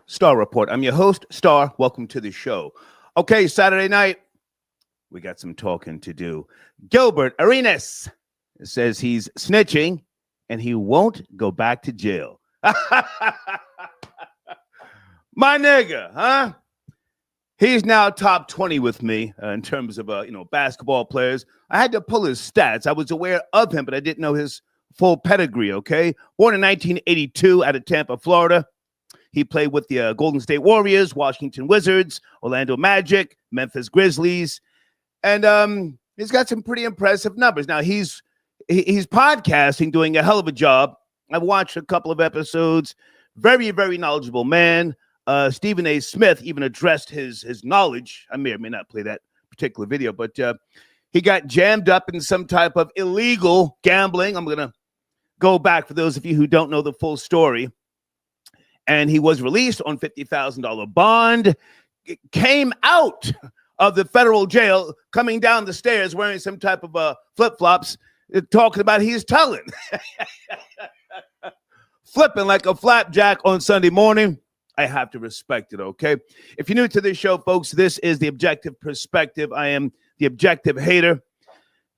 Star Report. I'm your host, Star. Welcome to the show. Okay, Saturday night, we got some talking to do. Gilbert Arenas says he's snitching and he won't go back to jail. My nigga, huh? He's now top 20 with me in terms of, basketball players. I had to pull his stats. I was aware of him, but I didn't know his full pedigree, okay? Born in 1982 out of Tampa, Florida. He played with the Golden State Warriors, Washington Wizards, Orlando Magic, Memphis Grizzlies, and he's got some pretty impressive numbers. Now, he's podcasting, doing a hell of a job. I've watched a couple of episodes. Very, very knowledgeable man. Stephen A. Smith even addressed his knowledge. I may or may not play that particular video, but he got jammed up in some type of illegal gambling. I'm going to go back for those of you who don't know the full story. And he was released on $50,000 bond. It came out of the federal jail, coming down the stairs wearing some type of flip-flops, talking about he's telling. Flipping like a flapjack on Sunday morning. I have to respect it, okay? If you're new to this show, folks, this is The Objective Perspective. I am the objective hater.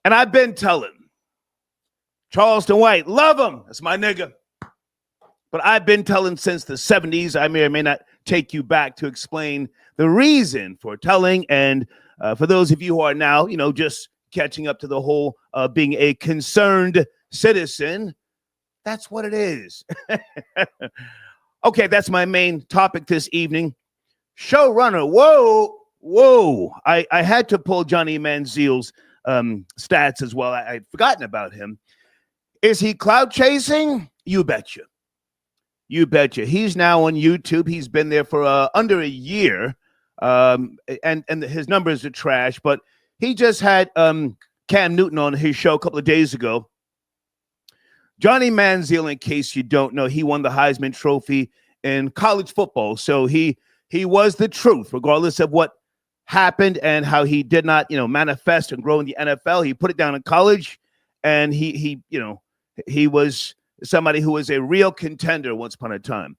And I've been telling. Charleston White, love him. That's my nigga. But I've been telling since the 70s. I may or may not take you back to explain the reason for telling. And for those of you who are now, just catching up to the whole being a concerned citizen, that's what it is. Okay, that's my main topic this evening. Showrunner, whoa. I had to pull Johnny Manziel's stats as well. I'd forgotten about him. Is he clout chasing? You betcha. You betcha. He's now on YouTube. He's been there for under a year, and his numbers are trash. But he just had Cam Newton on his show a couple of days ago. Johnny Manziel, in case you don't know, he won the Heisman Trophy in college football. So he was the truth, regardless of what happened and how he did not, manifest and grow in the NFL. He put it down in college, and he was somebody who was a real contender once upon a time.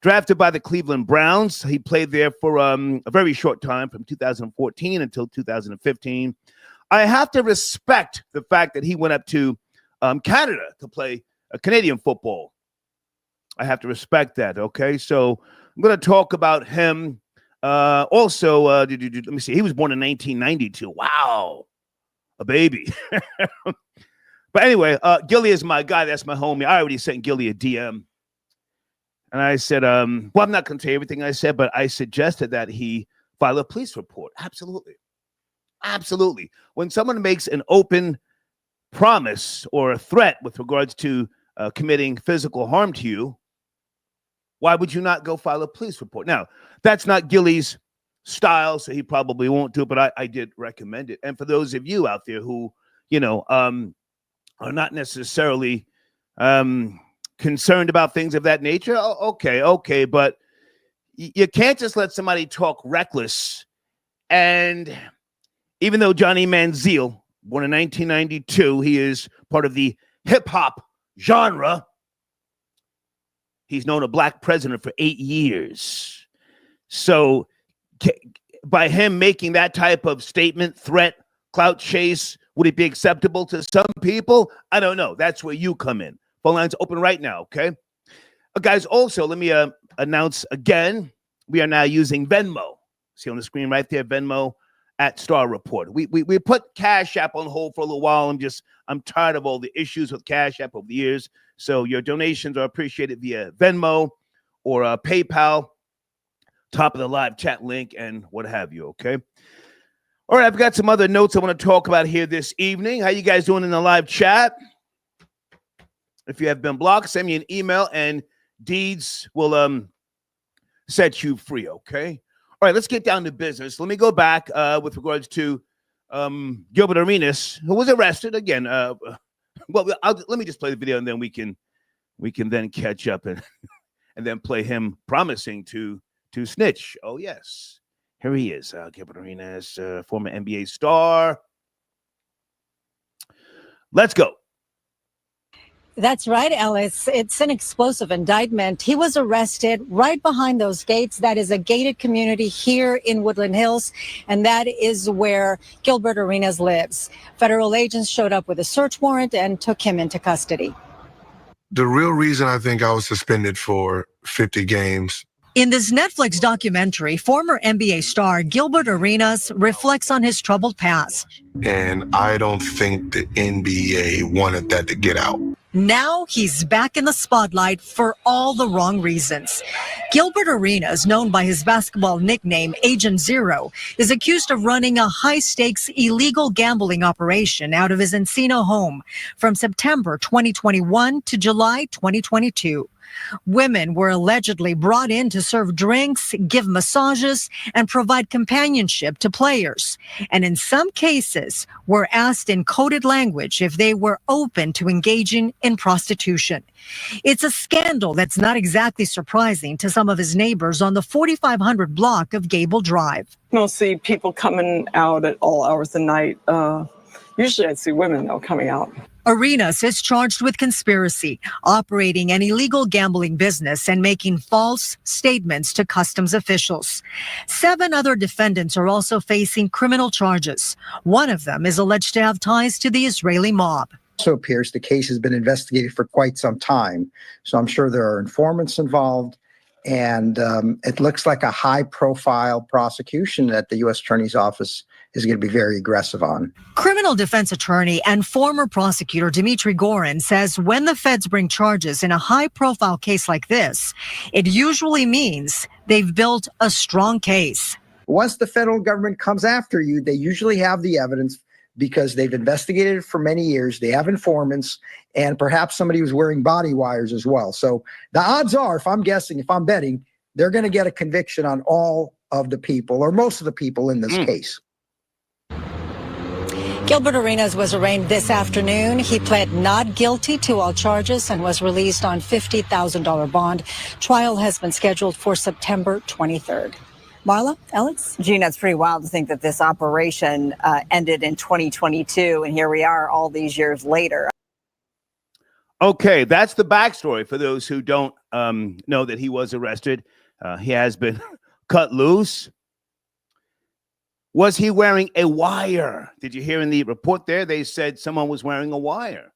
Drafted by the Cleveland Browns, he played there for a very short time, from 2014 until 2015. I have to respect the fact that he went up to Canada to play Canadian football. I have to respect that, okay? So I'm going to talk about him. Also, let me see. He was born in 1992. Wow. A baby. But anyway, Gilly is my guy. That's my homie. I already sent Gilly a DM. And I said, I'm not going to tell you everything I said, but I suggested that he file a police report. Absolutely. Absolutely. When someone makes an open promise or a threat with regards to committing physical harm to you, why would you not go file a police report? Now, that's not Gilly's style, so he probably won't do it, but I did recommend it. And for those of you out there who, are not necessarily concerned about things of that nature, okay, but you can't just let somebody talk reckless. And even though Johnny Manziel, born in 1992, he is part of the hip-hop genre. He's known a black president for 8 years. So by him making that type of statement, threat, clout chase, would it be acceptable to some people? I don't know. That's where you come in. Phone lines open right now, okay? Guys, also, let me announce again, we are now using Venmo. See on the screen right there, Venmo at Star Report. We put Cash App on hold for a little while. I'm tired of all the issues with Cash App over the years. So your donations are appreciated via Venmo or PayPal, top of the live chat link, and what have you, okay? All right, I've got some other notes I want to talk about here this evening. How you guys doing in the live chat? If you have been blocked, send me an email, and Deeds will set you free, okay? All right, let's get down to business. Let me go back with regards to Gilbert Arenas, who was arrested again. Let me just play the video, and then we can then catch up and then play him promising to snitch. Oh yes, here he is, Gilbert Arenas, former NBA star. Let's go. That's right, Ellis. It's an explosive indictment. He was arrested right behind those gates. That is a gated community here in Woodland Hills, and that is where Gilbert Arenas lives. Federal agents showed up with a search warrant and took him into custody. The real reason I think I was suspended for 50 games. In this Netflix documentary, former NBA star Gilbert Arenas reflects on his troubled past. And I don't think the NBA wanted that to get out. Now he's back in the spotlight for all the wrong reasons. Gilbert Arenas, known by his basketball nickname Agent Zero, is accused of running a high-stakes illegal gambling operation out of his Encino home from September 2021 to July 2022. Women were allegedly brought in to serve drinks, give massages, and provide companionship to players. And in some cases, were asked in coded language if they were open to engaging in prostitution. It's a scandal that's not exactly surprising to some of his neighbors on the 4500 block of Gable Drive. I'll see people coming out at all hours of the night. Usually I'd see women, though, coming out. Arenas is charged with conspiracy, operating an illegal gambling business and making false statements to customs officials. 7 other defendants are also facing criminal charges. One of them is alleged to have ties to the Israeli mob. It also appears the case has been investigated for quite some time, so I'm sure there are informants involved. And it looks like a high-profile prosecution that the U.S. Attorney's Office is going to be very aggressive on. Criminal defense attorney and former prosecutor Dimitri Gorin says when the feds bring charges in a high-profile case like this, it usually means they've built a strong case. Once the federal government comes after you, they usually have the evidence because they've investigated it for many years. They have informants, and perhaps somebody was wearing body wires as well. So the odds are, if I'm guessing, if I'm betting, they're going to get a conviction on all of the people or most of the people in this case. Gilbert Arenas was arraigned this afternoon. He pled not guilty to all charges and was released on $50,000 bond. Trial has been scheduled for September 23rd. Marla, Alex? Gina, it's pretty wild to think that this operation ended in 2022, and here we are all these years later. Okay, that's the backstory for those who don't know that he was arrested. He has been cut loose. Was he wearing a wire? Did you hear in the report there? They said someone was wearing a wire.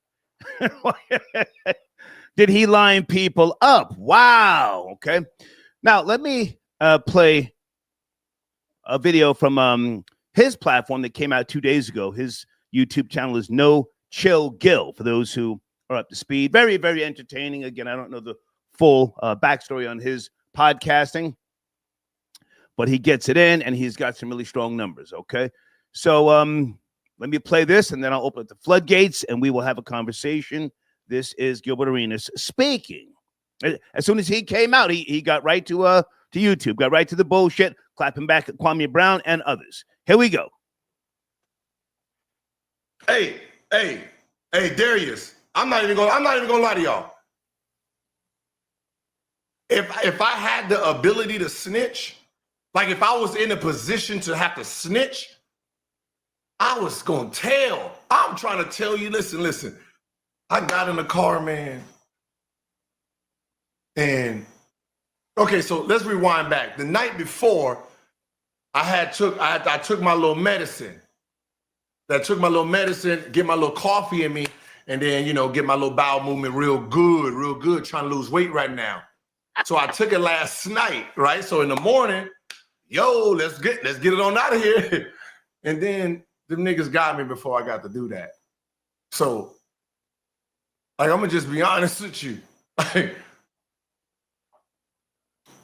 Did he line people up? Wow. Okay. Now, let me play a video from his platform that came out 2 days ago. His YouTube channel is No Chill Gil, for those who are up to speed. Very, very entertaining. Again, I don't know the full backstory on his podcasting, but he gets it in, and he's got some really strong numbers, okay? So let me play this, and then I'll open up the floodgates, and we will have a conversation. This is Gilbert Arenas speaking. As soon as he came out, he got right to YouTube, got right to the bullshit, clapping back at Kwame Brown and others. Here we go. Hey, Darius, I'm not even gonna lie to y'all. If I had the ability to snitch, like if I was in a position to have to snitch, I was gonna tell. I'm trying to tell you, listen. I got in the car, man. And okay, so let's rewind back. The night before, I took my little medicine. I took my little medicine, get my little coffee in me, and then, get my little bowel movement real good, trying to lose weight right now. So I took it last night, right? So in the morning, let's get it on out of here. And then them niggas got me before I got to do that. So, I'm gonna just be honest with you.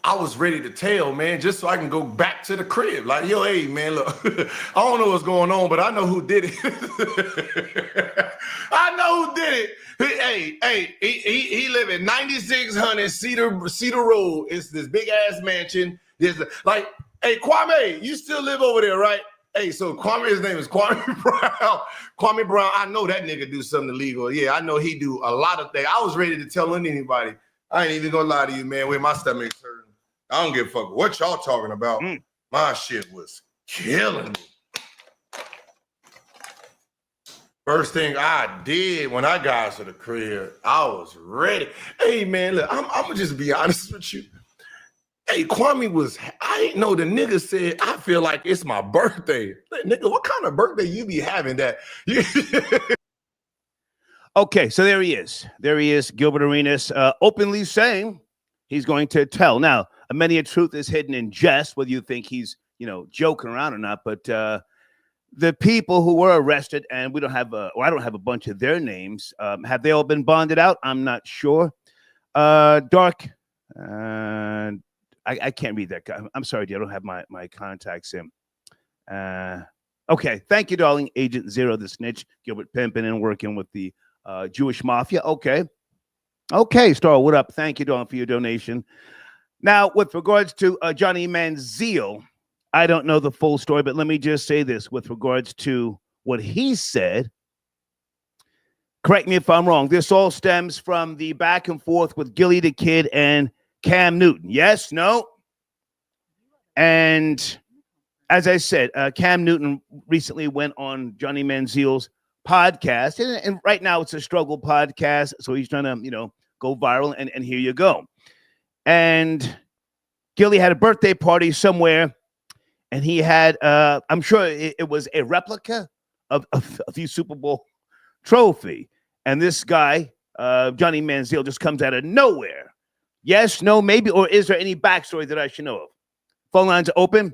I was ready to tell, man, just so I can go back to the crib. Like, hey, man, look, I don't know what's going on, but I know who did it. I know who did it. He live at 9600 Cedar Road. It's this big ass mansion. Hey, Kwame, you still live over there, right? Hey, so his name is Kwame Brown. Kwame Brown, I know that nigga do something illegal. Yeah, I know he do a lot of things. I was ready to tell anybody. I ain't even gonna lie to you, man, where my stomach's hurting. I don't give a fuck what y'all talking about. My shit was killing me. First thing I did when I got to the crib, I was ready. Hey man, look, I'm gonna just be honest with you. Hey, I didn't know the nigga said, I feel like it's my birthday. Like, nigga, what kind of birthday you be having that? Okay, so there he is. There he is, Gilbert Arenas, openly saying he's going to tell. Now, many a truth is hidden in jest, whether you think he's, joking around or not. But the people who were arrested, and we don't have, or I don't have a bunch of their names. Have they all been bonded out? I'm not sure. Dark. I can't read that guy. I'm sorry, dear. I don't have my contacts in. Okay, thank you, darling. Agent Zero, the snitch, Gilbert pimping and working with the Jewish mafia. Okay, Star, what up? Thank you, darling, for your donation. Now, with regards to Johnny Manziel, I don't know the full story, but let me just say this with regards to what he said. Correct me if I'm wrong. This all stems from the back and forth with Gilly the Kid and Cam Newton. Yes, no? And as I said, Cam Newton recently went on Johnny Manziel's podcast. And right now it's a struggle podcast. So he's trying to, go viral. And here you go. And Gilly had a birthday party somewhere. And he had, I'm sure it was a replica of the Super Bowl trophy. And this guy, Johnny Manziel, just comes out of nowhere. Yes, no, maybe, or is there any backstory that I should know of? Phone lines are open.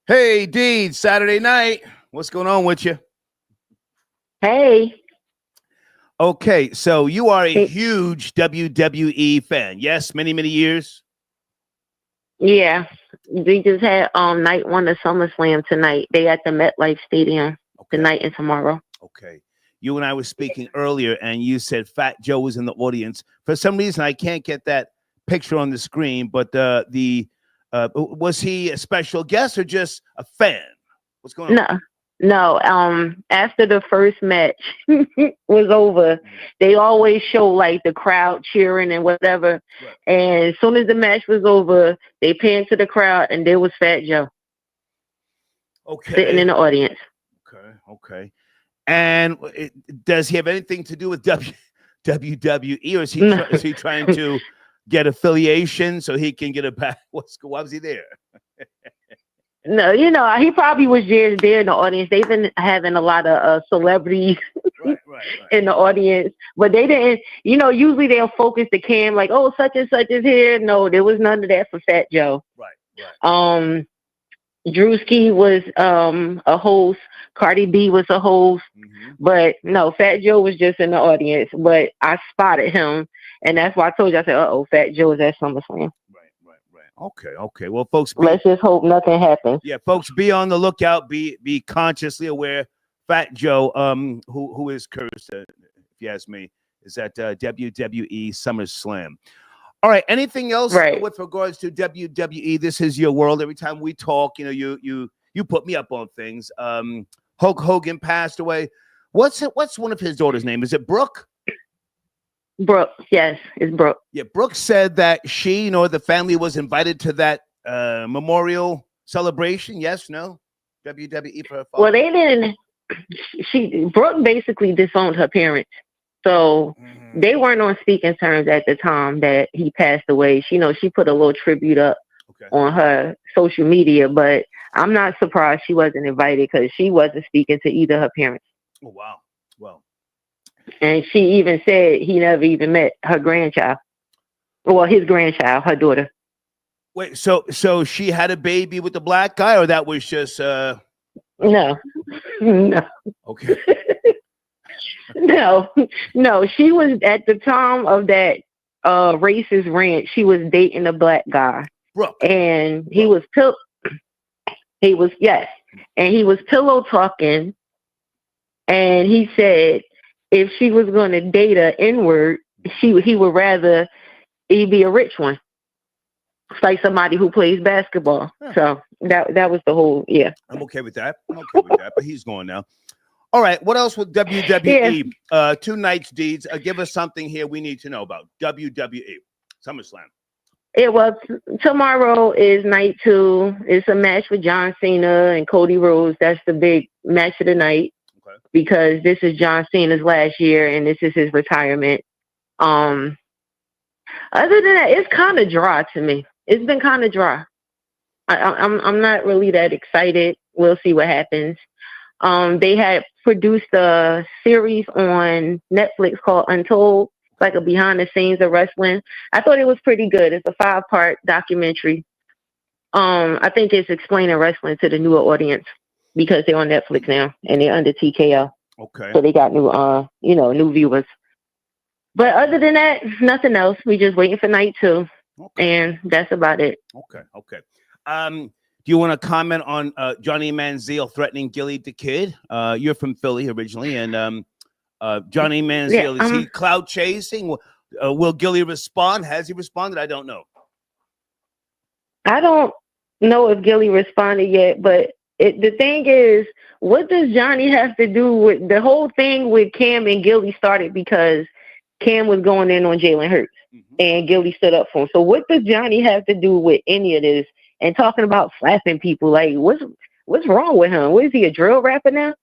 Hey, Deed, Saturday night. What's going on with you? Hey. Okay, so you are a huge WWE fan. Yes, many, many years. Yeah, we just had night one of SummerSlam tonight. They at the MetLife Stadium tonight and tomorrow. Okay. You and I were speaking earlier, and you said Fat Joe was in the audience. For some reason, I can't get that picture on the screen, but was he a special guest or just a fan? What's going on? No. After the first match was over, they always show like the crowd cheering and whatever. Right. And as soon as the match was over, they panned to the crowd, and there was Fat Joe. Okay. Sitting in the audience. Okay. And does he have anything to do with WWE, or is he trying to get affiliation so he can get a back? Why was he there? No, he probably was just there in the audience. They've been having a lot of celebrities right. in the audience, but they didn't. Usually they'll focus the cam like, oh, such and such is here. No, there was none of that for Fat Joe. Right. Drewski was a host. Cardi B was a host, but no, Fat Joe was just in the audience. But I spotted him, and that's why I told you. I said, "Uh-oh, Fat Joe is at SummerSlam." Right. Okay. Well, folks, let's just hope nothing happens. Yeah, folks, be on the lookout. Be consciously aware. Fat Joe, who is cursed, if you ask me, is at WWE SummerSlam. All right. Anything else with regards to WWE? This is your world. Every time we talk, you put me up on things. Hulk Hogan passed away. What's one of his daughter's name? Is it Brooke? Brooke, yes, it's Brooke. Yeah, Brooke said that she, the family was invited to that memorial celebration. Yes, no? WWE for her father. Well, they didn't. Brooke basically disowned her parents. So they weren't on speaking terms at the time that he passed away. She put a little tribute up on her social media, but I'm not surprised she wasn't invited because she wasn't speaking to either her parents. Oh, wow. Well. And she even said he never even met her grandchild. Well, his grandchild, her daughter. Wait, so she had a baby with the black guy, or that was just No. Okay. No. She was at the time of that racist rant. She was dating a black guy, and he was pillow talking, and he said if she was going to date an N-word, he would rather he be a rich one, like somebody who plays basketball. So that was the whole. Yeah, I'm okay with that. But he's gone now. All right. What else with WWE? Yeah. 2 nights, Deeds. Give us something here we need to know about WWE SummerSlam. Tomorrow is night 2. It's a match with John Cena and Cody Rhodes. That's the big match of the night. because this is John Cena's last year and this is his retirement. Other than that, it's kind of dry to me. It's been kind of dry. I'm not really that excited. We'll see what happens. They had produced a series on Netflix called Untold, like a behind the scenes of wrestling. I thought it was pretty good. It's a 5-part documentary. I think it's explaining wrestling to the newer audience because they're on Netflix now and they're under TKO. Okay. So they got new, new viewers. But other than that, nothing else. We just waiting for night 2. Okay. And that's about it. Okay. Do you want to comment on Johnny Manziel threatening Gilly the Kid? You're from Philly originally, and Johnny Manziel, is he clout chasing? Will Gilly respond? Has he responded? I don't know. I don't know if Gilly responded yet, but the thing is, what does Johnny have to do with the whole thing with Cam and Gilly started because Cam was going in on Jalen Hurts and Gilly stood up for him. So what does Johnny have to do with any of this and talking about slapping people? Like, what's wrong with him? What is he, a drill rapper now?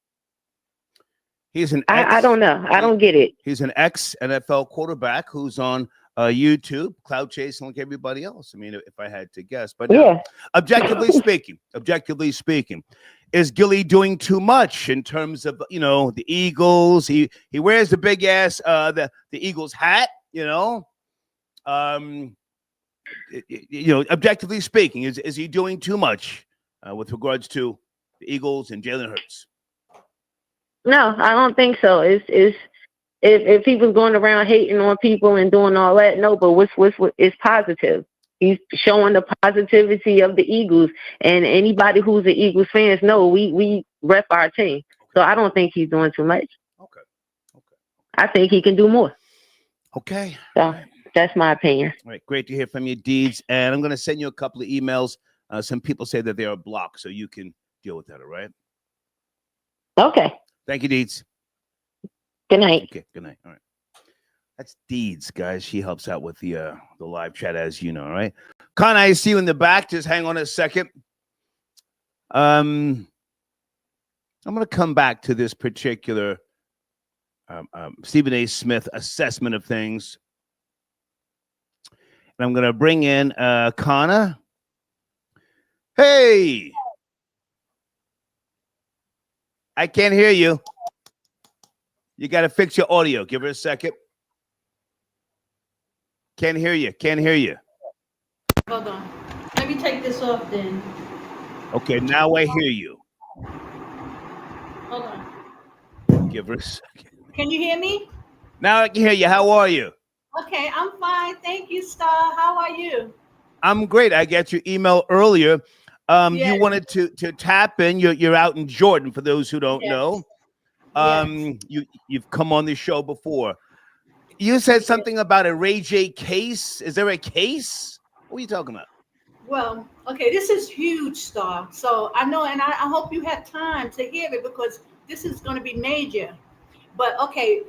He's an I don't know. I don't get it. He's an ex-NFL quarterback who's on YouTube, cloud chasing like everybody else. I mean, if I had to guess. But yeah. Objectively speaking, is Gilly doing too much in terms of, the Eagles? He wears the big ass, the Eagles hat, objectively speaking, is he doing too much with regards to the Eagles and Jalen Hurts? No, I don't think so. If he was going around hating on people and doing all that, no. But what's positive? He's showing the positivity of the Eagles, and anybody who's an Eagles fans know we rep our team. So I don't think he's doing too much. Okay. I think he can do more. Okay. So that's my opinion. All right. Great to hear from you, Deeds. And I'm going to send you a couple of emails. Some people say that they are blocked, so you can deal with that. All right. Okay. Thank you, Deeds. Good night. Okay. Good night. All right. That's Deeds, guys. She helps out with the live chat, as you know. All right. Con, I see you in the back. Just hang on a second. I'm going to come back to this particular Stephen A. Smith assessment of things. And I'm going to bring in Connor. Hey. I can't hear you. You got to fix your audio. Give her a second. Can't hear you. Hold on. Let me take this off then. Okay, now I hear you. Hold on. Give her a second. Can you hear me? Now I can hear you. How are you? Okay, I'm fine. Thank you, Star. How are you? I'm great. I got your email earlier. Yes. You wanted to tap in. You're out in Jordan, for those who don't know. You've come on this show before. You said something about a Ray J case. Is there a case? What are you talking about? Well, okay, this is huge, Star. So I know, and I hope you have time to hear it because this is going to be major. But okay,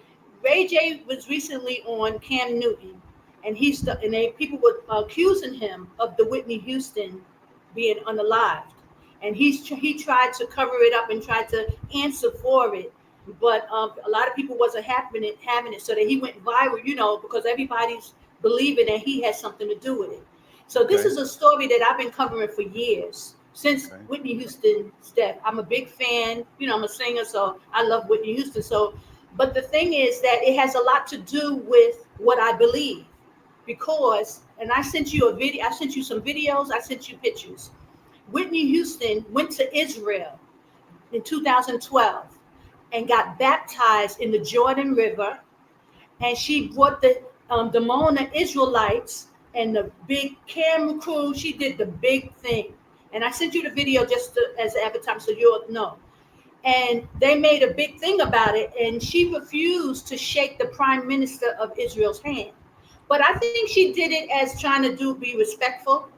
Ray J was recently on Cam Newton, and people were accusing him of the Whitney Houston being unalived, and he tried to cover it up and tried to answer for it. But a lot of people wasn't having it, so that he went viral, because everybody's believing that he has something to do with it. So this is a story that I've been covering for years, since Whitney Houston's death. I'm a big fan, I'm a singer, so I love Whitney Houston. So, but the thing is that it has a lot to do with what I believe, because, and I sent you a video, I sent you some videos, I sent you pictures. Whitney Houston went to Israel in 2012. And got baptized in the Jordan River, and she brought the Mona Israelites and the big camera crew. She did the big thing, and I sent you the video just as advertisement so you'll know. And they made a big thing about it, and she refused to shake the Prime Minister of Israel's hand. But I think she did it as trying to be respectful.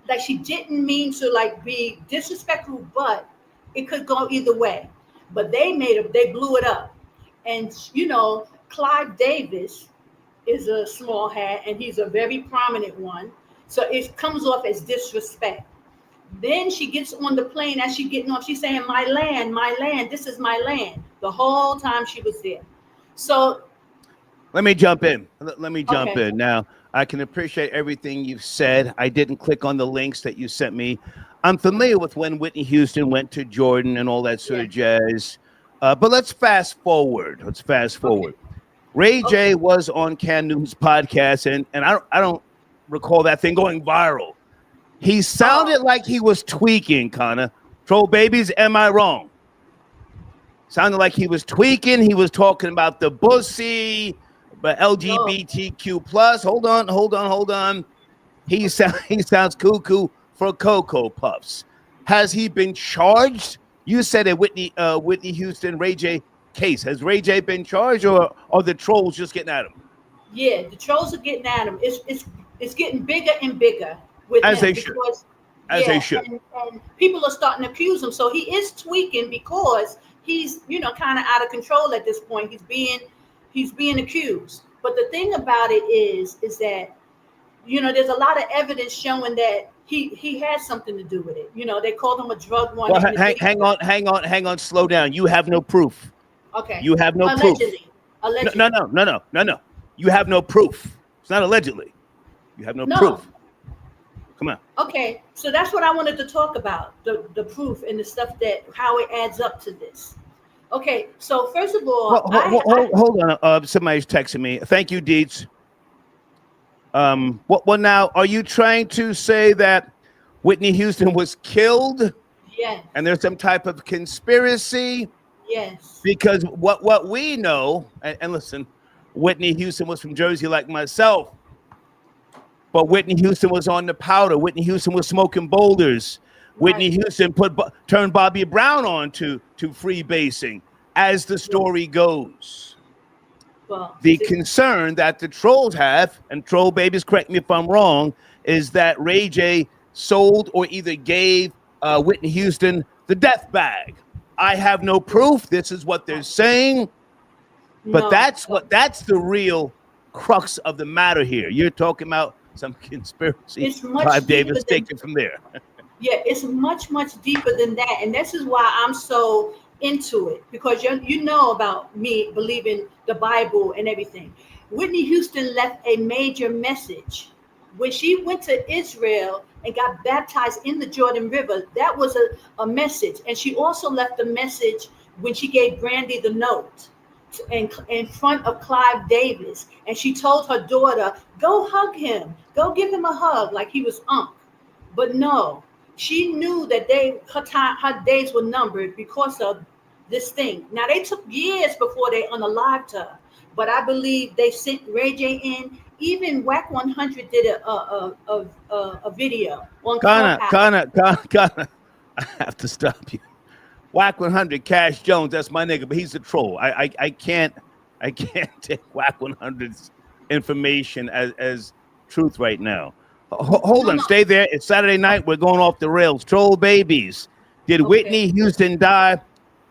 Like, she didn't mean to be disrespectful, but it could go either way. But they blew it up. And, Clive Davis is a small hat, and he's a very prominent one. So it comes off as disrespect. Then she gets on the plane. As she's getting off, she's saying, my land, this is my land. the whole time she was there. So let me jump in. Let me jump Okay. in. Now, I can appreciate everything you've said. I didn't click on the links that you sent me. I'm familiar with when Whitney Houston went to Jordan and all that sort of jazz. But let's fast forward. Ray J was on Cam Newton's podcast, and I don't recall that thing going viral. He sounded like he was tweaking, Connor. Troll babies, am I wrong? Sounded like he was tweaking. He was talking about the bussy, but LGBTQ plus. Hold on. He sounds cuckoo for Cocoa Puffs. Has he been charged? You said a Whitney Houston Ray J case. Has Ray J been charged, or are the trolls just getting at him? Yeah, the trolls are getting at him. It's getting bigger and bigger with As him they should. They should. And people are starting to accuse him. So he is tweaking because he's, kind of out of control at this point. He's being accused. But the thing about it is that, there's a lot of evidence showing that he has something to do with it. They called him a drug one. Well, hang on, slow down. You have no proof. Okay. You have no Allegedly. proof. No. You have no proof. It's not allegedly. You have no proof. Come on. Okay, so that's what I wanted to talk about, the proof and the stuff how it adds up to this. Okay, so first of all, hold on. Somebody's texting me. Thank you, Deeds. Well, now, are you trying to say that Whitney Houston was killed? Yes. And there's some type of conspiracy? Yes. Because what we know, and listen, Whitney Houston was from Jersey like myself, but Whitney Houston was on the powder. Whitney Houston was smoking boulders. Right. Whitney Houston turned Bobby Brown on to freebasing, as the story goes. Well, the concern that the trolls have, and troll babies, correct me if I'm wrong, is that Ray J sold or either gave Whitney Houston the death bag. I have no proof. This is what they're saying. But that's the real crux of the matter here. You're talking about some conspiracy. Clive Davis, take it from there. Yeah, it's much, much deeper than that. And this is why I'm so into it, because you know about me believing the Bible and everything. Whitney Houston left a major message. When she went to Israel and got baptized in the Jordan River, that was a message. And she also left a message when she gave Brandy the note in front of Clive Davis. And she told her daughter, go hug him, go give him a hug like he was Unc. But no, she knew that her days were numbered because of this thing. Now, they took years before they unalived her, but I believe they sent Ray J in. Even Whack 100 did a video on Ghana. I have to stop you. Whack 100, Cash Jones, that's my nigga, but he's a troll. I can't take Whack 100's information as truth right now. Hold on, stay there. It's Saturday night. We're going off the rails. Troll babies. Did Whitney Houston die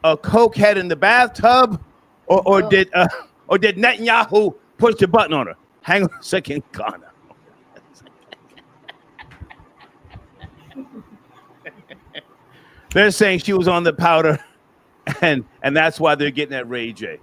a cokehead in the bathtub, or did Netanyahu push the button on her? Hang on a second, Ghana. They're saying she was on the powder, and that's why they're getting at Ray J.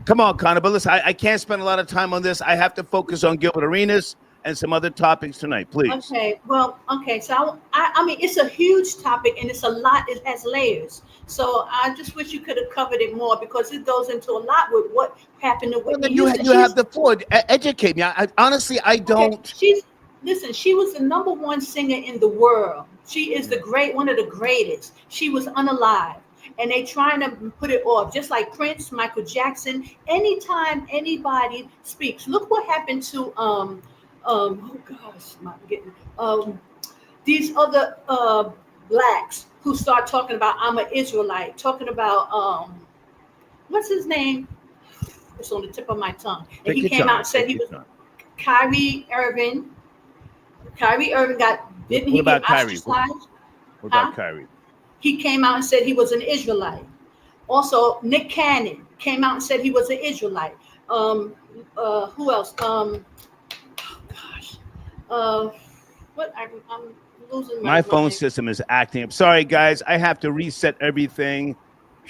Come on, Connor, but listen, I can't spend a lot of time on this. I have to focus on Gilbert Arenas and some other topics tonight, please. Okay, so I mean, it's a huge topic, and it's a lot. It has layers. So I just wish you could have covered it more, because it goes into a lot with what happened to Whitney Houston. You have the floor. Educate me. Honestly, I don't. She was the #1 singer in the world. She is one of the greatest. She was unalived, and they trying to put it off, just like Prince, Michael Jackson. Anytime anybody speaks, look what happened to these other blacks who start talking about I'm an Israelite, talking about what's his name? It's on the tip of my tongue. And he came out and said he was Kyrie Irving. Kyrie Irving didn't he get ostracized? What about Kyrie? He came out and said he was an Israelite. Also, Nick Cannon came out and said he was an Israelite. Who else? I'm losing my phone system is acting up. Sorry, guys. I have to reset everything.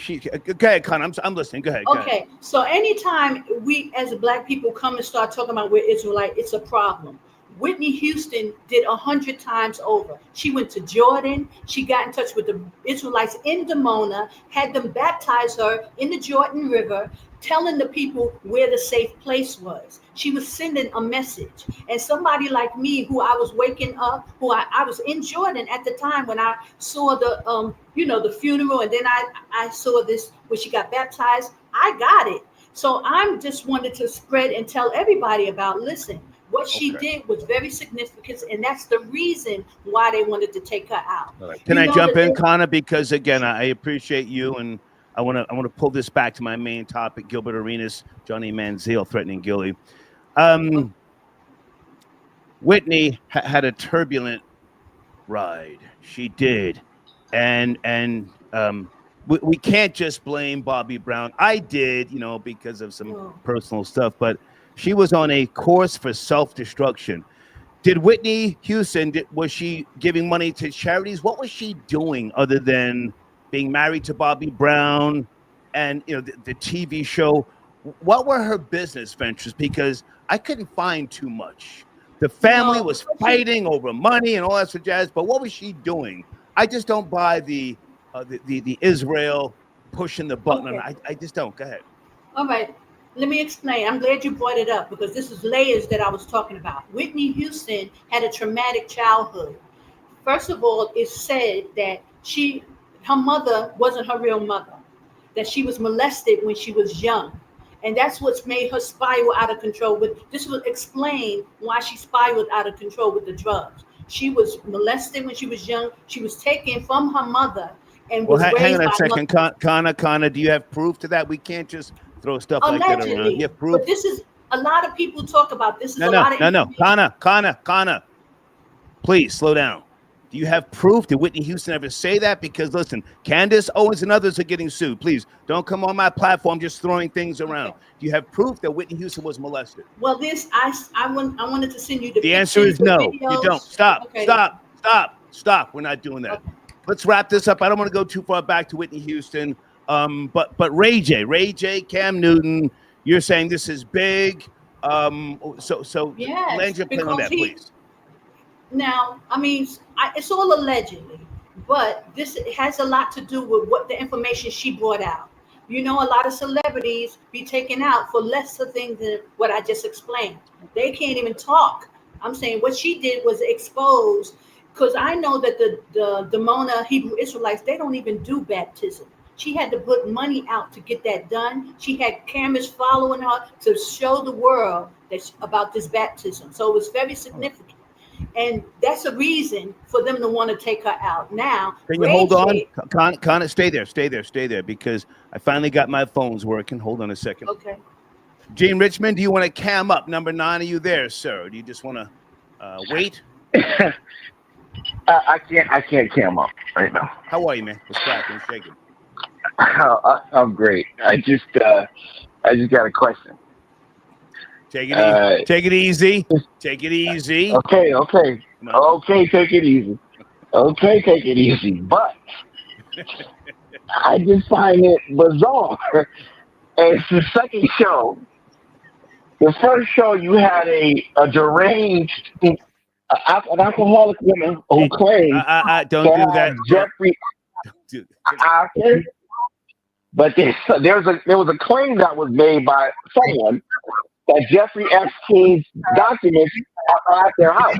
Go ahead, Con. I'm listening. Go ahead. Go ahead. Okay, so anytime we as Black people come and start talking about we're Israelite, it's a problem. Whitney Houston did 100 times over. She went to Jordan. She got in touch with the Israelites in Dimona, had them baptize her in the Jordan River, telling the people where the safe place was. She was sending a message. And somebody like me, who I was waking up, who I was in Jordan at the time when I saw the the funeral, and then I saw this when she got baptized. I got it. So I'm just wanted to spread and tell everybody about, listen, what she did was very significant, and that's the reason why they wanted to take her out. Right. Can I jump in, Connor? Because again, I appreciate you, and I want to pull this back to my main topic: Gilbert Arenas, Johnny Manziel threatening Gilly. Whitney had a turbulent ride. She did, and we can't just blame Bobby Brown. I did, because of some personal stuff, but she was on a course for self-destruction. Did Whitney Houston, was she giving money to charities? What was she doing other than being married to Bobby Brown and the TV show? What were her business ventures? Because I couldn't find too much. The family was fighting over money and all that sort of jazz, but what was she doing? I just don't buy the Israel pushing the button. Okay. I just don't. Go ahead. All right. Let me explain. I'm glad you brought it up because this is layers that I was talking about. Whitney Houston had a traumatic childhood. First of all, it's said that her mother wasn't her real mother, that she was molested when she was young. And that's what's made her spiral out of control. This will explain why she spiraled out of control with the drugs. She was molested when she was young. She was taken from her mother and was raised by hang on a second. Connor, do you have proof to that? We can't just throw stuff like that around. You have proof? But this is a lot of people talk about this. No. Connor, please slow down. Do you have proof? Did Whitney Houston ever say that? Because listen, Candace Owens and others are getting sued. Please don't come on my platform just throwing things around. Do you have proof that Whitney Houston was molested? Well, I wanted to send you the answer is no. You don't. Stop. We're not doing that. Okay. Let's wrap this up. I don't want to go too far back to Whitney Houston. But Ray J, Cam Newton, you're saying this is big. So yes, land your plane on that, please. Now, it's all allegedly, but this has a lot to do with what the information she brought out. A lot of celebrities be taken out for lesser things than what I just explained. They can't even talk. I'm saying what she did was expose, because I know that the Dimona Hebrew Israelites, they don't even do baptism. She had to put money out to get that done. She had cameras following her to show the world about this baptism. So it was very significant. And that's a reason for them to want to take her out. Now, can you hold on? Connor, stay there, because I finally got my phones working. Hold on a second. Okay. Gene Richmond, do you want to cam up? Number 9, are you there, sir? Or do you just want to wait? I can't cam up right now. How are you, man? What's cracking? Shaking? I'm great. I just got a question. Take it easy. Take it easy. Okay. Take it easy. But I just find it bizarre. It's the second show. The first show you had a deranged, an alcoholic woman who claimed don't do that. Jeffrey. But there was a claim that was made by someone that Jeffrey Epstein's documents are at their house.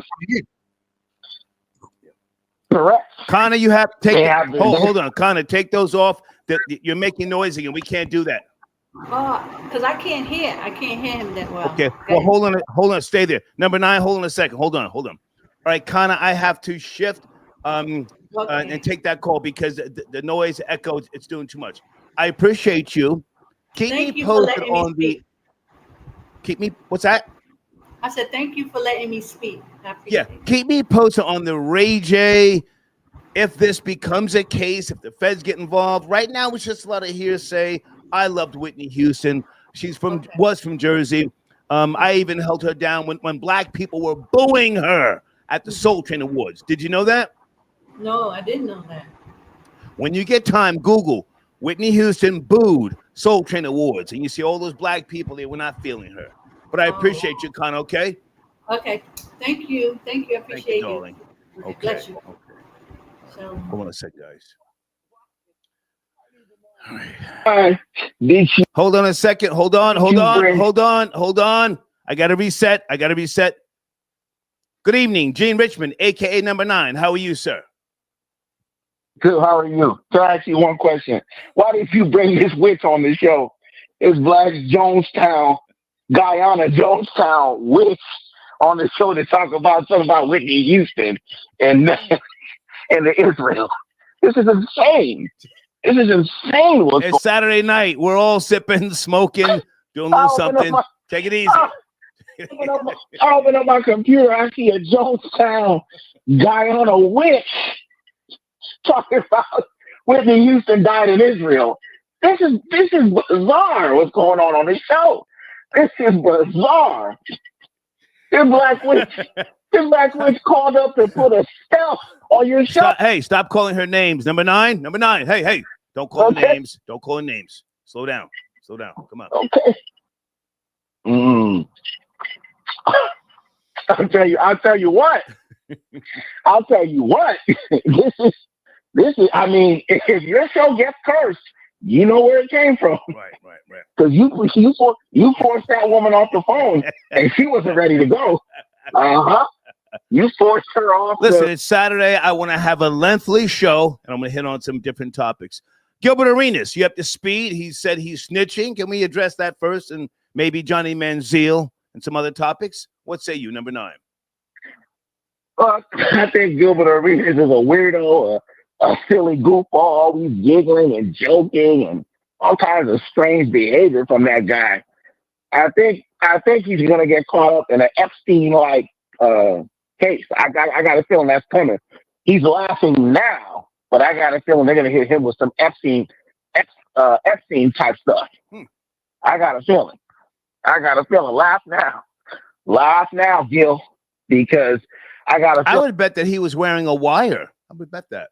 Correct. Connor, you have to take hold on. Connor, take those off. You're making noise again. We can't do that. Because I can't hear him that well. Okay. Well, hold on. Stay there. Number 9, hold on a second. Hold on. All right, Connor, I have to shift and take that call because the noise echo, it's doing too much. I appreciate you. Keep me posted on the. Keep me. What's that? I said thank you for letting me speak. Keep me posted on the Ray J. If this becomes a case, if the feds get involved. Right now, it's just a lot of hearsay. I loved Whitney Houston. She's was from Jersey. I even held her down when black people were booing her at the Soul Train Awards. Did you know that? No, I didn't know that. When you get time, Google Whitney Houston booed Soul Train Awards, and you see all those black people there were not feeling her. But I appreciate you, Con. Okay. Okay. Thank you. Thank you. I appreciate you, darling. Okay. Okay. Bless you. Okay. So. Hold on a sec, guys. All right. Hold on a second. Hold on. I got to reset. Good evening, Gene Richmond, a.k.a. number 9. How are you, sir? Good. How are you? Can I ask you one question? Why did you bring this witch on the show? It's Black Guyana Jonestown witch on the show to talk about something about Whitney Houston and the Israel. This is insane. It's Saturday night. We're all sipping, smoking, doing a little something. Take it easy. I open up my computer. I see a Jonestown Guyana witch talking about Whitney Houston died in Israel. This is bizarre. What's going on this show? This is bizarre. This black witch called up to put a spell on your show. Stop calling her names. Number 9. Hey, don't call her names. Don't call her names. Slow down. Come on. Okay. I'll tell you what. This is. I mean, if your show gets cursed, you know where it came from. Right. Because you forced that woman off the phone, and she wasn't ready to go. You forced her off. Listen, it's Saturday. I want to have a lengthy show, and I'm going to hit on some different topics. Gilbert Arenas, you up to speed? He said he's snitching. Can we address that first, and maybe Johnny Manziel and some other topics? What say you, number 9? I think Gilbert Arenas is a weirdo, a silly goofball, always giggling and joking, and all kinds of strange behavior from that guy. I think he's gonna get caught up in an Epstein-like case. I got a feeling that's coming. He's laughing now, but I got a feeling they're gonna hit him with some Epstein type stuff. I got a feeling. Laugh now, Gil, because I would bet that he was wearing a wire. I would bet that.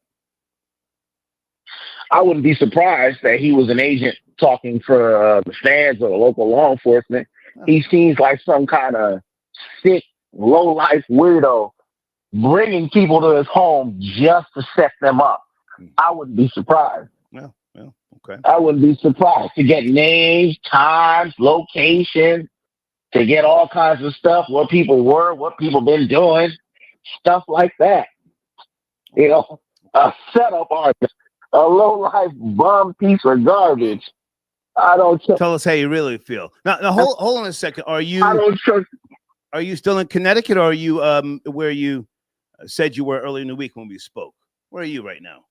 I wouldn't be surprised that he was an agent talking for the feds or the local law enforcement. He seems like some kind of sick, low-life weirdo bringing people to his home just to set them up. I wouldn't be surprised. Well, okay. I wouldn't be surprised to get names, times, location, to get all kinds of stuff, what people were, what people been doing, stuff like that. You know, a setup artist, a low-life bum piece of garbage. I don't tell us how you really feel. Now hold on a second. Are you still in Connecticut, or are you where you said you were early in the week when we spoke? Where are you right now?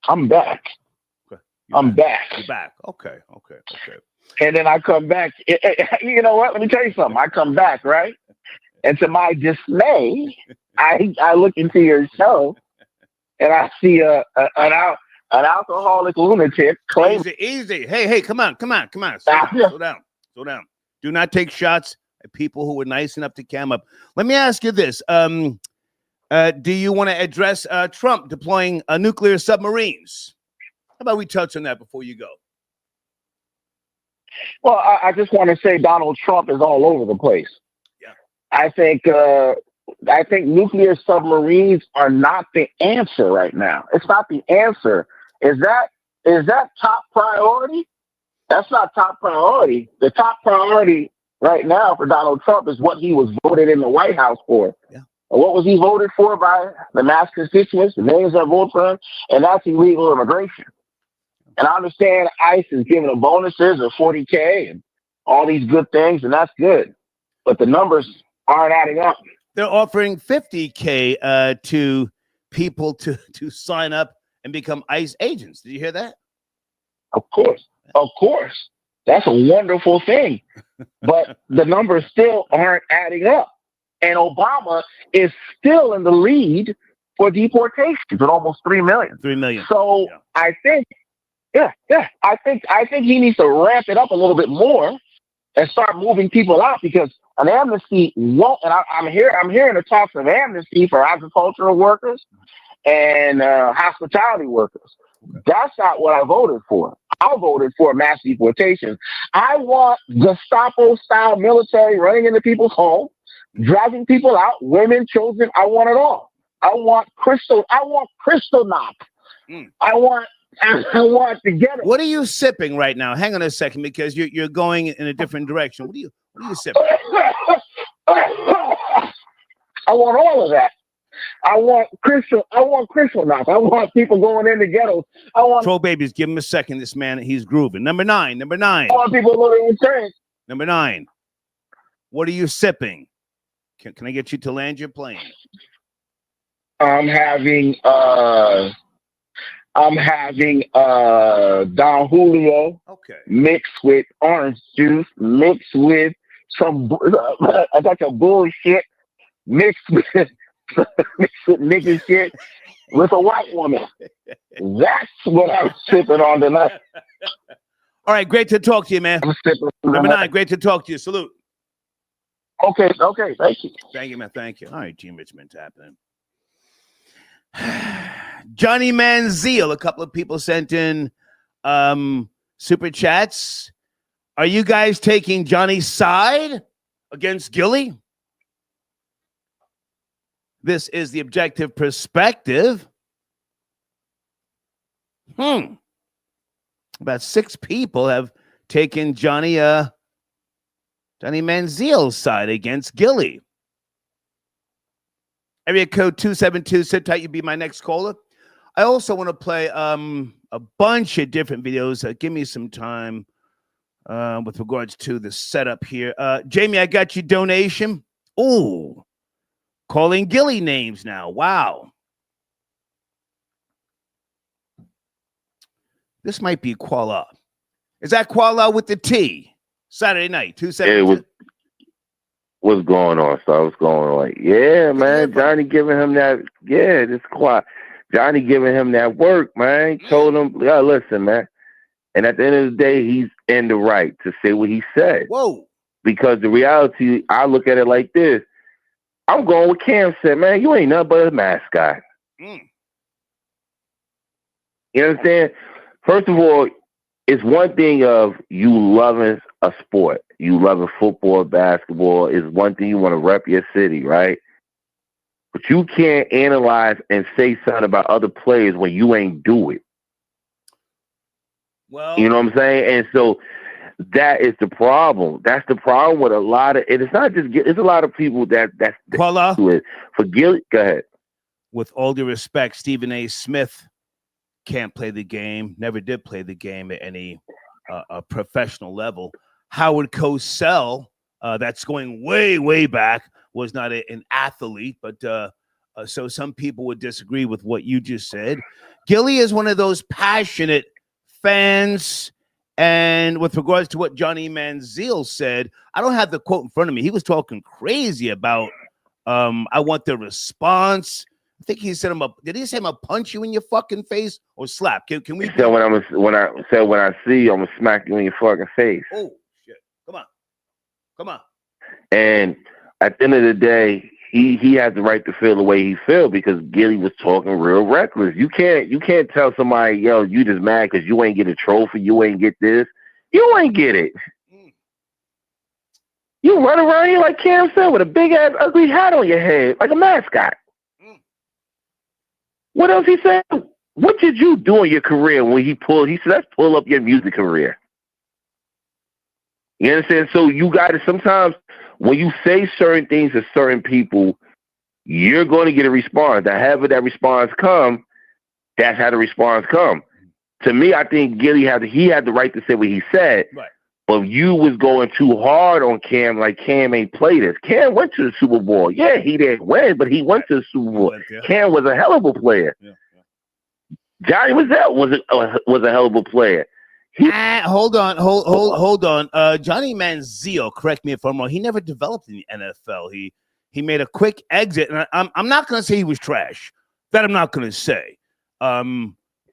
I'm back. Okay. You're back. Okay. And then I come back. You know what? Let me tell you something. I come back, right? And to my dismay, I look into your show and I see an alcoholic lunatic claim. Easy. Hey, come on. Slow down. Do not take shots at people who were nice enough to cam up. Let me ask you this. Do you want to address Trump deploying nuclear submarines? How about we touch on that before you go? Well, I just want to say Donald Trump is all over the place. Yeah. I think nuclear submarines are not the answer right now. It's not the answer. Is that top priority? That's not top priority. The top priority right now for Donald Trump is what he was voted in the White House for. Yeah. What was he voted for by the mass constituents, the millions that vote for him? And that's illegal immigration. And I understand ICE is giving them bonuses of $40K and all these good things, and that's good. But the numbers aren't adding up. They're offering $50K to people to sign up and become ICE agents. Did you hear that? Of course. That's a wonderful thing. But the numbers still aren't adding up. And Obama is still in the lead for deportations with almost 3 million. 3 million. So yeah. I think he needs to ramp it up a little bit more and start moving people out, because an amnesty won't. And I'm hearing the talks of amnesty for agricultural workers and hospitality workers. That's not what I voted for. I voted for mass deportation. I want Gestapo-style military running into people's homes, dragging people out, women, children. I want it all. I want crystal knock. I want to get it. What are you sipping right now? Hang on a second, because you're going in a different direction. What are you sipping? I want all of that. I want crystal knock. I want people going in the ghettos. I want Troll babies. Give him a second. This man, he's grooving. Number nine. I want people living in trains. Number 9. What are you sipping? Can I get you to land your plane? I'm having Don Julio mixed with orange juice, mixed with some I got some bullshit, mixed with nigga shit with a white woman. That's what I'm sipping on tonight. All right, great to talk to you, man. Number 9, great to talk to you. Salute. Okay, thank you. Thank you, man. Thank you. All right, Team Richmond's happening. Johnny Manziel, a couple of people sent in super chats. Are you guys taking Johnny's side against Gilly? This is the objective perspective. About 6 people have taken Johnny Manziel's side against Gilly. Area code 272. Sit tight. You'll be my next caller. I also want to play a bunch of different videos. Give me some time with regards to the setup here. Jamie, I got your donation. Ooh, calling Gilly names now. Wow. This might be Kuala. Is that Kuala with the T? Saturday night, 272. What's going on, sir? What's going on? Like, yeah, man. Johnny giving him that. Yeah, this quiet. Johnny giving him that work, man. He told him, yeah, listen, man. And at the end of the day, he's in the right to say what he said. Whoa. Because the reality, I look at it like this. I'm going with Cam said, man, you ain't nothing but a mascot. You understand? First of all, it's one thing of you loving a sport. You loving football, basketball is one thing. You want to rep your city, right? But you can't analyze and say something about other players when you ain't do it. Well, you know what I'm saying? And so that is the problem. That's the problem with a lot of, and it's not just, it's a lot of people that's do it. For Gilly, go ahead. With all due respect, Stephen A. Smith can't play the game, never did play the game at any professional level. Howard Cosell, that's going way, way back, was not an athlete, but so some people would disagree with what you just said. Gilly is one of those passionate fans, and with regards to what Johnny Manziel said, I don't have the quote in front of me. He was talking crazy about, I want the response. I think he said did he say I'm gonna punch you in your fucking face or slap? Can we? So when I see you, I'm gonna smack you in your fucking face. Oh shit! Come on. And at the end of the day, he has the right to feel the way he feel because Gilly was talking real reckless. You can't tell somebody, yo, you just mad because you ain't get a trophy, you ain't get this, you ain't get it. You run around here like Cam said with a big ass ugly hat on your head, like a mascot. What else he said? What did you do in your career when he said, let's pull up your music career. You understand? So you got to sometimes when you say certain things to certain people, you're going to get a response. However that response come, that's how the response come. To me, I think Gilly had the right to say what he said. Right. But you was going too hard on Cam, like Cam ain't played this. Cam went to the Super Bowl. Yeah, he didn't win, but he went to the Super Bowl. Cam was a hell of a player. Johnny was a hell of a player. Hold on. Johnny Manziel, correct me if I'm wrong. He never developed in the NFL. He made a quick exit, and I'm not going to say he was trash. That I'm not going to say.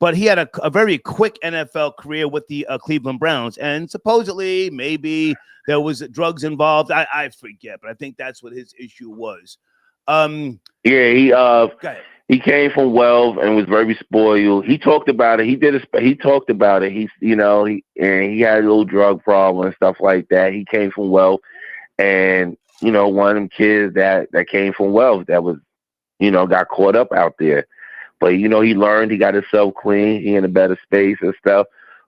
But he had a very quick NFL career with the Cleveland Browns, and supposedly maybe there was drugs involved. I forget, but I think that's what his issue was. Yeah, He came from wealth and was very spoiled. He talked about it. He talked about it. And he had a little drug problem and stuff like that. He came from wealth, and one of them kids that came from wealth that was, got caught up out there. But he learned. He got himself clean. He in a better space and stuff.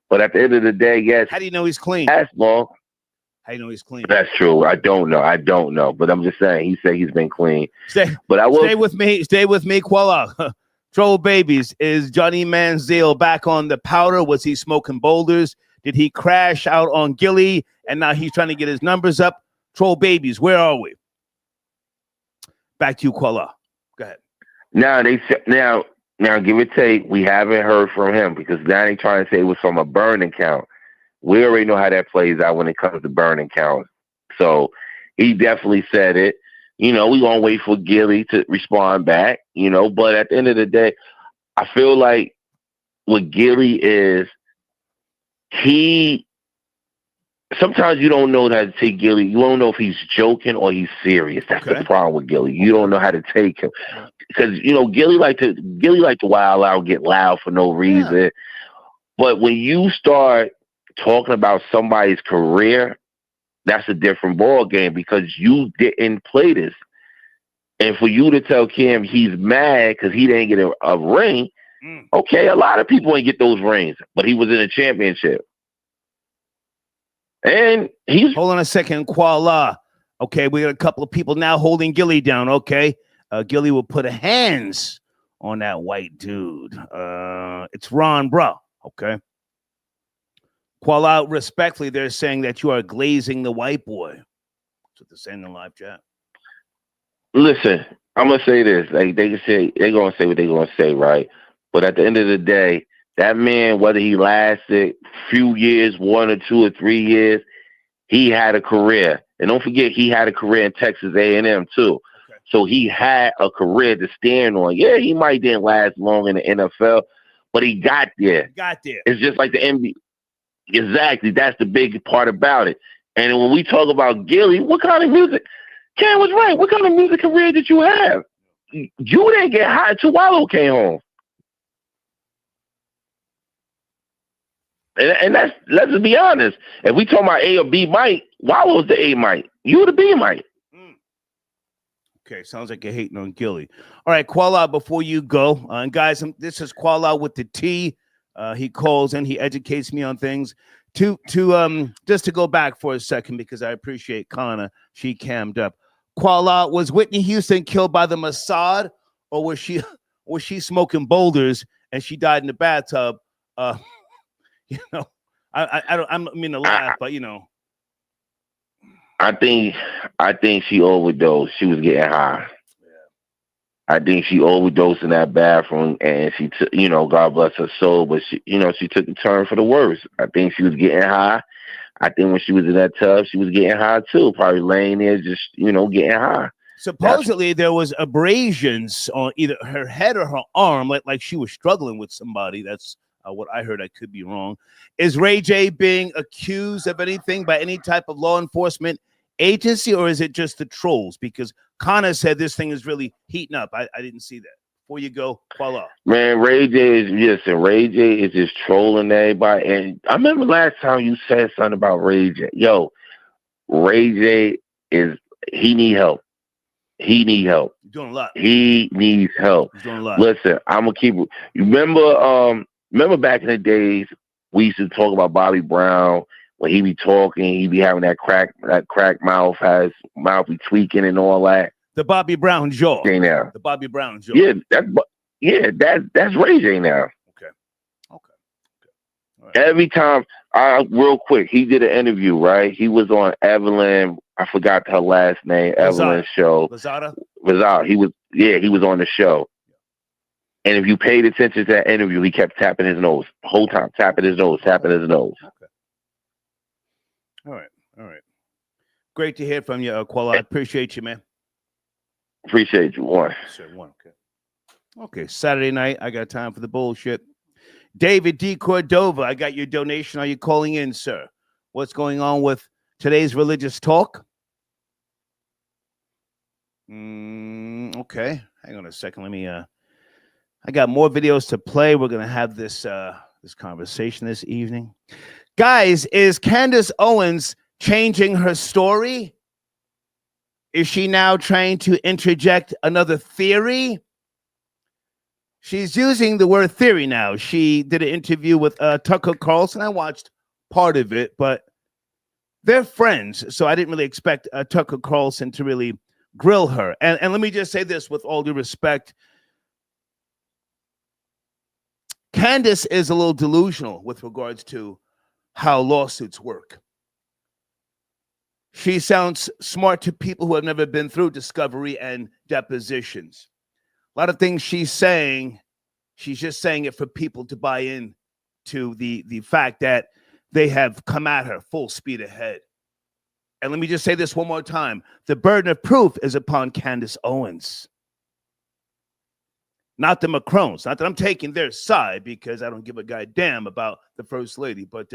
But at the end of the day, yes. How do you know he's clean? That's long. How do you know he's clean? That's true. I don't know. But I'm just saying. He said he's been clean. But I will stay with me. Stay with me, Kuala. Troll babies. Is Johnny Manziel back on the powder? Was he smoking boulders? Did he crash out on Gilly? And now he's trying to get his numbers up. Troll babies. Where are we? Back to you, Kuala. Go ahead. Now, give or take, we haven't heard from him because now they trying to say it was from a burn account. We already know how that plays out when it comes to burn accounts. So he definitely said it. We're going to wait for Gilly to respond back, But at the end of the day, I feel like what Gilly is, sometimes you don't know how to take Gilly. You don't know if he's joking or he's serious. That's the problem with Gilly. You don't know how to take him. Because, Gilly like to wild out, get loud for no reason. Yeah. But when you start talking about somebody's career, that's a different ball game because you didn't play this. And for you to tell Kim he's mad because he didn't get a ring, okay, a lot of people ain't get those rings, but he was in a championship. And he's... Hold on a second, Kuala. Okay, we got a couple of people now holding Gilly down, okay? Gilly will put hands on that white dude. It's Ron Bra, okay? Kuala, respectfully, they're saying that you are glazing the white boy. That's what they're saying in the live chat. Listen, I'm going to say this. Like they're going to say what they're going to say, right? But at the end of the day, that man, whether he lasted a few years, 1 or 2 or 3 years, he had a career. And don't forget, he had a career in Texas A&M too. Okay. So he had a career to stand on. Yeah, he might didn't last long in the NFL, but he got there. It's just like the NBA. Exactly. That's the big part about it. And when we talk about Gilly, what kind of music? Ken was right. What kind of music career did you have? You didn't get hired till Wallow came home. And that's, let's be honest. If we talk about A or B Mike, Wallow's the A Mike. You the B Mike. Okay, sounds like you're hating on Gilly. All right, Kuala, before you go, and guys, this is Kuala with the T. He calls in, he educates me on things. Just to go back for a second, because I appreciate Kana. She cammed up. Kuala, was Whitney Houston killed by the Mossad, or was she smoking boulders and she died in the bathtub? I mean to laugh, but I think she overdosed. She was getting high. I think she overdosed in that bathroom, and she took, God bless her soul, but she took a turn for the worse. I think she was getting high. I think when she was in that tub, she was getting high too, probably laying there just, getting high. Supposedly there was abrasions on either her head or her arm, like she was struggling with somebody. That's what I heard. I could be wrong. Is Ray J being accused of anything by any type of law enforcement agency, or is it just the trolls? Because Connor said this thing is really heating up. I didn't see that. Before you go, Kuala. Man, Ray J is just trolling everybody. And I remember last time you said something about Ray J. Yo, Ray J he need help. He need help. He's doing a lot. He needs help. He's doing a lot. Listen, I'm gonna keep. You remember back in the days we used to talk about Bobby Brown. When he be talking, he be having that crack mouth, has mouth be tweaking and all that. The Bobby Brown jaw. Now. The Bobby Brown jaw. That's Ray J now. Okay. All right. Every time, real quick, he did an interview, right? He was on Evelyn. I forgot her last name. Evelyn's show. Lazada. He was on the show. And if you paid attention to that interview, he kept tapping his nose the whole time, tapping his nose. Okay. All right. Great to hear from you, Kuala. I appreciate you, man. Appreciate you. One. Okay. Saturday night, I got time for the bullshit. David D. Cordova, I got your donation. Are you calling in, sir? What's going on with today's religious talk? Okay. Hang on a second. Let me I got more videos to play. We're gonna have this this conversation this evening. Guys, is Candace Owens changing her story? Is she now trying to interject another theory? She's using the word theory now. She did an interview with Tucker Carlson. I watched part of it, but they're friends, so I didn't really expect Tucker Carlson to really grill her. And let me just say this with all due respect. Candace is a little delusional with regards to how lawsuits work. She sounds smart to people who have never been through discovery and depositions. A lot of things she's saying, she's just saying it for people to buy in to the fact that they have come at her full speed ahead. And let me just say this one more time. The burden of proof is upon Candace Owens, not the Macrons. Not that I'm taking their side, because I don't give a goddamn about the first lady. But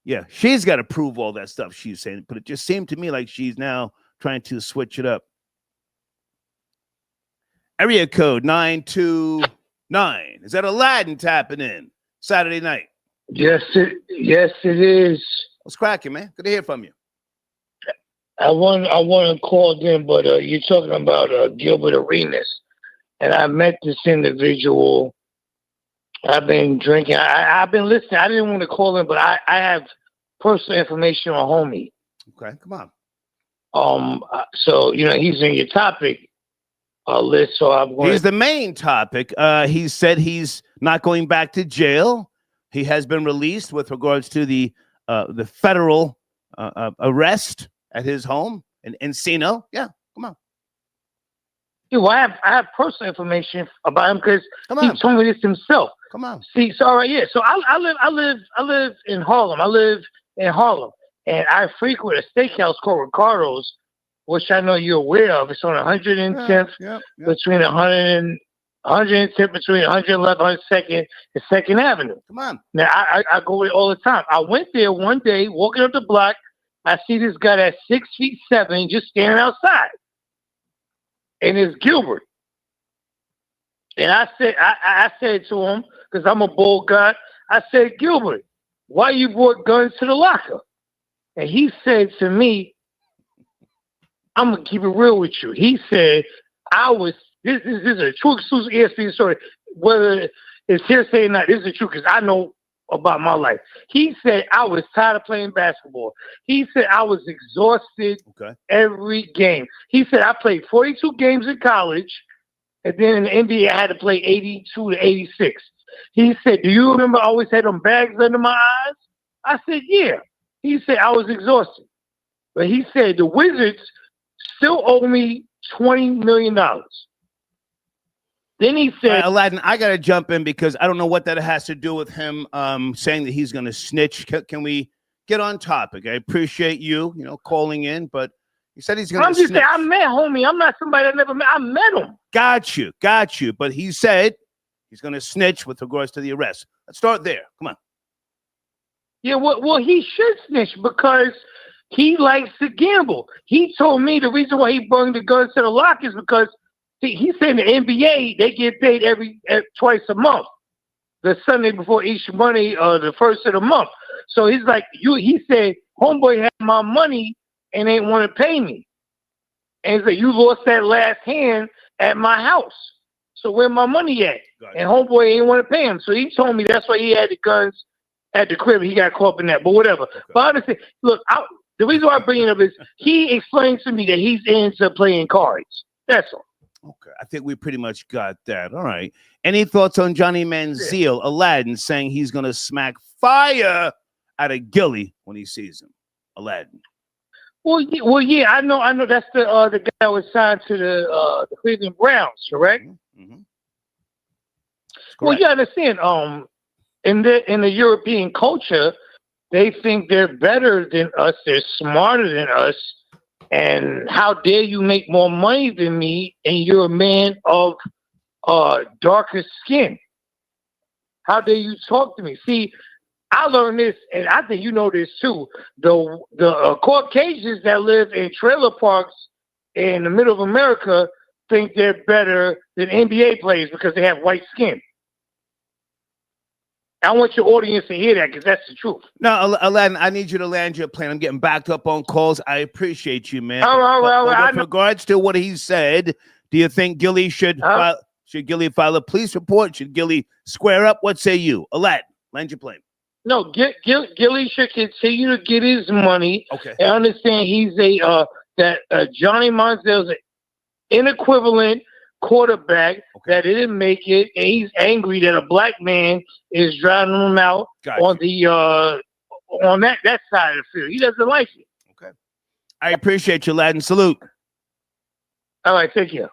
yeah, she's got to prove all that stuff she's saying. But it just seemed to me like she's now trying to switch it up. Area code 929. Is that Aladdin tapping in Saturday night? Yes, it is. What's cracking, man? Good to hear from you. I want to call in, but you're talking about Gilbert Arenas, and I met this individual. I've been drinking. I've been listening. I didn't want to call in, but I have personal information on homie. Okay, come on. So he's in your topic list. So I'm going. He's the main topic. He said he's not going back to jail. He has been released with regards to the federal arrest at his home in Encino. Yeah, come on. Yeah, well, I have personal information about him because he told me this himself. Come on. See, so all right, yeah. So I live in Harlem. I live in Harlem, and I frequent a steakhouse called Ricardo's, which I know you're aware of. It's on 110th between 110th between 111th, 102nd, and 2nd Avenue. Come on. Now I go there all the time. I went there one day, walking up the block. I see this guy that's 6'7", just standing outside, and it's Gilbert. And I said to him, because I'm a bold guy, I said, Gilbert, why you brought guns to the locker? And he said to me, I'm going to keep it real with you. He said, this is a true exclusive ESPN story. Whether it's hearsay or not, this is the truth, because I know about my life. He said, I was tired of playing basketball. He said, I was exhausted every game. He said, I played 42 games in college. And then in the NBA, I had to play 82 to 86. He said, do you remember I always had them bags under my eyes? I said, yeah. He said, I was exhausted. But he said, the Wizards still owe me $20 million. Then he said, Aladdin, I got to jump in because I don't know what that has to do with him saying that he's going to snitch. Can we get on topic? I appreciate you, calling in, but he said he's going to snitch. I'm just saying, I met homie. I'm not somebody I never met. I met him. Got you. But he said he's going to snitch with regards to the arrest. Let's start there. Come on. Yeah, well, he should snitch because he likes to gamble. He told me the reason why he brought the guns to the lock is because he said in the NBA, they get paid twice a month. The Sunday before each money, the first of the month. So he's like, he said, homeboy had my money and ain't want to pay me. And he's like, you lost that last hand at my house. So where my money at? And homeboy ain't want to pay him. So he told me that's why he had the guns at the crib. He got caught up in that, but whatever. Okay. But honestly, look, the reason why I bring it up is he explained to me that he's into playing cards. That's all. Okay, I think we pretty much got that. All right. Any thoughts on Johnny Manziel, Aladdin, saying he's going to smack fire out of Gilly when he sees him? Aladdin. Well, yeah, I know. That's the guy that was signed to the Cleveland Browns, correct? Mm-hmm. Well, you understand. In the European culture, they think they're better than us. They're smarter than us. And how dare you make more money than me? And you're a man of darker skin. How dare you talk to me? See, I learned this, and I think you know this too. The Caucasians that live in trailer parks in the middle of America, think they're better than NBA players because they have white skin. I want your audience to hear that because that's the truth. No, Aladdin, I need you to land your plane. I'm getting backed up on calls. I appreciate you, man. Well, with regards to what he said, do you think Gilly should Gilly file a police report? Should Gilly square up? What say you? Aladdin, land your plane. No, Gilly should continue to get his money. Okay. I understand he's Johnny Manziel's an inequivalent quarterback that didn't make it, and he's angry that a black man is driving him out on the on that side of the field. He doesn't like it. Okay. I appreciate you, Aladdin. Salute. All right, take care.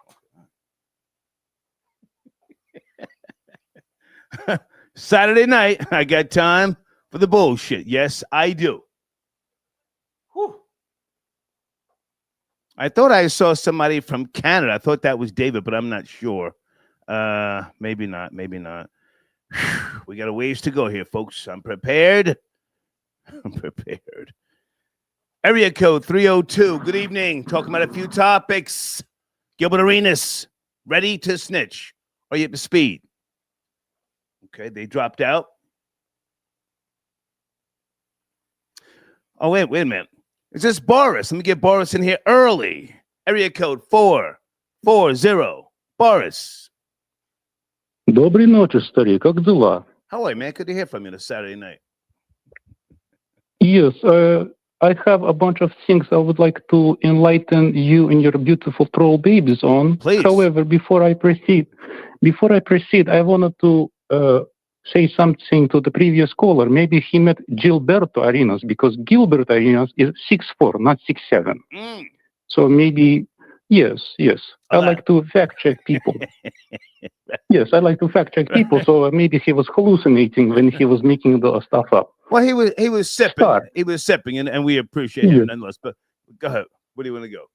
Saturday night, I got time for the bullshit. Yes, I do. Whew. I thought I saw somebody from Canada. I thought that was David, but I'm not sure. Maybe not. Maybe not. We got a ways to go here, folks. I'm prepared. I'm prepared. Area code 302. Good evening. Talking about a few topics. Gilbert Arenas, ready to snitch. Are you up to speed? Okay, they dropped out. Oh, wait a minute. Is this Boris? Let me get Boris in here early. Area code 440. Boris. Доброй ночи, старик. Как дела? How are you, man? Good to hear from you on a Saturday night. Yes, I have a bunch of things I would like to enlighten you and your beautiful troll babies on. Please. However, before I proceed, I wanted to say something to the previous caller. Maybe he met Gilbert Arenas, because Gilbert Arenas is 6'4", not 6'7". So maybe, yes. I like to fact check people. Yes, I like to fact check people. So maybe he was hallucinating when he was making the stuff up. Well, he was sipping. Star. He was sipping, and we appreciate him nonetheless. But go ahead. Where do you want to go?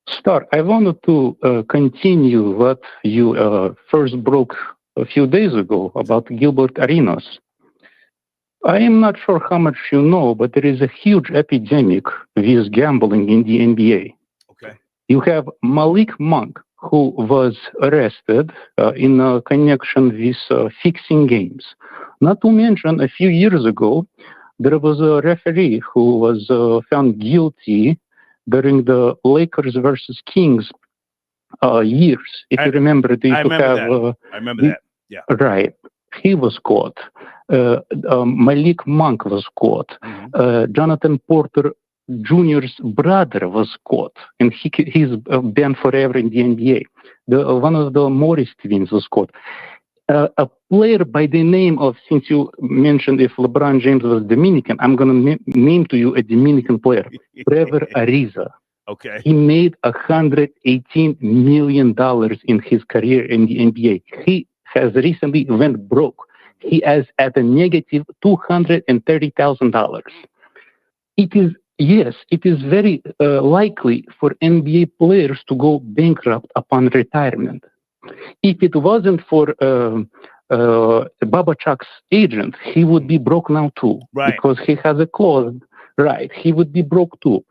Star, I wanted to continue what you first broke a few days ago about Gilbert Arenas. I am not sure how much you know, but there is a huge epidemic with gambling in the NBA. Okay. You have Malik Monk, who was arrested in a connection with fixing games. Not to mention, a few years ago, there was a referee who was found guilty during the Lakers versus Kings years. If you remember, they used to have. I remember that. Yeah. Right. He was caught. Malik Monk was caught. Jonathan Porter Jr.'s brother was caught, and he's banned forever in the NBA. One of the Morris twins was caught. A player by the name of, since you mentioned if LeBron James was Dominican, I'm going to name to you a Dominican player, Trevor Ariza. Okay. He made $118 million in his career in the NBA. He has recently went broke. He is at a negative $230,000. It is very likely for NBA players to go bankrupt upon retirement. If it wasn't for Baba Chuck's agent, he would be broke now too. Right. Because he has a clause. Right. He would be broke too.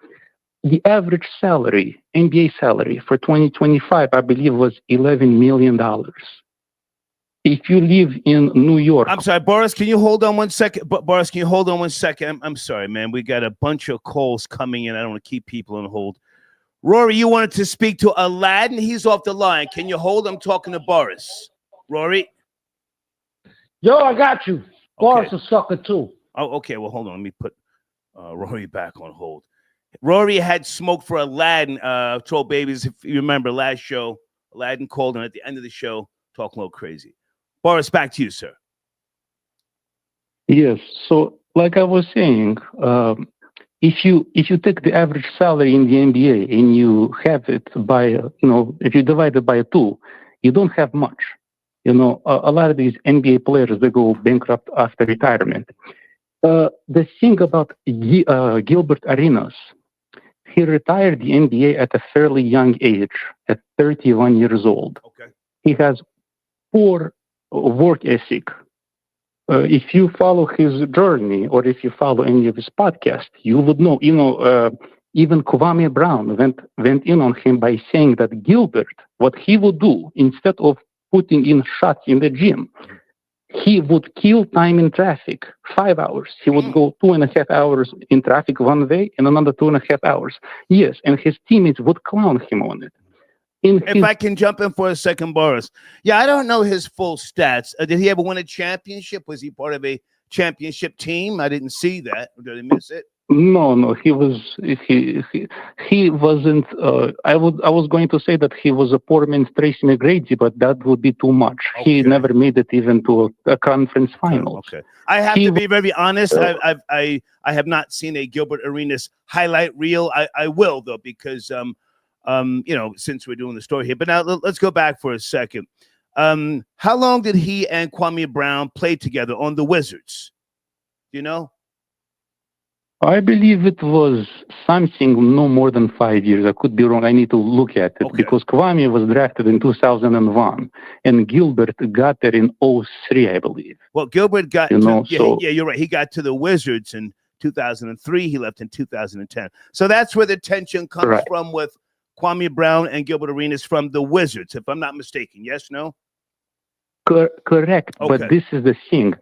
The average salary, NBA salary for 2025, I believe, was $11 million. If you live in New York. I'm sorry, Boris, can you hold on one second? Boris, can you hold on one second? I'm sorry, man. We got a bunch of calls coming in. I don't want to keep people on hold. Rory, you wanted to speak to Aladdin. He's off the line. Can you hold? I'm talking to Boris. Rory? Yo, I got you. Boris is a sucker, too. Oh, okay. Well, hold on. Let me put Rory back on hold. Rory had smoke for Aladdin, Troll Babies. If you remember last show, Aladdin called, and at the end of the show, talking a little crazy. Boris, back to you, sir. Yes. So, like I was saying, if you take the average salary in the NBA and you have it by, if you divide it by 2, you don't have much. A lot of these NBA players, they go bankrupt after retirement. The thing about Gilbert Arenas, he retired the NBA at a fairly young age, at 31 years old. Okay. He has poor work ethic. If you follow his journey or if you follow any of his podcasts, you would know, Even Kwame Brown went in on him by saying that Gilbert, what he would do instead of putting in shots in the gym, he would kill time in traffic, 5 hours. He would go 2.5 hours in traffic one way and another 2.5 hours. Yes, and his teammates would clown him on it. If I can jump in for a second, Boris. Yeah, I don't know his full stats. Did he ever win a championship? Was he part of a championship team? I didn't see that. Did I miss it? No, he wasn't. I was going to say that he was a poor man's Tracy McGrady, but that would be too much. Okay. He never made it even to a conference final. Okay, I have to be very honest. I have not seen a Gilbert Arenas highlight reel. I will though, because since we're doing the story here. But now let's go back for a second. How long did he and Kwame Brown play together on the Wizards? Do you know? I believe it was something no more than 5 years. I could be wrong. I need to look at it because Kwame was drafted in 2001 and Gilbert got there in 2003, I believe. Well, Gilbert got you're right. He got to the Wizards in 2003. He left in 2010. So that's where the tension comes from with Kwame Brown and Gilbert Arenas from the Wizards, if I'm not mistaken. Yes, no? Correct. Okay. But this is the thing.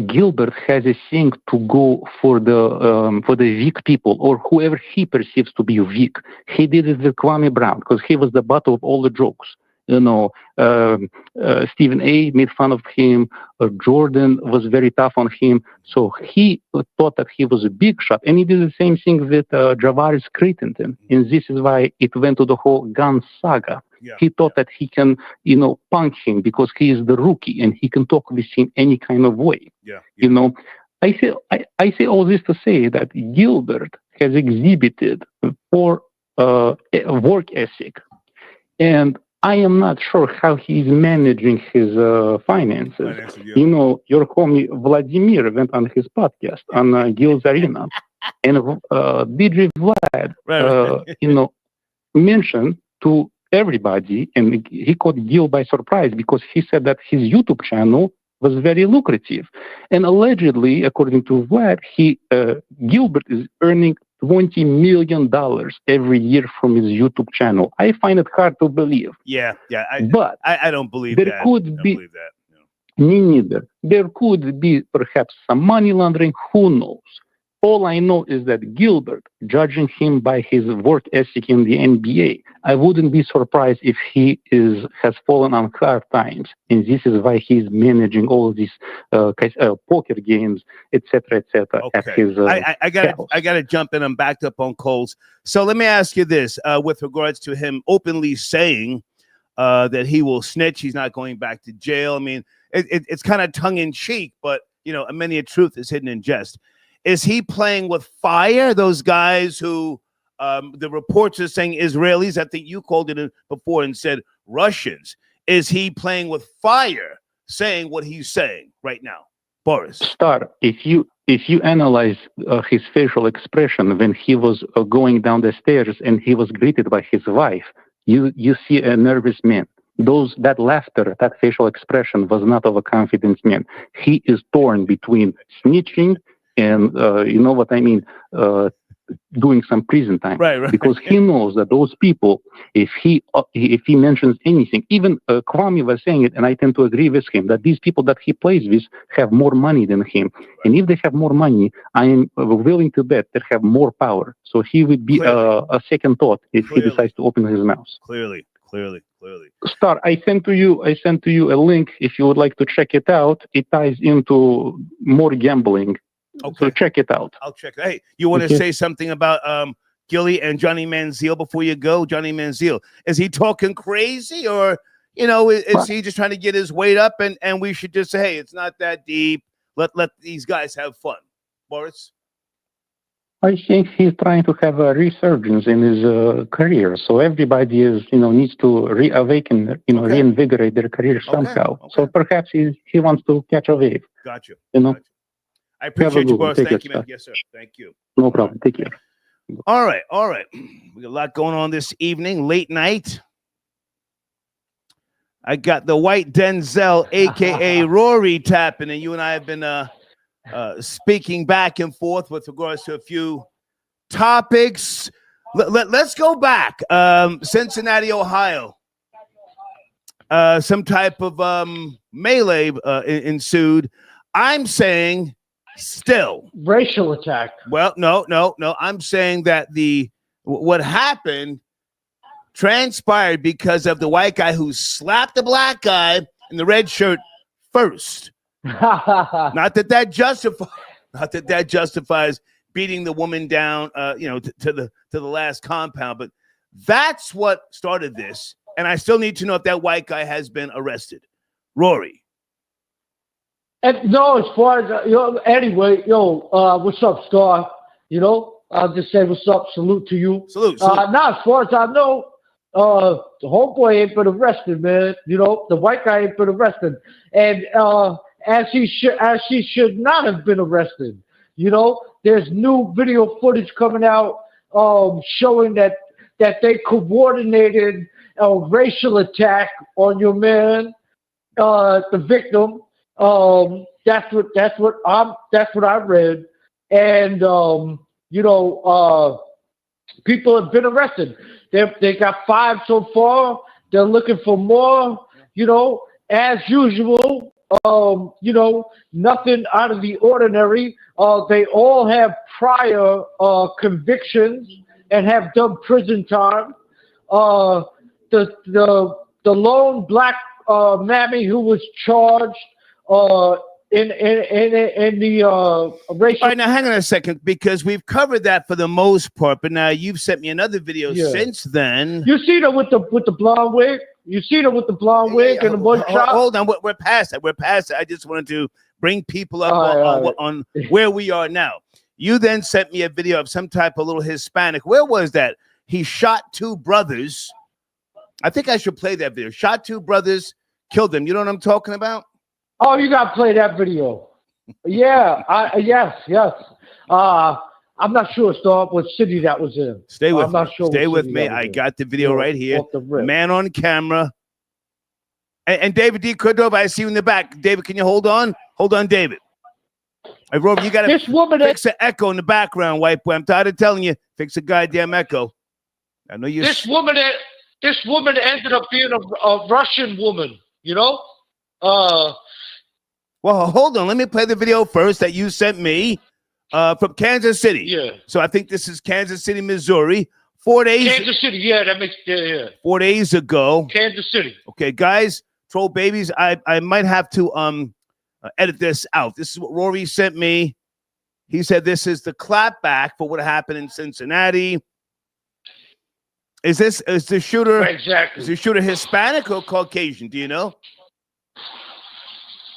Gilbert has a thing to go for the weak people or whoever he perceives to be weak. He did it with Kwame Brown because he was the butt of all the jokes. Stephen A. made fun of him. Jordan was very tough on him. So he thought that he was a big shot. And he did the same thing with Javaris Crittenton. And this is why it went to the whole gun saga. Yeah, he thought that he can, punk him because he is the rookie and he can talk with him any kind of way. I say all this to say that Gilbert has exhibited poor work ethic, and I am not sure how he's managing his finances. Your homie Vladimir went on his podcast on Gilbert Arenas, and DJ Vlad, mentioned to everybody, and he caught Gil by surprise because he said that his YouTube channel was very lucrative, and allegedly, according to Vlad, Gilbert is earning $20 million every year from his YouTube channel. I find it hard to believe. But I don't believe there that. Could be. Me neither. There could be perhaps some money laundering. Who knows? All I know is that Gilbert, judging him by his work ethic in the NBA, I wouldn't be surprised if he has fallen on hard times, and this is why he's managing all of these poker games, etc., etc. Okay. I gotta jump in. I'm backed up on Coles. So let me ask you this: with regards to him openly saying that he will snitch, he's not going back to jail. I mean, it's kind of tongue in cheek, but many a truth is hidden in jest. Is he playing with fire? Those guys who the reports are saying Israelis, I think you called it before and said Russians. Is he playing with fire, saying what he's saying right now? Boris. Star, if you analyze his facial expression when he was going down the stairs and he was greeted by his wife, you see a nervous man. That laughter, that facial expression was not of a confident man. He is torn between snitching and you know what I mean, doing some prison time, right? Because he knows that those people, if he mentions anything, even Kwame was saying it, and I tend to agree with him that these people that he plays with have more money than him, and if they have more money, I am willing to bet they have more power. So he would be a second thought if he decides to open his mouth. Clearly. Star, I sent to you a link if you would like to check it out. It ties into more gambling. Okay. So check it out. I'll check it. Hey, you want to say something about Gilly and Johnny Manziel before you go? Johnny Manziel, is he talking crazy, or is he just trying to get his weight up and we should just say, hey, it's not that deep. Let these guys have fun. Boris? I think he's trying to have a resurgence in his career. So everybody needs to reawaken, reinvigorate their career somehow. Okay. So perhaps he wants to catch a wave. Got you. I appreciate you, boss. Thank you, man. Yes, sir. Thank you. No problem. Take care. All right. We got a lot going on this evening, late night. I got the white Denzel, a.k.a. Rory, tapping, and you and I have been speaking back and forth with regards to a few topics. Let's go back. Cincinnati, Ohio. Some type of melee ensued. I'm saying still racial attack. Well, no. I'm saying that what happened transpired because of the white guy who slapped the black guy in the red shirt first. Not that justifies beating the woman down, to the last compound, but that's what started this. And I still need to know if that white guy has been arrested. Rory. And no, as far as anyway, what's up, Star? I'll just say what's up. Salute to you. Salute. Now, as far as I know, the homeboy ain't been arrested, man. The white guy ain't been arrested, and as he should not have been arrested. There's new video footage coming out showing that they coordinated a racial attack on your man, the victim. That's what I read, and people have been arrested. They got 5 so far. They're looking for more. As usual. Nothing out of the ordinary. They all have prior convictions and have done prison time. The lone black mammy who was charged in the racial. All right, now hang on a second, because we've covered that for the most part, but now you've sent me another video since then. You see her with the blonde wig? You see her with the blonde wig and the one shot? Hold on, we're past that. I just wanted to bring people up on where we are now. You then sent me a video of some type of little Hispanic. Where was that? He shot 2 brothers. I think I should play that video. Shot 2 brothers, killed them. You know what I'm talking about? Oh, you got to play that video. Yeah, yes. I'm not sure, Star, what city that was in. Stay with I'm not sure. Stay with me. I got the video right here. Man on camera. And David D. Cordova, I see you in the back. David, can you hold on? Hold on, David. Hey, Robert, you got to fix the echo in the background, white boy. I'm tired of telling you, fix a goddamn echo. I know you. This woman ended up being a Russian woman, Well, hold on. Let me play the video first that you sent me. From Kansas City. Yeah. So I think this is Kansas City, Missouri. 4 days. Kansas City, yeah, that makes 4 days ago. Kansas City. Okay, guys, troll babies. I might have to edit this out. This is what Rory sent me. He said this is the clapback for what happened in Cincinnati. Is the shooter exactly? Is the shooter Hispanic or Caucasian? Do you know?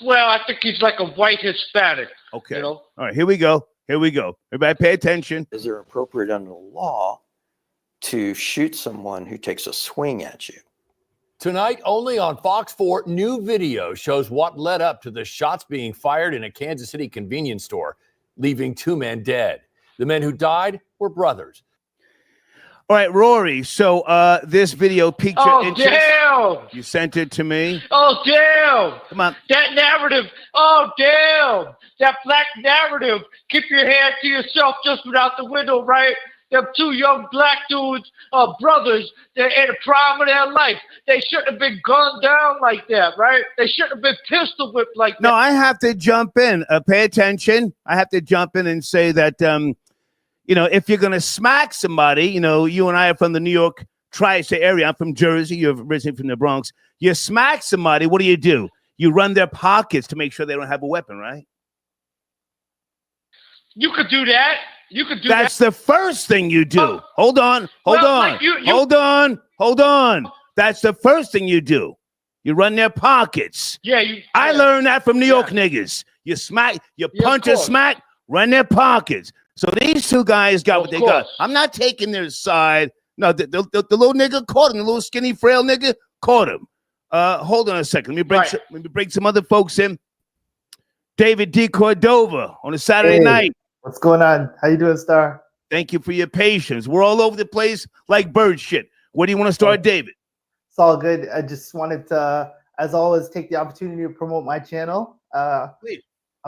Well, I think he's like a white Hispanic. Okay. All right, here we go. Everybody pay attention. Is it appropriate under the law to shoot someone who takes a swing at you? Tonight, only on Fox 4, new video shows what led up to the shots being fired in a Kansas City convenience store, leaving 2 men dead. The men who died were brothers. All right, Rory. So this video piqued your interest. Damn! You sent it to me. Oh, damn! Come on. That narrative. Oh, damn! That black narrative. Keep your hand to yourself just without the window, right? Them 2 young black dudes, brothers, they're in the prime of their life. They shouldn't have been gunned down like that, right? They shouldn't have been pistol whipped like that. No, I have to jump in. Pay attention. I have to jump in and say that, if you're going to smack somebody, you and I are from the New York tri-state area. I'm from Jersey. You're originally from the Bronx. You smack somebody, what do? You run their pockets to make sure they don't have a weapon, right? You could do that. That's the first thing you do. Hold on. Hold on. That's the first thing you do. You run their pockets. Yeah. I learned that from New York niggas. You smack, you punch a smack, run their pockets. So these 2 guys got what they got. I'm not taking their side. No, the little nigga caught him. The little skinny, frail nigga caught him. Hold on a second. Let me bring some other folks in. David D. Cordova on a Saturday night. What's going on? How you doing, Star? Thank you for your patience. We're all over the place like bird shit. Where do you want to start, David? It's all good. I just wanted to, as always, take the opportunity to promote my channel on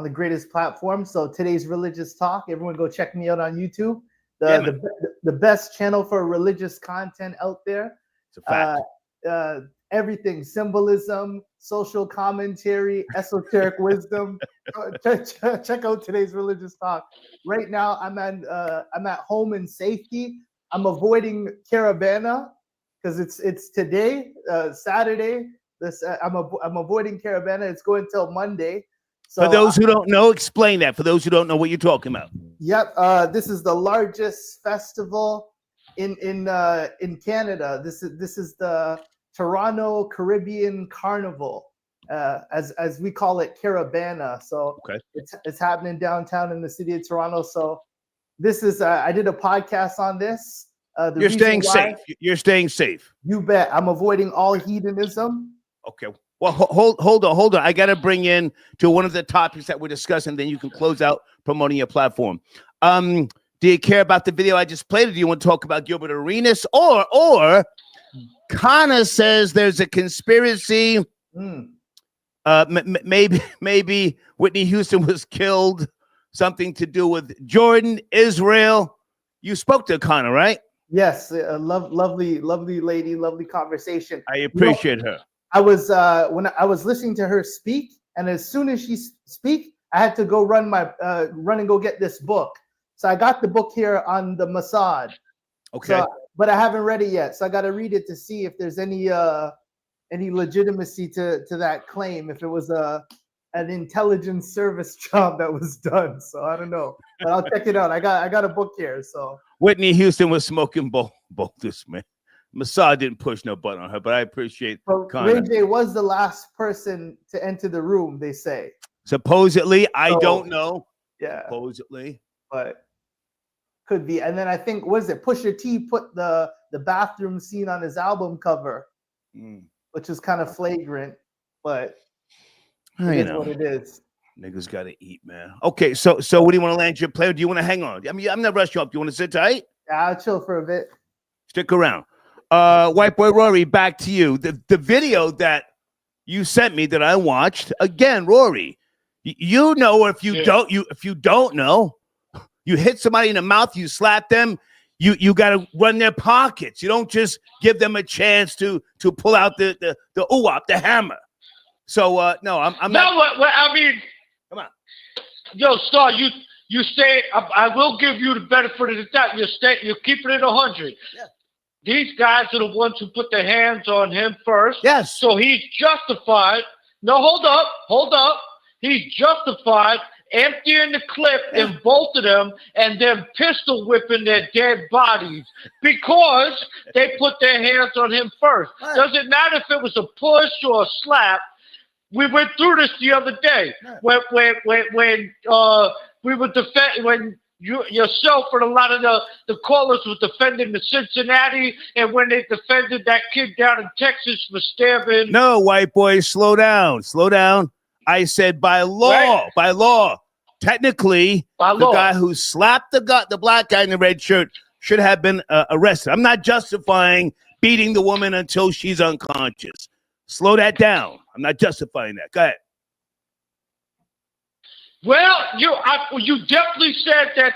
the greatest platform. So today's religious talk. Everyone go check me out on YouTube. the best channel for religious content out there. It's a fact. Everything, symbolism, social commentary, esoteric wisdom. Check out today's religious talk. Right now, I'm at home in safety. I'm avoiding Caravana because it's today, Saturday. I'm avoiding Caravana. It's going till Monday. So, for those who don't know, explain that. For those who don't know what you're talking about. Yep. This is the largest festival in Canada. This is the Toronto Caribbean Carnival, as we call it, Caravana. So it's happening downtown in the city of Toronto. So this is I did a podcast on this. You're staying safe. You're staying safe. You bet. I'm avoiding all hedonism. Okay. Well, hold on. I got to bring in to one of the topics that we're discussing. Then you can close out promoting your platform. Do you care about the video I just played? Or do you want to talk about Gilbert Arenas? Or Connor says there's a conspiracy. Maybe Whitney Houston was killed. Something to do with Jordan, Israel. You spoke to Connor, right? Yes, lovely lady, lovely conversation. I appreciate her. I was when I was listening to her speak, and as soon as she speak, I had to go run and go get this book. So I got the book here on the Mossad. Okay. So, but I haven't read it yet, so I got to read it to see if there's any legitimacy to that claim. If it was an intelligence service job that was done, so I don't know, but I'll check it out. I got a book here, so. Whitney Houston was smoking both this man. Mossad didn't push no button on her, but I appreciate Connor. Ray J was the last person to enter the room, they say. Supposedly, I don't know. Yeah. Supposedly. But could be. And then I think, was it Pusha T put the bathroom scene on his album cover, which is kind of flagrant, but it is what it is. Niggas got to eat, man. Okay, so what do you want to land your play, or do you want to hang on? I mean, I'm not rushing you up. Do you want to sit tight? Yeah, I'll chill for a bit. Stick around. White Boy Rory, back to you. The video that you sent me that I watched, again, Rory, you know, or if you don't know, you hit somebody in the mouth, you slap them, you got to run their pockets. You don't just give them a chance to pull out the ooh-wop, the hammer. So no, I'm not. Well, I mean, come on, yo, Star, you say I will give you the benefit of the doubt. You're keeping it 100. Yeah. These guys are the ones who put their hands on him first. Yes. So he's justified. No, hold up. He's justified emptying the clip in both of them and then pistol whipping their dead bodies because they put their hands on him first. Right. Doesn't matter if it was a push or a slap. We went through this the other day when we were when yourself and a lot of the callers were defending the Cincinnati, and when they defended that kid down in Texas for stabbing. No, white boy, slow down. I said by law, technically, the guy who slapped the black guy in the red shirt should have been arrested. I'm not justifying beating the woman until she's unconscious. Slow that down. I'm not justifying that. Go ahead. Well, you definitely said that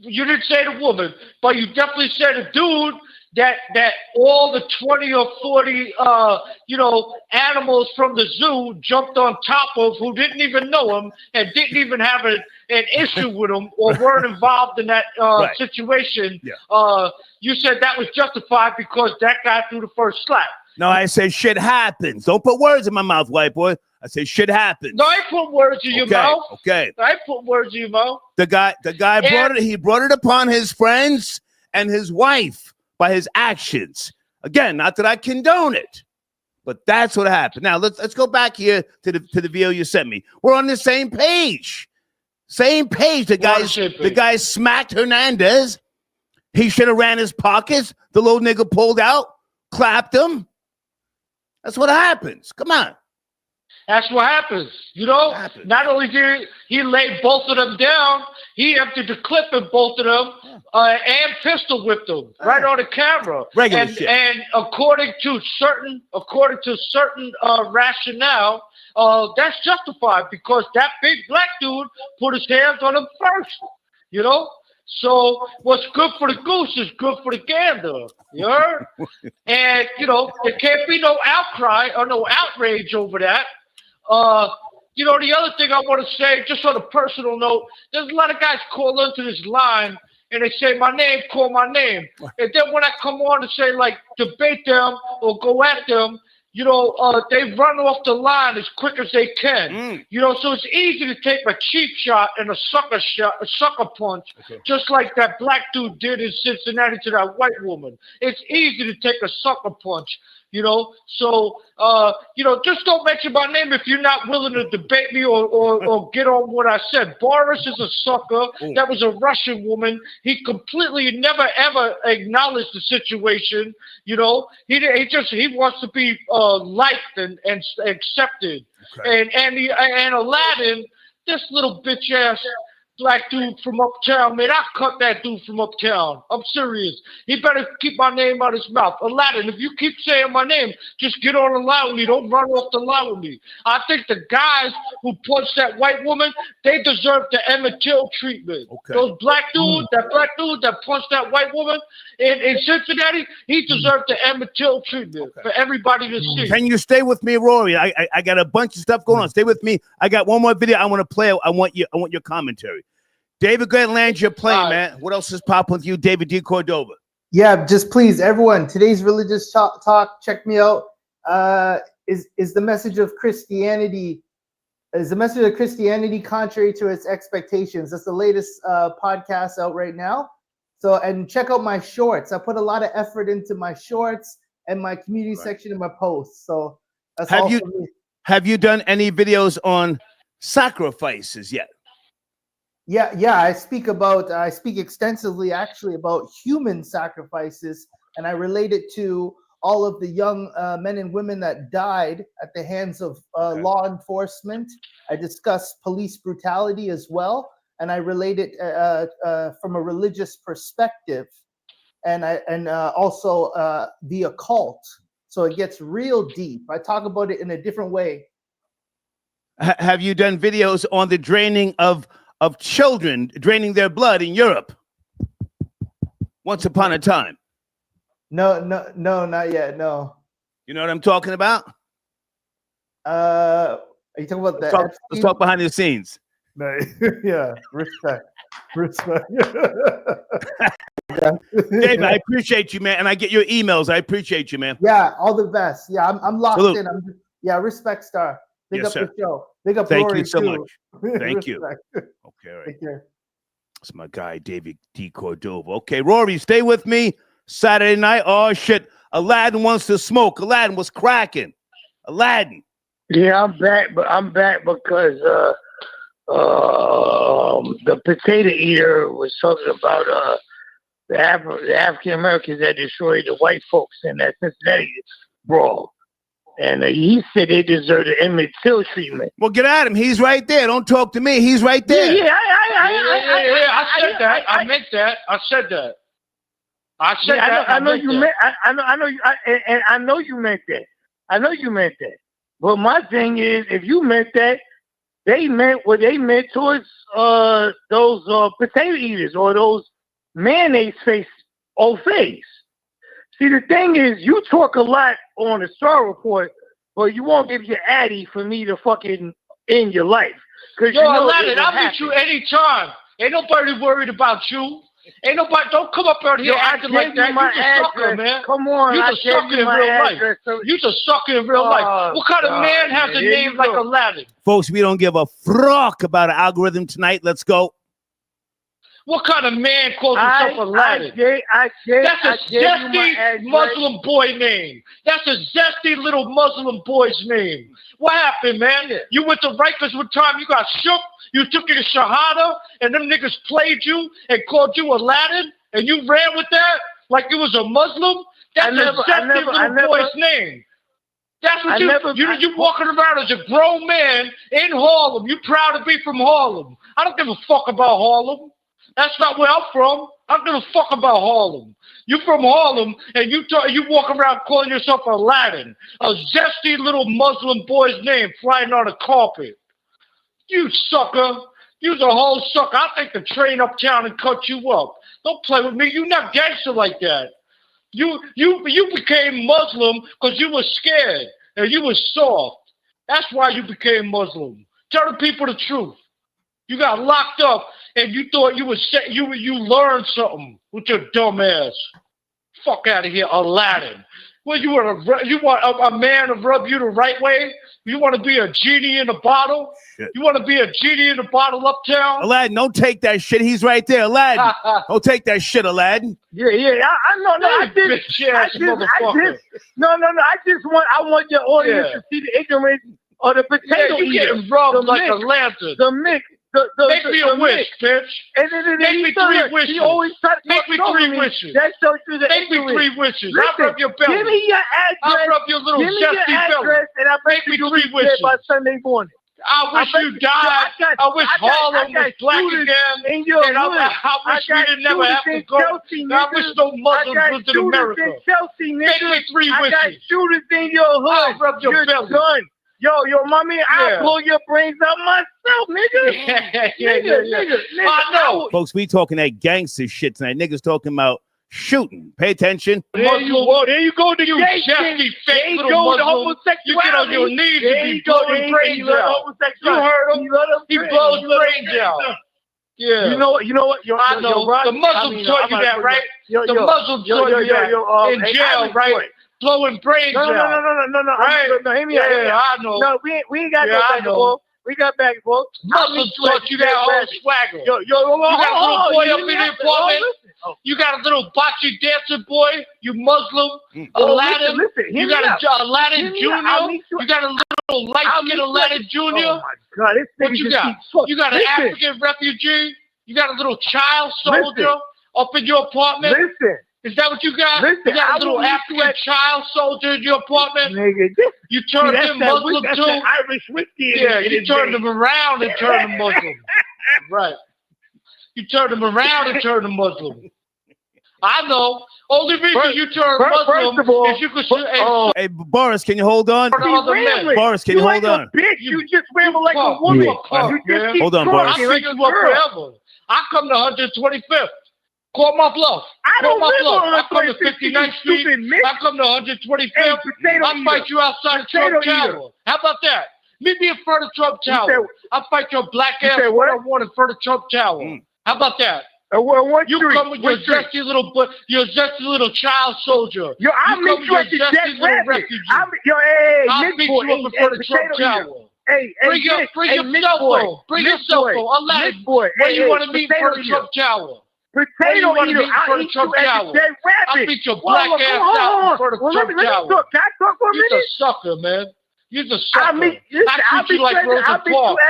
you didn't say the woman, but you definitely said a dude that all the 20 or 40 animals from the zoo jumped on top of, who didn't even know him and didn't even have an issue with him or weren't involved in that situation. Yeah. You said that was justified because that guy threw the first slap. No, I said shit happens. Don't put words in my mouth, white boy. I say shit happens. No, I put words in your mouth. Okay. I put words in your mouth. The guy brought it. He brought it upon his friends and his wife by his actions. Again, not that I condone it, but that's what happened. Now let's go back here to the video you sent me. We're on the same page. Same page. The guy smacked Hernandez. He should have ran his pockets. The little nigga pulled out, clapped him. That's what happens. Come on. That's what happens. Not only did he lay both of them down, he emptied the clip in both of them and pistol whipped them right on the camera. Regular shit. And according to certain rationale, that's justified because that big black dude put his hands on him first. So what's good for the goose is good for the gander. You heard? And, you know, there can't be no outcry or no outrage over that. You know, the other thing I want to say, just on a personal note, there's a lot of guys call into this line and they say, my name, call my name. And then when I come on to say, like, debate them or go at them, you know, they run off the line as quick as they can. You know, so it's easy to take a cheap shot and a sucker punch, just like that black dude did in Cincinnati to that white woman. It's easy to take a sucker punch, you know. So, you know, just don't mention my name if you're not willing to debate me or get on what I said. Boris is a sucker. That was a Russian woman. He completely never, ever acknowledged the situation. You know, he wants to be liked and accepted. And Aladdin, this little bitch ass black dude from uptown, man, I cut that dude from uptown. I'm serious. He better keep my name out his mouth. Aladdin, if you keep saying my name, just get on the line with me. Don't run off the line with me. I think the guys who punched that white woman, they deserve the Emmett Till treatment. Those black dudes, that black dude that punched that white woman in Cincinnati, he deserved the Emmett Till treatment for everybody to see. Can you stay with me, Rory? I got a bunch of stuff going on. Stay with me. I got one more video I want to play. I want your commentary. David, go ahead and land your plane, man. What else is popping with you, David D. Cordova? Yeah, just please, everyone, today's religious talk, check me out. Is the message of Christianity, contrary to its expectations? That's the latest podcast out right now. So, and check out my shorts. I put a lot of effort into my shorts and my community section and my posts. So that's all for me. Have you done any videos on sacrifices yet? Yeah, I speak extensively actually about human sacrifices, and I relate it to all of the young men and women that died at the hands of law enforcement. I discuss police brutality as well, and I relate it from a religious perspective, and also the occult. So it gets real deep. I talk about it in a different way. Have you done videos on the draining of children, draining their blood in Europe? Once upon a time. No, not yet. No. You know what I'm talking about? Are you talking about that? Let's talk behind the scenes. Yeah, respect. Dave, I appreciate you, man, and I get your emails. I appreciate you, man. Yeah, all the best. Yeah, I'm locked Salute. in. Respect, Star. Big up the show. Big up Thank Rory you so too. much. Thank you. Okay, all right. Take care. That's my guy, David D. Cordova. Okay, Rory, stay with me. Saturday night. Oh, shit. Aladdin wants to smoke. Aladdin was cracking. Aladdin. Yeah, I'm back, but I'm back because the potato eater was talking about the African Americans that destroyed the white folks in that Cincinnati brawl. And he said they deserve the Emmett Till treatment. Well, get at him. He's right there. Don't talk to me. He's right there. Yeah, I said that. I meant that. I said that. I know you meant that. I know you meant that. But my thing is, if you meant that, they meant what they meant towards those potato eaters or those mayonnaise face old face. See, the thing is, you talk a lot on the Star Report, but you won't give your addy for me to fucking end your life. Yo, Aladdin, I'll meet you anytime. Ain't nobody worried about you. Ain't nobody, don't come up out here acting like that. You a sucker, man. Come on, you a sucker in real life. You a sucker in real life. What kind of man has a name like Aladdin? Folks, we don't give a frock about an algorithm tonight. Let's go. What kind of man calls himself Aladdin? That's a zesty Muslim boy name. That's a zesty little Muslim boy's name. What happened, man? You went to Rikers one time, you got shook, you took your shahada, and them niggas played you and called you Aladdin, and you ran with that like you was a Muslim? That's a zesty little boy's name. That's what you walking around as a grown man in Harlem. You proud to be from Harlem. I don't give a fuck about Harlem. That's not where I'm from. I don't give a fuck about Harlem. You from Harlem, and you walk around calling yourself Aladdin, a zesty little Muslim boy's name flying on a carpet. You sucker. You's a whole sucker. I'll take the train uptown and cut you up. Don't play with me. You not gangster like that. You became Muslim because you were scared and you were soft. That's why you became Muslim. Tell the people the truth. You got locked up and you thought you learned something with your dumb ass. Fuck out of here, Aladdin. Well, you want a man to rub you the right way? You want to be a genie in a bottle? Shit. You want to be a genie in a bottle uptown? Aladdin, don't take that shit. He's right there, Aladdin. Don't take that shit, Aladdin. Yeah. I know. I want your audience to see the ignorance of the potato. You getting rubbed like a lantern. The mix. Make me a wish, bitch. Make me 3 wishes. He always Make me 3 wishes. That shows you the Make me 3 wishes. I'll rub your belly. Give me your address. I'll rub your little zesty belly. And I'll make me 3 wishes by Sunday morning. I wish you died. I wish Harlem was black again. And I wish we didn't never have to go. I wish no Muslims lived in America. Make me 3 wishes. I got shooters in your hood. I'll rub your belly. Done. Yo, mommy, I'll blow your brains out myself, nigga. Nigga. I know. Folks, we talking that gangster shit tonight. Niggas talking about shooting. Pay attention. There you go, you zesty fake little Muslim. You get on your knees and be blowing brains out. You heard him. He blows brains out. Yeah. You know what? I know. The Muslims taught you that, right? The Muslims taught you that in jail, right? Blowing brains out. No. Right? Hear me out. Yeah, I know. No, we ain't got no back and forth. We got back and forth. Muslims taught you that whole swagger. You got a little boy up in the apartment. You got a little bocce dancer boy. You Muslim. Aladdin. You got a Aladdin Jr. You got a little light-skinned Aladdin Jr. Oh my God! What you got? You got an African refugee. You got a little child soldier up in your apartment. Listen. Is that what you got? Listen, you got a little African child soldier in your apartment? Nigga, you turned him Muslim too? Irish whiskey. Yeah, you turned him around and turned him Muslim. Right. You turned him around and turned him Muslim. I know. Only reason you turned Muslim first of all, is you could... Hey, Boris, can you hold on? Boris, can you hold on? Bitch, you just ramble like a woman. Hold on, Boris. I'll pick you up forever. I come to 125th. Call my bluff. I don't live on I come to 59th Street. I come to 125th. I'll fight you outside of Trump Tower. How about that? Meet me in front of Trump Tower. I'll fight your black ass one-on-one in front of Trump Tower. How about that? You come with your zesty little child soldier. Yo, I'll meet you at the Dead Rabbit. I'll meet you up in front of Trump Tower. Bring your cell phone. Bring your cell phone. Aladdin, where you want to meet in front of Trump Tower? Potato eater, I'll eat you at the Dead Rabbit. I'll beat your black ass out in front of Trump Tower. Can I talk for a minute? You're a sucker, man. You're a sucker. I treat you like Rosa Parks.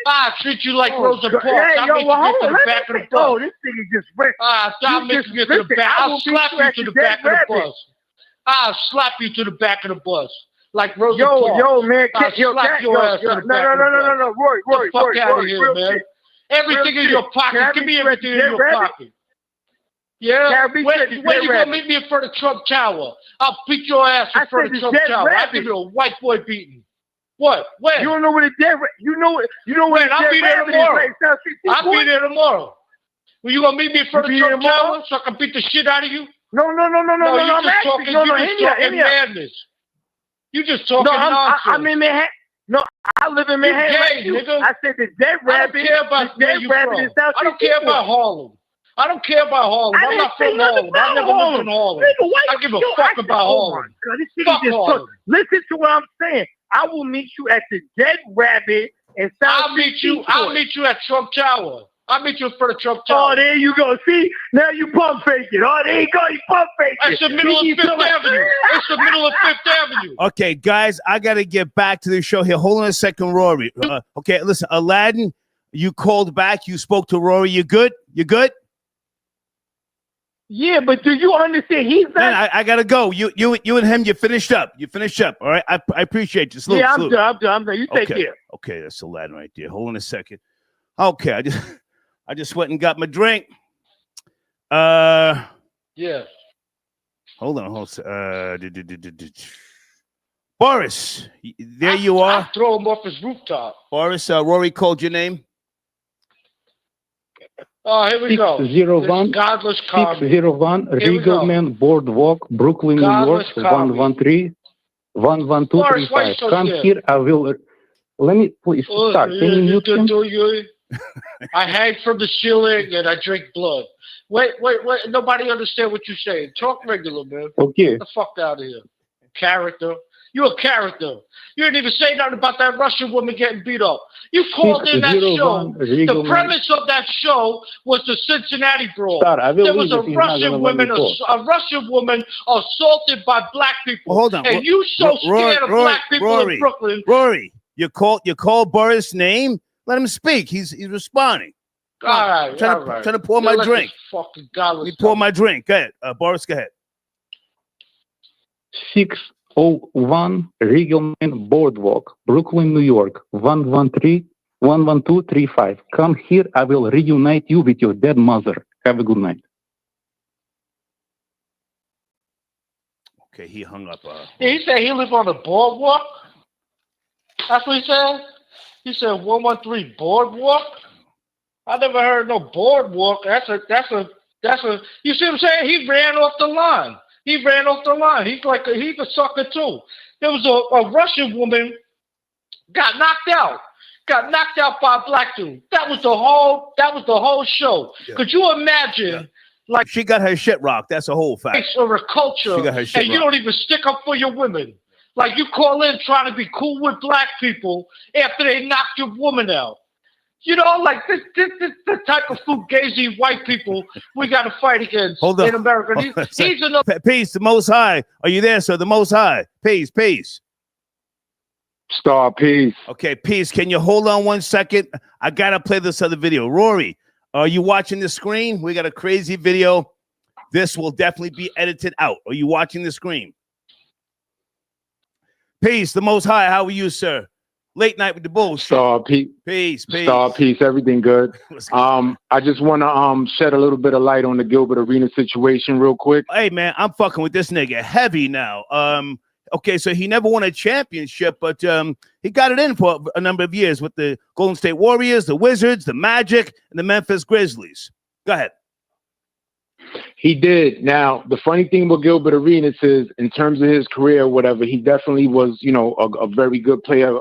I treat you like Rosa Parks. I'll make you get to the back of the bus. Oh, this thing is just rich. I'll make you get to the back. I'll slap you to the back of the bus. I'll slap you to the back of the bus. Like Rosa Parks. Yo, man. I'll slap your ass to the back of the bus. No. Roy. Get the fuck out of here, man. Everything in your pocket. Give me everything in your pocket. Yeah, when you gonna meet me in front of Trump Tower? I'll beat your ass in front of Trump Tower. I'll give you a white boy beating. What? When? You don't know where the dead you know where I'll be there tomorrow. I'll be there tomorrow. Well, you gonna meet me in front of Trump Tower so I can beat the shit out of you? No. You just talking madness. You just talking nonsense. I'm in Manhattan. No, I live in Manhattan. Nigga. I said the Dead Rabbit. I don't care about where you from. I don't care about Harlem. I don't care about Harlem. I'm not from Harlem. I never lived in Harlem. I give a fuck about Harlem. Fuck Harlem. Listen to what I'm saying. I will meet you at the Dead Rabbit in South I'll meet you at Trump Tower. I'll meet you in front of Trump Tower. Oh, there you go. See? Now you pump faking. Oh, there you go. You pump faking. It's the middle of Fifth Avenue. It's the middle of Fifth Avenue. Okay, guys, I got to get back to the show here. Hold on a second, Rory. Okay, listen, Aladdin, you called back. You spoke to Rory. You good? You good? Yeah, but do you understand? He's not. Man, I gotta go. You and him. You finished up. All right. I appreciate you. Salute, I'm salute. done. I'm done. You take care. Okay, that's Aladdin right there. Hold on a second. Okay, I just went and got my drink. Yeah. Hold on. Boris, there you are. I'll throw him off his rooftop. Boris, Rory called your name. Oh, here we go. 601, Godless comment. 601 Regalman Boardwalk, Brooklyn, New York, Godless comment. 113 11235. Come scared? here, I will. Let me please start. Can you mute him? I hang from the ceiling and I drink blood. Wait. Nobody understand what you're saying. Talk regular, man. Okay. Get the fuck out of here. Character. You a character. You didn't even say nothing about that Russian woman getting beat up. You called in that show. The premise of that show was the Cincinnati brawl. There was a Russian woman assaulted by black people. Well, hold on. And you so scared of black people in Brooklyn. Rory, you called Boris' name? Let him speak. He's responding. All right. Trying to pour my drink. Let me pour my drink. Go ahead. Boris, go ahead. 601 Regalman Boardwalk, Brooklyn, New York, 11235. Come here, I will reunite you with your dead mother. Have a good night. Okay, he hung up. He said he lived on the boardwalk. That's what he said. He said 113 boardwalk. I never heard no boardwalk. That's a. You see what I'm saying? He ran off the line. He's a sucker too. There was a Russian woman got knocked out by a black dude. That was the whole show. Yeah. Could you imagine? Yeah. Like she got her shit rocked. That's a whole fact. Or a culture, she got her shit and you don't even stick up for your women. Like you call in trying to be cool with black people after they knock your woman out. You know, like this the type of fugazi white people we got to fight against in America. He's another. Peace, the Most High. Are you there, sir? The Most High. Peace. Star, peace. Okay, peace. Can you hold on 1 second? I got to play this other video. Rory, are you watching the screen? We got a crazy video. This will definitely be edited out. Are you watching the screen? Peace, the Most High. How are you, sir? Late night with the Bulls. Star, peace. Star, peace. Everything good. I just want to shed a little bit of light on the Gilbert Arenas situation real quick. Hey, man, I'm fucking with this nigga heavy now. Okay, so he never won a championship, but he got it in for a number of years with the Golden State Warriors, the Wizards, the Magic, and the Memphis Grizzlies. Go ahead. He did. Now, the funny thing with Gilbert Arenas is, in terms of his career, whatever, he definitely was, a very good player,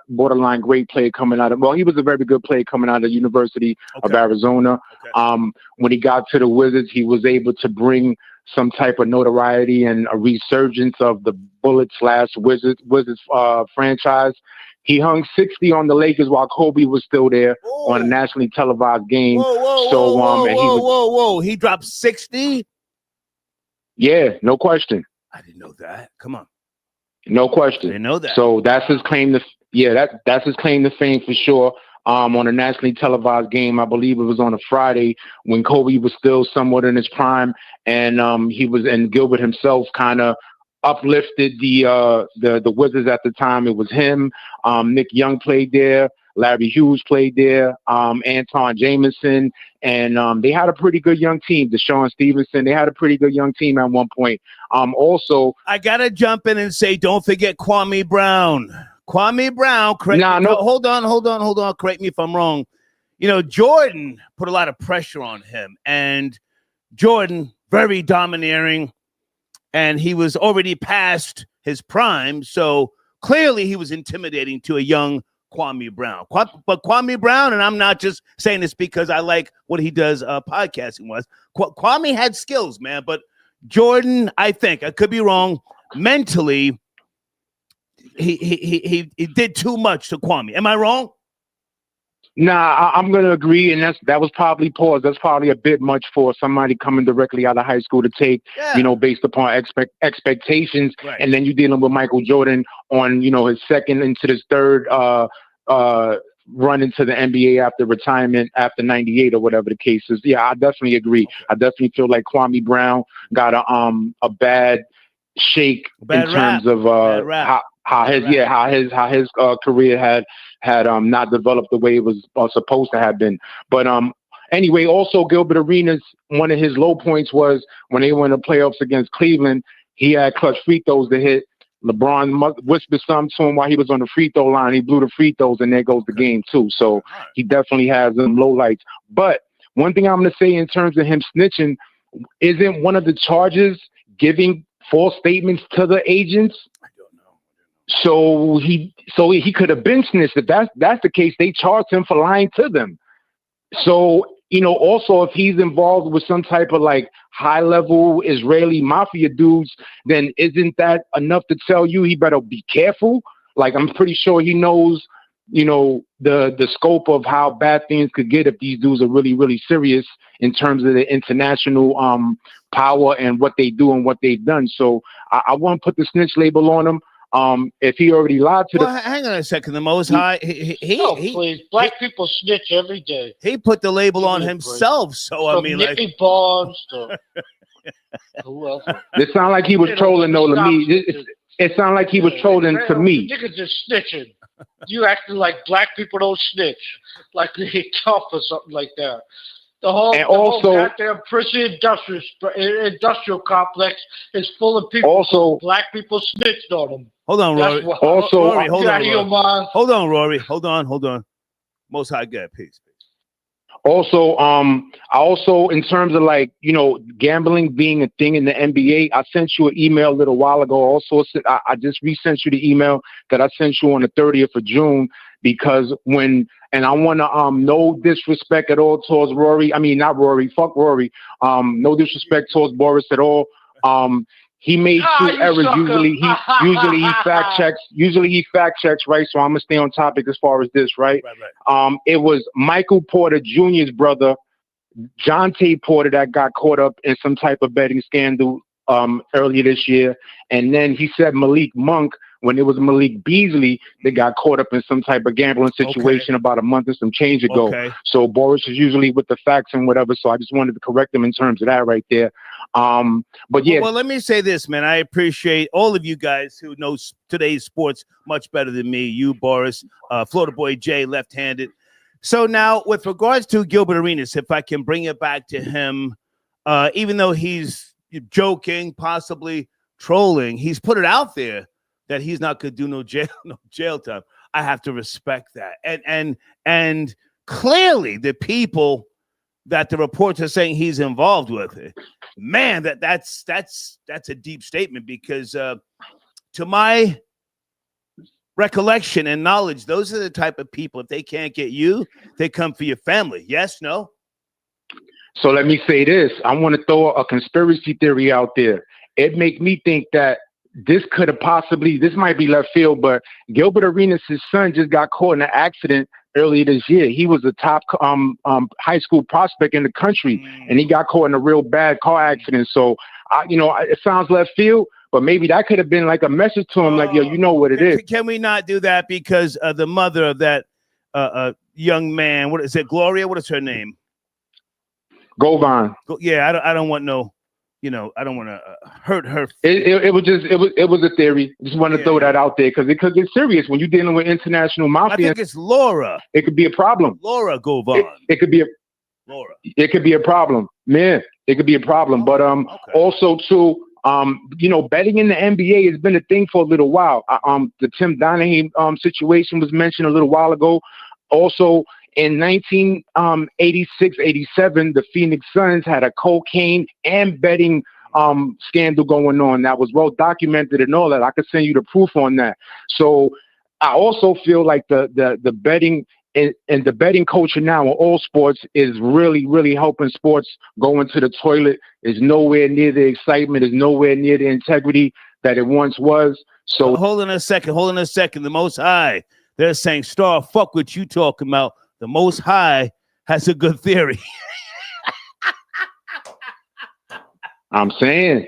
borderline great player coming out of. Well, he was a very good player coming out of the University of Arizona. Okay. When he got to the Wizards, he was able to bring some type of notoriety and a resurgence of the Bullets/Wizards franchise. He hung 60 on the Lakers while Kobe was still there on a nationally televised game. Whoa. He dropped 60? Yeah, no question. I didn't know that. Come on. No question. I didn't know that. So that's his claim to that's his claim to fame for sure. On a nationally televised game, I believe it was on a Friday when Kobe was still somewhat in his prime, and Gilbert himself kind of uplifted the Wizards at the time. It was him. Nick Young played there. Larry Hughes played there. Anton Jameson, and they had a pretty good young team. Deshaun Stevenson. They had a pretty good young team at one point. Also, I gotta jump in and say, don't forget Kwame Brown. Kwame Brown. Hold on. Correct me if I'm wrong. Jordan put a lot of pressure on him, and Jordan very domineering. And he was already past his prime, so clearly he was intimidating to a young Kwame Brown. But Kwame Brown, and I'm not just saying this because I like what he does podcasting-wise, Kwame had skills, man. But Jordan, I think, I could be wrong, mentally, he did too much to Kwame. Am I wrong? Nah, I'm going to agree, and that was probably That's probably a bit much for somebody coming directly out of high school to take, based upon expectations, right. And then you're dealing with Michael Jordan on, his second into his third run into the NBA after retirement, after 98 or whatever the case is. Yeah, I definitely agree. Okay. I definitely feel like Kwame Brown got a bad shake in terms of how his career had not developed the way it was supposed to have been. But anyway, also Gilbert Arenas, one of his low points was when they went to playoffs against Cleveland, he had clutch free throws to hit. LeBron whispered something to him while he was on the free throw line. He blew the free throws, and there goes the game too. So he definitely has them low lights. But one thing I'm going to say in terms of him snitching, isn't one of the charges giving false statements to the agents? I don't know. So he could have been snitched. If that's the case, they charged him for lying to them. So, you know, also if he's involved with some type of like high level Israeli mafia dudes, then isn't that enough to tell you he better be careful? Like, I'm pretty sure he knows, you know, the scope of how bad things could get if these dudes are really, really serious in terms of the international power and what they do and what they've done. So I won't put the snitch label on him. If he already lied to hang on a second. The Most High, please, black people snitch every day. He put the label on himself. So I mean, Nicky like, Barnes to who else? It sounded like he was trolling though to me. It sounded like he was trolling to me. Niggas just snitching. You acting like black people don't snitch, like they tough or something like that. The whole goddamn prison industrial complex is full of people. Also, black people snitched on them. Hold on, Rory. Rory, hold on, Rory. Hold on, Rory. Hold on. Most High, good. Peace. Also, I also, in terms of like, you know, gambling being a thing in the NBA, I sent you an email a little while ago. Also, I just resent you the email that I sent you on the 30th of June, because and I want to, no disrespect at all towards Rory. I mean, not Rory, fuck Rory. No disrespect towards Boris at all. He made two errors. Usually he fact checks. Usually he fact checks, right? So I'm gonna stay on topic as far as this, right? It was Michael Porter Jr.'s brother, Jonte Porter, that got caught up in some type of betting scandal earlier this year, and then he said Malik Monk, when it was Malik Beasley that got caught up in some type of gambling situation about a month and some change ago. So Boris is usually with the facts and whatever. So I just wanted to correct him in terms of that right there. But yeah. Well, let me say this, man. I appreciate all of you guys who know today's sports much better than me. You, Boris, Florida Boy Jay, left-handed. So now with regards to Gilbert Arenas, if I can bring it back to him, even though he's joking, possibly trolling, he's put it out there that he's not going to do no jail time. I have to respect that. And clearly the people that the reports are saying he's involved with it, man, that's a deep statement, because to my recollection and knowledge, those are the type of people, if they can't get you, they come for your family. Yes, no? So let me say this. I want to throw a conspiracy theory out there. It make me think that this could have possibly, this might be left field, but Gilbert Arenas' son just got caught in an accident earlier this year. He was a top high school prospect in the country, and he got caught in a real bad car accident. So, it sounds left field, but maybe that could have been like a message to him, like, yo, you know what it is. Can we not do that? Because the mother of that young man, what is it, Gloria? What is her name? Govan. Yeah, I don't want no. I don't want to hurt her. It was a theory. Just wanted to throw that out there because it could get serious when you're dealing with international mafia. I think it's Laura. It could be a problem. Laura Govan. It could be Laura. It could be a problem, man. It could be a problem. But also too, betting in the NBA has been a thing for a little while. The Tim Donaghy situation was mentioned a little while ago. Also, in 1986, 87, the Phoenix Suns had a cocaine and betting scandal going on that was well documented and all that. I could send you the proof on that. So I also feel like the betting and the betting culture now in all sports is really, really helping sports go into the toilet. Is nowhere near the excitement, is nowhere near the integrity that it once was. So hold on a second. The Most High, they're saying, Star, fuck what you talking about. The Most High has a good theory. I'm saying,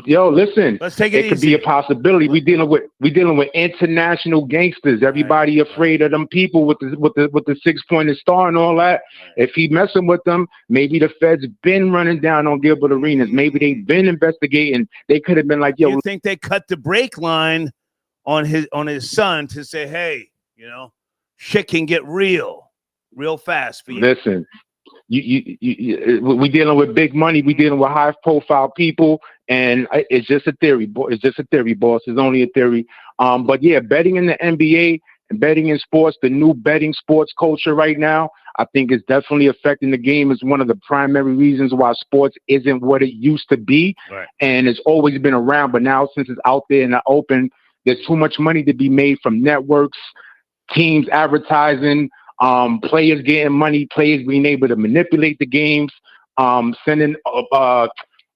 yo, listen. Let's take it easy. Could be a possibility. We dealing with international gangsters. Everybody afraid of them people with the 6-pointed star and all that. If he messing with them, maybe the feds been running down on Gilbert Arenas. Maybe they've been investigating. They could have been like, yo. You think they cut the brake line on his son to say, hey, shit can get real fast for you. Listen, we dealing with big money. We dealing with high profile people, and it's just a theory. It's just a theory, boss. It's only a theory. But yeah, betting in the NBA betting in sports, the new betting sports culture right now, I think is definitely affecting the game. Is one of the primary reasons why sports isn't what it used to be. Right. And it's always been around, but now since it's out there in the open, there's too much money to be made from networks, teams advertising, players getting money, players being able to manipulate the games, sending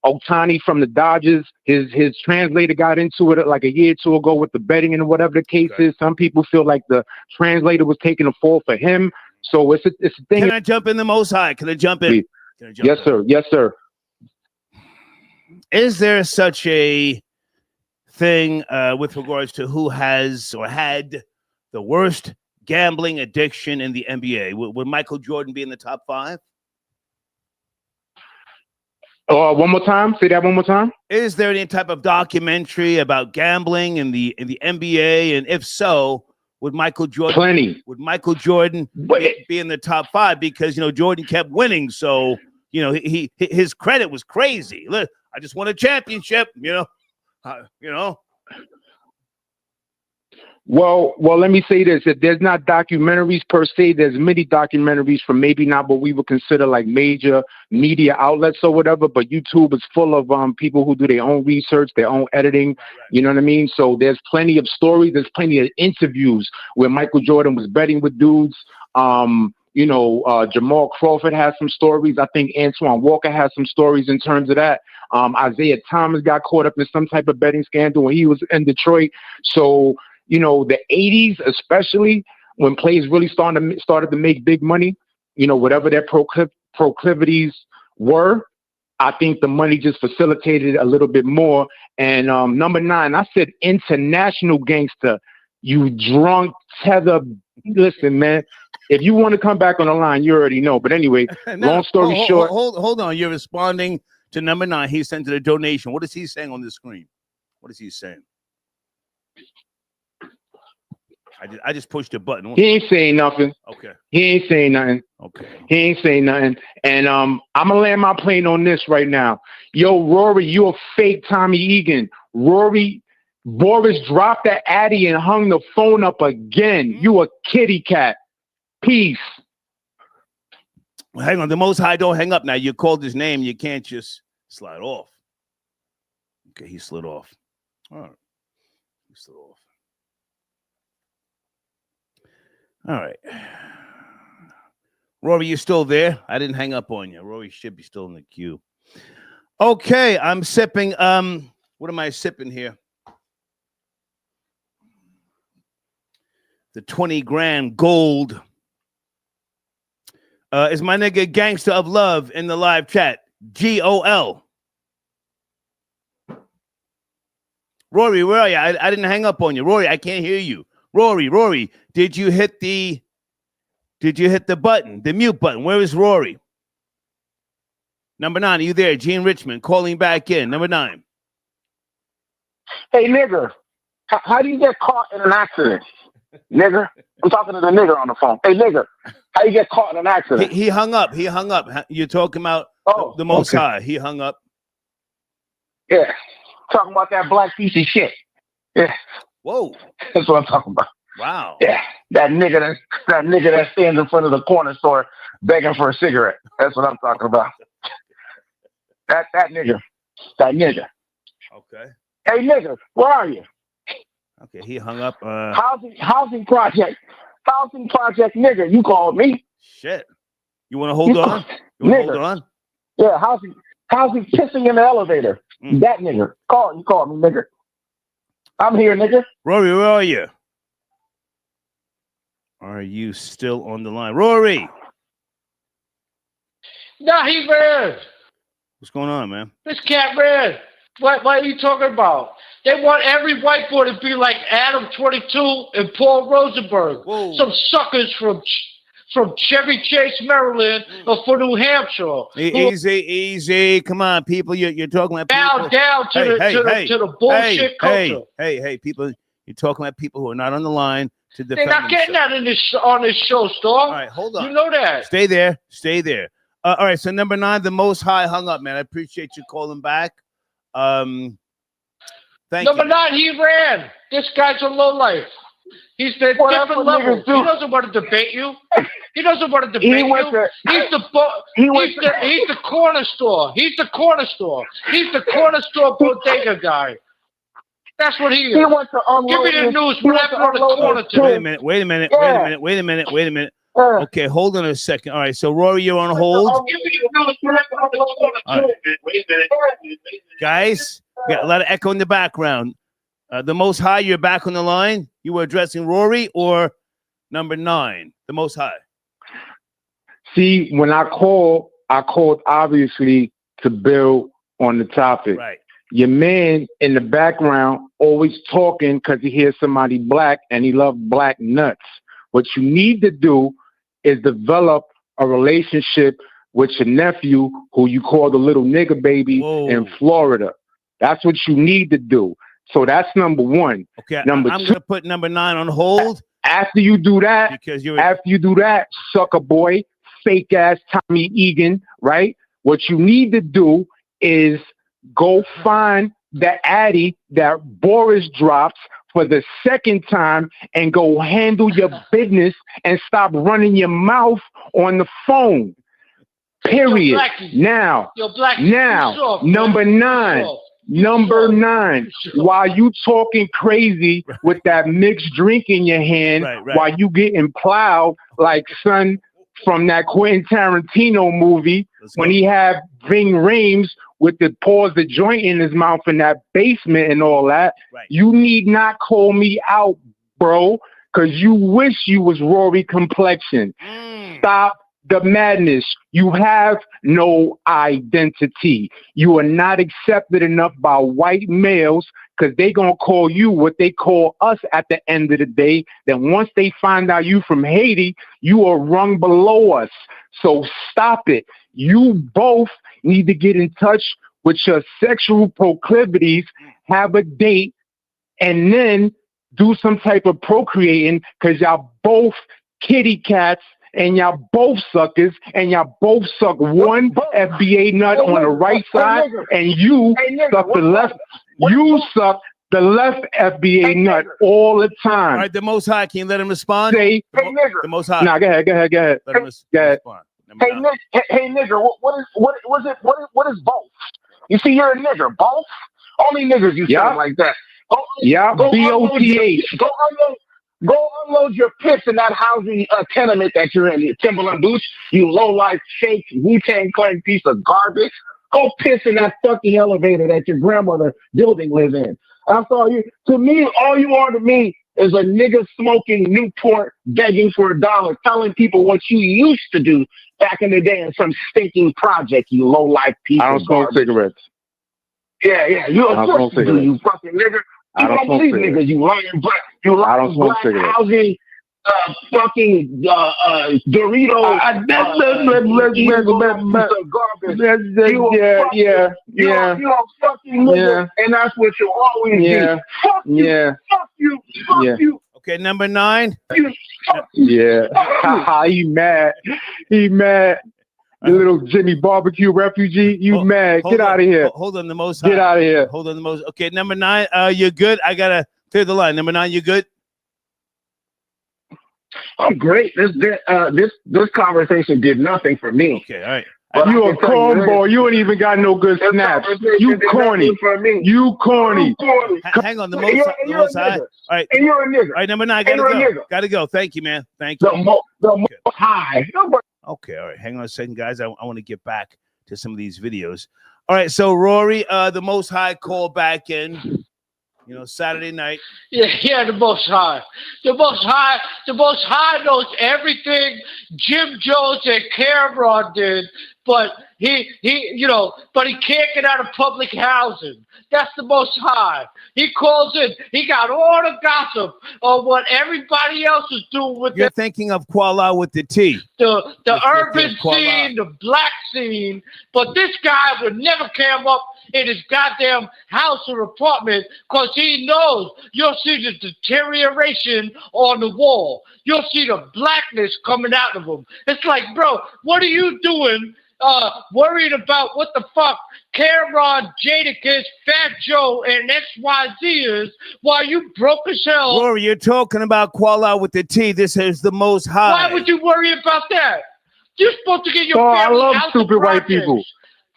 Otani from the Dodgers, his translator got into it like a year or two ago with the betting and whatever the case is. Some people feel like the translator was taking a fall for him. So it's a thing. Can I jump in the Most High? Can I jump in? Can I jump Yes, in? sir. Yes, sir. Is there such a thing with regards to who has or had the worst gambling addiction in the NBA? Would Michael Jordan be in the top 5? One more time. Say that one more time. Is there any type of documentary about gambling in the NBA? And if so, would Michael Jordan? Plenty. Would Michael Jordan be in the top 5? Because Jordan kept winning, so his credit was crazy. Look, I just won a championship. Well, let me say this. If there's not documentaries per se, there's many documentaries from maybe not what we would consider like major media outlets or whatever, but YouTube is full of people who do their own research, their own editing, you know what I mean? So there's plenty of stories, there's plenty of interviews where Michael Jordan was betting with dudes. Jamal Crawford has some stories. I think Antoine Walker has some stories in terms of that. Isaiah Thomas got caught up in some type of betting scandal when he was in Detroit. So the 80s, especially when players really started to make big money, whatever their proclivities were, I think the money just facilitated it a little bit more. And number 9, I said international gangster, you drunk tether. Listen, man, if you want to come back on the line, you already know. But anyway, long story short. Hold on. You're responding to number 9. He sent it a donation. What is he saying on the screen? What is he saying? I just pushed a button. He ain't saying nothing. Okay. He ain't saying nothing. Okay. He ain't saying nothing. And I'm gonna land my plane on this right now. Yo, Rory, you a fake Tommy Egan. Boris dropped that Addy and hung the phone up again. You a kitty cat. Peace. Well, hang on. The Most High, don't hang up now. You called his name. You can't just slide off. Okay, he slid off. All right. He slid off. All right. Rory, you still there? I didn't hang up on you. Rory should be still in the queue. Okay, I'm sipping. What am I sipping here? The 20 grand gold. Is my nigga Gangster of Love in the live chat? GOL. Rory, where are you? I didn't hang up on you. Rory, I can't hear you. Rory, did you hit the button, the mute button? Where is Rory? Number 9, are you there? Gene Richmond calling back in. Number 9. Hey, nigger, how do you get caught in an accident? Nigger, I'm talking to the nigger on the phone. Hey, nigger, how you get caught in an accident? He hung up. You're talking about the Most High. He hung up. Yeah, talking about that black piece of shit. Yeah. Whoa. That's what I'm talking about. Wow. Yeah, that nigga that stands in front of the corner store begging for a cigarette. That's what I'm talking about. That nigga. Okay. Hey, nigga, where are you? Okay, he hung up. Housing project, nigga. You called me. Shit. You want to hold on? You want to hold on? Yeah, housing pissing in the elevator. That nigga. You called me, nigga. I'm here, nigga. Rory, where are you? Are you still on the line? Rory! Nah, he ran. What's going on, man? This cat ran. What are you talking about? They want every white boy to be like Adam 22 and Paul Rosenberg. Whoa. Some suckers from Chevy Chase, Maryland, or from New Hampshire. Easy. Come on, people. You're talking about people. Down to the bullshit culture. Hey, people. You're talking about people who are not on the line to defend They're not getting that on this show, Storm. All right, hold on. You know that. Stay there. All right, so number 9, the Most High hung up, man. I appreciate you calling back. Thank Number you. 9, he ran. This guy's a lowlife. He's the different level. He doesn't want to debate you. He doesn't want to debate you. He's the corner store. He's the corner store. He's the corner store bodega guy. That's what he is. He wants to unload. Give me the news. What happened on the corner today? Wait a minute. Okay, hold on a second. All right, so Rory, you're on hold. All right. Guys, we got a lot of echo in the background. The Most High, you're back on the line. You were addressing Rory or number 9, the Most High? See, when I called obviously to build on the topic. Right. Your man in the background always talking because he hears somebody black and he loves black nuts. What you need to do is develop a relationship with your nephew, who you call the little nigga baby in Florida. That's what you need to do. So that's number 1. Okay, number 2, I'm gonna put number 9 on hold. After you do that, sucker boy, fake ass Tommy Egan, right? What you need to do is go find the Addy that Boris drops for the second time and go handle your business and stop running your mouth on the phone. Period. Now, number 9. Number 9, while you talking crazy with that mixed drink in your hand, while you getting plowed like son from that Quentin Tarantino movie, when he had Ving Rhames with the the joint in his mouth in that basement and all that, you need not call me out, bro, because you wish you was Rory complexion. Stop the madness. You have no identity. You are not accepted enough by white males because they gonna call you what they call us at the end of the day. Then once they find out you from Haiti, you are rung below us. So stop it. You both need to get in touch with your sexual proclivities, have a date, and then do some type of procreating because y'all both kitty cats and y'all both suckers, and y'all both suck one FBA nut on the right side, and you suck the left. You suck the left FBA nut all the time. All right, the Most High, can you let him respond? Hey, nigger. The Most High. Nah, go ahead. Let him respond. Hey, nigger. What is both? You see, you're a nigger. Both. Only niggers you sound like that. BOTH. Go unload your piss in that housing tenement that you're in, your Timberland boots, you low-life shake, Wu-Tang Clan piece of garbage. Go piss in that fucking elevator that your grandmother building live in. That's all you. To me, all you are to me is a nigga smoking Newport, begging for $1, telling people what you used to do back in the day in some stinking project, you low-life piece of garbage. I don't smoke cigarettes. Yeah. You of course you do, you fucking nigger. You don't believe niggas, you lying black. You lying black housing, fucking Doritos. You're a fucking nigga, and that's what you always do. Fuck you. Okay, number 9. He mad. You little Jimmy barbecue refugee, you mad. Get out of here. Hold on, the Most High. Get out of here. Hold on, the Most. Okay, number 9, you're good. I gotta clear the line. Number 9, you good? I'm great. This conversation did nothing for me. Okay, all right. You a cornball. You ain't even got no good snaps. You corny. You corny. Hang on, the Most High. All right. And you're a nigger. All right, number 9, gotta go. Gotta go. Thank you, man. Thank you. The Most High. Okay, all right. Hang on a second, guys. I want to get back to some of these videos. All right, so Rory, the Most High called back in, Saturday night. Yeah, the Most High. The Most High knows everything Jim Jones and Cameron did, but he can't get out of public housing. That's the Most High. He calls in. He got all the gossip of what everybody else is doing with You're thinking of Kuala with the T. The urban scene, the black scene, but this guy would never come up in his goddamn house or apartment because he knows you'll see the deterioration on the wall. You'll see the blackness coming out of him. It's like, bro, what are you doing worried about what the fuck Cameron, Jadakiss, Fat Joe, and XYZ is, while you broke as hell. Rory, you're talking about Kuala with the T. This is the Most High. Why would you worry about that? You're supposed to get your I family love out stupid the white projects. people.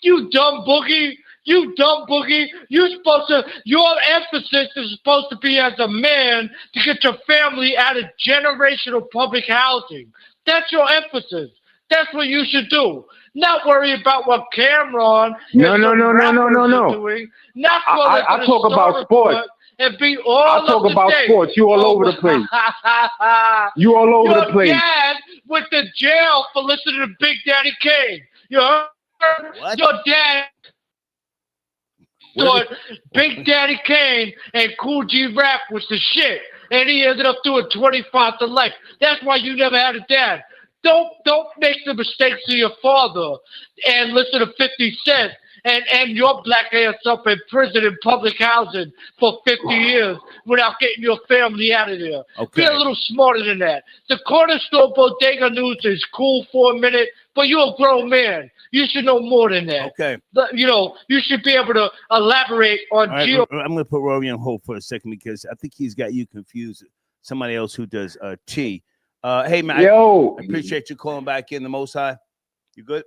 You dumb boogie. You dumb boogie. You're supposed to, your emphasis is supposed to be as a man to get your family out of generational public housing. That's your emphasis. That's what you should do. Not worry about what Cameron No. is doing. Not I talk about sports. And be all I talk about sports. You all over the place. You all over the place. Your dad went to jail for listening to Big Daddy Kane. You heard? Your dad thought Big Daddy Kane and Cool G Rap was the shit, and he ended up doing 25 to life. That's why you never had a dad. Don't make the mistakes of your father and listen to 50 Cent and your black ass up in prison in public housing for 50 years without getting your family out of there. Okay. Be a little smarter than that. The corner store bodega news is cool for a minute, but you're a grown man. You should know more than that. Okay. You should be able to elaborate on I'm going to put Rory on hold for a second because I think he's got you confused. Somebody else who does T. Hey, man. Yo. I appreciate you calling back in, the Most High. You good?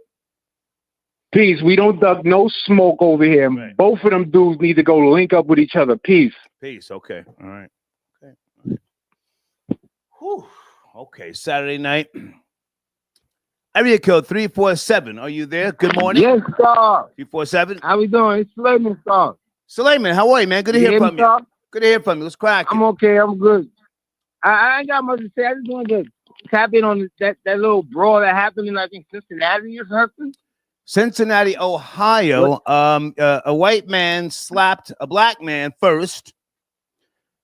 Peace. We don't duck no smoke over here. Right. Both of them dudes need to go link up with each other. Peace. Peace. Okay. All right. Okay. Whew. Okay. Saturday night. Area code 347. Are you there? Good morning. Yes, sir. 347. How we doing? It's Suleiman, sir. Suleiman, how are you, man? Good to hear from you. Good to hear from you. Let's crack it. I'm okay. I'm good. I ain't got much to say. I just want to tap in on that little brawl that happened in, I think, Cincinnati or something. Cincinnati, Ohio. A white man slapped a black man first,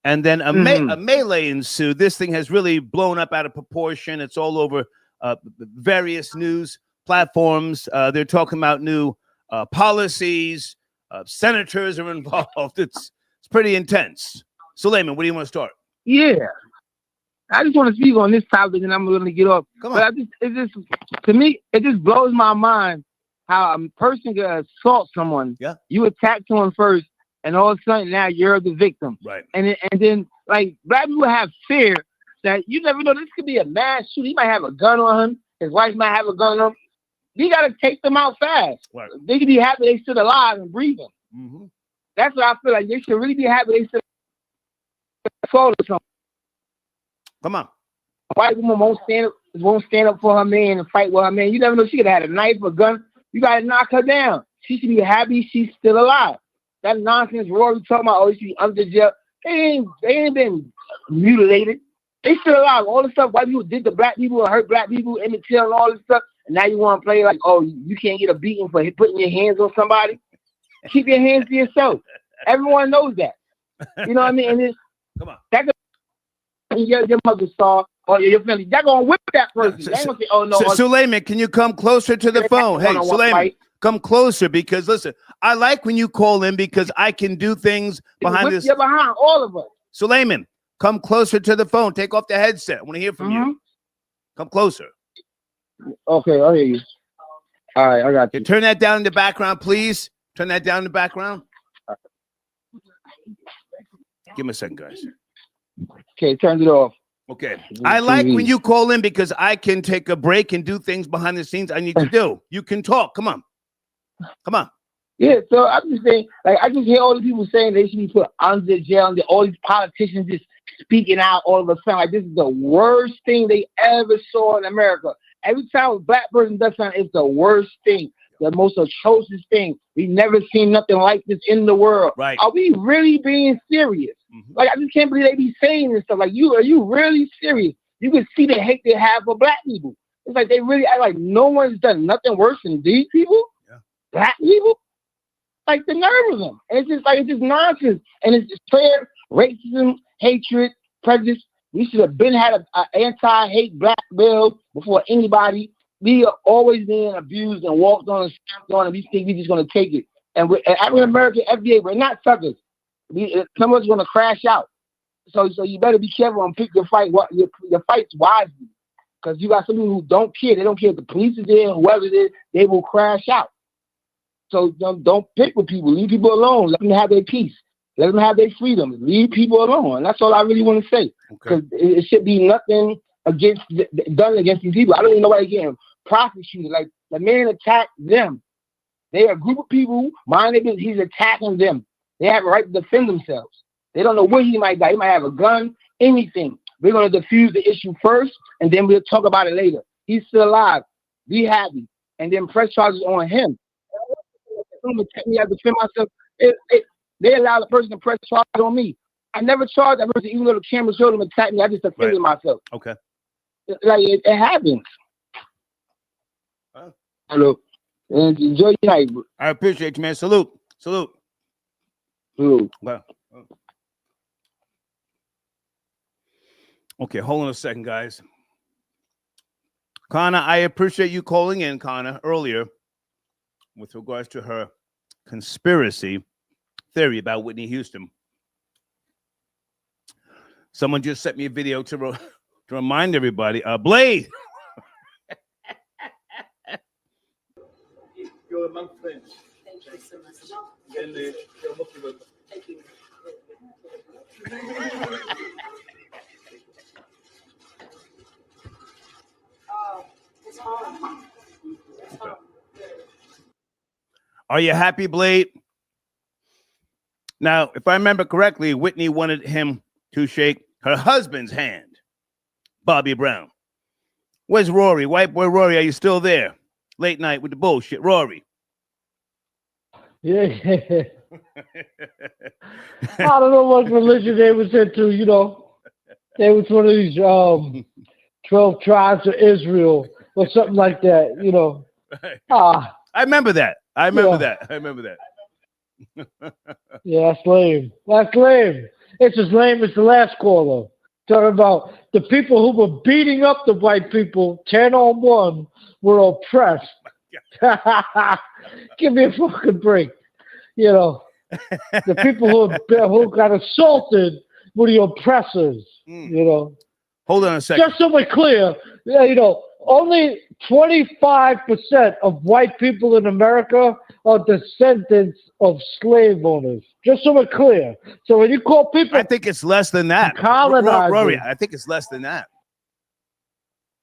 and then a melee ensued. This thing has really blown up out of proportion. It's all over various news platforms. They're talking about new policies. Senators are involved. It's pretty intense. Suleiman, where do you want to start? Yeah. I just want to speak on this topic, and I'm going to get off. But to me, it just blows my mind how a person can assault someone. Yeah. You attack someone first, and all of a sudden now you're the victim. Right. And then like black people have fear that you never know. This could be a mass shooting. He might have a gun on him. His wife might have a gun on him. You got to take them out fast. Right. They can be happy they still alive and breathing. Mm-hmm. That's what I feel like. They should really be happy they still alive or something. Come on. A white woman won't stand up for her man and fight with her man. You never know. She could have had a knife or gun. You got to knock her down. She should be happy she's still alive. That nonsense Rory talking about, she should be under jail. They ain't been mutilated. They still alive. All the stuff white people did to black people and hurt black people, Emmett Till and all this stuff. And now you want to play like, oh, you can't get a beating for putting your hands on somebody. Keep your hands to yourself. Everyone knows that. You know what I mean? And come on. Your mother saw or your family, they're gonna whip that person. They ain't gonna say, oh no. Suleiman, can you come closer to the phone? Hey, Suleiman, come closer because listen, I like when you call in because I can do things behind this. You're behind all of us. Suleiman, come closer to the phone. Take off the headset. I want to hear from you. Come closer. Okay, I hear you. All right, I got you. Turn that down in the background, please. Turn that down in the background. Give me a second, guys. Okay, turn it off. Okay. I like when you call in because I can take a break and do things behind the scenes I need to do. You can talk. Come on. Come on. Yeah, so I'm just saying, like, I just hear all the people saying they should be put under jail and all these politicians just speaking out all of a sudden. Like, this is the worst thing they ever saw in America. Every time a black person does something, it's the worst thing. The most atrocious thing. We've never seen nothing like this in the world. Right. Are we really being serious? Like, I just can't believe they be saying this stuff. Like, are you really serious? You can see the hate they have for black people. It's like they really act like no one's done nothing worse than these people. Yeah. Black people. Like the nerve of them. And it's just nonsense. And it's just clear racism, hatred, prejudice. We should have been had an anti-hate black bill before anybody. We are always being abused and walked on and stamped on, and we think we're just going to take it. And African American FDA, we're not suckers. Someone's going to crash out. So you better be careful and pick your fight. Your fights wisely. Because you got some people who don't care. They don't care if the police is there, whoever it is, they will crash out. So don't pick with people. Leave people alone. Let them have their peace. Let them have their freedom. Leave people alone. And that's all I really want to say. Because it should be nothing done against these people. I don't even know why they're getting prosecuted. Like, the man attacked them. They're a group of people, mind their business. He's attacking them. They have a right to defend themselves. They don't know what he might got. He might have a gun, anything. We're going to diffuse the issue first, and then we'll talk about it later. He's still alive. Be happy. And then press charges on him. Me, I defend myself. They allow the person to press charges on me. I never charged that person, even though the camera showed them attack me. I just defended myself. Okay. Like, it happens. Hello. And enjoy your night. I appreciate you, man. Salute. Salute. Salute. Wow. Okay, hold on a second, guys. Connor, I appreciate you calling in, Connor, earlier with regards to her conspiracy theory about Whitney Houston. Someone just sent me a video to remind everybody. Blade. You're among friends. Thank you so much. And you're most welcome. Thank you. It's hard. It's hard. Are you happy, Blade? Now, if I remember correctly, Whitney wanted him to shake her husband's hand, Bobby Brown. Where's Rory? White boy Rory, are you still there? Late night with the bullshit, Rory. Yeah. I don't know what religion they was into, you know. They was one of these 12 tribes of Israel or something like that, you know. I remember that. I remember that. Yeah, that's lame. That's lame. It's as lame as the last caller. Talking about the people who were beating up the white people 10-on-1 were oppressed. Give me a fucking break. You know, the people who got assaulted were the oppressors. You know. Hold on a second. Just so we're clear, you know, only 25% of white people in America are descendants of slave owners. Just so we're clear. So when you call people, I think it's less than that. Colonizers. Rory, I think it's less than that.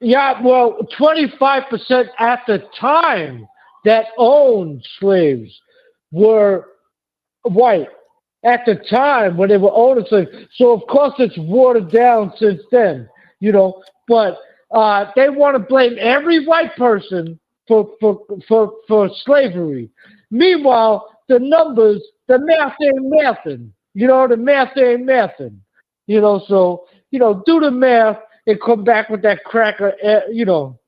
Yeah, well, 25% at the time that owned slaves were white. At the time when they were owning slaves. So, of course, it's watered down since then, you know. But they want to blame every white person for slavery. Meanwhile, the numbers, the math ain't mathing. You know, the math ain't mathing. You know, so, you know, do the math and come back with that cracker, you know,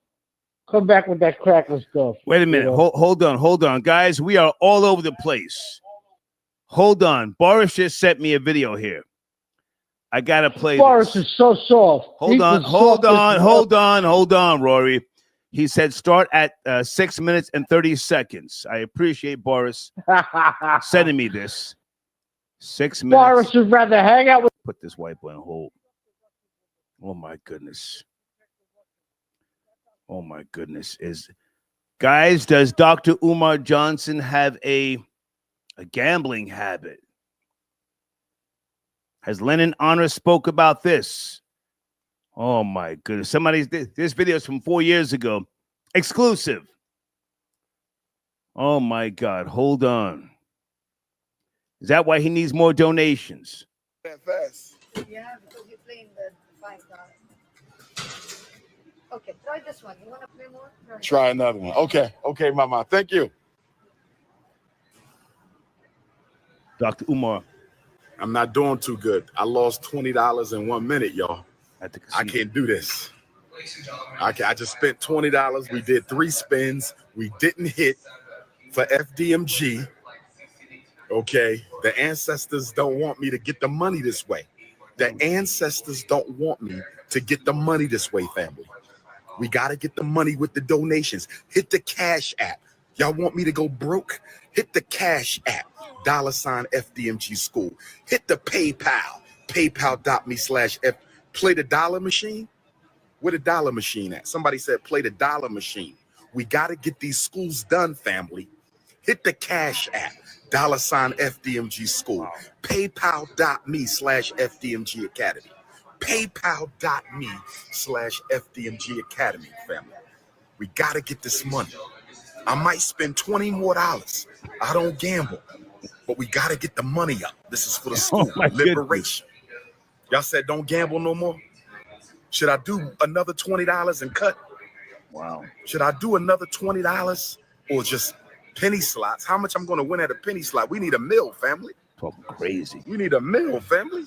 come back with that cracker stuff. Wait a minute. You know? Hold on. Guys, we are all over the place. Hold on. Boris just sent me a video here. I got to play Boris this. is so soft. Hold on, Rory. He said start at 6 minutes and 30 seconds. I appreciate Boris sending me this. 6 minutes. Boris would rather hang out with. Put this white boy on hold. Oh my goodness. Guys, does Dr. Umar Johnson have a gambling habit? Has Lennon Honor spoke about this? Oh my goodness. This video is from 4 years ago. Exclusive. Oh my God. Hold on. Is that why he needs more donations? That fast. Yeah, because you're playing the $5. Okay, try this one. You want to play more? Try another one. Okay, Mama. Thank you. Dr. Umar. I'm not doing too good. I lost $20 in 1 minute, y'all. I can't do this. I just spent $20. We did 3 spins. We didn't hit for FDMG. Okay, the ancestors don't want me to get the money this way. The ancestors don't want me to get the money this way, family. We got to get the money with the donations. Hit the Cash App. Y'all want me to go broke? Hit the Cash App, $FDMG School. Hit the PayPal, paypal.me/F. Play the dollar machine. Where the dollar machine at? Somebody said play the dollar machine. We got to get these schools done, family. Hit the Cash App, $FDMG School. PayPal.me/FDMG Academy. PayPal.me/FDMG Academy, family. We got to get this money. I might spend $20 more. I don't gamble, but we got to get the money up. This is for the school. Liberation. Y'all said don't gamble no more. Should I do another $20 and cut? Wow. Should I do another $20 or just penny slots? How much I'm going to win at a penny slot? We need a mill, family. Talking crazy. We need a mill, family.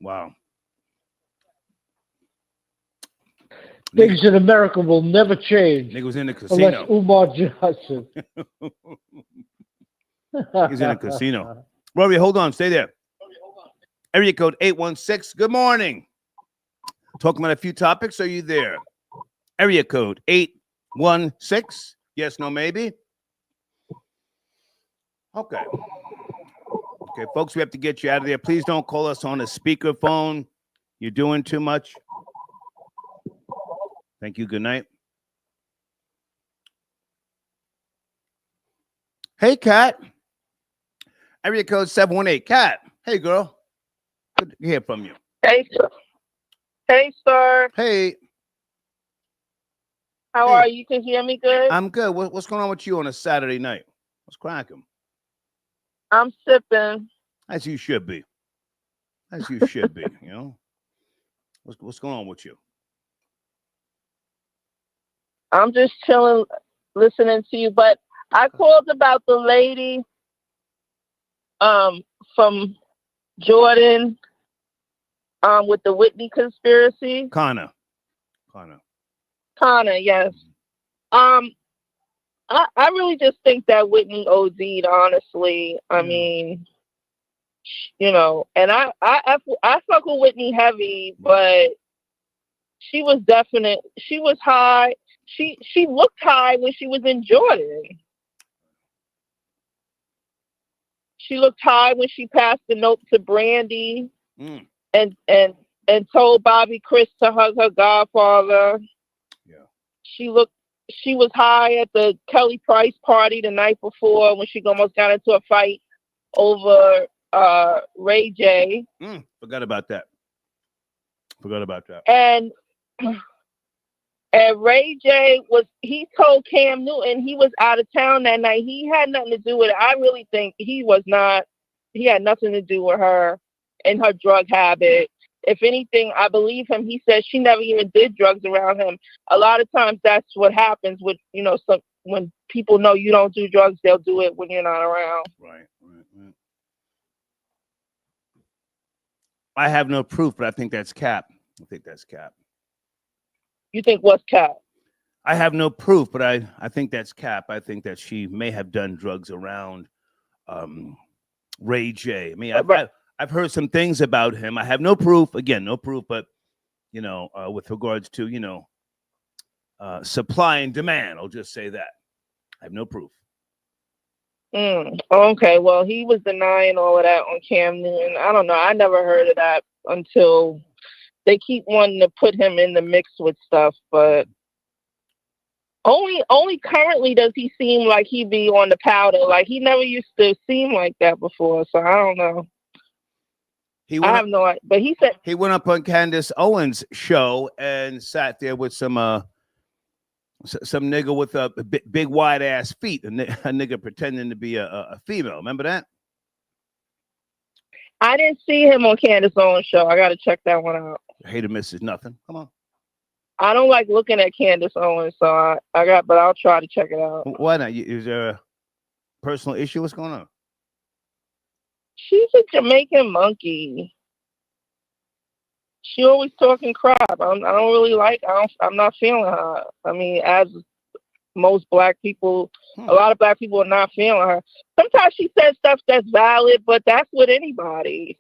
Wow. Things in America will never change. Nigga was in the casino. Unless Umar Johnson. He's in a casino. Rory, hold on. Stay there. Area code 816. Good morning. Talking about a few topics. Are you there? Area code 816. Yes, no, maybe. Okay. Okay, folks, we have to get you out of there. Please don't call us on a speakerphone. You're doing too much. Thank you. Good night. Hey, Kat. Area code 718. Kat. Hey, girl. Good to hear from you. Hey, sir. Hey, sir. Hey. How are you? You can hear me good? I'm good. What's going on with you on a Saturday night? What's cracking? I'm sipping. As you should be. As you should be, you know? What's going on with you? I'm just chilling, listening to you. But I called about the lady from Jordan with the Whitney conspiracy. Connor, yes. I really just think that Whitney OD'd, honestly. I mean, you know, and I fuck with Whitney heavy, but she was high. She looked high when she was in Jordan. She looked high when she passed the note to Brandy and told Bobby Chris to hug her godfather. Yeah. She was high at the Kelly Price party the night before when she almost got into a fight over Ray J. Forgot about that. And Ray J he told Cam Newton he was out of town that night. He had nothing to do with it. I really think he had nothing to do with her and her drug habit. If anything, I believe him. He said she never even did drugs around him. A lot of times that's what happens with, you know, when people know you don't do drugs, they'll do it when you're not around. Right. I have no proof, but I think that's cap. You think what's cap? I have no proof, but I think that's cap. I think that she may have done drugs around Ray J. I mean, I've heard some things about him. I have no proof. Again, no proof, but, you know, with regards to, you know, supply and demand, I'll just say that. I have no proof. Okay, well, he was denying all of that on Cam Newton. I don't know. I never heard of that until they keep wanting to put him in the mix with stuff, but only currently does he seem like he be on the powder. Like, he never used to seem like that before, so I don't know. I have no idea. But he said he went up on Candace Owens' show and sat there with some nigga with a big wide ass feet, a nigga pretending to be a female. Remember that? I didn't see him on Candace Owens' show. I got to check that one out. Hate or miss is nothing. Come on. I don't like looking at Candace Owens, so but I'll try to check it out. Why not? Is there a personal issue? What's going on? She's a Jamaican monkey. She always talking crap. I don't really like. I'm not feeling her. I mean, as most black people, a lot of black people are not feeling her. Sometimes she says stuff that's valid, but that's with anybody.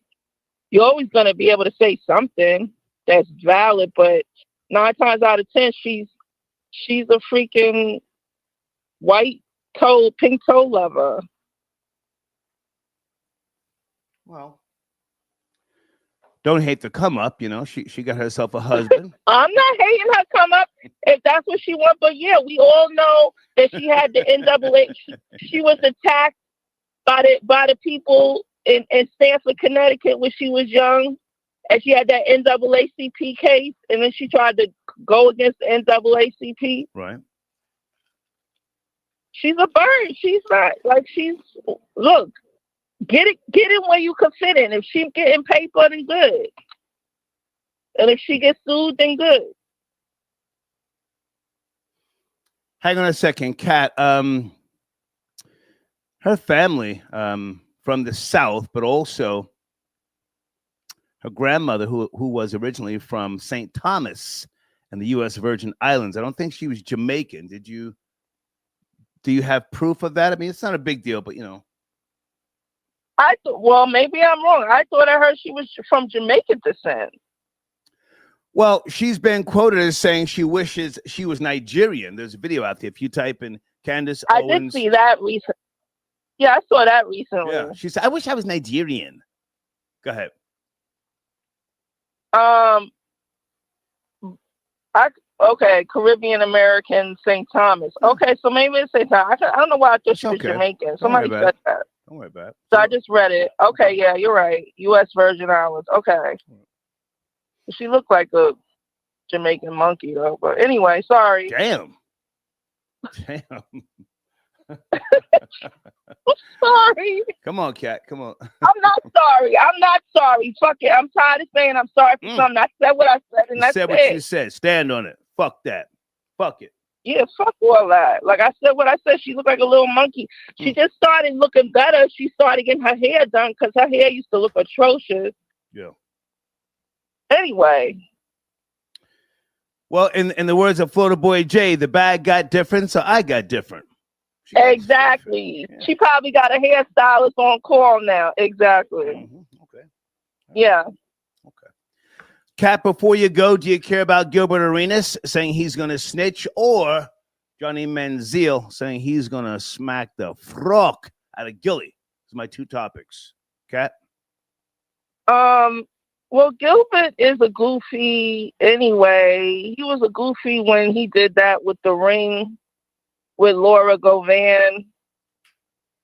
You're always gonna be able to say something that's valid, but 9 times out of 10, she's a freaking white pink toe lover. Well, don't hate the come up, you know. She got herself a husband. I'm not hating her come up if that's what she wants, but yeah, we all know that she had the NAA. She was attacked by the people in Stamford, Connecticut when she was young, and she had that NAACP case, and then she tried to go against the NAACP. Right. She's a bird. She's not like look. Get in where you can fit in. If she's getting paper, then good. And if she gets sued, then good. Hang on a second, Kat. Her family from the South, but also her grandmother, who was originally from St. Thomas and the U.S. Virgin Islands. I don't think she was Jamaican. Do you have proof of that? I mean, it's not a big deal, but you know. Well, maybe I'm wrong. I thought I heard she was from Jamaican descent. Well, she's been quoted as saying she wishes she was Nigerian. There's a video out there. If you type in Candace Owens. I did see that recently. Yeah, I saw that recently. Yeah, she said, I wish I was Nigerian. Go ahead. Okay, Caribbean American St. Thomas. Okay, so maybe it's St. Thomas. I don't know why I thought she was Jamaican. Somebody said that. Don't worry about it. So I just read it. Okay, yeah, you're right. U.S. Virgin Islands. Okay. She looked like a Jamaican monkey, though. But anyway, sorry. Damn. I'm sorry. Come on, Kat. Come on. I'm not sorry. Fuck it. I'm tired of saying I'm sorry for something. I said what I said, and that's it. You said what you said. Stand on it. Fuck that. Fuck it. Yeah, fuck all that. Like I said what I said. She looked like a little monkey. She just started looking better. She started getting her hair done because her hair used to look atrocious. Yeah. Anyway. Well, in the words of Florida Boy Jay, the bag got different, so I got different. Exactly. Yeah. She probably got a hairstylist on call now. Exactly. Mm-hmm. Okay. Yeah. Kat, before you go, do you care about Gilbert Arenas saying he's going to snitch, or Johnny Manziel saying he's going to smack the frock out of Gilly? Those are my two topics. Kat? Well, Gilbert is a goofy anyway. He was a goofy when he did that with the ring with Laura Govan.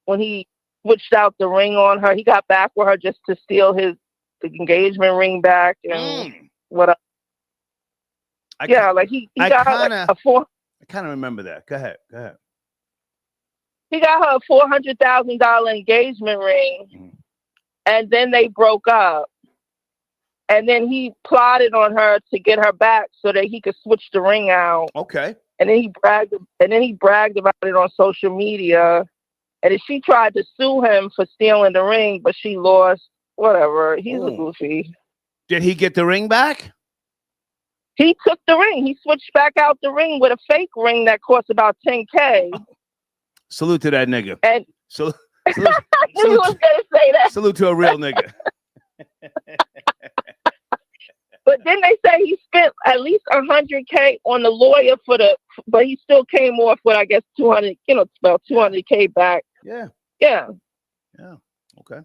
When he switched out the ring on her, he got back with her just to steal the engagement ring back and what? He got her a four. I kind of remember that. Go ahead. He got her a $400,000 engagement ring, and then they broke up. And then he plotted on her to get her back so that he could switch the ring out. Okay. And then he bragged about it on social media. And then she tried to sue him for stealing the ring, but she lost. Whatever. He's a goofy. Did he get the ring back? He took the ring. He switched back out the ring with a fake ring that cost about $10K. Salute to that nigga. And salute, I knew he was gonna say that. Salute to a real nigga. But then they say he spent at least $100K on the lawyer but he still came off with, I guess, 200, about $200K back. Yeah. Yeah. Yeah. Okay.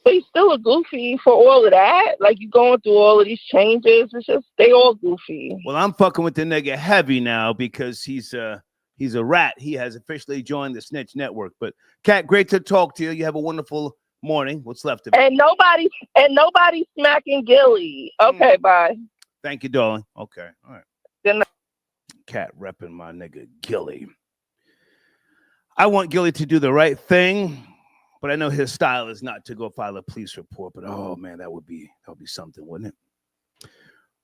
But he's still a goofy for all of that. Like, you going through all of these changes. It's just, they all goofy. Well, I'm fucking with the nigga heavy now because he's a rat. He has officially joined the Snitch Network. But, Kat, great to talk to you. You have a wonderful morning. What's left of it? And nobody's smacking Gilly. Okay, bye. Thank you, darling. Okay. All right. Good night. Kat repping my nigga Gilly. I want Gilly to do the right thing. But I know his style is not to go file a police report. But oh man, that would be something, wouldn't it?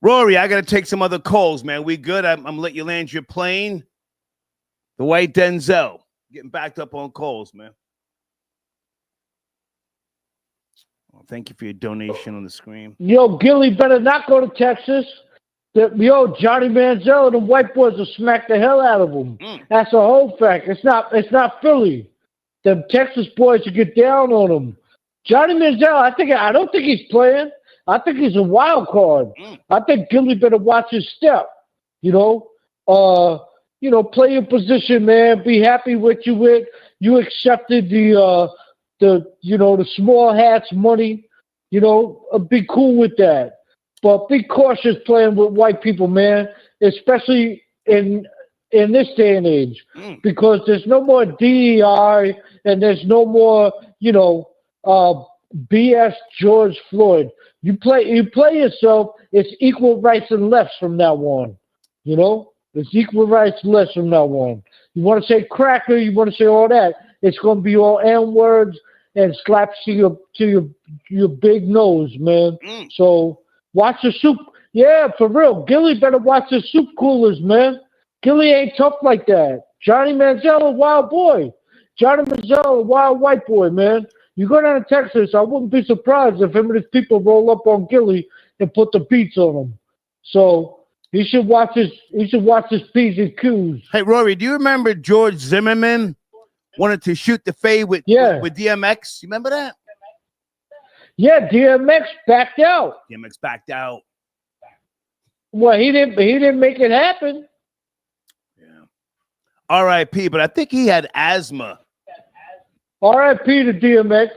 Rory, I gotta take some other calls, man. We good? I'm gonna let you land your plane. The white Denzel getting backed up on calls, man. Well, thank you for your donation on the screen. Yo, Gilly better not go to Texas. Johnny Manziel, the white boys will smack the hell out of him. That's a whole fact. It's not Philly. The Texas boys to get down on him. Johnny Manziel, I don't think he's playing. I think he's a wild card. I think Gilly better watch his step. play your position, man. Be happy with you accepted the small hats money. Be cool with that. But be cautious playing with white people, man, especially in this day and age, because there's no more DEI and there's no more, BS George Floyd. You play yourself. It's equal rights and lefts from now on. It's equal rights and lefts from now on. You want to say cracker, you want to say all that. It's going to be all N words and slaps to your big nose, man. So watch the soup. Yeah, for real. Gilly better watch the soup coolers, man. Gilly ain't tough like that. Johnny Manziel, a wild boy. Johnny Manziel, a wild white boy, man. You go down to Texas, I wouldn't be surprised if him and his people roll up on Gilly and put the beats on him. So he should watch his P's and Q's. Hey, Rory, do you remember George Zimmerman wanted to shoot the fade with DMX? You remember that? Yeah, DMX backed out. DMX backed out. Well, he didn't make it happen. R.I.P. But I think he had asthma. R.I.P. to DMX.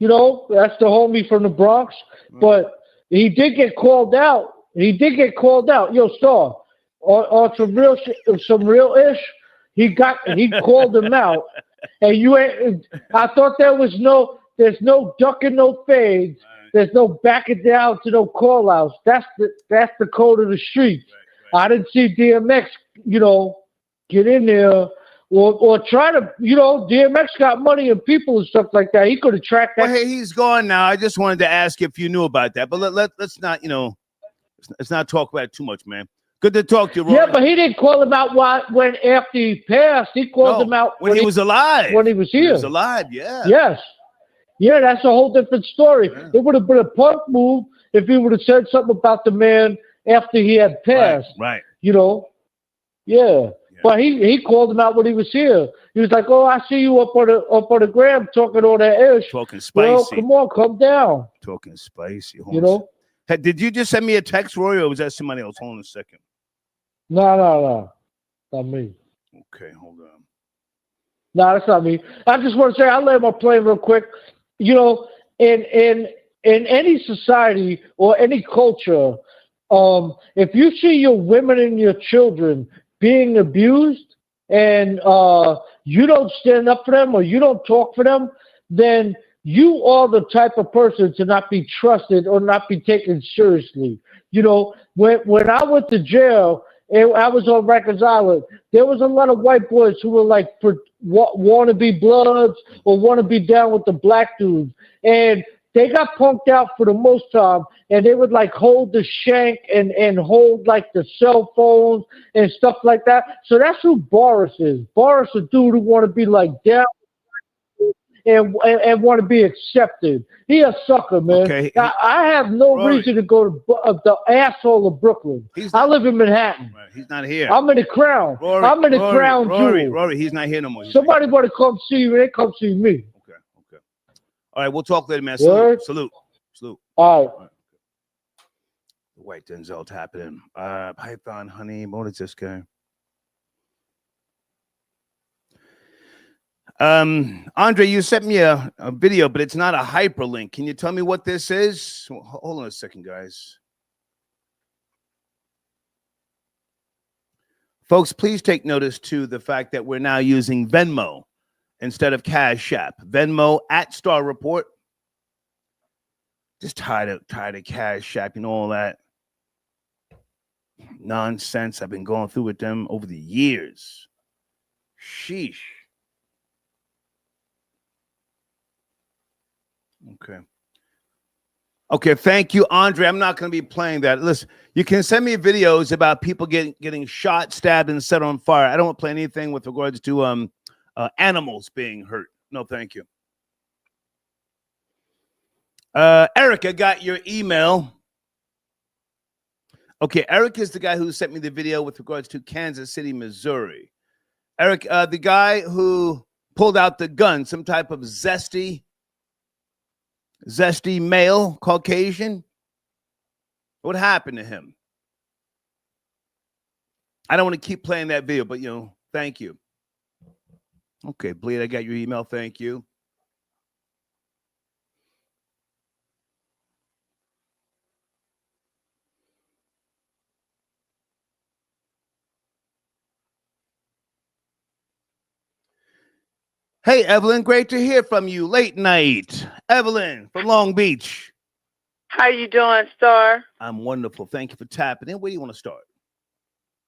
That's the homie from the Bronx. But he did get called out. Yo, Star, on some real ish. He called him out, and I thought there's no ducking, no fades. There's no backing down to no call outs. That's the code of the street. I didn't see DMX, get in there or try to, DMX got money and people and stuff like that. He could have tracked that. Well, hey, he's gone now. I just wanted to ask if you knew about that, but let's not, let's not talk about it too much, man. Good to talk to you, Rory. Yeah, but he didn't call him out when after he passed. He called him out when he was alive. When he was here. He was alive, yeah. Yes. Yeah, that's a whole different story. Yeah. It would have been a punk move if he would have said something about the man after he had passed. Right. Yeah. But he called him out when he was here. He was like, "Oh, I see you up on the gram talking all that ish. Talking spicy. Well, come on, come down. Talking spicy. Hey, did you just send me a text, Rory, or was that somebody else? Hold on a second. No. Not me. Okay, hold on. No, that's not me. I just want to say, I'll land my plane real quick. In any society or any culture, if you see your women and your children being abused and you don't stand up for them or you don't talk for them, then you are the type of person to not be trusted or not be taken seriously. When I went to jail and I was on Rikers Island, there was a lot of white boys who were like want to be Bloods or want to be down with the black dudes. And they got punked out for the most time, and they would like hold the shank and hold like the cell phones and stuff like that. So that's who Boris is. Boris is a dude who want to be like down and want to be accepted. He a sucker, man. Okay. I have no reason to go to the asshole of Brooklyn. I live in Manhattan. Right. He's not here. I'm in the Crown. I'm in the Crown too. Rory, he's not here no more. Somebody want to come see you, they come see me. Okay. All right, we'll talk later, man. Salute. All right. The white Denzel's happening. Python, honey, what is this guy? Andre, you sent me a video, but it's not a hyperlink. Can you tell me what this is? Hold on a second, guys. Folks, please take notice to the fact that we're now using Venmo instead of Cash App. Venmo at Star Report. Just tired of Cash App and all that nonsense I've been going through with them over the years. Sheesh. Okay, thank you, Andre. I'm not going to be playing that. Listen, you can send me videos about people getting shot, stabbed, and set on fire. I don't want to play anything with regards to animals being hurt. No, thank you. Erica got your email. Okay, Eric is the guy who sent me the video with regards to Kansas City, Missouri. Eric, the guy who pulled out the gun, some type of zesty male, Caucasian. What happened to him? I don't want to keep playing that video, but thank you. Okay, Bleed, I got your email. Thank you. Hey, Evelyn, great to hear from you. Late night. Evelyn from Long Beach. How you doing, Star? I'm wonderful. Thank you for tapping in. Where do you want to start?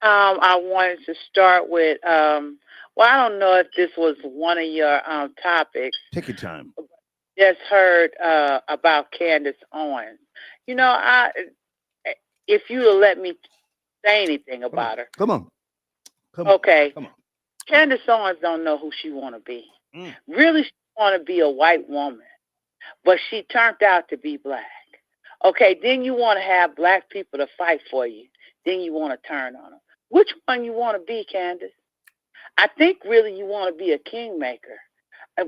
I wanted to start with, well, I don't know if this was one of your topics. Take your time. Just heard about Candace Owens. If you'd have let me say anything about her. Come on. Okay. Come on. Candace Owens don't know who she want to be. Really, she want to be a white woman, but she turned out to be black. Okay, then you want to have black people to fight for you. Then you want to turn on them. Which one you want to be, Candace? I think really you want to be a kingmaker,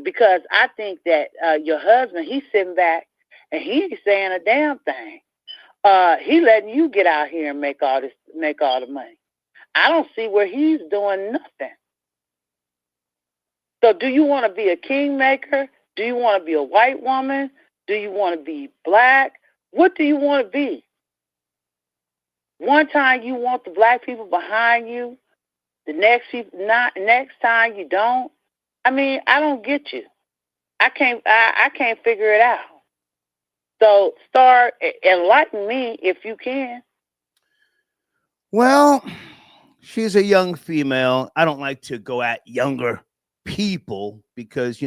because I think that your husband, he's sitting back and he ain't saying a damn thing. He letting you get out here and make all the money. I don't see where he's doing nothing. So do you want to be a kingmaker? Do you want to be a white woman? Do you want to be black? What do you want to be? One time you want the black people behind you, the next time you don't. I mean, I don't get you. I can't figure it out. So start enlighten me if you can. Well, she's a young female. I don't like to go at younger people because,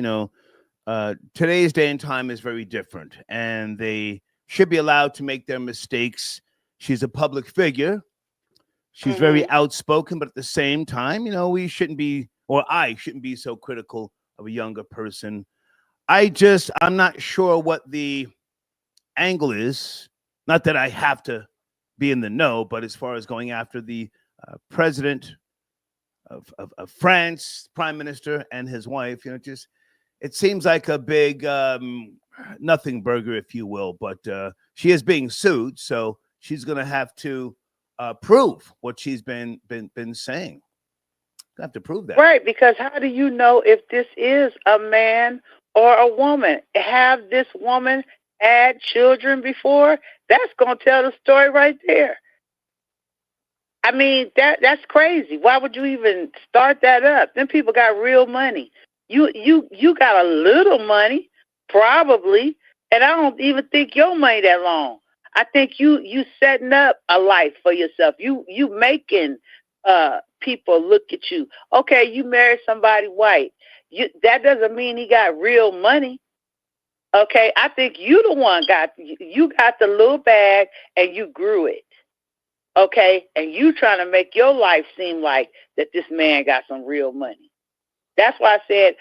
today's day and time is very different, and they should be allowed to make their mistakes. She's a public figure. She's very outspoken, but at the same time, we shouldn't be, or I shouldn't be so critical of a younger person. I'm not sure what the angle is. Not that I have to be in the know, but as far as going after the president of France, prime minister, and his wife, it seems like a big nothing burger, if you will. But she is being sued, so she's going to have to prove what she's been saying. You have to prove that, right? Because how do you know if this is a man or a woman? Have this woman had children before? That's going to tell the story right there. I mean, that's crazy. Why would you even start that up? Then people got real money. You got a little money, probably, and I don't even think your money that long. I think you setting up a life for yourself. You making people look at you. Okay, you married somebody white. That doesn't mean he got real money. Okay, I think you the one got the little bag and you grew it. Okay, and you trying to make your life seem like that this man got some real money. That's why I said,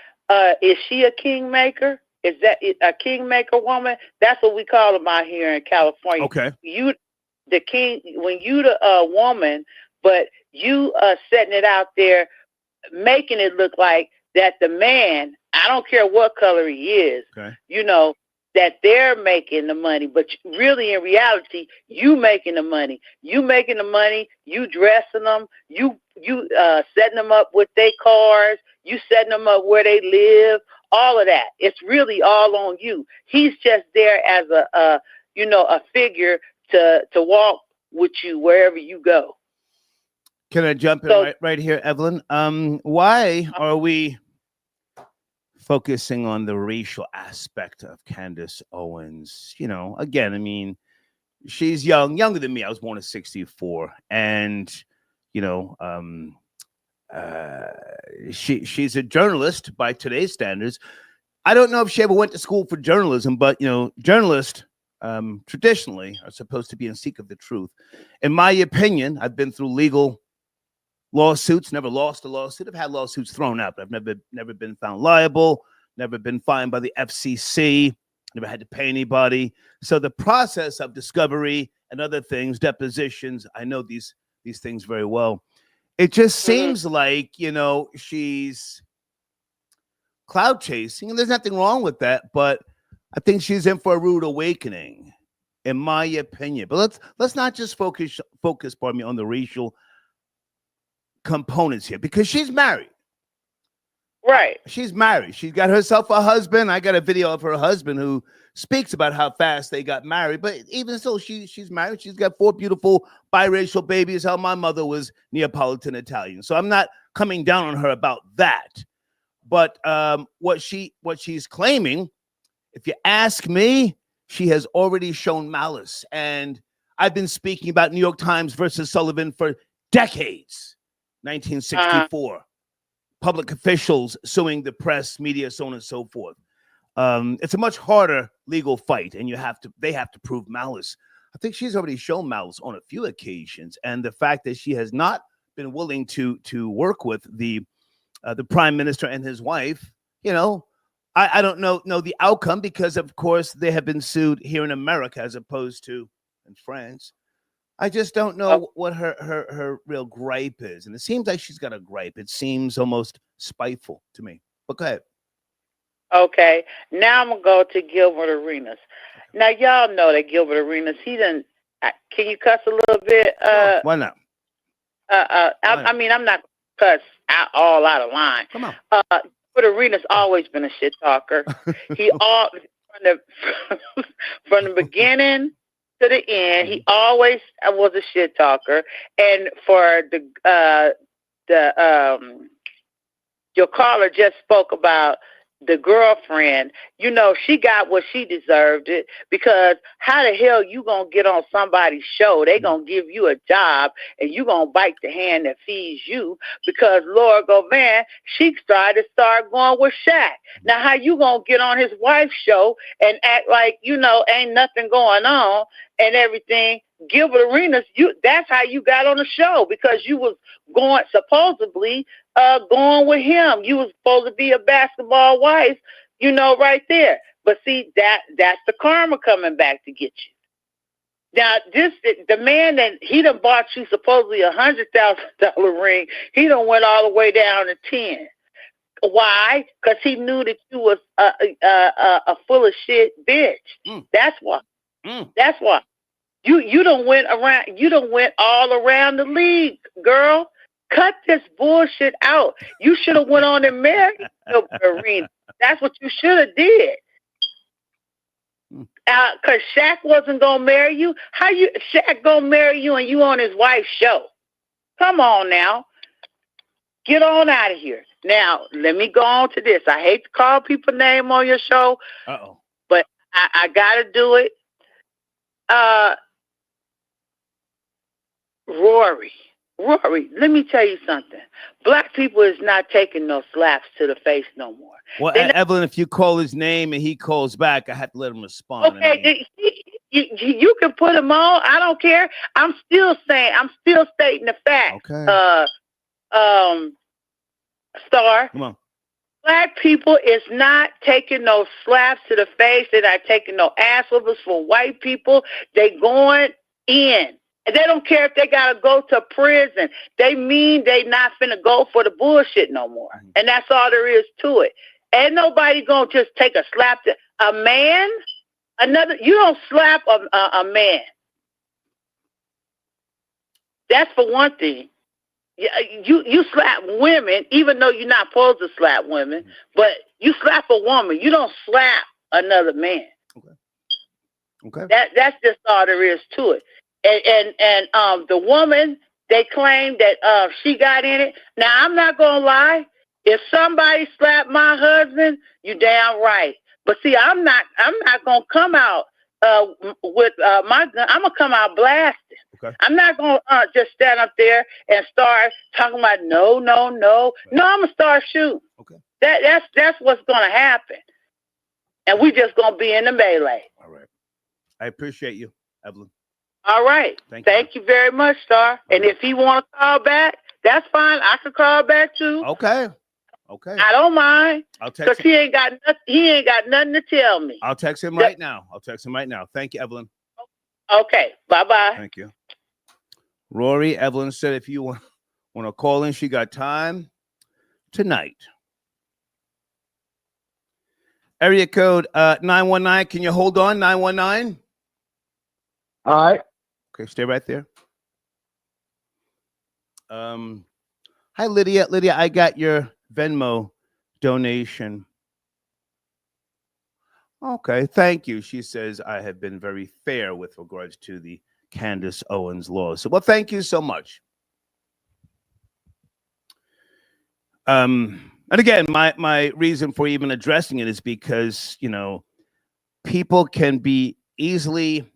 is she a kingmaker? Is that a kingmaker woman? That's what we call them out here in California. Okay. You, the king, when you the woman, but you setting it out there, making it look like that the man, I don't care what color he is, okay, that they're making the money, but really in reality, you making the money. You making the money, you dressing them, you setting them up with their cars, you setting them up where they live, all of that. It's really all on you. He's just there as a figure to walk with you wherever you go. Can I jump in right here, Evelyn? Why are we focusing on the racial aspect of Candace Owens? Again, I mean, she's younger than me. I was born in '64, and she's a journalist by today's standards. I don't know if she ever went to school for journalism, but journalists traditionally are supposed to be in seek of the truth. In my opinion, I've been through legal lawsuits, never lost a lawsuit. I've had lawsuits thrown out, but I've never been found liable, never been fined by the FCC, never had to pay anybody. So the process of discovery and other things, depositions, I know these things very well. It just seems like, she's cloud chasing, and there's nothing wrong with that, but I think she's in for a rude awakening, in my opinion. But let's not just focus on the racial components here because she's married. Right. She's married. She's got herself a husband. I got a video of her husband who speaks about how fast they got married. But even so, she's married. She's got 4 beautiful biracial babies. How my mother was Neapolitan Italian. So I'm not coming down on her about that. But what she's claiming, if you ask me, she has already shown malice. And I've been speaking about New York Times versus Sullivan for decades. 1964. Public officials suing the press, media, so on and so forth. It's a much harder legal fight, and they have to prove malice. I think she's already shown malice on a few occasions, and the fact that she has not been willing to work with the prime minister and his wife, I don't know the outcome because, of course, they have been sued here in America as opposed to in France. I just don't know what her real gripe is. And it seems like she's got a gripe. It seems almost spiteful to me. But go ahead. Okay. Now I'm going to go to Gilbert Arenas. Now, y'all know that Gilbert Arenas, can you cuss a little bit? Why not? I mean, I'm not going to cuss all out of line. Come on. Gilbert Arenas always been a shit talker. He from the beginning to the end, he always was a shit talker. And for your caller just spoke about the girlfriend, she got what she deserved it, because how the hell you gonna get on somebody's show? They gonna give you a job and you gonna bite the hand that feeds you, because Laura Govan, she tried to start going with Shaq. Now how you gonna get on his wife's show and act like, ain't nothing going on and everything? Gilbert Arenas, that's how you got on the show, because you was supposedly going with him. You was supposed to be a basketball wife, right there. But see, that's the karma coming back to get you. Now, the man that he done bought you supposedly $100,000 ring, he done went all the way down to 10. Why? Because he knew that you was a full of shit bitch. That's why. That's why. You done went all around the league, girl. Cut this bullshit out. You should have went on and married Gilbert Arenas. That's what you should have did. Because Shaq wasn't gonna marry you. How Shaq gonna marry you and you on his wife's show? Come on now. Get on out of here. Now, let me go on to this. I hate to call people name on your show. But I gotta do it. Rory, let me tell you something. Black people is not taking no slaps to the face no more. Well, Evelyn, if you call his name and he calls back, I have to let him respond. Okay, you can put him on. I don't care. I'm still stating the fact. Okay. Star. Come on. Black people is not taking no slaps to the face. They're not taking no ass whoopers for white people. They going in. And they don't care if they got to go to prison. They mean they not finna go for the bullshit no more. And that's all there is to it. Ain't nobody going to just take a slap to a man. You don't slap a man. That's for one thing. You slap women, even though you're not supposed to slap women, but you slap a woman. You don't slap another man. Okay. That's just all there is to it. And the woman, they claim that she got in it. Now, I'm not going to lie. If somebody slapped my husband, you damn right. But see, I'm not going to come out with my gun. I'm going to come out blasting. Okay. I'm not going to just stand up there and start talking about no. Right. No, I'm going to start shooting. Okay. That's what's going to happen. And we just going to be in the melee. All right. I appreciate you, Evelyn. All right. Thank you very much, Star. And if he want to call back, that's fine. I can call back too. Okay. I don't mind. I'll text him. He ain't got nothing to tell me. I'll text him right now. Thank you, Evelyn. Okay. Bye-bye. Thank you. Rory, Evelyn said if you want to call in, she got time tonight. Area code 919. Can you hold on? 919. All right. Okay, stay right there. Hi, Lydia. Lydia, I got your Venmo donation. Okay, thank you. She says I have been very fair with regards to the Candace Owens lawsuit. Well, thank you so much. And again, my reason for even addressing it is because, you know, people can be easily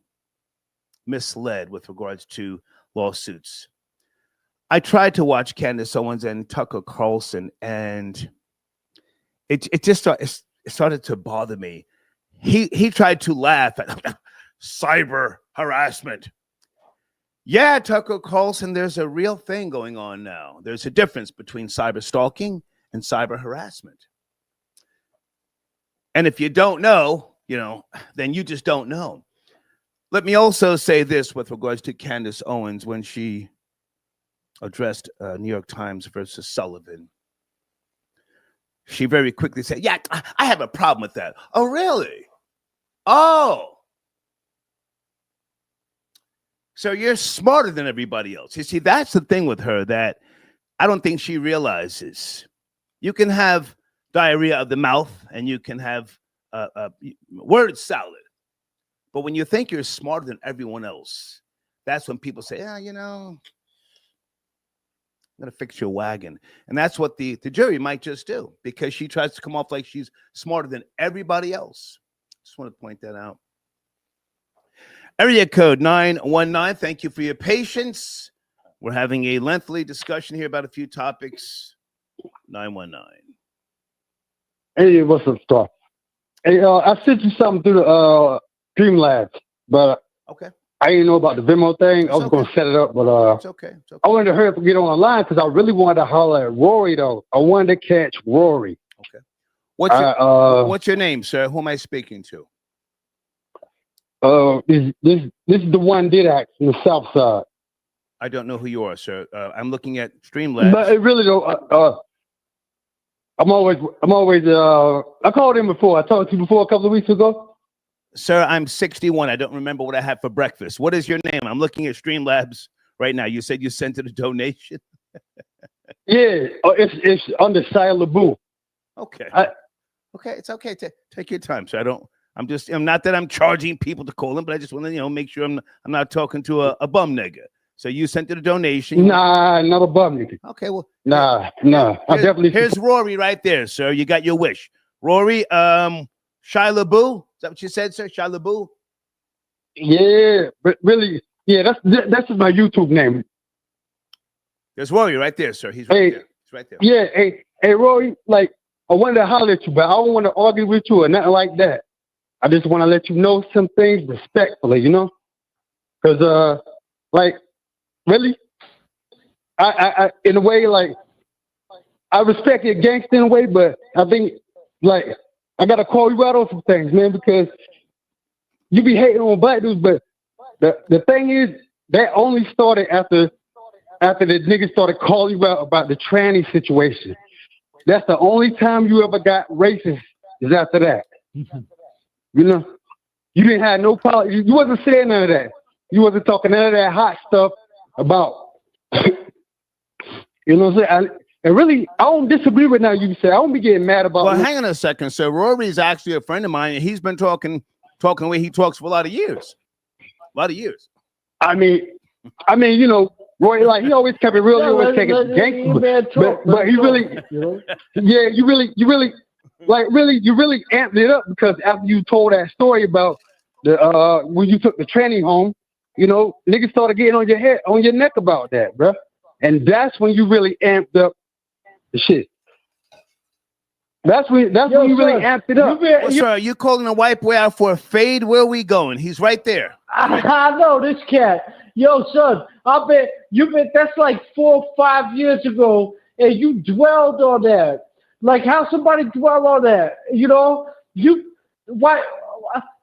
misled with regards to lawsuits. I tried to watch Candace Owens and Tucker Carlson, and it just started to bother me. He tried to laugh at cyber harassment. Yeah, Tucker Carlson, there's a real thing going on now. There's a difference between cyber stalking and cyber harassment. And if you don't know, you know, then you just don't know. Let me also say this with regards to Candace Owens when she addressed New York Times versus Sullivan. She very quickly said, yeah, I have a problem with that. Oh, really? Oh. So you're smarter than everybody else. You see, that's the thing with her that I don't think she realizes. You can have diarrhea of the mouth and you can have word salad. But when you think you're smarter than everyone else, that's when people say, yeah, you know, I'm going to fix your wagon. And that's what the jury might just do because she tries to come off like she's smarter than everybody else. Just want to point that out. Area code 919. Thank you for your patience. We're having a lengthy discussion here about a few topics. 919. Hey, what's up, Star? Hey, I sent you something through the Streamlabs, but okay. I didn't know about the Venmo thing. I was going to set it up, but it's okay. It's okay. I wanted to hurry up and get on the line because I really wanted to holler at Rory, though. I wanted to catch Rory. Okay. What's your name, sir? Who am I speaking to? This is the one did act from the South Side. I don't know who you are, sir. I'm looking at Streamlabs. But it really don't. I'm always. I called him before. I talked to you before a couple of weeks ago. Sir, I'm 61. I don't remember what I had for breakfast. What is your name? I'm looking at Streamlabs right now. You said you sent it a donation. Yeah, it's under Shia LaBeouf. Okay. Okay, it's okay. Take your time, sir. I'm not that I'm charging people to call him, but I just want to, make sure I'm not talking to a bum nigga. So you sent it a donation. Nah, not a bum nigga. Okay, well. Nah. Here's Rory right there, sir. You got your wish. Rory, Shia LaBeouf. Is that what you said, sir? Shia LaBeouf? Yeah, but really, yeah, that's my YouTube name. There's Rory right there, sir. He's right there. He's right there. Yeah, hey, Rory, like, I wanted to holler at you, but I don't want to argue with you or nothing like that. I just want to let you know some things respectfully, because, like, really, I in a way, like, I respect your gangster in a way, but I think, like, I got to call you out on some things, man, because you be hating on black dudes, but the thing is, that only started after the niggas started calling you out about the tranny situation. That's the only time you ever got racist is after that. You didn't have no policy. You wasn't saying none of that. You wasn't talking none of that hot stuff about, you know what I'm saying? And really, I don't disagree with nothing you say. I don't be getting mad about. Well, hang on a second. So Rory is actually a friend of mine, and he's been talking the way he talks for a lot of years. I mean, Roy, like, he always kept it real. He always take it gangster, but he really, yeah, you really amped it up because after you told that story about the when you took the tranny home, niggas started getting on your neck about that, bro. And that's when you really amped up the shit. That's when you really amped it up. Sir, are you calling a white boy out for a fade? Where are we going? He's right there. I know this cat. Yo, son, I bet that's like 4 or 5 years ago, and you dwelled on that. Like, how somebody dwell on that? Why?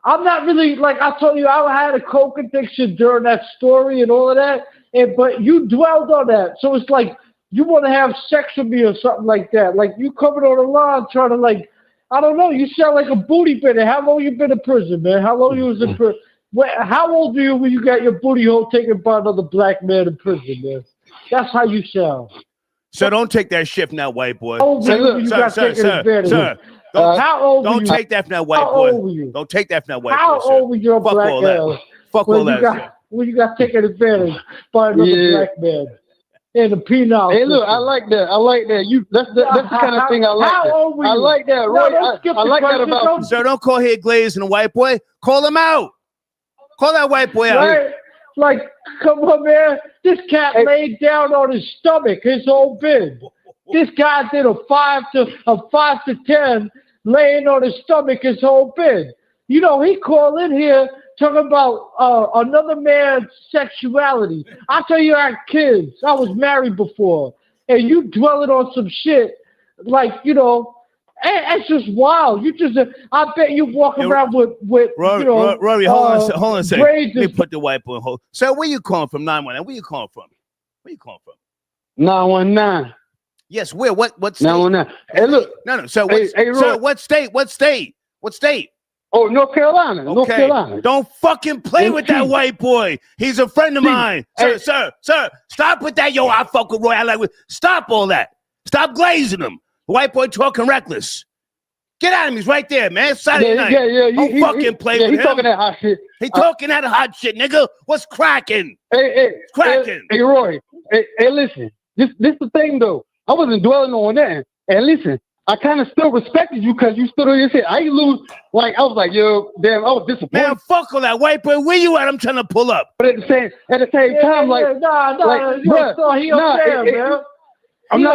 I'm not really, like I told you, I had a coke addiction during that story and all of that, but you dwelled on that. So it's like you want to have sex with me or something like that. Like, you coming on the line trying to, like, I don't know, you sound like a booty bender. How long you been in prison, man? How long you was in prison? How old are you when you got your booty hole taken by another black man in prison, man? That's how you sound. Sir, don't take that shit from that white boy. Sir, How old were you? Don't take that from that white How boy. old were you? Don't take that from that white How boy, sir. old were your Fuck black all that. girl? Fuck all that, sir. When you got taken advantage by another black man in the penal. Hey, look, I like that. I like that. That's the kind of thing I like. How old were you? I like that, No, Roy. don't skip I the like that question. about you. Sir, don't call here Glaze and a white boy. Call him out. Call that white boy out. Right? Like, come on, man. This cat laid down on his stomach his whole bid. This guy did a 5 to 10 laying on his stomach his whole bid. You know, he called in here talking about another man's sexuality. I tell you, I had kids. I was married before. And you dwelling on some shit like, you know, it's just wild. You just, I bet you walk around with Rory, you know, Rory, hold on a second. braids Let me put the white boy in hold. Sir, where you calling from? 919. Where you calling from? Where you calling from? 919. Yes, where? What state? 919. Hey, look. No. Sir, Roy. what state? What state? What state? Oh, North Carolina. Okay. North Carolina. Don't fucking play with that white boy. He's a friend of mine. Sir, stop with that. Yo, I fuck with Roy. I like with. Stop all that. Stop glazing him. The white boy talking reckless. Get at him. He's right there, man. Saturday night. Don't fucking play with him. He's talking that hot shit. He talking that hot shit, nigga. What's cracking? It's cracking. Hey, Roy. Hey, listen. This the thing, though. I wasn't dwelling on that. And listen, I kind of still respected you because you stood on your shit. I didn't lose. Like, I was like, yo, damn, I was disappointed. Man, fuck all that white boy. Where you at? I'm trying to pull up. But at the same time, like, I'm not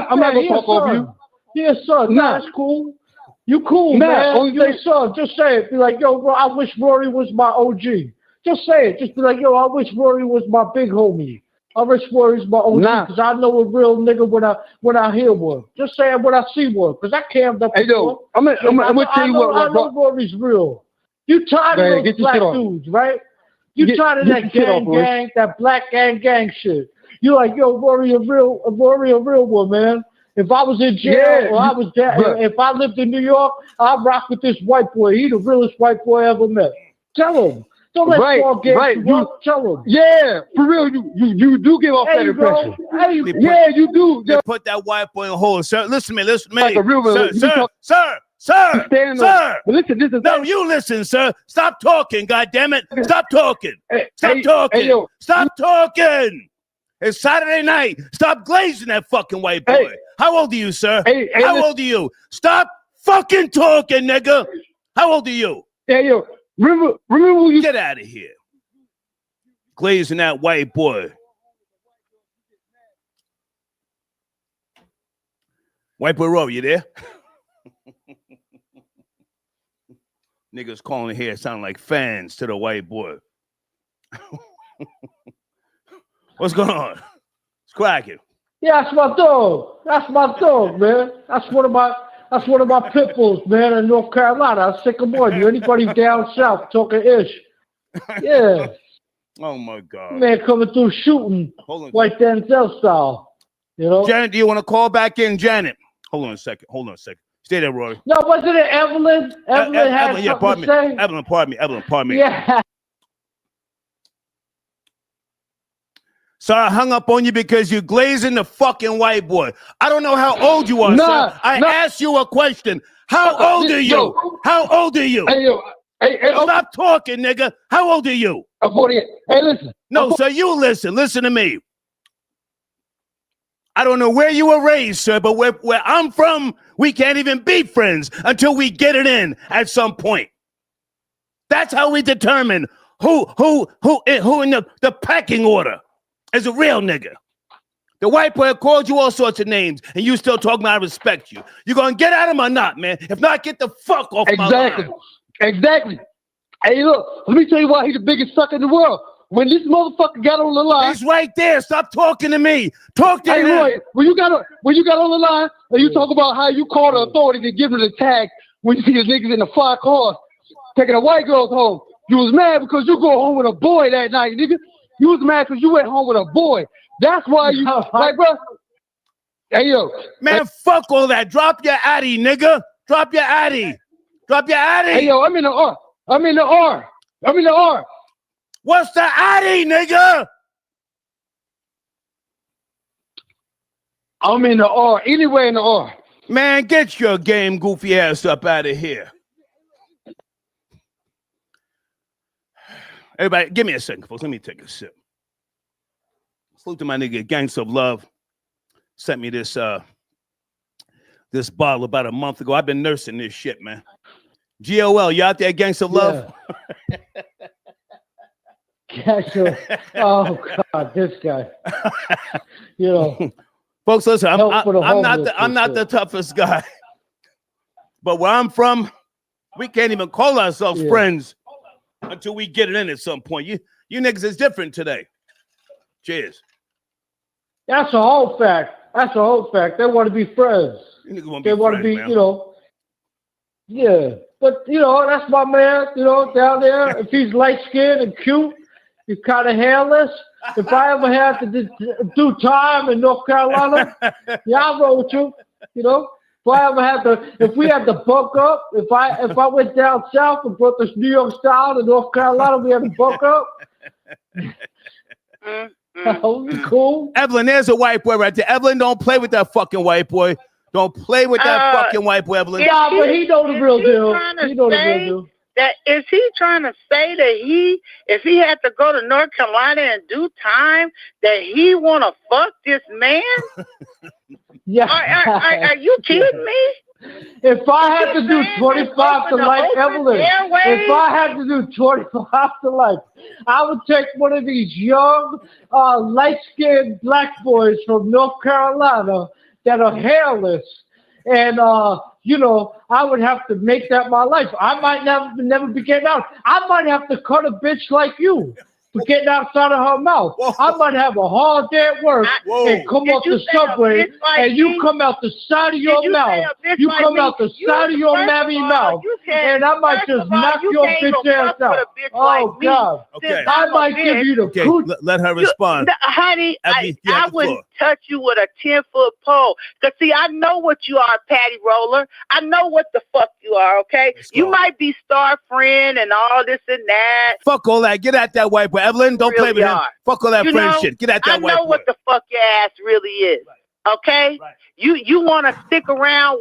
gonna talk over you. Yes, sir. Nah, that's cool. You cool, man. Yes, sir. Just say it. Be like, yo, bro, I wish Rory was my OG. Just say it. Just be like, yo, I wish Rory was my big homie. I wish Rory was my OG because I know a real nigga when I hear one. Just say it when I see one because I cammed up. Hey, yo, I'm gonna tell you what. I know Rory's real. You tired of those black dudes, right? You tired of that gang, that black gang shit. You like, yo, Rory a real one, man. If I was in jail or I was dead, if I lived in New York, I'd rock with this white boy. He the realest white boy I ever met. Tell him. Don't let Paul get tell him. Yeah, for real, you do give off that impression. You do. They put that white boy in hold. Sir, listen to me. Like a real Sir. But listen, this is you listen, sir. Stop talking, goddammit. Stop talking. Stop talking. Stop talking. It's Saturday night. Stop glazing that fucking white boy. How old are you, sir? How old are you? Stop fucking talking, nigga. How old are you? Hey, yo. Remember you get out of here. Glazing that white boy. White boy Rob, you there? Niggas calling here sound like fans to the white boy. What's going on? It's cracking. Yeah, that's my dog. That's my dog, man. That's one of my pit bulls, man, in North Carolina. I sick of more. You anybody down south talking ish? Yeah. Oh my God. Man coming through shooting white Denzel style. You know? Janet, do you want to call back in, Janet? Hold on a second. Stay there, Rory. No, wasn't it Evelyn? Evelyn had something to say? Evelyn, pardon me. Yeah. So I hung up on you because you're glazing the fucking white boy. I don't know how old you are, sir. I asked you a question. How old are you? How old are you? Hey, stop talking, nigga. How old are you? I'm 48. Hey, listen. No, sir, you listen. Listen to me. I don't know where you were raised, sir, but where I'm from, we can't even be friends until we get it in at some point. That's how we determine who in the pecking order is a real nigga. The white boy called you all sorts of names, and you still talking about I respect you. You gonna get at him or not, man? If not, get the fuck off my line. Exactly. Hey, look, let me tell you why he's the biggest sucker in the world. When this motherfucker got on the line, he's right there. Stop talking to me. Talk to him. Roy, when you got on the line, and you talk about how you call the authority to give them the tag when you see the niggas in the 5 cars taking a white girl home. You was mad because you go home with a boy that night, nigga. You was mad because you went home with a boy. That's why you like, bro. Hey, yo, man, fuck all that. Drop your addy, nigga. Drop your addy. Hey, yo, I'm in the R. What's the addy, nigga? I'm in the R. Anywhere in the R. Man, get your game goofy ass up out of here. Everybody, give me a second, folks. Let me take a sip. Salute to my nigga Gangsta of Love. Sent me this this bottle about a month ago. I've been nursing this shit, man. GOL, you out there, Gangsta of Love? Gangsta. Oh God, this guy. You know, folks, listen. I'm not the toughest guy, but where I'm from, we can't even call ourselves friends until we get it in at some point. You niggas is different today. Cheers. That's a whole fact. That's a whole fact. They want to be friends. They want to be, man. you know. Yeah, but you know that's my man. You know, down there, if he's light skinned and cute, he's kind of hairless. If I ever had to do time in North Carolina, yeah, I'll roll with you. You know, if we had to bunk up, if I went down south and brought this New York style to North Carolina, we had to bunk up. That would be cool. Evelyn, there's a white boy right there. Evelyn, don't play with that fucking white boy. Don't play with that fucking white boy, Evelyn. Yeah, but he know the real deal. He know the real deal. That is he trying to say that if he had to go to North Carolina and do time, that he want to fuck this man? Yeah. Are you kidding me? If I had to do 25 to life, Evelyn, if I had to do 25 to life, I would take one of these young, light-skinned black boys from North Carolina that are hairless, and you know, I would have to make that my life. I might never be getting out. I might have to cut a bitch like you for getting outside of her mouth. Whoa. I might have a hard day at work and come off the subway, and you come out the side of your mouth. You come out the side of your mammy mouth, and I might just knock your bitch ass out. Oh God! Okay. I might give you the cooch. Let her respond. Honey, I wouldn't touch you with a 10-foot pole. Because, see, I know what you are, Patty Roller. I know what the fuck you are, okay? You might be star friend and all this and that. Fuck all that. Get at that white boy. Evelyn, don't play with him. Fuck all that friend shit. Get at that white boy. I know what the fuck your ass really is, okay? Right. You want to stick around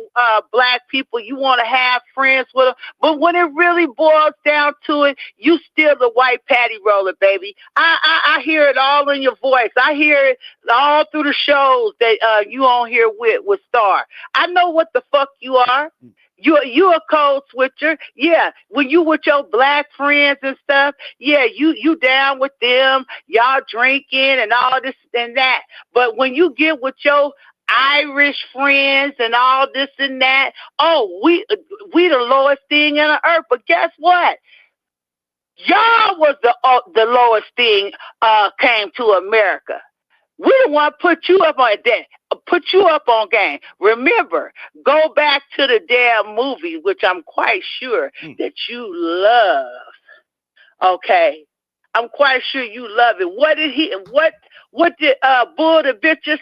black people. You want to have friends with them. But when it really boils down to it, you still the white patty roller, baby. I hear it all in your voice. I hear it all through the shows that you on here with Star. I know what the fuck you are. You a code switcher. Yeah, when you with your black friends and stuff, yeah, you down with them. Y'all drinking and all this and that. But when you get with your Irish friends and all this and that, oh, we the lowest thing in the earth. But guess what? Y'all was the lowest thing came to America. We the one put you up on that. Put you up on game. Remember, go back to the damn movie, which I'm quite sure that you love. Okay, I'm quite sure you love it. What did Bull the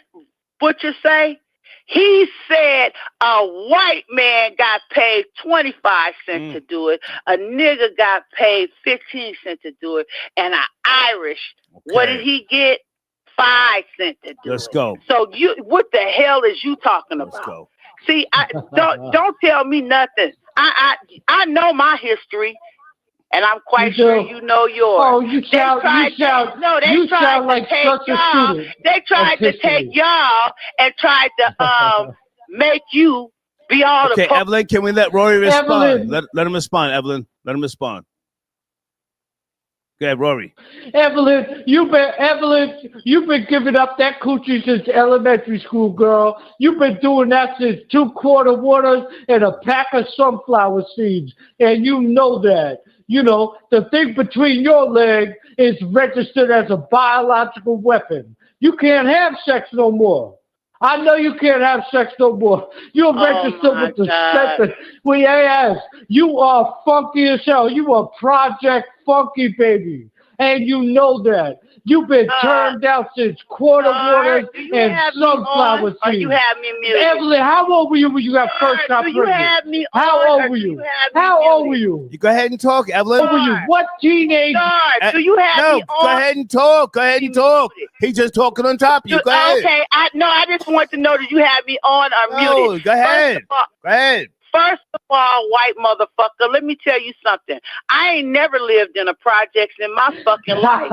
Butcher say? He said a white man got paid 25 cents to do it. A nigga got paid 15 cents to do it, and an Irish. Okay. What did he get? 5 cents to do Let's go. So what the hell is you talking about? Let's go. See, don't tell me nothing. I know my history, and I'm quite sure you know yours. Oh, you sound like such a student. They tried to take y'all and tried to make you be all the. Okay, Evelyn, can we let Rory respond? Let him respond, Evelyn. Let him respond. Go ahead, Rory. Evelyn, you've been giving up that coochie since elementary school, girl. You've been doing that since 2 quart waters and a pack of sunflower seeds, and you know that. You know, the thing between your legs is registered as a biological weapon. You can't have sex no more. I know you can't have sex no more. You're registered with the sex. Yes, you are funky as hell. You are Project Funky, baby. And you know that. You've been turned down since quarter waters and sunflower seeds. Or you have me muted? Evelyn, how old were you when you got first got pregnant? You have me how old were you? How old were you? You go ahead and talk, Evelyn. How old were you? What teenage? Do you have me on? Go ahead and talk. Go ahead and talk. He's just talking on top of you. Go ahead. Okay, I just want to know that you have me on or muted. Go ahead. Go ahead. First of all, white motherfucker, let me tell you something. I ain't never lived in a projects in my fucking life.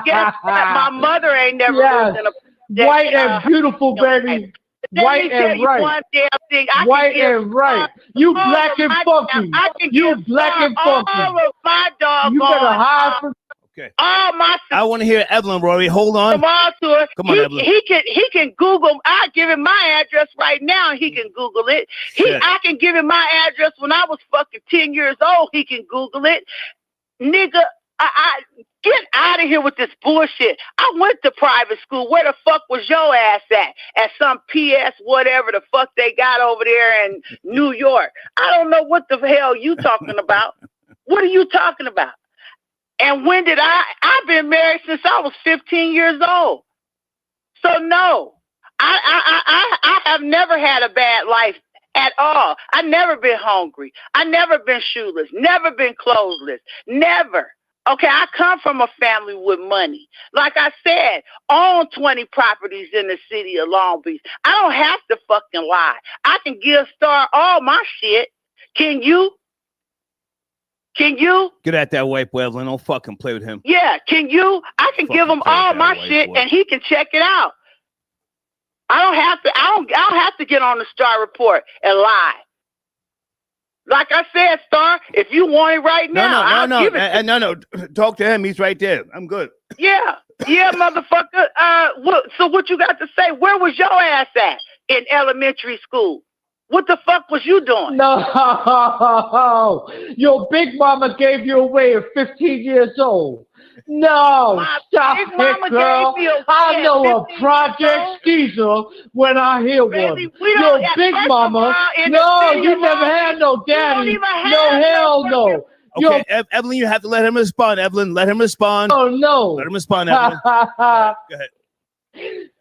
Guess what? My mother ain't never lived in a project. White and beautiful, baby. White and right. One damn thing. White and right. You black and funky. You black and funky. All of my dogs. You better hide from. Okay. All my. I want to hear Evelyn, Rory. Hold on. Come on, Evelyn. He can Google. I give him my address right now. He can Google it. I can give him my address when I was fucking 10 years old. He can Google it. Nigga, I get out of here with this bullshit. I went to private school. Where the fuck was your ass at? At some PS whatever the fuck they got over there in New York. I don't know what the hell you talking about. What are you talking about? And when did I've been married since I was 15 years old. So no, I have never had a bad life at all. I never been hungry. I never been shoeless, never been clothesless, never. Okay, I come from a family with money. Like I said, own 20 properties in the city of Long Beach. I don't have to fucking lie. I can give Star all my shit. Can you? Can you? Get at that white boy, Evelyn. Don't fucking play with him. Yeah, can you? I can give him all my shit and he can check it out. I don't have to get on the Star Report and lie. Like I said, Star, if you want it right now, no. Talk to him. He's right there. I'm good. Yeah, motherfucker. So what you got to say? Where was your ass at in elementary school? What the fuck was you doing? No, your big mama gave you away at 15 years old. No, stop it, girl. I know a Project Skeezer when I hear one. Your big mama. No, you never had no daddy. No, hell no. Okay, Evelyn, you have to let him respond. Evelyn, let him respond. Oh, no. Let him respond, Evelyn. Go ahead.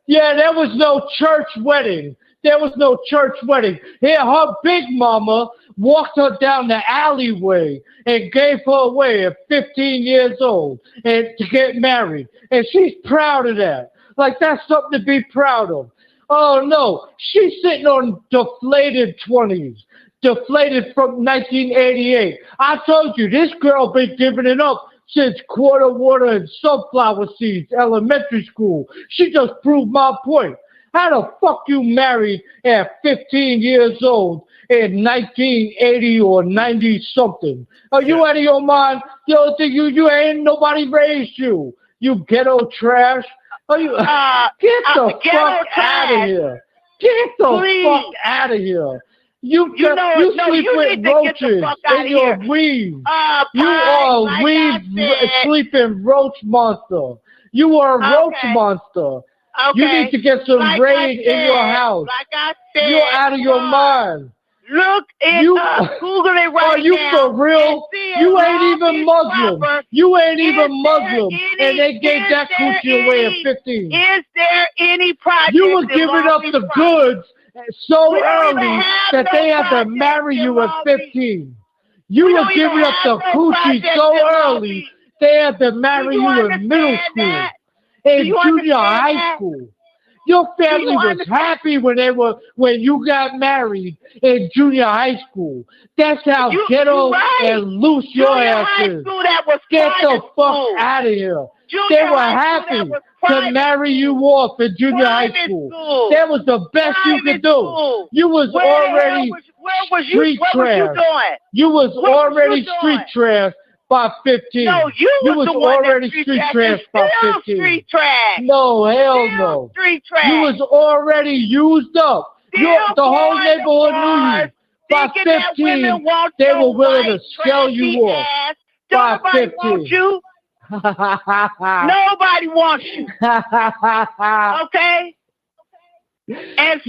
Yeah, there was no church wedding. There was no church wedding. Here, her big mama walked her down the alleyway and gave her away at 15 years old and to get married. And she's proud of that. Like, that's something to be proud of. Oh, no. She's sitting on deflated 20s. Deflated from 1988. I told you, this girl been giving it up since quarter water and sunflower seeds, elementary school. She just proved my point. How the fuck you married at 15 years old in 1980 or 90 something? Are you out of your mind? You don't think you ain't nobody raised you? You ghetto trash. Are you get the fuck out of here? Get the fuck out of here. You sleep with roaches in your weave. You are a weave sleeping roach monster. You are a roach monster. Okay. You need to get some rain in your house. Like I said, you're out of your mind. Look at Google it right now. Are you for real? You ain't even Muslim. You ain't even Muslim. And they gave that coochie away at 15. Is there any project? You were giving up the goods so early that they had to marry you at 15. You were giving up the coochie so early they had to marry you in middle school. In junior high school. Your family was happy when you got married in junior high school. That's how ghetto and loose your ass is. Get the fuck out of here. They were happy to marry you off in junior high school. That was the best you could do. You was already street trash. You was already street trash. By 15. No, you was the one already street trash by 15. Street trash. No, hell no. Street trash. You was already used up. The whole neighborhood knew you. By 15, they were willing to sell you off. By 15. Want you. Nobody wants you. Okay? And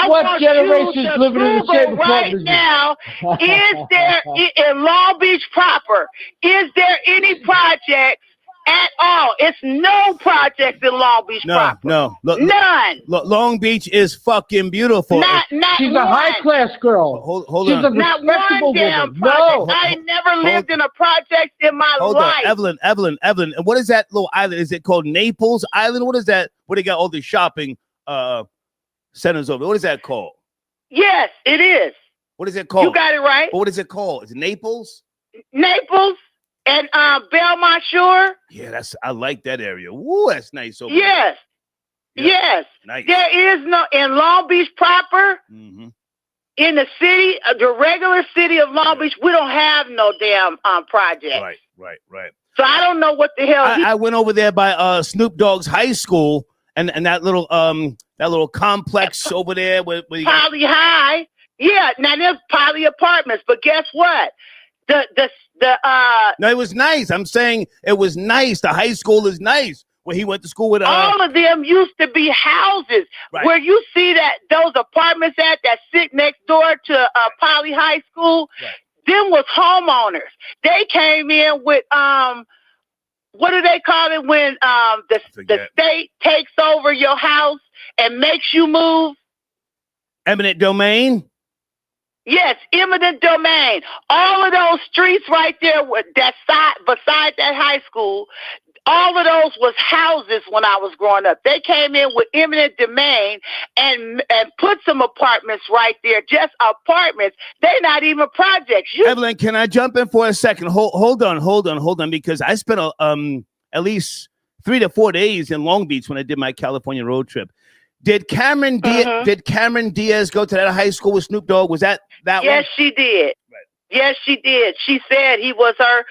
what generation's living in the same right now? Is there in Long Beach proper? Is there any projects at all. It's no projects in Long Beach proper. No. None. Long Beach is fucking beautiful. Not She's one. a high class girl. Hold She's on. a Not respectable one damn woman. project. No. I ain't never lived in a project in my Hold life. on, Evelyn. And what is that little island? Is it called Naples Island? What is that? Where they got all the shopping centers over? What is that called? Yes, it is. What is it called? You got it right. What is it called? Is it Naples? Naples and Belmont Shore. Yeah, I like that area. Woo, that's nice over Yes. there. Yes. Nice. There is no in Long Beach proper. Mm-hmm. In the city, the regular city of Long Beach, we don't have no damn project. Right. So I don't know what the hell. I went over there by Snoop Dogg's high school and that little complex over there where you got Poly High. Yeah, now there's Poly Apartments, but guess what? No, it was nice. I'm saying it was nice. The high school is nice. Where he went to school with all of them used to be houses where you see that those apartments that sit next door to Poly High School. Them was homeowners. They came in with what do they call it when the state takes over your house and makes you move? Eminent domain. Yes, eminent domain. All of those streets right there beside that high school. All of those was houses when I was growing up. They came in with eminent domain and put some apartments right there, just apartments. They're not even projects. Evelyn, can I jump in for a second? Hold on, because I spent at least 3 to 4 days in Long Beach when I did my California road trip. Did Cameron Diaz go to that high school with Snoop Dogg? Was that one? Yes, she did. Yes, she did. She said he was her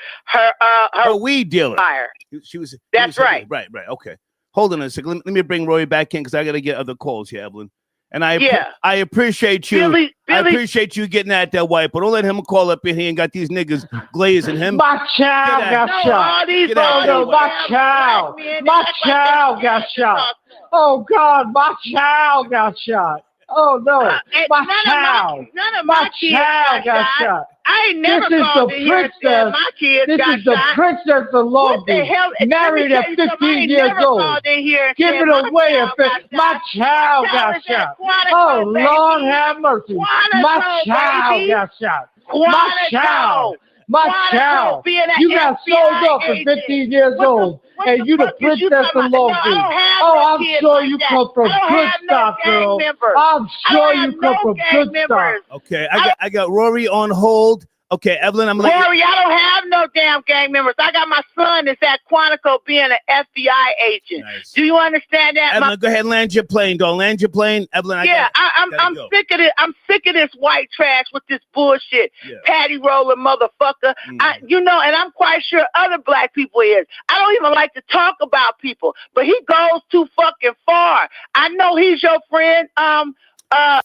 weed dealer. Buyer. That's right. Right. Okay. Hold on a second. Let me bring Roy back in because I got to get other calls here, Evelyn. And I appreciate you. Billy, I appreciate you getting at that white, but don't let him call up in here and got these niggas glazing him. My child got shot. My child got shot. Oh God, my child got shot. Oh no, none of my kids got shot. I ain't never called in here and said my kids got shot. This is the princess of Long Beach, married at 15 years old. Give it away. My child got shot. Oh Lord have mercy. My child got shot. My child. My child. You got sold up at 15 years old. And you the princess of Long Beach. Oh, I'm sure you come from good stock, girl. I'm sure you come from good stock. Okay, I got Rory on hold. Okay, Evelyn, I'm like Rory, I don't have no damn gang members. I got my son that's at Quantico being an FBI agent. Nice. Do you understand that? Evelyn, go ahead and land your plane, don't land your plane. Evelyn, I'm sick of it. I'm sick of this white trash with this bullshit. Yeah. Patty roller motherfucker. And I'm quite sure other black people is. I don't even like to talk about people, but he goes too fucking far. I know he's your friend.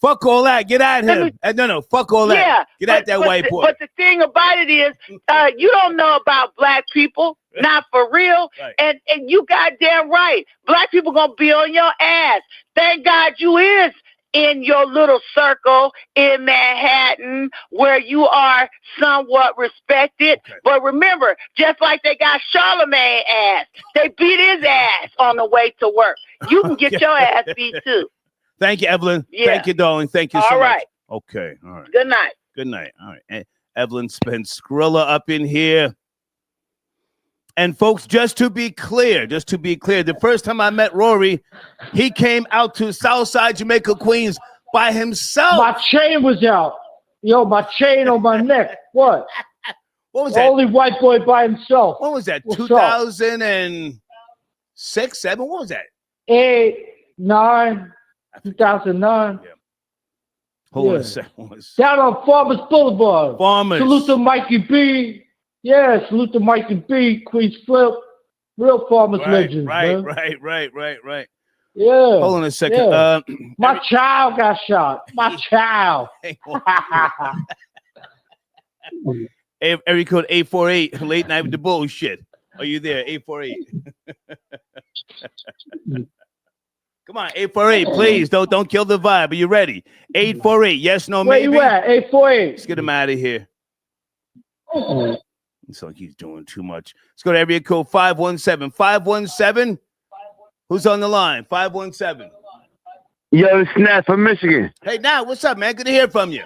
Fuck all that. Get out of here. No, fuck all that. Yeah, get out that white boy. But the thing about it is, you don't know about black people, not for real. Right. And you goddamn right. Black people gonna be on your ass. Thank God you is in your little circle in Manhattan where you are somewhat respected. Okay. But remember, just like they got Charlemagne ass, they beat his ass on the way to work. You can get your ass beat too. Thank you, Evelyn. Yeah. Thank you, darling. Thank you so much. All right. Okay. All right. Good night. Good night. All right. And Evelyn Spence Skrilla up in here. And folks, just to be clear, the first time I met Rory, he came out to Southside Jamaica, Queens by himself. My chain was out. Yo, my chain on my neck. What? What was that? Only white boy by himself. What was that? 2006, 7? What was that? 8, 9. 2009. Yeah. Hold on a second. Down on Farmers Boulevard. Farmers. Salute to Mikey B. Yeah, salute to Mikey B. Queens Flip. Real Farmers legends, man. Right. Yeah. Hold on a second. Yeah. My child got shot. My child. Area code 848. Late night with the bullshit. Are you there? 848. Come on, 848, please. Don't kill the vibe. Are you ready? 848, yes, no, maybe. Where you at? 848. Let's get him out of here. It's like he's doing too much. Let's go to area code 517. 517. Who's on the line? 517. Yo, it's Nat from Michigan. Hey, now, what's up, man? Good to hear from you.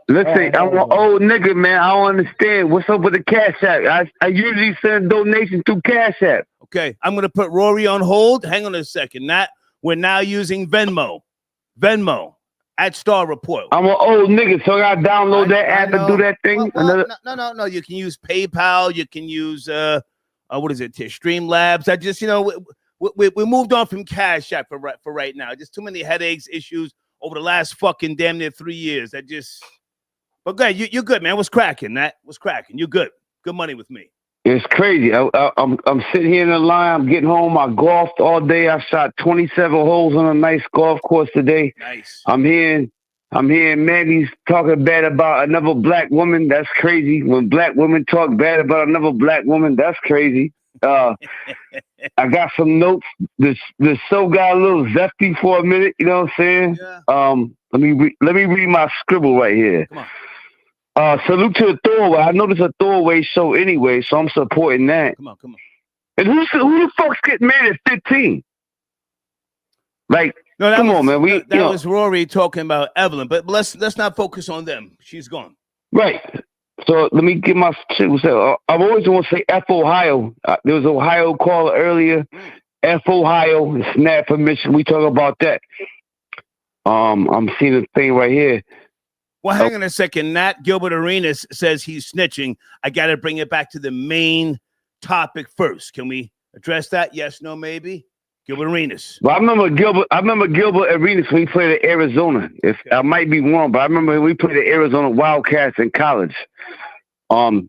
Listen, I'm an old nigga, man. I don't understand. What's up with the Cash App? I usually send donations through Cash App. Okay, I'm going to put Rory on hold. Hang on a second. Nat, we're now using Venmo. Venmo at Star Report. I'm an old nigga, so I got to download that app and do that thing. No. You can use PayPal. You can use, what is it, Streamlabs. I just, we moved on from Cash App for right now. Just too many headaches, issues over the last fucking damn near 3 years. But good, you're good, man. What's cracking, Nat? What's cracking? You're good. Good money with me. It's crazy. I'm sitting here in the line. I'm getting home. I golfed all day. I shot 27 holes on a nice golf course today. Nice. I'm hearing Maggie's talking bad about another black woman. That's crazy. When black women talk bad about another black woman, that's crazy. I got some notes. The show got a little zesty for a minute. You know what I'm saying? Yeah. Let me read my scribble right here. Come on. Salute to the throwaway. I know this is a throwaway show anyway, so I'm supporting that. Come on. And who the fuck's getting married at 15? Like, come on, man. That was Rory talking about Evelyn, but let's not focus on them. She's gone. Right. So let me get my shit. I've always want to say F Ohio. There was an Ohio caller earlier. F Ohio. It's Nat from Michigan. We talk about that. I'm seeing the thing right here. Well, hang on a second. Nat Gilbert Arenas says he's snitching. I got to bring it back to the main topic first. Can we address that? Yes, no, maybe? Gilbert Arenas. Well, I remember Gilbert Arenas when he played at Arizona. I might be wrong, but I remember we played at Arizona Wildcats in college. I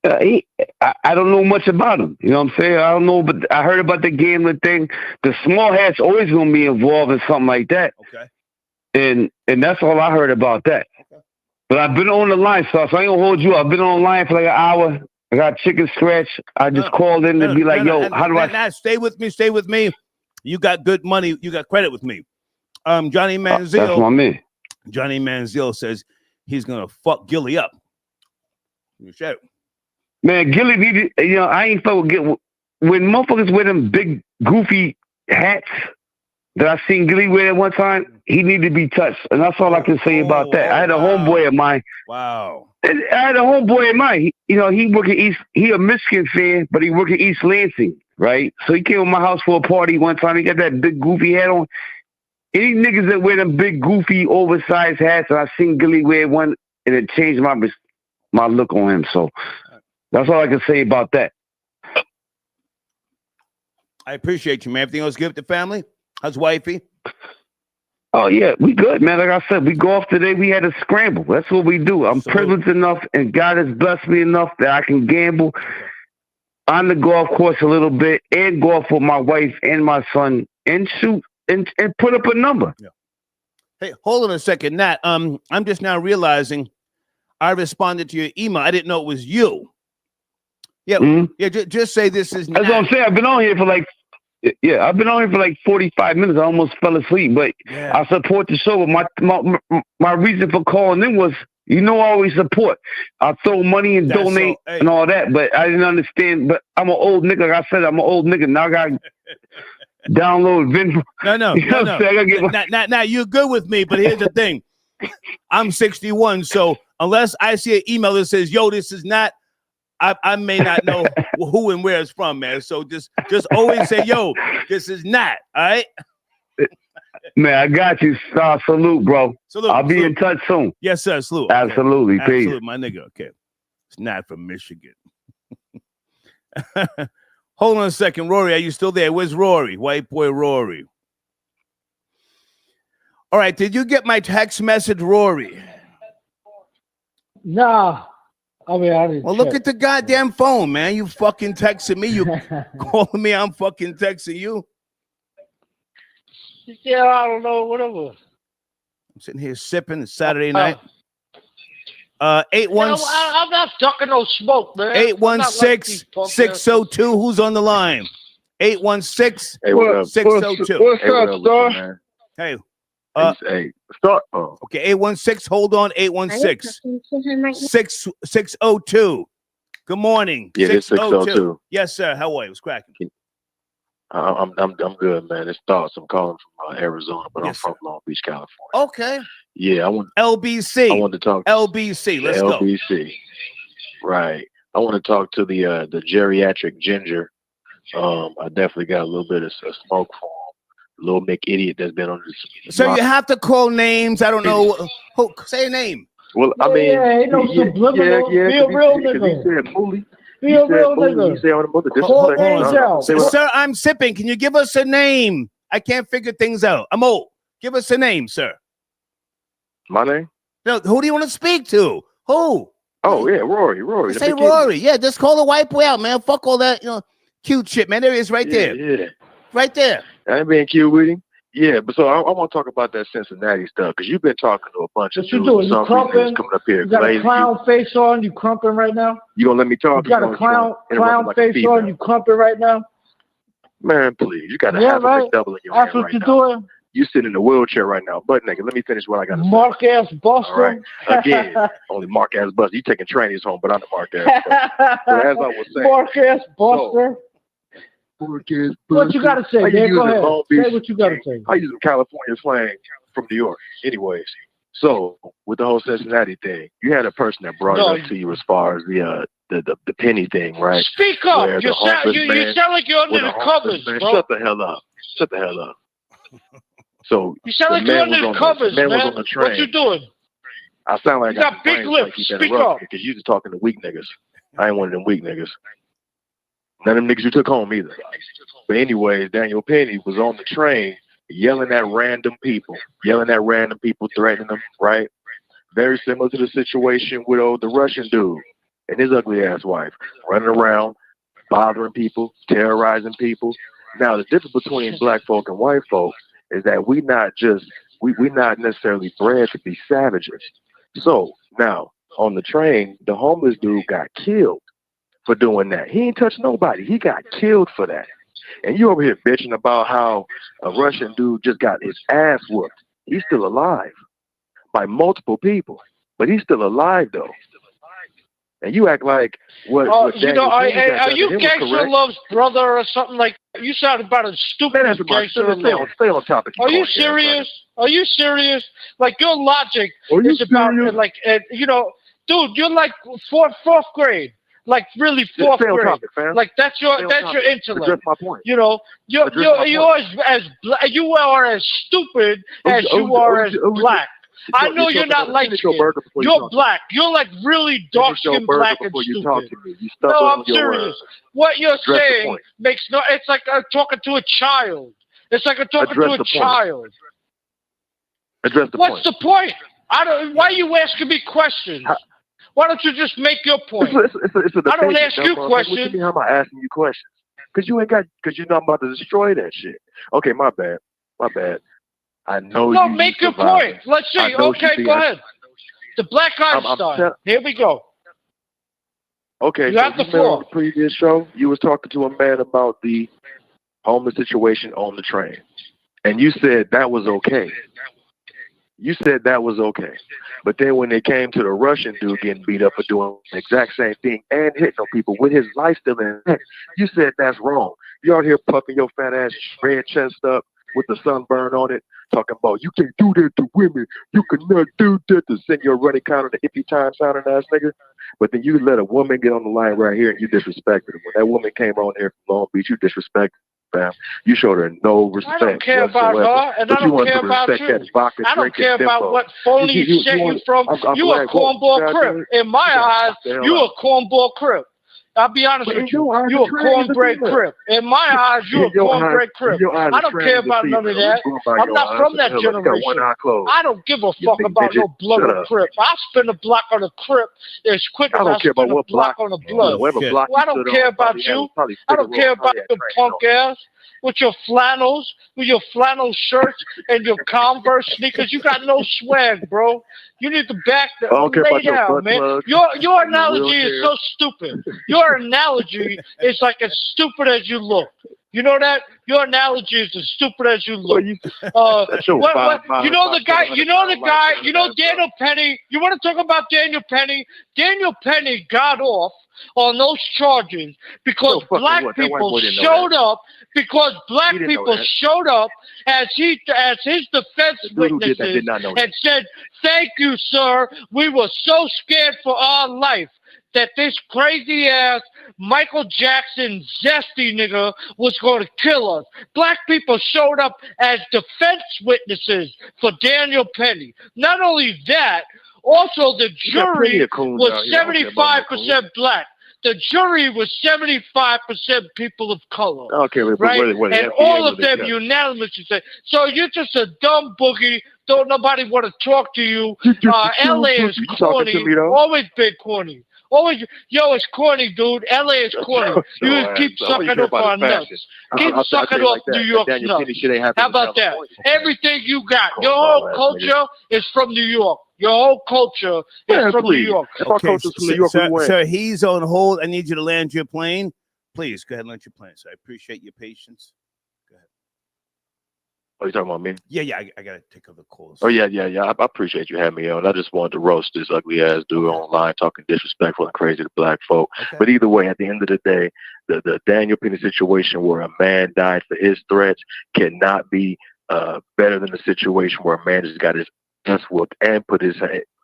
don't know much about him. You know what I'm saying? I don't know, but I heard about the gambling thing. The small hat's always going to be involved in something like that. Okay. And that's all I heard about that. Okay. But I've been on the line, so I ain't gonna hold you. I've been on the line for like an hour. I got chicken scratch. I just called in to be like, yo, how do I... Stay with me. You got good money. You got credit with me. Johnny Manziel. That's my man. Johnny Manziel says he's going to fuck Gilly up. Man, Gilly needed... I ain't fuck with Gilly. When motherfuckers wear them big, goofy hats... that I seen Gilly wear at one time, he needed to be touched. And that's all I can say about that. I had a homeboy of mine. Wow. I had a homeboy of mine. He work at East, he a Michigan fan, but he work at East Lansing, right? So he came to my house for a party one time. He got that big goofy hat on. Any niggas that wear them big goofy oversized hats, and I seen Gilly wear one, and it changed my look on him. So that's all I can say about that. I appreciate you, man. Everything else good with the family? How's wifey? Oh, yeah, we good, man. Like I said, we go off today. We had a scramble. That's what we do. I'm privileged enough, and God has blessed me enough that I can gamble on the golf course a little bit and golf with my wife and my son and shoot and put up a number. Yeah. Hey, hold on a second, Nat. I'm just now realizing I responded to your email. I didn't know it was you. Yeah, just say this is Nat. That's what I'm saying. I've been on here for like 45 minutes. I almost fell asleep, but I support the show. My reason for calling in was, I always support. I throw money and donate and all that, but I didn't understand. But I'm an old nigga. Like I said, I'm an old nigga. Now I got to download VENMO. No. Now you're good with me, but here's the thing. I'm 61, so unless I see an email that says, yo, this is not, I may not know who and where it's from, man. So just always say, yo, this is not, all right? Man, I got you. Salute, bro. Salute. I'll be in touch soon. Yes, sir. Salute. Absolutely. Okay. Peace. Absolutely, my nigga. Okay. It's not from Michigan. Hold on a second. Rory, are you still there? Where's Rory? White boy Rory. All right. Did you get my text message, Rory? Nah. I didn't look at the goddamn phone, man. You fucking texting me. You calling me. I'm fucking texting you. Yeah, I don't know. Whatever. I'm sitting here sipping. It's Saturday night. 816. I'm not sucking no smoke, man. 816-602. Who's on the line? 816-602. What's up, Star? Hey. Hey, start. Oh. Okay, 816. Hold on, 816. 602. Good morning. Yeah, it's 602. Yes, sir. How are you? What's cracking? I'm good, man. It's Thoughts. I'm calling from Arizona, but I'm from Long Beach, California. Okay. Yeah, I want LBC. I want to talk LBC. Let's go. LBC. Right. I want to talk to the geriatric ginger. I definitely got a little bit of smoke for him. Little Mick idiot that's been on this. So you have to call names. I don't know. Say a name. Well, I mean, ain't no subliminal. Be a real nigga. He said bully. Be a real nigga. He said on the mother. Call names out. Sir, I'm sipping. Can you give us a name? I can't figure things out. I'm old. Give us a name, sir. My name? No, who do you want to speak to? Who? Oh, yeah, Rory. Say Rory. Yeah, just call the white boy out, man. Fuck all that, cute shit, man. There he is right there. Yeah. Right there. I ain't being cute with him. Yeah, but so I want to talk about that Cincinnati stuff because you've been talking to a bunch of dudes. What you doing? You crumping? Coming up here. You got a clown face on? You crumping right now? You gonna let me talk? You got a clown face on? You crumping right now? Man, please. You got to have a double in your hand That's what right you're now. doing. You sit in the wheelchair right now, butt naked. Let me finish what I got to say. Mark ass Buster. All right. Again, only Mark ass Buster. You taking trannies home, but I'm the Mark ass Buster. So as I was saying, Mark ass Buster. What you got to say, man? Go ahead. Say what you got to say. I use California slang from New York. Anyways, so with the whole Cincinnati thing, you had a person that brought it up to you as far as the penny thing, right? Speak up. You sound like you're under the covers, bro. Shut the hell up. Shut the hell up. So you sound like you're under the covers, man. Was on the train. What you doing? I sound like you got big lips. Like Speak up. Because you just talking to weak niggas. I ain't one of them weak niggas. None of them niggas you took home either. But anyways, Daniel Penny was on the train yelling at random people, threatening them, right? Very similar to the situation with the Russian dude and his ugly ass wife, running around, bothering people, terrorizing people. Now, the difference between black folk and white folk is that we not necessarily bred to be savages. So now on the train, the homeless dude got killed for doing that. He ain't touched nobody. He got killed for that. And you over here bitching about how a Russian dude just got his ass whooped. He's still alive by multiple people, but he's still alive though. And you act like what? Are you Gangster Love's brother or something like that? You sound about as stupid as Gangster Love. Stay on topic. Are you serious? Are you serious? Like your logic is about dude, you're like fourth grade. Like really fourth grade. Topic, like that's your intellect. Address my point. You are as stupid as you are as black. I know you're not light skinned. You're black. You're like really dark skinned black and stupid. No, I'm serious. What you're saying makes no. It's like I'm talking to a child. It's like I'm talking to a child. Address the point. What's the point? Why are you asking me questions? Why don't you just make your point? It's a I don't ask you questions. What you mean, how am I asking you questions? Because you know I'm about to destroy that shit. Okay, my bad. I know you. No, make your point. Let's see. Okay, go ahead. The Black Einstein. Here we go. Okay, you have the floor. On the previous show, you was talking to a man about the homeless situation on the train, and you said that was okay. But then when it came to the Russian dude getting beat up for doing the exact same thing and hitting on people with his life still in it, you said that's wrong. You out here puffing your fat ass red chest up with the sunburn on it, talking about you can't do that to women. You cannot do that to send your running counter to ippy time sounding ass nigga. But then you let a woman get on the line right here and you disrespected her. When that woman came on here from Long Beach, you disrespected her. You showed her no respect. I don't care about her, and I don't care about you. I don't care about what phony shit you from. You a cornball crip. In my eyes, you a cornball crip. I'll be honest with you. You a cornbread crip. In my eyes, you a cornbread crip. I don't care about none of that. I'm not from that generation. I don't give a fuck about no blood or crip. I spin a block on a crip as quick as I spin a block on a blood. I don't care about you. I don't care about your punk ass. With your flannels, with your flannel shirts and your Converse sneakers, you got no swag, bro. You need to lay down, man. Your analogy is so stupid. Your analogy is like as stupid as you look. You know that? Your analogy is as stupid as you look. You know the guy, you know Daniel Penny. You want to talk about Daniel Penny? Daniel Penny got off on those charges because black people showed up, as his defense witnesses and said, "Thank you, sir. We were so scared for our life that this crazy ass Michael Jackson zesty nigga was going to kill us." Black people showed up as defense witnesses for Daniel Penny. Not only that, also the jury was 75% black. The jury was 75% people of color. Okay, right? Wait, and all of them unanimously said, so you're just a dumb boogie. Don't nobody want to talk to you. LA is corny. Always been corny. Always, yo, it's corny, dude. LA is corny. You just keep sucking up our nuts. Keep sucking up New York's nuts. How about that? Everything you got, your whole culture is from New York. Your whole culture is from New York. Okay, sir, he's on hold. I need you to land your plane. Please, go ahead and land your plane, sir. I appreciate your patience. Go ahead. Oh, you talking about me? Yeah, I got to take other calls. Oh, yeah. I appreciate you having me on. I just wanted to roast this ugly ass dude online talking disrespectful and crazy to black folk. Okay. But either way, at the end of the day, the Daniel Penny situation where a man died for his threats cannot be better than the situation where a man just got his ass whooped and put his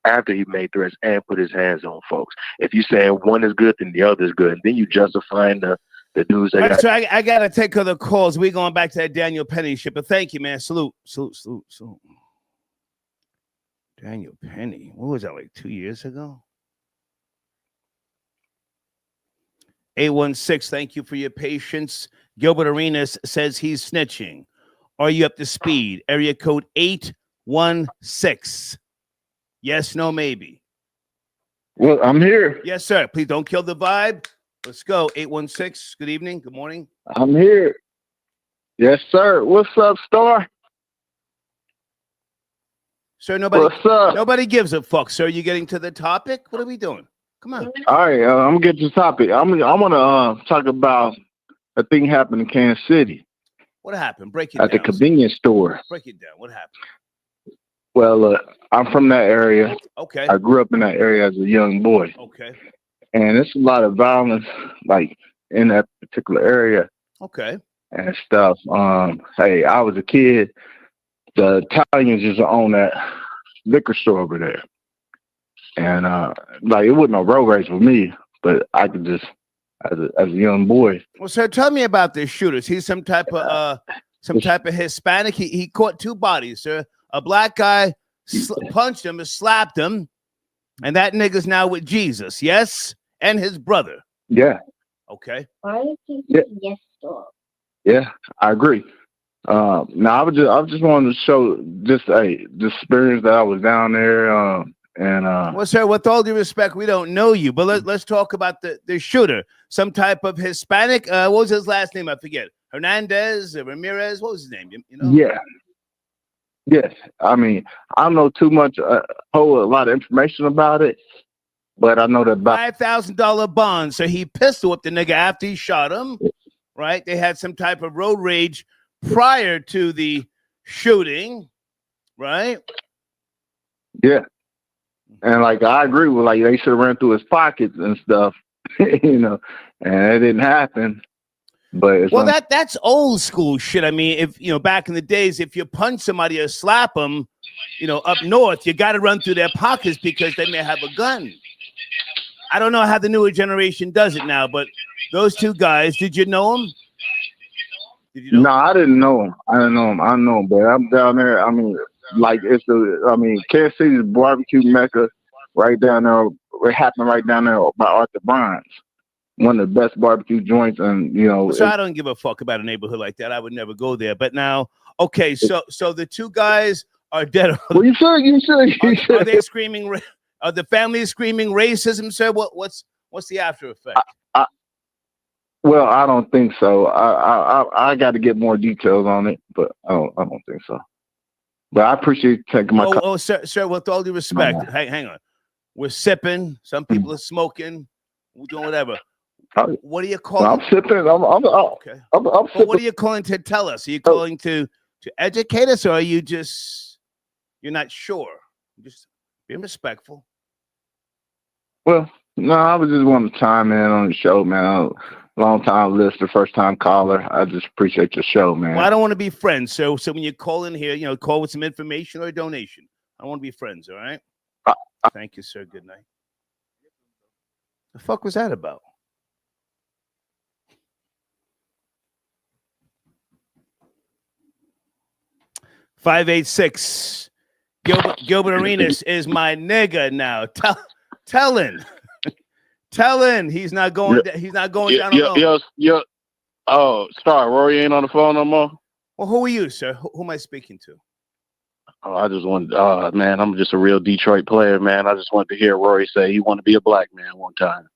after he made threats and put his hands on folks. If you saying one is good, then the other is good, and then you justifying the dudes that got. So I got to take other calls. We're going back to that Daniel Penny shit, but thank you, man. Salute. Daniel Penny. What was that, like 2 years ago? 816, thank you for your patience. Gilbert Arenas says he's snitching. Are you up to speed? Area code 816. Yes, no, maybe. Well, I'm here. Yes, sir. Please don't kill the vibe. Let's go. 816. Good evening. Good morning. I'm here. Yes, sir. What's up, Star? Sir, nobody gives a fuck, sir. You getting to the topic? What are we doing? Come on. All right, I'm gonna get to the topic. I want to talk about a thing happened in Kansas City. What happened? Break it down. At the convenience store. Break it down. What happened? Well, I'm from that area. Okay. I grew up in that area as a young boy. Okay. And there's a lot of violence, like in that particular area. Okay. And stuff. Hey, I was a kid. The Italians just own that liquor store over there. And like it wasn't a road race with me, but I could just as a young boy. Well, sir, tell me about this shooter. He's some type of Hispanic. He caught two bodies, sir. A black guy punched him and slapped him, and that nigga's now with Jesus, yes, and his brother. Yeah. Okay. Yes, yeah, I agree. Now I just wanted to show just the experience that I was down there. Well, sir, with all due respect, we don't know you, but let's talk about the shooter. Some type of Hispanic. What was his last name? I forget. Hernandez, Ramirez. What was his name? You know? Yeah. Yes. I mean, I don't know too much, whole lot of information about it, but I know that about $5,000 bond. So he pistol whipped the nigga after he shot him. Right? They had some type of road rage prior to the shooting. Right? Yeah. And like I agree with like they should have ran through his pockets and stuff, you know, and it didn't happen. But it's that's old school shit. I mean, if back in the days, if you punch somebody or slap them, up north, you got to run through their pockets because they may have a gun. I don't know how the newer generation does it now, but those two guys, did you know them? No, I didn't know him. I know him, but I'm down there. I mean, like Kansas City's barbecue mecca, right down there. It happened right down there by Arthur Bryan's, one of the best barbecue joints, and So I don't give a fuck about a neighborhood like that. I would never go there. But now, okay, so the two guys are dead. Well, you should. Are they screaming? Are the families screaming racism, sir? What's the after effect? Well, I don't think so. I got to get more details on it, but I don't think so. But I appreciate you taking my call. Sir, with all due respect, hang on. We're sipping. Some people are smoking. We're doing whatever. What are you calling? I'm sipping. Okay. I'm But sipping. what are you calling to tell us? Are you calling to educate us, or are you just you're not sure? Just being respectful. Well, no, I was just wanting to chime in on the show, man. Long time listener, first time caller. I just appreciate your show, man. Well, I don't want to be friends. So when you call in here, call with some information or a donation. I want to be friends. All right. Thank you, sir. Good night. The fuck was that about? $586. Gilbert Arenas is my nigga now. Tell him he's not going. He's not going down alone. Oh, sorry, Rory ain't on the phone no more. Well, who are you, sir? Who am I speaking to? Oh, I just want. Man, I'm just a real Detroit player, man. I just wanted to hear Rory say he wanted to be a black man one time.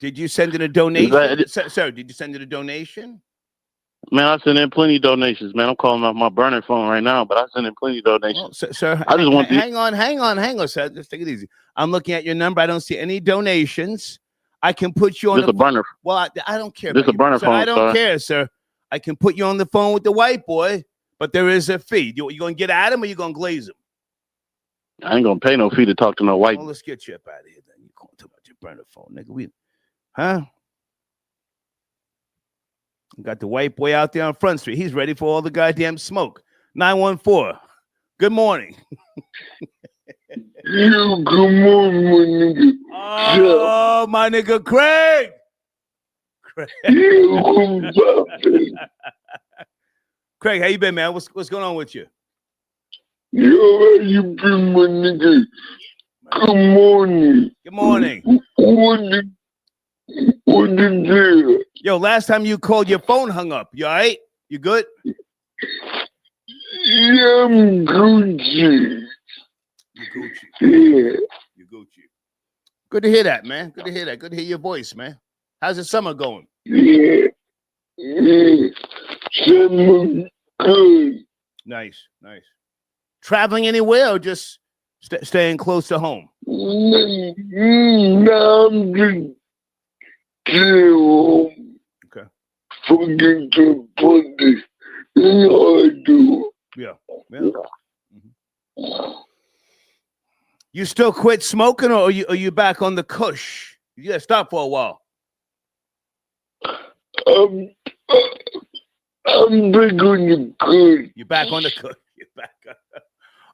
Did you send in a donation, sir? Did you send in a donation? Man, I sent in plenty of donations, man. I'm calling off my burner phone right now, but I sent in plenty of donations. Well, sir, I just want hang on, sir. Just take it easy. I'm looking at your number. I don't see any donations. I can put you on the burner. Well, I don't care. This is a burner phone, I don't care, sir. I can put you on the phone with the white boy, but there is a fee. You going to get at him or you going to glaze him? I ain't going to pay no fee to talk to no white. Well, let's get you up out of here then. You calling about your burner phone, nigga. Huh? Got the white boy out there on Front Street. He's ready for all the goddamn smoke. 914. Good morning. Good morning, my nigga. Oh, my nigga Craig. Craig, how you been, man? What's going on with you? Yo, how you been, my nigga? Good morning. Good morning. What did you? Yo, last time you called, your phone hung up. You all right? You good? Yeah, I'm Gucci. Yeah. You Gucci. Good to hear that, man. Good to hear that. Good to hear your voice, man. How's the summer going? Yeah. Summer good. Nice. Traveling anywhere or just staying close to home? No, I'm just okay. Forget to put this. You know I do. Yeah. Mm-hmm. You still quit smoking, or are you back on the kush? You gotta stop for a while. I'm back on the kush. You're back on the kush. You're back.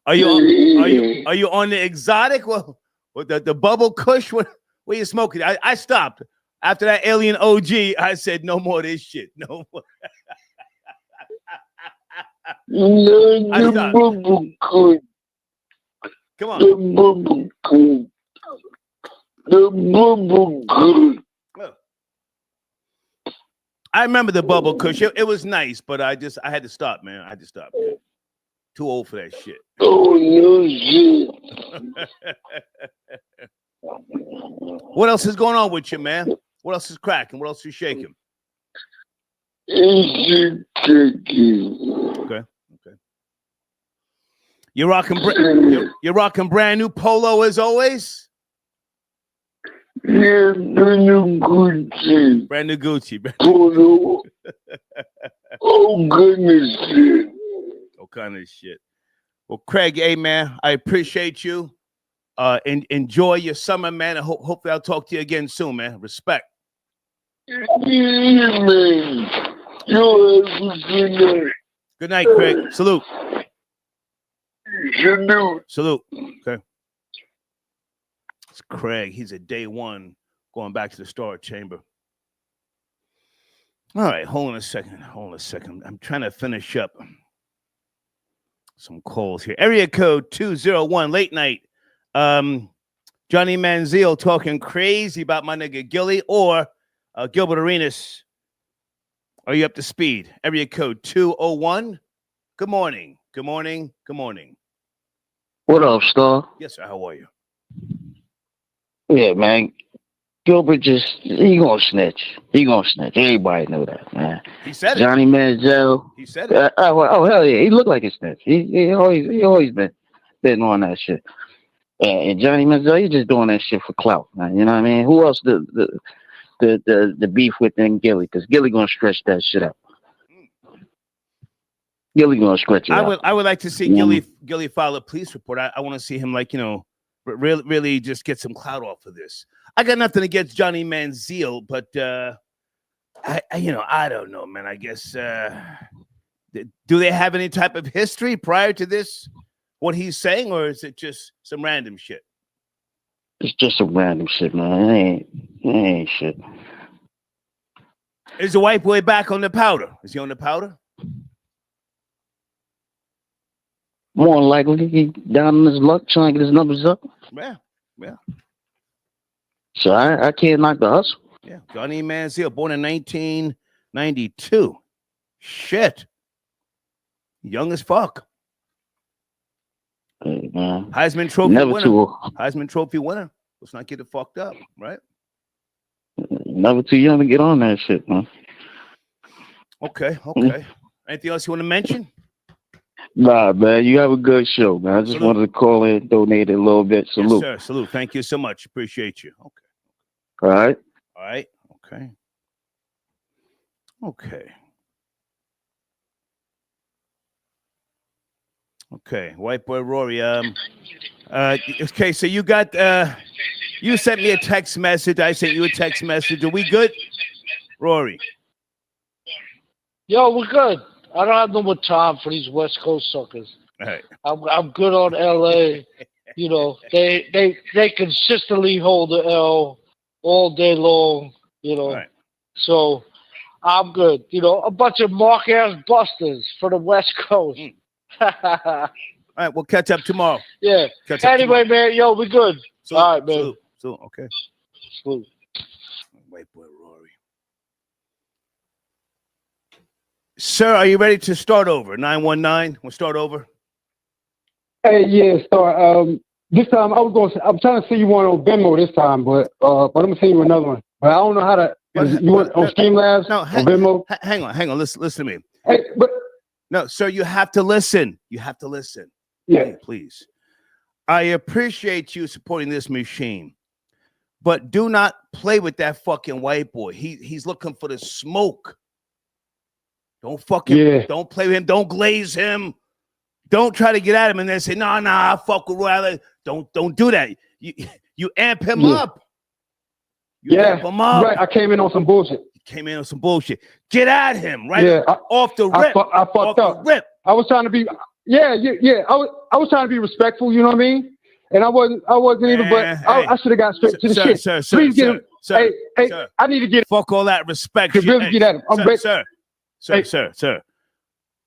Are you on the exotic? Well, with the bubble kush? What are you smoking? I stopped. After that alien OG, I said, no more of this shit. No more. The bubble kush. Come on. The bubble kush. The bubble kush. I remember the bubble kush. It was nice, but I had to stop, man. I had to stop. Man. Too old for that shit. Oh, no shit. What else is going on with you, man? What else is cracking? What else is shaking? Okay. You're rocking brand new polo as always? Yeah, brand new Gucci. Brand new Gucci. Polo. Oh, goodness shit. All kind of shit. Well, Craig, hey, man, I appreciate you. Enjoy your summer, man. And hopefully I'll talk to you again soon, man. Respect. Yeah, man. Yo, have a good night. Good night, Craig. Salute. Salute. Okay. It's Craig. He's a day one going back to the Star Chamber. All right, hold on a second. I'm trying to finish up some calls here. Area code 201, late night. Johnny Manziel talking crazy about my nigga Gilly or Gilbert Arenas. Are you up to speed? Area code 201. Good morning. What up, Star? Yes, sir. How are you? Yeah, man. Gilbert he gonna snitch. Everybody know that, man. He said it. Johnny Manziel. He said it. Oh, hell yeah. He looked like a snitch. He always been on that shit. And Johnny Manziel, he just doing that shit for clout, man. You know what I mean? Who else? the beef within Gilly, because Gilly gonna stretch that shit out. Gilly gonna stretch it out. I would like to see Gilly file a police report. I want to see him, like, really just get some clout off of this. I got nothing against Johnny Manziel, but I don't know, man. I guess do they have any type of history prior to this? What he's saying, or is it just some random shit? It's just some random shit, man. It ain't shit. Is the white boy back on the powder? Is he on the powder? More than likely, he down in his luck trying to get his numbers up. Yeah. So I can't knock the hustle. Yeah, Johnny Manziel, born in 1992. Shit. Young as fuck. Hey, man. Heisman Trophy Never winner. too Heisman Trophy winner. Let's not get it fucked up, right? Never too young to get on that shit, man. Okay. Anything else you want to mention? Nah, man, you have a good show, man. I just wanted to call in, donate a little bit. Salute. Yes, sir. Salute. Thank you so much. Appreciate you. Okay. All right. Okay. Okay. White boy Rory. Okay, so you got you sent me a text message. I sent you a text message. Are we good? Rory. Yo, we're good. I don't have no more time for these West Coast suckers. Hey. I'm good on LA. They consistently hold the L all day long. Right. So I'm good. A bunch of mark ass busters for the West Coast. All right, we'll catch up tomorrow. Yeah. Anyway, man, yo, we're good. Salute, all right, man. Salute. Okay. Salute. White boy Rory. Sir, are you ready to start over? 919. We'll start over. Hey, yeah, start. This time I'm trying to see you one on Venmo this time, but I'm gonna send you another one. But I don't know how to. You want on Streamlabs or Venmo? Hang on. Listen to me. Hey, but no, sir, you have to listen. Yeah, please. I appreciate you supporting this machine, but do not play with that fucking white boy. He's looking for the smoke. Don't don't play with him. Don't glaze him. Don't try to get at him and then say, nah, I fuck with Roy. Don't do that. You amp him up. Amp him up. Right. I came in on some bullshit. Get at him, right? Yeah, off the rip. I fucked up. I was trying to be I was trying to be respectful, you know what I mean? And I wasn't even, but I should have got straight to the shit. Please get him. Hey, I need to get fuck all that respect. To really get at him. I'm ready. Sir.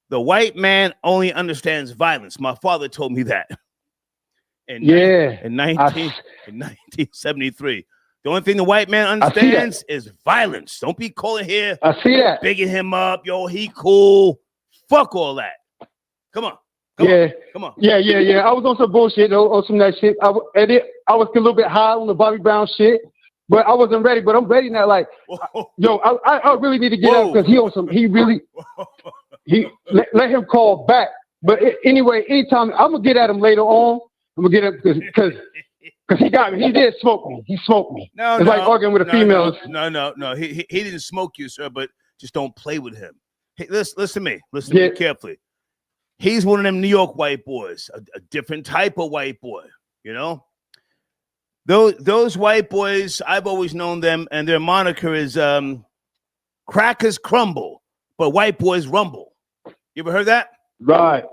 The white man only understands violence. My father told me that. In 1973. The only thing the white man understands is violence. Don't be calling here. I see that. Bigging him up. Yo, he cool. Fuck all that. Come on. Come on. Yeah. I was on some bullshit, on some that shit. I was a little bit high on the Bobby Brown shit, but I wasn't ready. But I'm ready now. Like, yo, I really need to get out because let him call back. But anyway, anytime I'm gonna get at him later on. I'm gonna get him because he got me. He did smoke me. He smoked me. It's like arguing with the females. No. He didn't smoke you, sir. But just don't play with him. Hey, listen to me. Listen to me carefully. He's one of them New York white boys, a different type of white boy. Those white boys, I've always known them, and their moniker is crackers crumble, but white boys rumble. You ever heard that? Right.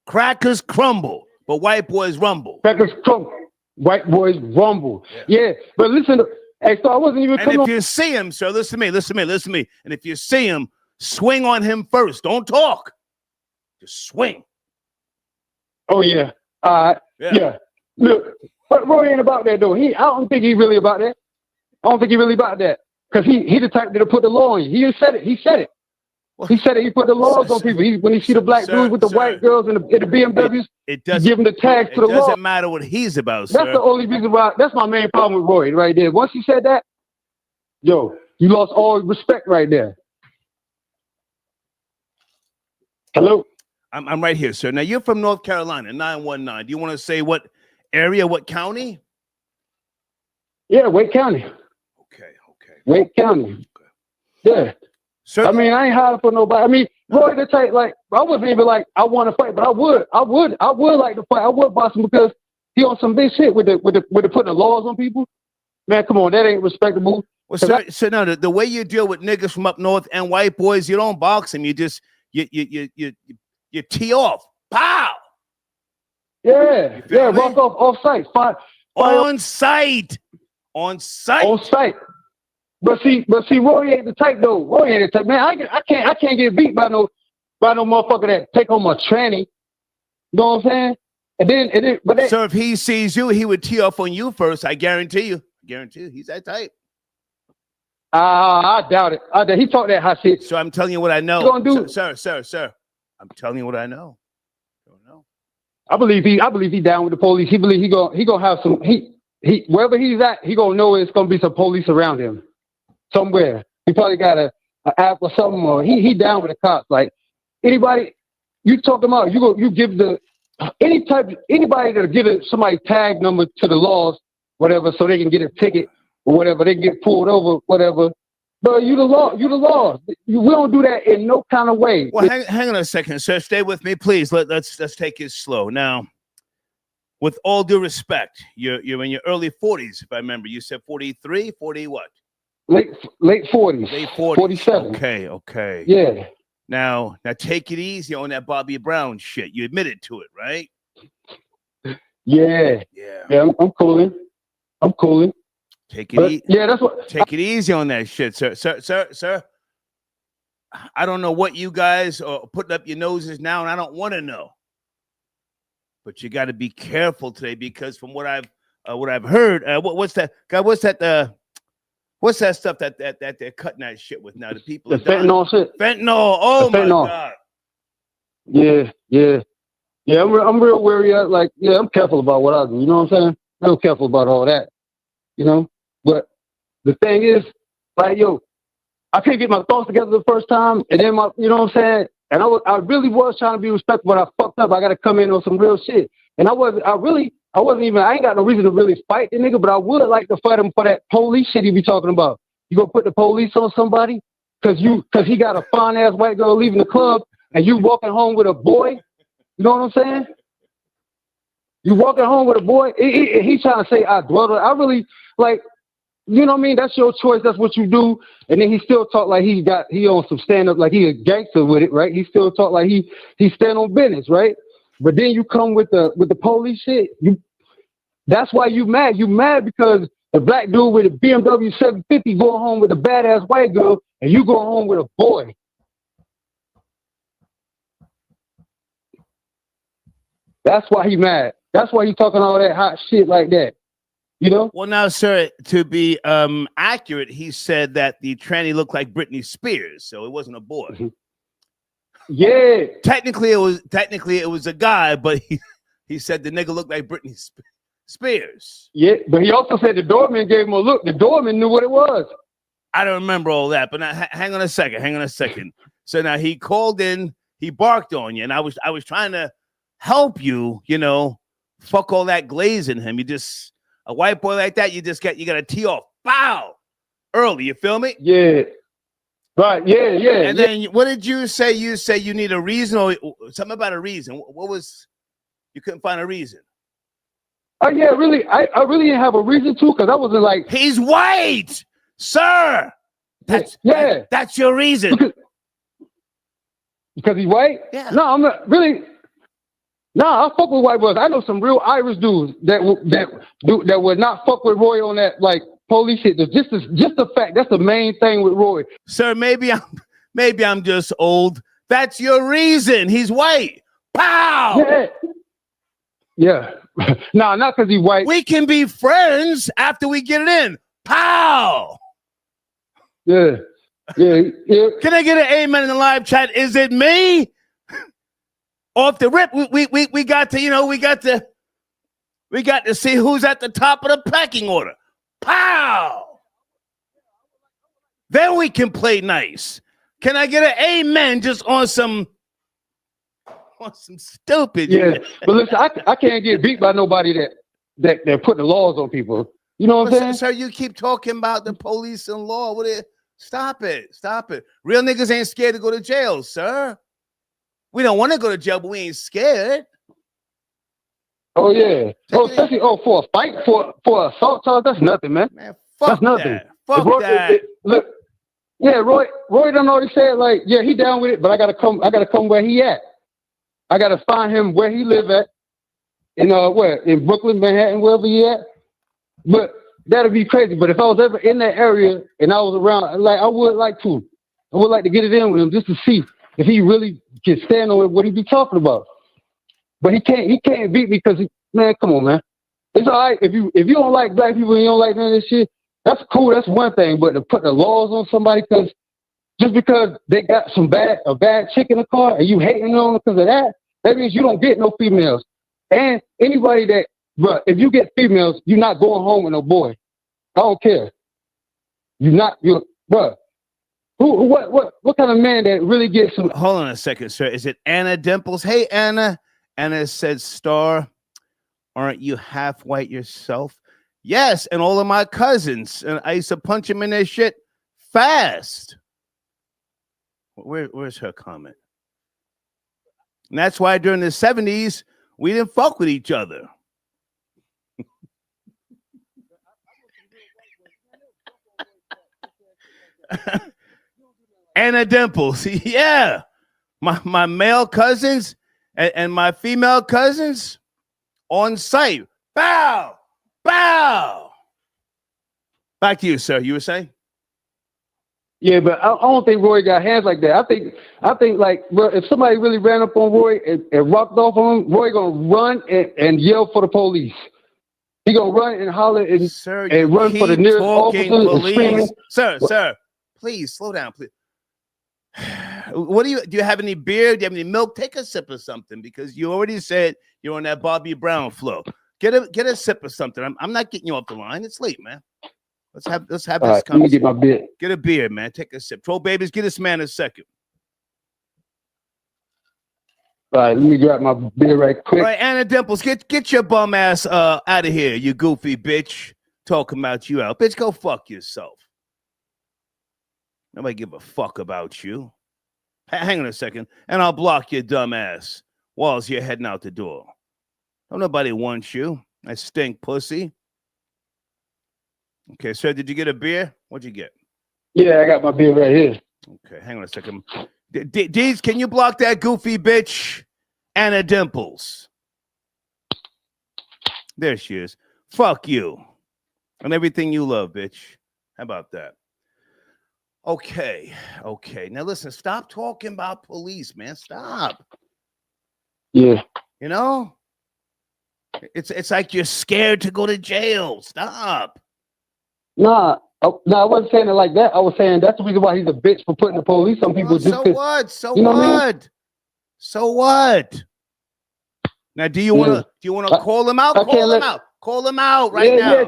Crackers crumble, but white boys rumble. Crackers crumble, white boys rumble. Yeah, but listen, so I wasn't even. And if you see him, sir, listen to me. And if you see him, swing on him first. Don't talk. Just swing. Oh yeah. Yeah. Look, but Roy ain't about that though. I don't think he really about that. Because he the type that'll put the law on you. He said it. He said it. He put the laws on people. When he see the black dudes with the white girls and the BMWs, it doesn't give him the tags to the law. It doesn't matter what he's about, sir. That's the only reason why. That's my main problem with Roy right there. Once he said that, yo, you lost all respect right there. Hello? I'm right here, sir. Now, you're from North Carolina, 919. Do you want to say what area, what county? Yeah, Wake County. Okay. Wake County. Yeah. So, I mean, I ain't hiding for nobody. I mean, Roy the type, like, I wasn't even like, I want to fight, but I would like to fight. I would box him because he on some big shit with the putting the laws on people. Man, come on, that ain't respectable. Well, so no, the way you deal with niggas from up north and white boys, you don't box them. You just you tee off. Pow. Yeah, walk off site. On site. But see, Roy ain't the type though. Roy ain't the type. Man, I can't get beat by no motherfucker that take home a tranny. You know what I'm saying? And then, so if he sees you, he would tee off on you first. I guarantee you. He's that type. I doubt it. He talk that hot shit. So I'm telling you what I know. Sir. I'm telling you what I know. I believe he down with the police. He believe he gonna have some wherever he's at, he gonna know it's gonna be some police around him somewhere. He probably got an app or something, or he down with the cops. Like anybody you talk about, you give anybody that'll give somebody tag number to the laws, whatever, so they can get a ticket or whatever, they get pulled over, whatever. But you the law. We don't do that in no kind of way. Well, hang on a second, sir. Stay with me, please. Let's take it slow. Now, with all due respect, you're in your early 40s, if I remember. You said 43, 40 what? Late 40s. Late 40s. 47. Okay. Yeah. Now take it easy on that Bobby Brown shit. You admitted to it, right? Yeah. I'm cooling. Take it easy. Yeah, that's what. Take it easy on that shit, sir. I don't know what you guys are putting up your noses now, and I don't want to know. But you got to be careful today because from what I've heard, what's that? God, what's that stuff that they're cutting that shit with now? The people. The fentanyl shit. Fentanyl. Oh my God. Yeah. I'm real wary. I'm careful about what I do. You know what I'm saying? I'm careful about all that. You know. But the thing is, like, I couldn't get my thoughts together the first time, and then you know what I'm saying? And I really was trying to be respectful, but I fucked up. I got to come in on some real shit. And I ain't got no reason to really fight the nigga, but I would like to fight him for that police shit he be talking about. You gonna put the police on somebody? Cause he got a fine ass white girl leaving the club, and you walking home with a boy? You know what I'm saying? You walking home with a boy? He trying to say I dwelled. I really, like, you know what I mean? That's your choice. That's what you do. And then he still talk like he on some stand up, like he a gangster with it, right? He still talk like he stand on business, right? But then you come with the police shit. That's why you mad. You mad because the black dude with a BMW 750 going home with a badass white girl, and you going home with a boy. That's why he mad. That's why he talking all that hot shit like that. You know? Well, now, sir, to be accurate, he said that the tranny looked like Britney Spears, so it wasn't a boy. Yeah. Technically, it was a guy, but he said the nigga looked like Britney Spears. Yeah, but he also said the doorman gave him a look. The doorman knew what it was. I don't remember all that, but now, hang on a second. So now he called in, he barked on you, and I was trying to help you, fuck all that glaze in him. A white boy like that, you got to tee off, bow, early. You feel me? Yeah. Right. Yeah. And then what did you say? You say you need a reason or something about a reason. What was? You couldn't find a reason. Oh yeah, really. I really didn't have a reason to because I wasn't like he's white, sir. That's your reason. Because he's white? Yeah. No, I'm not really. No, I fuck with white boys. I know some real Irish dudes that would not fuck with Roy on that like police shit. Just the fact that's the main thing with Roy. Sir, maybe I'm just old. That's your reason. He's white. Pow. Yeah. No, not because he's white. We can be friends after we get it in. Pow. Yeah. Can I get an amen in the live chat? Is it me? Off the rip, we got to see who's at the top of the pecking order. Pow! Then we can play nice. Can I get an amen just on some stupid? Yeah, but listen, I can't get beat by nobody that put the laws on people. You know what I'm saying? Sir, you keep talking about the police and law. Stop it. Stop it. Real niggas ain't scared to go to jail, sir. We don't want to go to jail, but we ain't scared. Oh yeah. Especially for a fight, for assault charge, that's nothing, man. Fuck that's nothing. that. Fuck that. Look, yeah, Roy done already said, like, yeah, he down with it, but I gotta come where he at. I gotta find him where he live at. In Brooklyn, Manhattan, wherever he at. But that'd be crazy. But if I was ever in that area and I was around, like, I would like to get it in with him just to see if he really can stand on what he be talking about. But he can't beat me because, man, come on, man. It's all right if you don't like black people and you don't like none of this shit. That's cool. That's one thing. But to put the laws on somebody just because they got a bad chick in the car and you hating on them because of that, that means you don't get no females. And anybody that, bro, if you get females, you're not going home with no boy. I don't care. Bro. What kind of man that really gets some? Hold on a second, sir. Is it Anna Dimples? Hey, Anna. Anna said, Star, aren't you half white yourself? Yes, and all of my cousins. And I used to punch them in their shit fast. Where's her comment? And that's why during the 70s, we didn't fuck with each other. Anna Dimples. Yeah. My male cousins and my female cousins on site. Bow. Bow. Back to you, sir. You were saying? Yeah, but I don't think Roy got hands like that. I think like, bro, if somebody really ran up on Roy and rocked off on him, Roy gonna run and yell for the police. He gonna run and holler and run for the nearest officer. Sir, please slow down, please. What do you have any beer? Do you have any milk? Take a sip of something because you already said you're on that Bobby Brown flow. Get a sip of something. I'm not getting you off the line. It's late, man. Let's have this conversation. Let me get my beer. Get a beer, man. Take a sip. Troll babies, get this man a second. All right, let me grab my beer right quick. All right, Anna Dimples, get your bum ass out of here, you goofy bitch. Talking about you out. Bitch, go fuck yourself. Nobody give a fuck about you. Hang on a second, and I'll block your dumb ass while you're heading out the door. Don't nobody want you. I stink pussy. Okay, sir, did you get a beer? What'd you get? Yeah, I got my beer right here. Okay, hang on a second. Deez, can you block that goofy bitch, Anna Dimples? There she is. Fuck you. And everything you love, bitch. How about that? Okay. Now listen, stop talking about police, man. Stop. Yeah. You know? It's like you're scared to go to jail. Stop. Nah, I wasn't saying it like that. I was saying that's the reason why he's a bitch for putting the police on people. So what? So what? Now, do you want to call him out? Call him out right now.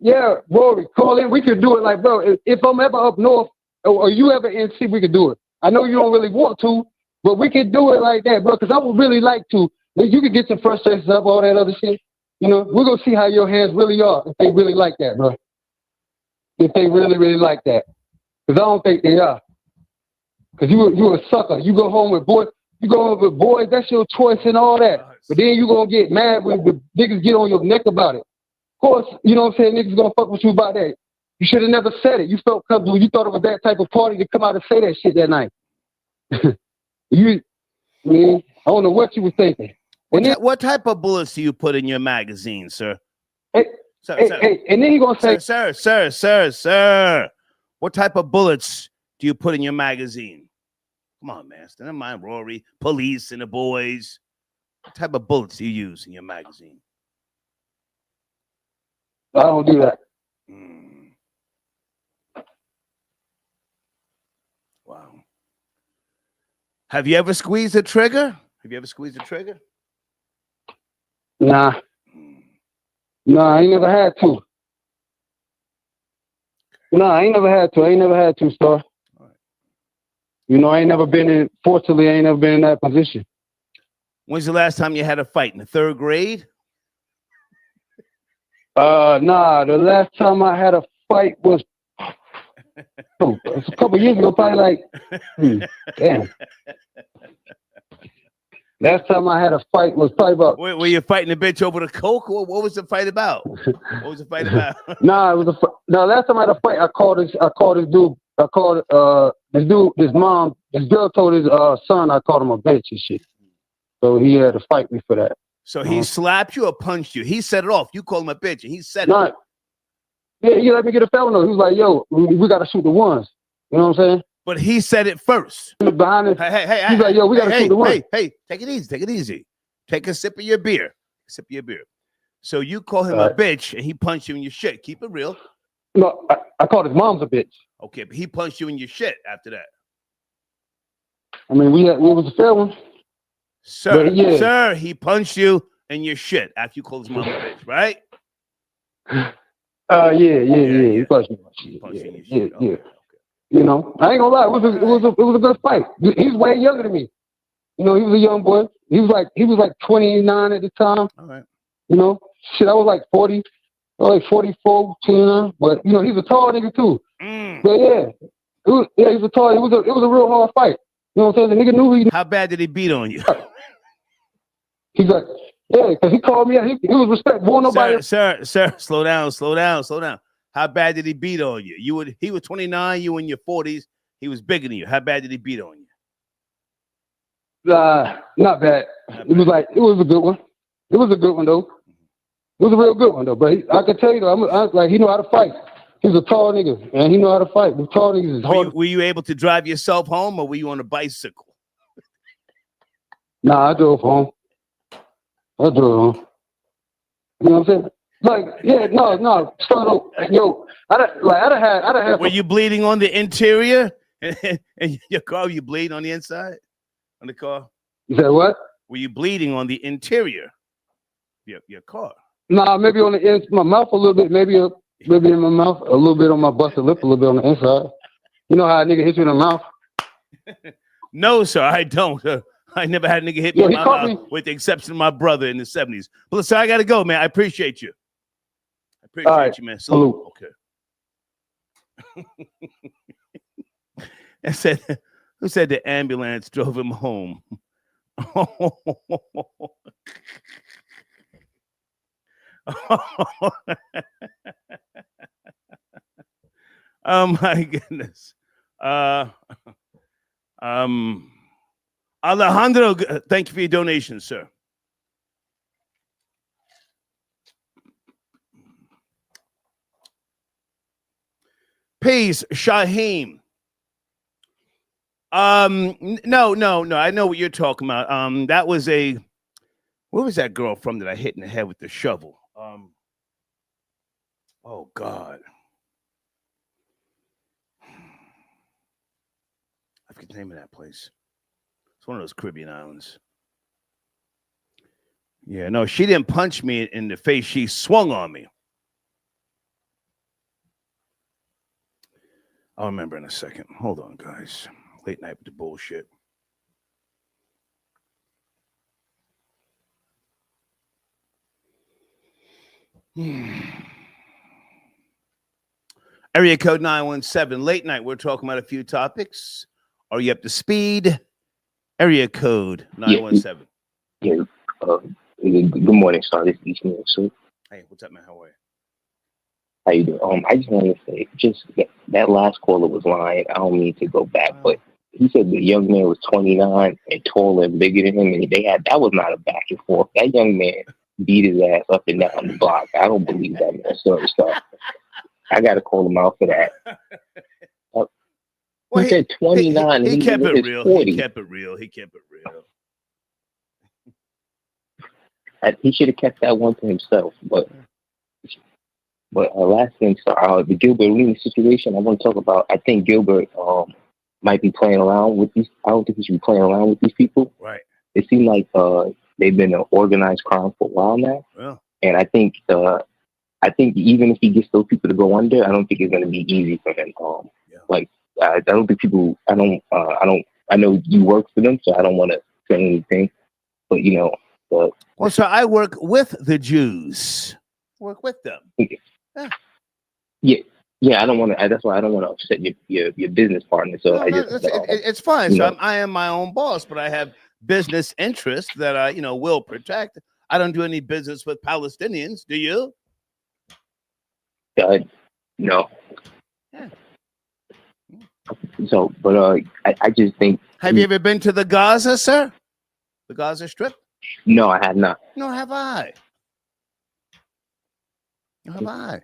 Yeah, Rory, call in. We could do it like, bro, if I'm ever up north or you ever in C, we could do it. I know you don't really want to, but we could do it like that, bro, because I would really like to. You could get your frustrations up, all that other shit. You know, we're going to see how your hands really are if they really like that, bro. If they really, really like that. Because I don't think they are. Because you a sucker. You go home with boys. You go home with boys. That's your choice and all that. But then you going to get mad when the niggas get on your neck about it. Of course, you know what I'm saying? Niggas going to fuck with you about that. You should have never said it. You felt comfortable. You thought it was that type of party to come out and say that shit that night. I don't know what you were thinking. What type of bullets do you put in your magazine, sir? Hey, and then he gonna say, sir, what type of bullets do you put in your magazine? Come on, man. Never mind Rory, police, and the boys. What type of bullets do you use in your magazine? I don't do that. Wow. Have you ever squeezed a trigger? Nah, I ain't never had to. I ain't never had to, Star. Right. You know, I ain't never been in that position. When's the last time you had a fight? In the third grade? Nah, the last time I had a fight was a couple years ago, probably like, damn. Last time I had a fight was probably about. Were you fighting a bitch over the coke? What was the fight about? What was the fight about? Nah, it was last time I had a fight, I called this dude. This girl told his son I called him a bitch and shit. So he had to fight me for that. So he slapped you or punched you? He set it off. You called him a bitch, and he said it. Yeah, he let me get a felony. He was like, "Yo, we got to shoot the ones." You know what I'm saying? But he said it first. Behind it, hey, he's like, "Yo, we got to shoot the ones." Hey, take it easy. Take it easy. Take a sip of your beer. So you call him a bitch, and he punched you in your shit. Keep it real. No, I called his mom's a bitch. Okay, but he punched you in your shit after that. I mean, it was a fair one. Sir, he punched you in your shit after you called his mom a bitch, right? Yeah. He punched me in my shit. Yeah. You know, I ain't gonna lie, it was a good fight. He's way younger than me. You know, he was a young boy. He was like 29 at the time. All right. You know, shit, I was like 40. I was like 44, 29. But you know, he's a tall nigga too. But yeah, he was a tall. It was a real hard fight. You know what I'm saying? The nigga knew he. How bad did he beat on you? He's like, yeah, because he called me out. He was respectful. Nobody. Sir, slow down. How bad did he beat on you? He was 29. You in your 40s. He was bigger than you. How bad did he beat on you? Not bad. It was a good one. It was a good one though. It was a real good one though. But I can tell you though, he know how to fight. He's a tall nigga, and he know how to fight. The tall niggas is hard. Were you able to drive yourself home, or were you on a bicycle? Nah, I drove home. You know what I'm saying? Like, yeah, no. So, yo, I'd have. Were you bleeding on the interior? And your car, you bleed on the inside? On the car? You said what? Were you bleeding on the interior? Your car? Nah, maybe on the my mouth a little bit, maybe in my mouth, a little bit on my busted lip, a little bit on the inside. You know how a nigga hits you in the mouth? No, sir, I don't. I never had a nigga hit me in my mouth, with the exception of my brother in the 70s. But listen, I got to go, man. I appreciate you. You, man. Salute. Okay. Who said the ambulance drove him home? Oh my goodness. Alejandro, thank you for your donation, sir. Peace, Shaheem. No. I know what you're talking about. That was where was that girl from that I hit in the head with the shovel? Oh God. I forget the name of that place. It's one of those Caribbean islands. Yeah, no, she didn't punch me in the face. She swung on me. I'll remember in a second. Hold on, guys. Late night with the bullshit. Area code 917. Late night. We're talking about a few topics. Are you up to speed? Area code 917. Yeah. Good morning, sir. This is Eastman. So, hey, what's up, man? How are you? How you doing? I just want to say, that last caller was lying. I don't mean to go back, but he said the young man was 29 and taller and bigger than him, and that was not a back and forth. That young man beat his ass up and down the block. I don't believe that, man. So I got to call him out for that. Well, he said 29. He kept it real. 40. He kept it real. He should have kept that one to himself. But last thing, sir, the Gilbert Arenas situation, I want to talk about. I think Gilbert might be playing around with these. I don't think he should be playing around with these people. Right. It seems like they've been an organized crime for a while now. Yeah. And I think even if he gets those people to go under, I don't think it's going to be easy for him. I don't think people. I know you work for them, so I don't want to say anything. But well, so I work with the Jews. Work with them. Yeah. I don't want to. That's why I don't want to upset your business partner. So It's fine. So I am my own boss, but I have business interests that I, will protect. I don't do any business with Palestinians. Do you? No. Yeah. So, but I just think. Have you ever been to the Gaza, sir? The Gaza Strip? No, I have not. No, have I? No, have I?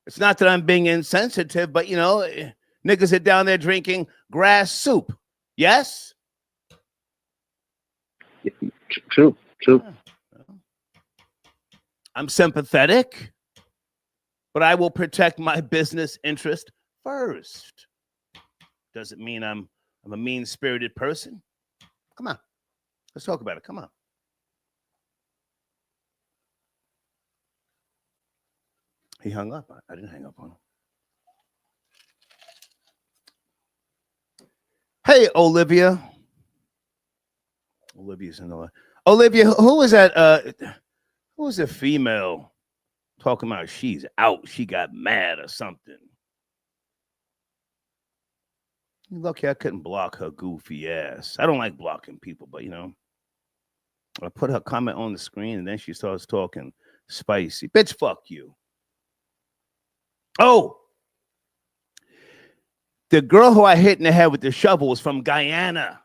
It's not that I'm being insensitive, but niggas are down there drinking grass soup. Yes? True. I'm sympathetic, but I will protect my business interest first. Doesn't mean I'm a mean-spirited person. Come on. Let's talk about it. Come on. He hung up. I didn't hang up on him. Hey, Olivia. Olivia's in the line. Olivia, who was that? Who was a female talking about she's out? She got mad or something. Lucky I couldn't block her goofy ass. I don't like blocking people, but I put her comment on the screen and then she starts talking spicy. Bitch, fuck you. Oh, the girl who I hit in the head with the shovel was from Guyana.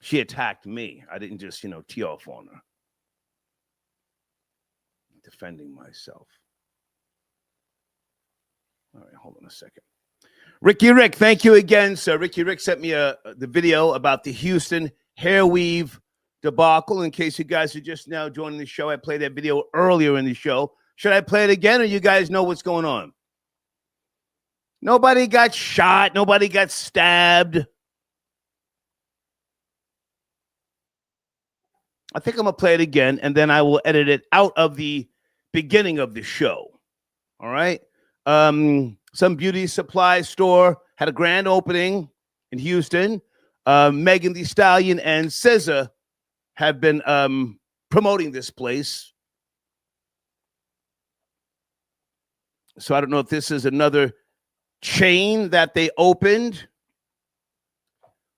She attacked me. I didn't just, tee off on her. Defending myself. All right, hold on a second. Ricky Rick, thank you again, sir. Ricky Rick sent me the video about the Houston hair weave debacle. In case you guys are just now joining the show, I played that video earlier in the show. Should I play it again, or you guys know what's going on? Nobody got shot. Nobody got stabbed. I think I'm going to play it again, and then I will edit it out of the beginning of the show. All right? Some beauty supply store had a grand opening in Houston. Megan Thee Stallion and SZA have been promoting this place. So I don't know if this is another chain that they opened,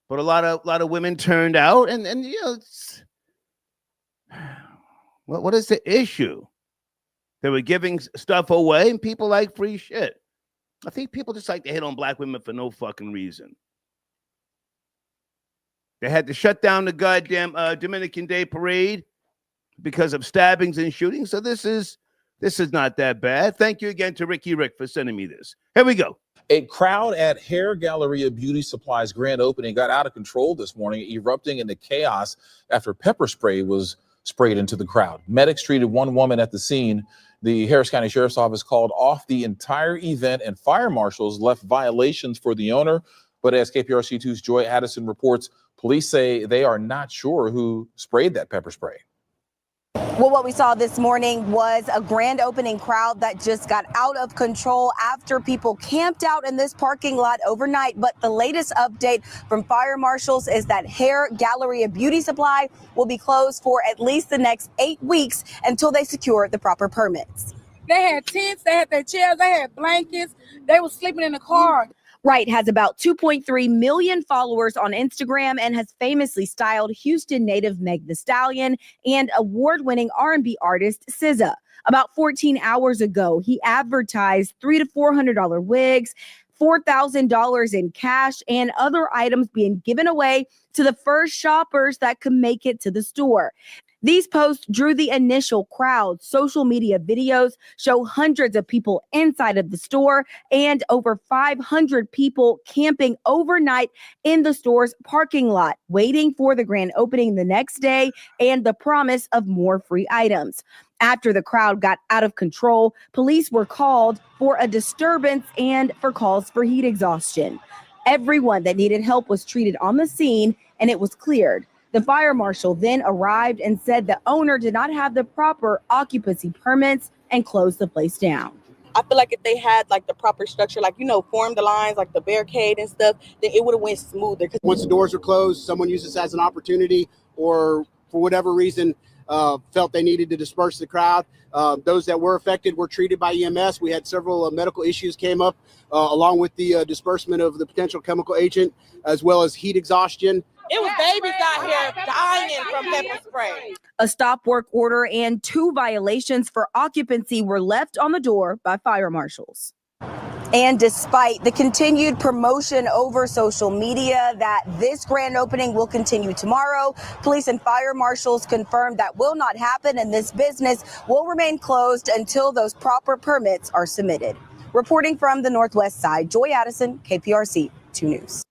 but a lot of women turned out, and it's, what is the issue? They were giving stuff away, and people like free shit. I think people just like to hit on black women for no fucking reason. They had to shut down the goddamn Dominican Day Parade because of stabbings and shootings. So this is not that bad. Thank you again to Ricky Rick for sending me this. Here we go. A crowd at Hair Galleria Beauty Supply's grand opening got out of control this morning, erupting into chaos after pepper spray was sprayed into the crowd. Medics treated one woman at the scene. The Harris County Sheriff's Office called off the entire event, and fire marshals left violations for the owner. But as KPRC2's Joy Addison reports, police say they are not sure who sprayed that pepper spray. Well, what we saw this morning was a grand opening crowd that just got out of control after people camped out in this parking lot overnight. But the latest update from fire marshals is that Hair Galleria Beauty Supply will be closed for at least the next 8 weeks until they secure the proper permits. They had tents, they had their chairs, they had blankets, they were sleeping in the car. Wright has about 2.3 million followers on Instagram and has famously styled Houston native Meg Thee Stallion and award-winning R&B artist SZA. About 14 hours ago, he advertised $300 to $400 wigs, $4,000 in cash, and other items being given away to the first shoppers that could make it to the store. These posts drew the initial crowd. Social media videos show hundreds of people inside of the store and over 500 people camping overnight in the store's parking lot, waiting for the grand opening the next day and the promise of more free items. After the crowd got out of control, police were called for a disturbance and for calls for heat exhaustion. Everyone that needed help was treated on the scene and it was cleared. The fire marshal then arrived and said the owner did not have the proper occupancy permits and closed the place down. I feel like if they had like the proper structure, like, form the lines, like the barricade and stuff, then it would have went smoother. Once the doors are closed, someone uses this as an opportunity or for whatever reason, felt they needed to disperse the crowd. Those that were affected were treated by EMS. We had several medical issues came up along with the disbursement of the potential chemical agent, as well as heat exhaustion. It was babies out here dying from pepper spray. A stop work order and 2 violations for occupancy were left on the door by fire marshals. And despite the continued promotion over social media that this grand opening will continue tomorrow, police and fire marshals confirmed that will not happen and this business will remain closed until those proper permits are submitted. Reporting from the Northwest Side, Joy Addison, KPRC 2 News.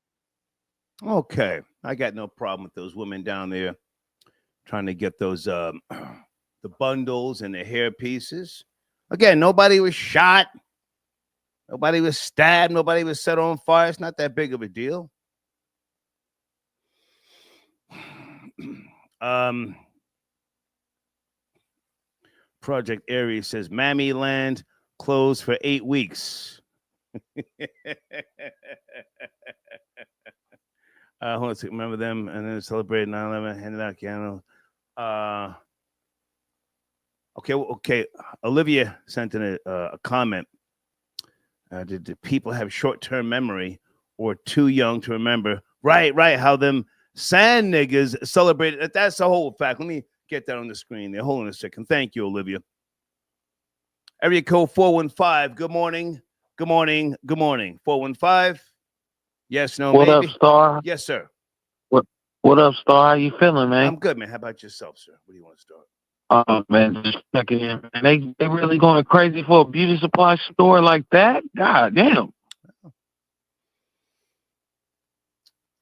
Okay, I got no problem with those women down there trying to get those the bundles and the hair pieces. Again, nobody was shot. Nobody was stabbed. Nobody was set on fire. It's not that big of a deal. Project Aries says, Mammy Land closed for 8 weeks. Hold on, remember them and then celebrate 9/11, handed out candles. Okay. Olivia sent in a comment. Did the people have short-term memory or too young to remember? Right. How them sand niggas celebrated. That's the whole fact. Let me get that on the screen there. Hold on a second. Thank you, Olivia. Area code 415. Good morning. 415. Yes, no, What maybe. up, Star? Yes, sir. What up, Star? How you feeling, man? I'm good, man. How about yourself, sir? What do you want to start? Oh, man, just checking in. Man, they really going crazy for a beauty supply store like that? God damn.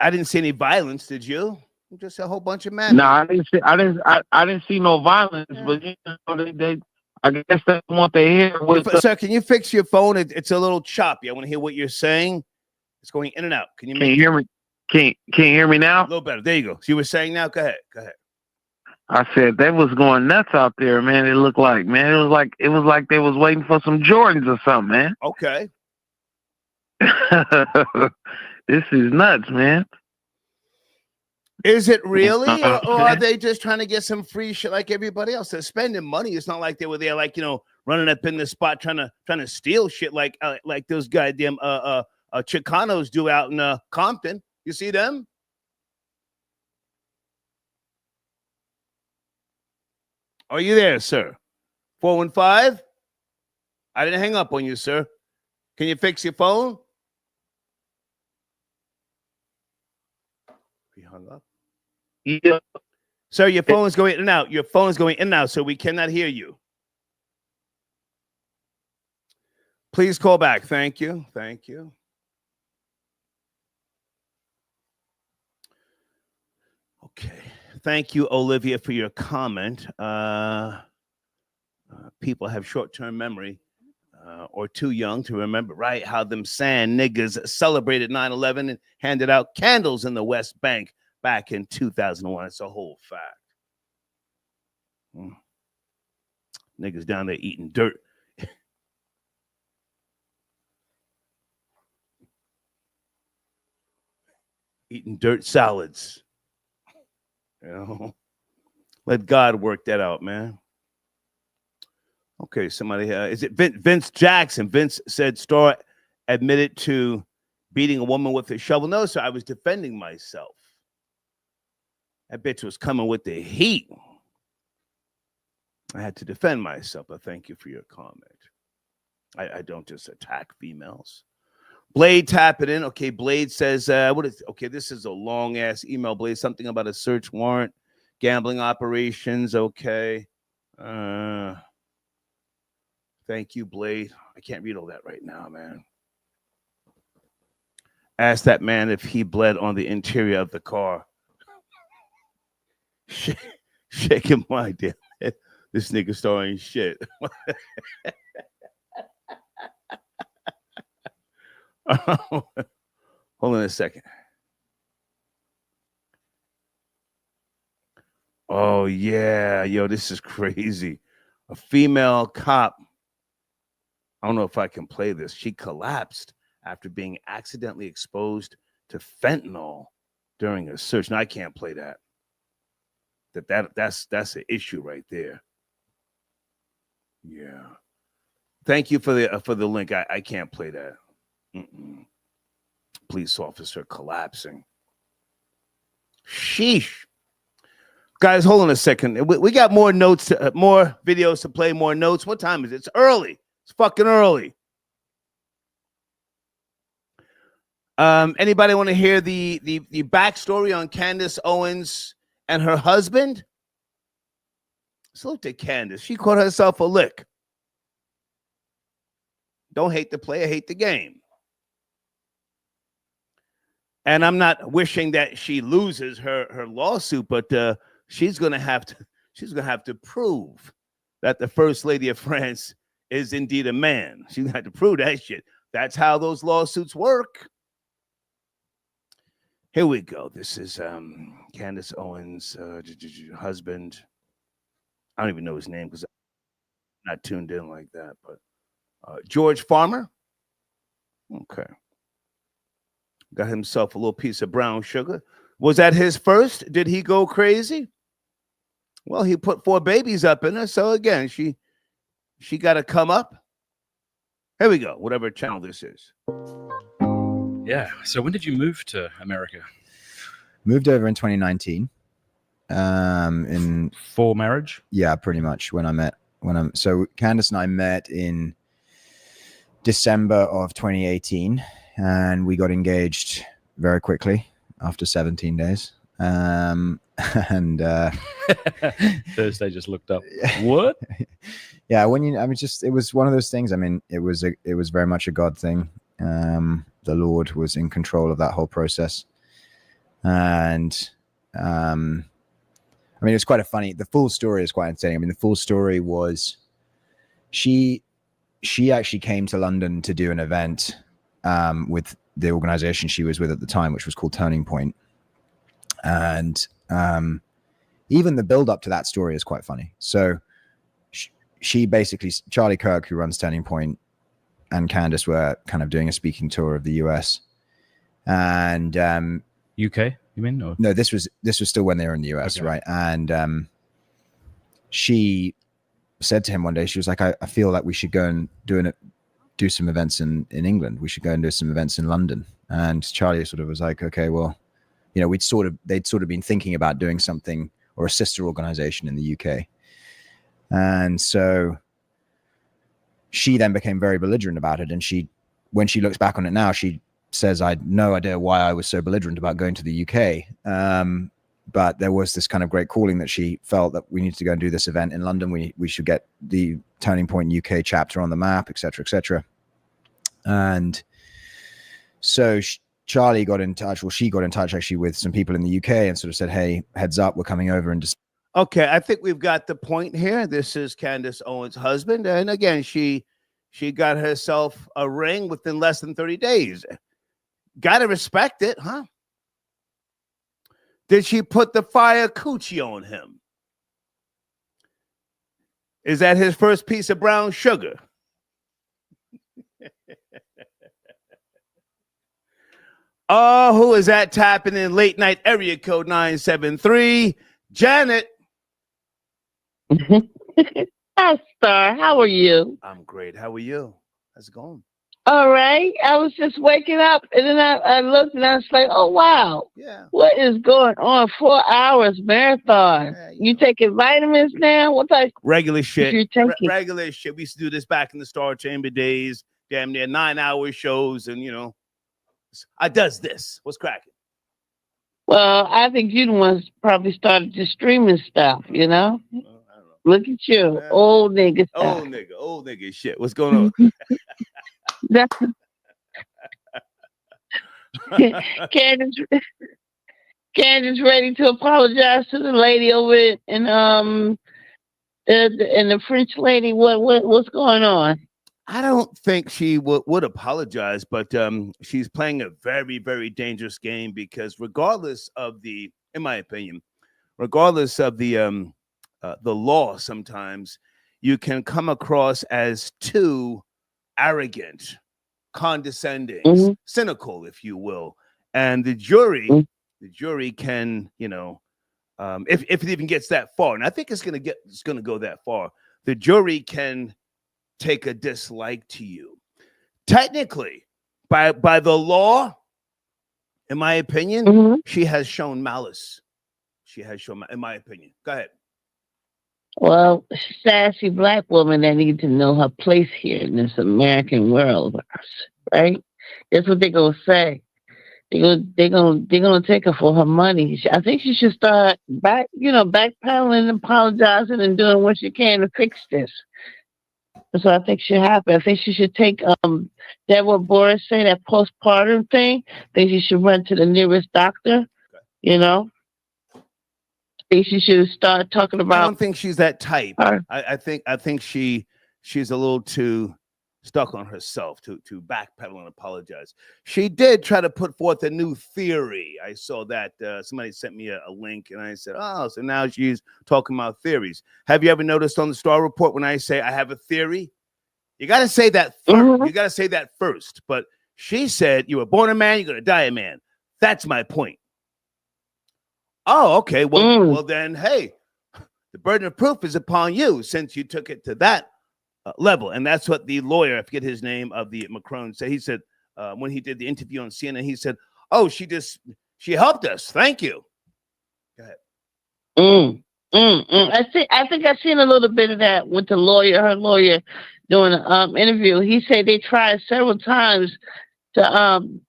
I didn't see any violence. Did you? Just a whole bunch of men. No, I didn't see no violence, but you know, they I guess that's what they hear. Sir, can you fix your phone? It's a little choppy. I want to hear what you're saying. It's going in and out. Can you hear me? Can you hear me now? A little better. There you go. So you were saying now? Go ahead. I said they was going nuts out there, man. It looked like, man, it was like they was waiting for some Jordans or something, man. Okay. This is nuts, man. Is it really, or are they just trying to get some free shit like everybody else? They're spending money. It's not like they were there, like, running up in the spot trying to steal shit like those goddamn Chicanos do out in Compton. You see them? Are you there, sir? 415? I didn't hang up on you, sir. Can you fix your phone? He hung up. Yeah. Sir, your phone is going in and out. Your phone is going in and out, so we cannot hear you. Please call back. Thank you. Okay. Thank you, Olivia, for your comment. People have short-term memory or too young to remember, right, how them sand niggas celebrated 9/11 and handed out candles in the West Bank back in 2001. It's a whole fact. Niggas down there eating dirt. Eating dirt salads. Let God work that out, man. Okay, somebody, is it Vince Jackson? Vince said Star admitted to beating a woman with a shovel. No, sir, I was defending myself. That bitch was coming with the heat. I had to defend myself, but thank you for your comment. I don't just attack females. Blade, tap it in. Okay, Blade says, this is a long-ass email, Blade. Something about a search warrant, gambling operations. Okay. Thank you, Blade. I can't read all that right now, man. Ask that man if he bled on the interior of the car. Shaking my damn head. This nigga starring shit. Hold on a second. Oh, yeah. Yo, this is crazy. A female cop. I don't know if I can play this. She collapsed after being accidentally exposed to fentanyl during a search. Now, I can't play that. That's an issue right there. Yeah. Thank you for the link. I can't play that. Police officer collapsing. Sheesh. Guys, hold on a second. We got more notes, more videos to play, more notes. What time is it? It's early. It's fucking early. Anybody want to hear the backstory on Candace Owens and her husband? Let's look at Candace. She caught herself a lick. Don't hate the player, hate the game. And I'm not wishing that she loses her lawsuit, but she's gonna have to prove that the First Lady of France is indeed a man. She's gonna have to prove that shit. That's how those lawsuits work. Here we go. This is Candace Owens' husband. I don't even know his name because I'm not tuned in like that, but George Farmer. Okay. Got himself a little piece of brown sugar. Was that his first? Did he go crazy? Well, he put 4 babies up in her. So again, she got to come up. Here we go. Whatever channel this is. Yeah. So when did you move to America? Moved over in 2019. For marriage? Yeah, pretty much. So Candace and I met in December of 2018, and we got engaged very quickly after 17 days. And Thursday just looked up. What? Yeah, it was one of those things. I mean, it was very much a God thing. The Lord was in control of that whole process. And I mean, it's quite the full story is quite insane. I mean, the full story was she actually came to London to do an event with the organization she was with at the time, which was called Turning Point. And even the build up to that story is quite funny. So she basically, Charlie Kirk, who runs Turning Point, and Candace were kind of doing a speaking tour of the US. And UK, you mean? Or? No, this was still when they were in the US, okay. Right? And she said to him one day, she was like, I feel like we should go and do some events in England. We should go and do some events in London. And Charlie sort of was like, okay, well, you know, they'd sort of been thinking about doing something or a sister organization in the UK. And so she then became very belligerent about it. And when she looks back on it now, she says, I had no idea why I was so belligerent about going to the UK. But there was this kind of great calling that she felt that we needed to go and do this event in London. We should get the Turning Point UK chapter on the map, et cetera, et cetera. And so Charlie got in touch, well, she got in touch actually with some people in the UK and sort of said, hey, heads up, we're coming over and just. Okay, I think we've got the point here. This is Candace Owens' husband. And again, she got herself a ring within less than 30 days. Got to respect it, huh? Did she put the fire coochie on him? Is that his first piece of brown sugar? Oh, who is that tapping in late night area code 973? Janet. Hi, Star. How are you? I'm great. How are you? How's it going? All right. I was just waking up, and then I looked, and I was like, oh, wow. Yeah. What is going on? 4 hours marathon. Yeah, you taking vitamins now? What type? Regular shit. You're taking? Regular shit. We used to do this back in the Star Chamber days. Damn near 9-hour shows, and, you know, I does this. What's cracking? Well, I think you the ones probably started just streaming stuff, you know? I don't know. Look at you, old nigga stuff. Old nigga shit. What's going on? Candace ready to apologize to the lady over in the French lady. What's going on? I don't think she would apologize, but she's playing a very, very dangerous game because regardless of in my opinion, regardless of the law, sometimes you can come across as too arrogant, condescending, cynical, if you will. And the jury can, you know, if it even gets that far, and I think it's going to go that far, the jury can take a dislike to you. Technically, by the law, in my opinion, she has shown malice. She has shown, in my opinion. Go ahead. Well, sassy black woman that need to know her place here in this American world, right? That's what they're gonna say. They're gonna take her for her money. I think she should start backpedaling and apologizing and doing what she can to fix this. That's what I think should happen. I think she should take that what Boris say, that postpartum thing. I think she should run to the nearest doctor. You know. I think she should start talking about. I don't think she's that type. I think she's a little too stuck on herself to backpedal and apologize. She did try to put forth a new theory. I saw that somebody sent me a link, and I said, "Oh, so now she's talking about theories." Have you ever noticed on the Star Report when I say I have a theory? You got to say that first. You got to say that first. But she said, "You were born a man, you're gonna die a man." That's my point. Oh, okay. Well, then, hey, the burden of proof is upon you since you took it to that level. And that's what the lawyer, I forget his name, of the Macron said. He said when he did the interview on CNN, he said, "Oh, she helped us. Thank you." Go ahead. I think I've seen a little bit of that with her lawyer doing an interview. He said they tried several times to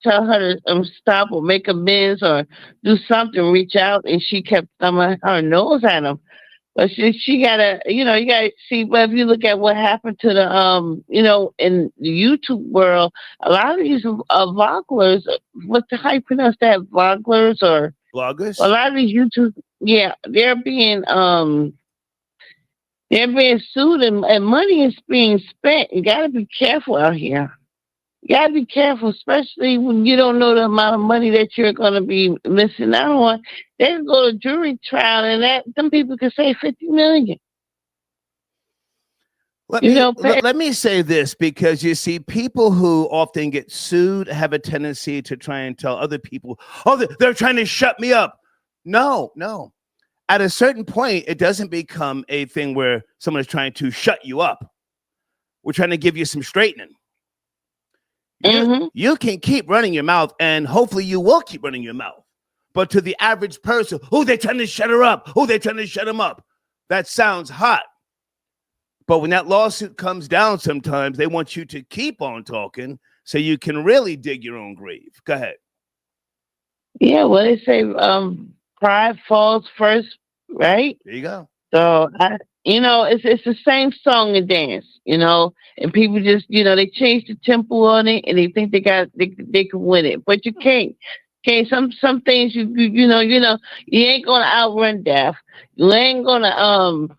tell her to stop or make amends or do something, reach out, and she kept thumbing her nose at him. But she gotta, you gotta see. But if you look at what happened to the, in the YouTube world, a lot of these vloggers, how you pronounce that, vloggers or bloggers? A lot of these YouTube, they're being sued and money is being spent. You gotta be careful out here. You gotta be careful, especially when you don't know the amount of money that you're gonna be missing out on. They can go to jury trial, and some people can say $50 million. Let me say this, because you see, people who often get sued have a tendency to try and tell other people, "Oh, they're trying to shut me up." No. At a certain point, it doesn't become a thing where someone is trying to shut you up. We're trying to give you some straightening. You can keep running your mouth, and hopefully you will keep running your mouth. But to the average person, they're trying to shut her up. They're trying to shut him up. That sounds hot. But when that lawsuit comes down, sometimes they want you to keep on talking so you can really dig your own grave. Go ahead. Yeah, well, they say pride falls first, right? There you go. So, it's the same song and dance, and people just, they change the tempo on it, and they think they can win it, but you can't. Okay, some things you ain't gonna outrun death. You ain't gonna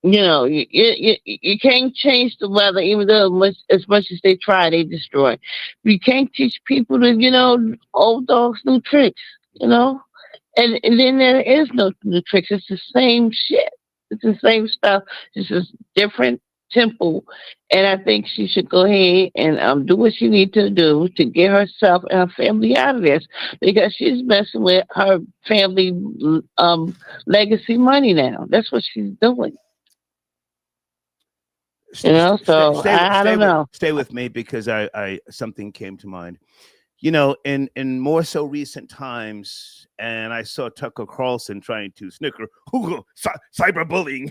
you can't change the weather, even though as much as they try, they destroy. You can't teach people to old dogs new tricks, and then there is no new tricks. It's the same shit. It's the same stuff. It's just different tempo. And I think she should go ahead and do what she needs to do to get herself and her family out of this, because she's messing with her family legacy money now. That's what she's doing. So I don't know. Stay with me, because I something came to mind. In more so recent times, and I saw Tucker Carlson trying to snicker, cyberbullying.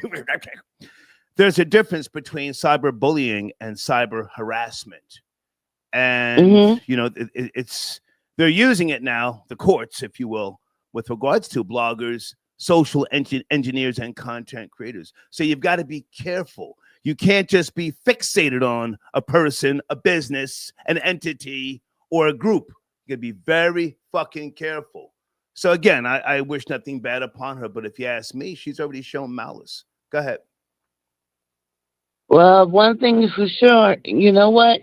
There's a difference between cyberbullying and cyber harassment. And, they're using it now, the courts, if you will, with regards to bloggers, social engineers, and content creators. So you've got to be careful. You can't just be fixated on a person, a business, an entity, or a group. You gotta be very fucking careful. So again, I wish nothing bad upon her, but if you ask me, she's already shown malice. Go ahead. Well, one thing is for sure, you know what?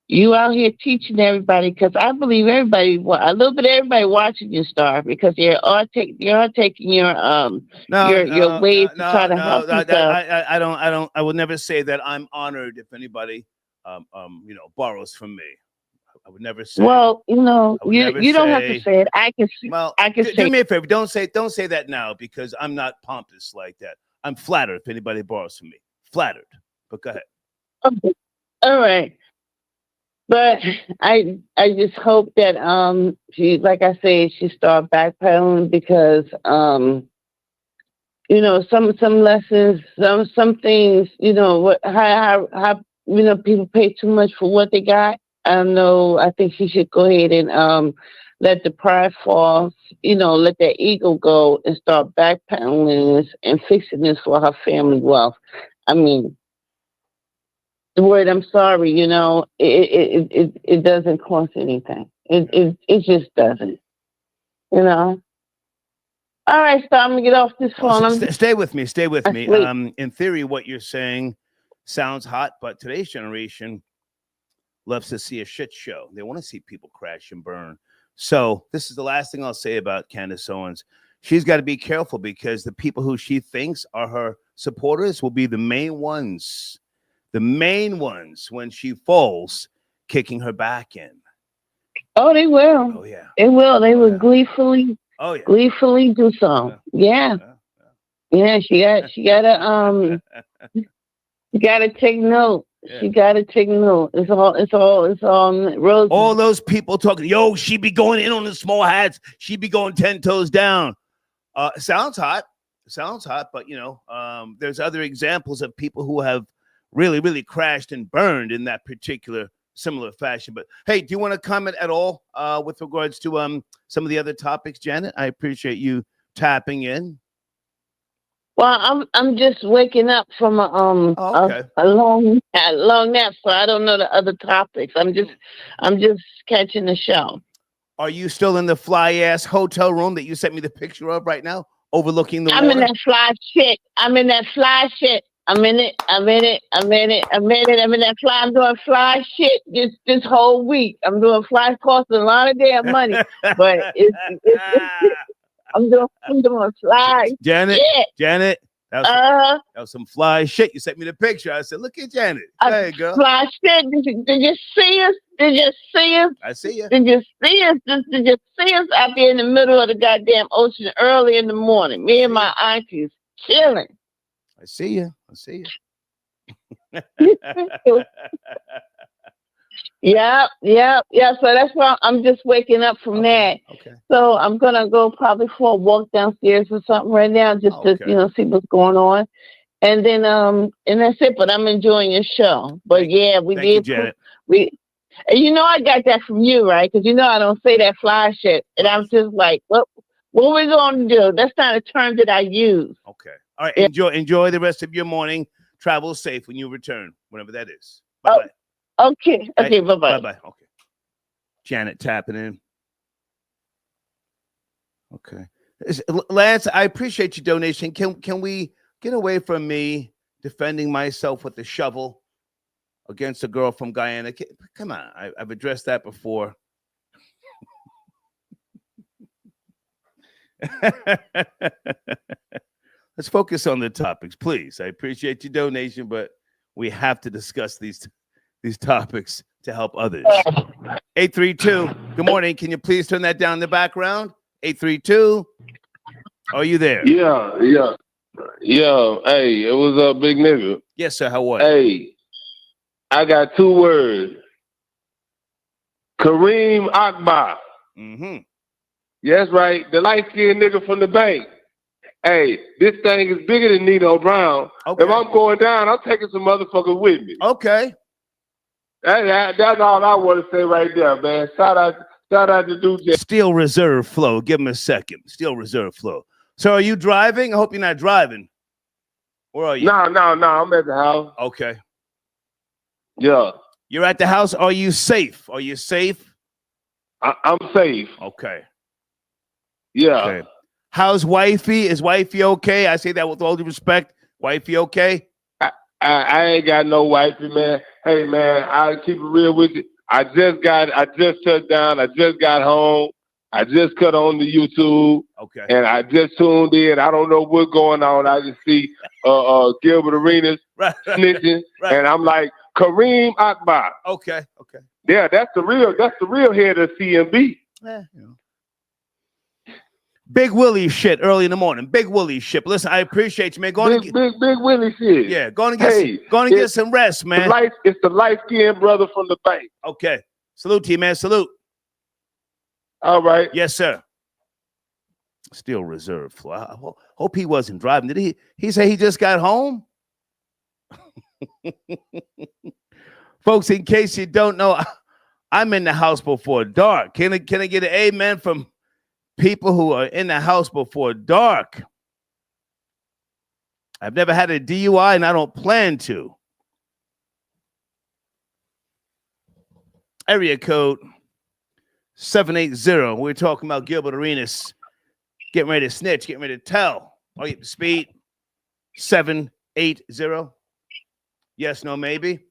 You out here teaching everybody, because I believe a little bit of everybody watching you, Star, because they're all taking your ways to try to help yourself. I will never say that I'm honored if anybody borrows from me. I would never say. Well, you know, you don't have to say it. I can. Well, I can say. Do me a favor. Don't say that now because I'm not pompous like that. I'm flattered if anybody borrows from me. Flattered. But go ahead. Okay. All right. But I just hope that she, like I said, she start backpedaling because you know, some lessons, some things, you know, what how you know, people pay too much for what they got. I think she should go ahead and let the pride fall, you know, let that ego go and start backpedaling this and fixing this for her family wealth. I mean, the word I'm sorry, you know, it doesn't cost anything. It just doesn't, you know. All right, so I'm gonna get off this phone. Stay with me. Stay with me. Asleep. In theory, what you're saying sounds hot, but today's generation loves to see a shit show. They want to see people crash and burn. So this is the last thing I'll say about Candace Owens. She's got to be careful because the people who she thinks are her supporters will be the main ones when she falls, kicking her back in. Oh, they will. Oh yeah. They will. They will gleefully. Oh yeah. Gleefully do so. Yeah. Yeah. She gotta you gotta take note. Yeah. She gotta take note. It's all roses. All those people talking, yo, she be going in on the small hats. She be going 10 toes down. Sounds hot, but you know, there's other examples of people who have really, really crashed and burned in that particular similar fashion. But hey, do you want to comment at all with regards to some of the other topics, Janet? I appreciate you tapping in. Well, I'm just waking up from a long nap, so I don't know the other topics. I'm just catching the show. Are you still in the fly ass hotel room that you sent me the picture of right now, overlooking the water? I'm in that fly shit. I'm in that fly shit. I'm in it. I'm in that fly. I'm doing fly shit this whole week. I'm doing fly, costing a lot of damn money, but I'm doing fly. Janet, shit. Janet, that was some fly shit. You sent me the picture. I said, look at Janet. There you go. Fly shit. Did you see us? Did you see us? I see you. Did you see us? Did you see us out there in the middle of the goddamn ocean early in the morning? Me and my aunties chilling. I see you. Yeah. So that's why I'm just waking up from that. Okay. So I'm gonna go probably for a walk downstairs or something right now, just to see what's going on, and then and that's it. But I'm enjoying your show. But yeah, we Thank you, Janet. And you know I got that from you, right? Because you know I don't say that fly shit, and I'm just like, what we gonna do? That's not a term that I use. Okay. All right. Enjoy the rest of your morning. Travel safe when you return, whenever that is. Bye-bye. Okay. Okay. Bye-bye. Bye-bye. Okay. Janet tapping in. Okay. Lance, I appreciate your donation. Can we get away from me defending myself with the shovel against a girl from Guyana? Come on. I've addressed that before. Let's focus on the topics, please. I appreciate your donation, but we have to discuss these topics to help others. 832, good morning. Can you please turn that down in the background? 832, are you there? Yeah. Hey, it was a big nigga. Yes, sir. How are you? Hey, I got 2 words. Kareem Akbar. Mm-hmm. Yes, right. The light-skinned nigga from the bank. Hey, this thing is bigger than Nino Brown. Okay. If I'm going down, I'm taking some motherfuckers with me. Okay. That's all I want to say right there, man. Shout out to dude. Steel Reserve Flow. Give him a second. Steel Reserve Flow. So are you driving? I hope you're not driving. Where are you? No. I'm at the house. Okay. Yeah. You're at the house. Are you safe? Are you safe? I'm safe. Okay. Yeah. Okay. How's wifey? Is wifey okay? I say that with all due respect. Wifey okay? I ain't got no wifey, man. Hey, man, I'll keep it real with you. I just shut down. I just got home. I just cut on the YouTube. Okay. And I just tuned in. I don't know what's going on. I just see Gilbert Arenas snitching. Right. And I'm like, Kareem Akbar. Okay. Yeah, that's the real head of CMB. Big Willie shit early in the morning. Big Willie shit. Listen, I appreciate you, man. Big Willie shit. Yeah, go on and get some rest, man. It's the light-skinned brother from the bank. Okay. Salute to you, man. Salute. All right. Yes, sir. Still reserved. I hope he wasn't driving. Did he say he just got home? Folks, in case you don't know, I'm in the house before dark. Can I get an amen from people who are in the house before dark? I've never had a DUI and I don't plan to. Area code 780. We're talking about Gilbert Arenas getting ready to snitch, getting ready to tell. Are you up to speed? 780. Yes, no, maybe.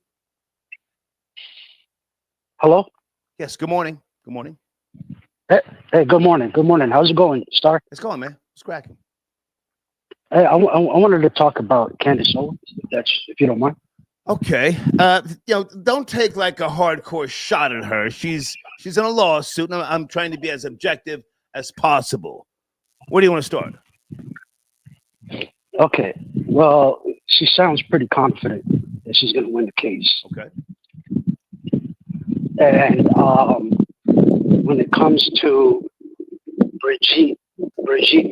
Hello? Yes, good morning. Good morning. Hey, good morning. Good morning. How's it going, Star? It's going, man. It's cracking. Hey, I wanted to talk about Candace Owens, if you don't mind. Okay. Don't take like a hardcore shot at her. She's in a lawsuit, and I'm trying to be as objective as possible. Where do you want to start? Okay. Well, she sounds pretty confident that she's going to win the case. Okay. And when it comes to Brigitte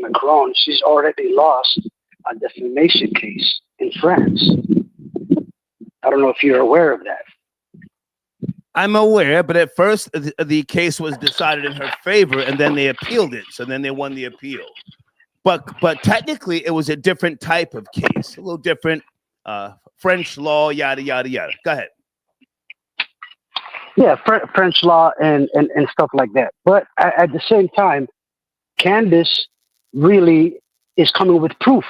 Macron, she's already lost a defamation case in France. I don't know if you're aware of that. I'm aware, but at first the case was decided in her favor, and then they appealed it. So then they won the appeal. But technically, it was a different type of case, a little different. French law, yada yada yada. Go ahead. Yeah, French law and stuff like that. But at the same time, Candace really is coming with proof.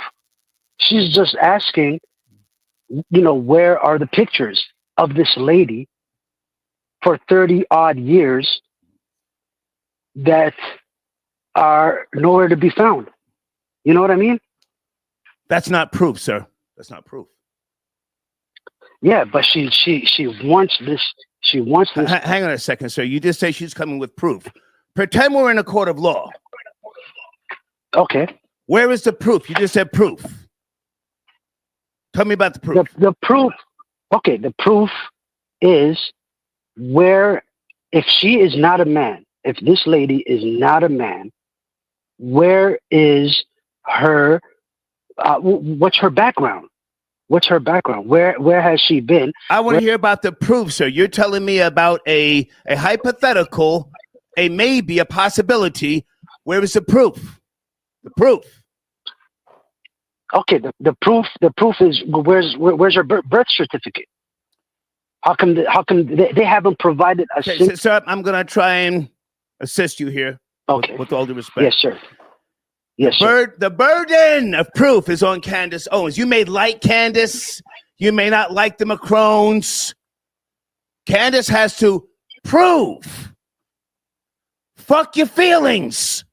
She's just asking, where are the pictures of this lady for 30 odd years that are nowhere to be found? You know what I mean? That's not proof, sir. That's not proof. Yeah, but she wants this. She wants this. Hang on a second, sir. You just say she's coming with proof. Pretend we're in a court of law. Okay. Where is the proof? You just said proof. Tell me about the proof. The proof. Okay, the proof is where, if she is not a man, if this lady is not a man, where is her? What's her background? What's her background? Where has she been? I want to hear about the proof, sir. You're telling me about a hypothetical, a maybe, a possibility. Where is the proof? The proof. Okay, the proof is where's her birth certificate? How come they haven't provided a sir, I'm gonna try and assist you here. Okay. With all due respect. Yes, sir. Yes, The burden of proof is on Candace Owens. You may like Candace. You may not like the Macrons. Candace has to prove. Fuck your feelings.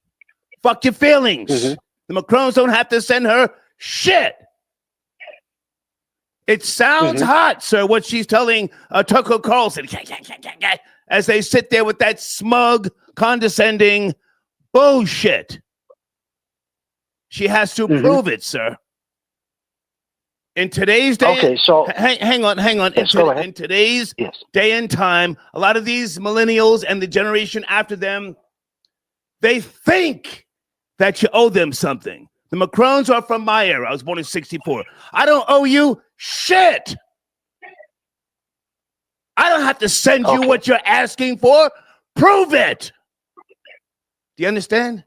Fuck your feelings. Mm-hmm. The Macrons don't have to send her shit. It sounds hot, sir, what she's telling Tucker Carlson as they sit there with that smug, condescending bullshit. She has to prove it, sir. In today's day, okay, so hang on. Yes, in today's day and time, a lot of these millennials and the generation after them, they think that you owe them something. The Macrons are from my era. I was born in 1964. I don't owe you shit. I don't have to send you what you're asking for. Prove it. Do you understand?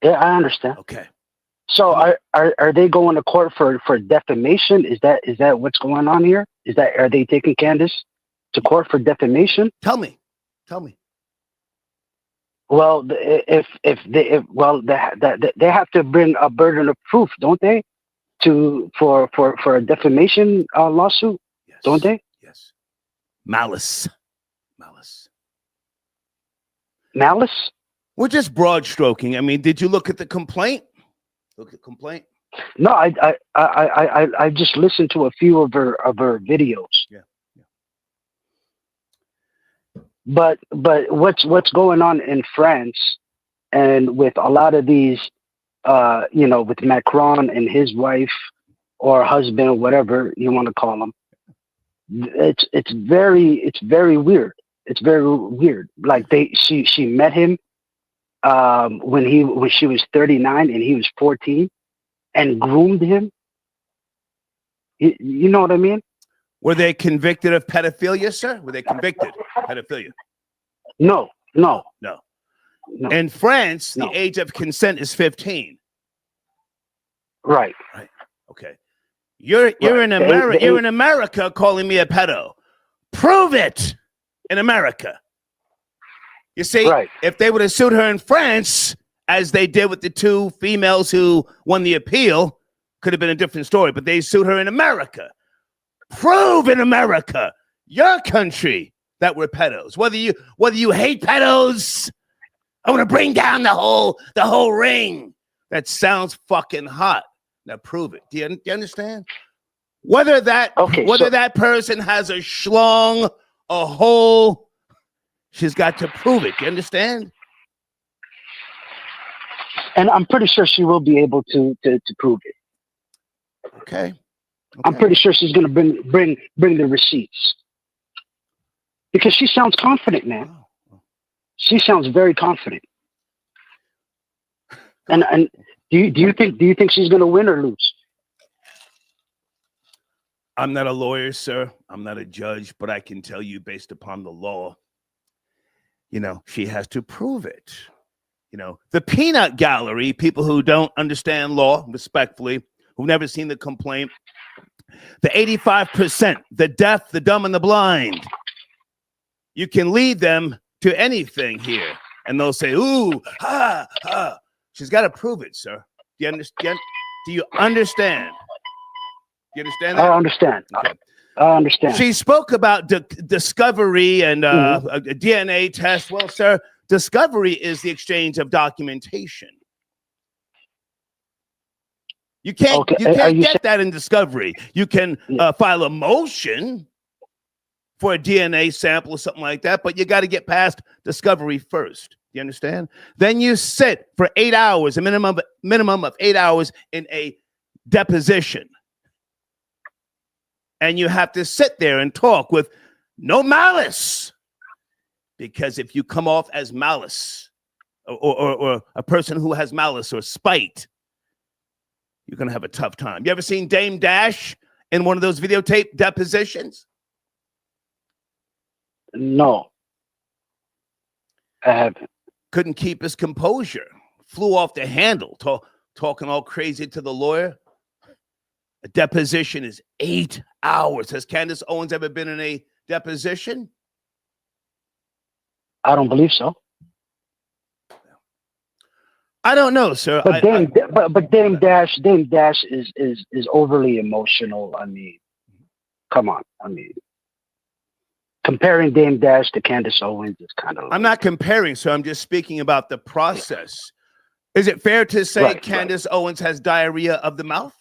Yeah, I understand. Okay. So are they going to court for defamation? Is that what's going on here? Are they taking Candace to court for defamation? Tell me. Well, they have to bring a burden of proof, don't they? For a defamation lawsuit, don't they? Yes. Malice. We're just broad stroking. I mean, did you look at the complaint? No, I just listened to a few of her videos. Yeah. But what's going on in France and with a lot of these, with Macron and his wife or husband, whatever you want to call them, it's very weird. It's very weird. Like she met him when she was 39 and he was 14, and groomed him. You know what I mean? Were they convicted of pedophilia, sir? Were they convicted of pedophilia? No. In France, the age of consent is 15. Right. Okay. You're in America. You're in America calling me a pedo. Prove it in America. You see, if they would have sued her in France, as they did with the two females who won the appeal, could have been a different story. But they sued her in America. Prove in America, your country, that we're pedos. Whether you hate pedos, I want to bring down the whole ring. That sounds fucking hot. Now prove it. Do you understand? Whether that person has a schlong, a hole, she's got to prove it. Do you understand? And I'm pretty sure she will be able to prove it. Okay. I'm pretty sure she's going to bring the receipts, because she sounds confident, man. She sounds very confident. And do you think she's going to win or lose? I'm not a lawyer, sir. I'm not a judge, but I can tell you, based upon the law, she has to prove it. The peanut gallery, people who don't understand law, respectfully, who've never seen the complaint, the 85%, the deaf, the dumb, and the blind, you can lead them to anything here, and they'll say, ooh, ha, ha. She's got to prove it, sir. Do you understand? Do you understand? Do you understand that? I understand. Okay. I understand. She spoke about discovery and a DNA test. Well, sir, discovery is the exchange of documentation. You can't get that in discovery. You can file a motion for a DNA sample or something like that, but you got to get past discovery first. You understand? Then you sit for 8 hours, a minimum of 8 hours in a deposition. And you have to sit there and talk with no malice. Because if you come off as malice or a person who has malice or spite, you're going to have a tough time. You ever seen Dame Dash in one of those videotape depositions? No, I haven't. Couldn't keep his composure. Flew off the handle, talking all crazy to the lawyer. A deposition is 8 hours. Has Candace Owens ever been in a deposition? I don't believe so. I don't know, sir. But Dame Dash is overly emotional. I mean, come on. I mean, comparing Dame Dash to Candace Owens is kind of. I'm not comparing, so I'm just speaking about the process. Is it fair to say Candace Owens has diarrhea of the mouth?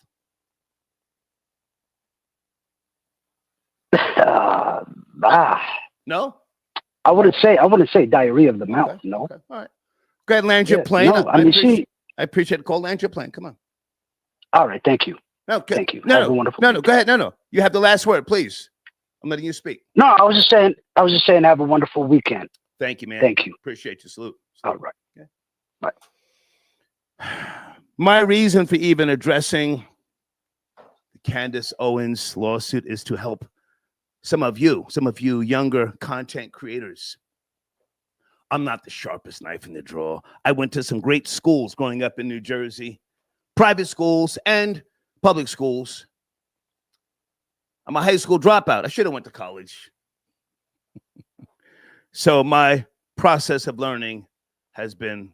No. I wouldn't say diarrhea of the mouth. Okay. No. Okay. All right. Go ahead, land your plane. No, I appreciate the call. Land your plane. Come on. All right. Thank you. No, thank you. No. Go ahead. No. You have the last word, please. I'm letting you speak. No, I was just saying. Have a wonderful weekend. Thank you, man. Thank you. Appreciate you. Salute. All right. Okay. Bye. My reason for even addressing the Candace Owens lawsuit is to help some of you younger content creators. I'm not the sharpest knife in the drawer. I went to some great schools growing up in New Jersey, private schools and public schools. I'm a high school dropout. I should have went to college. So my process of learning has been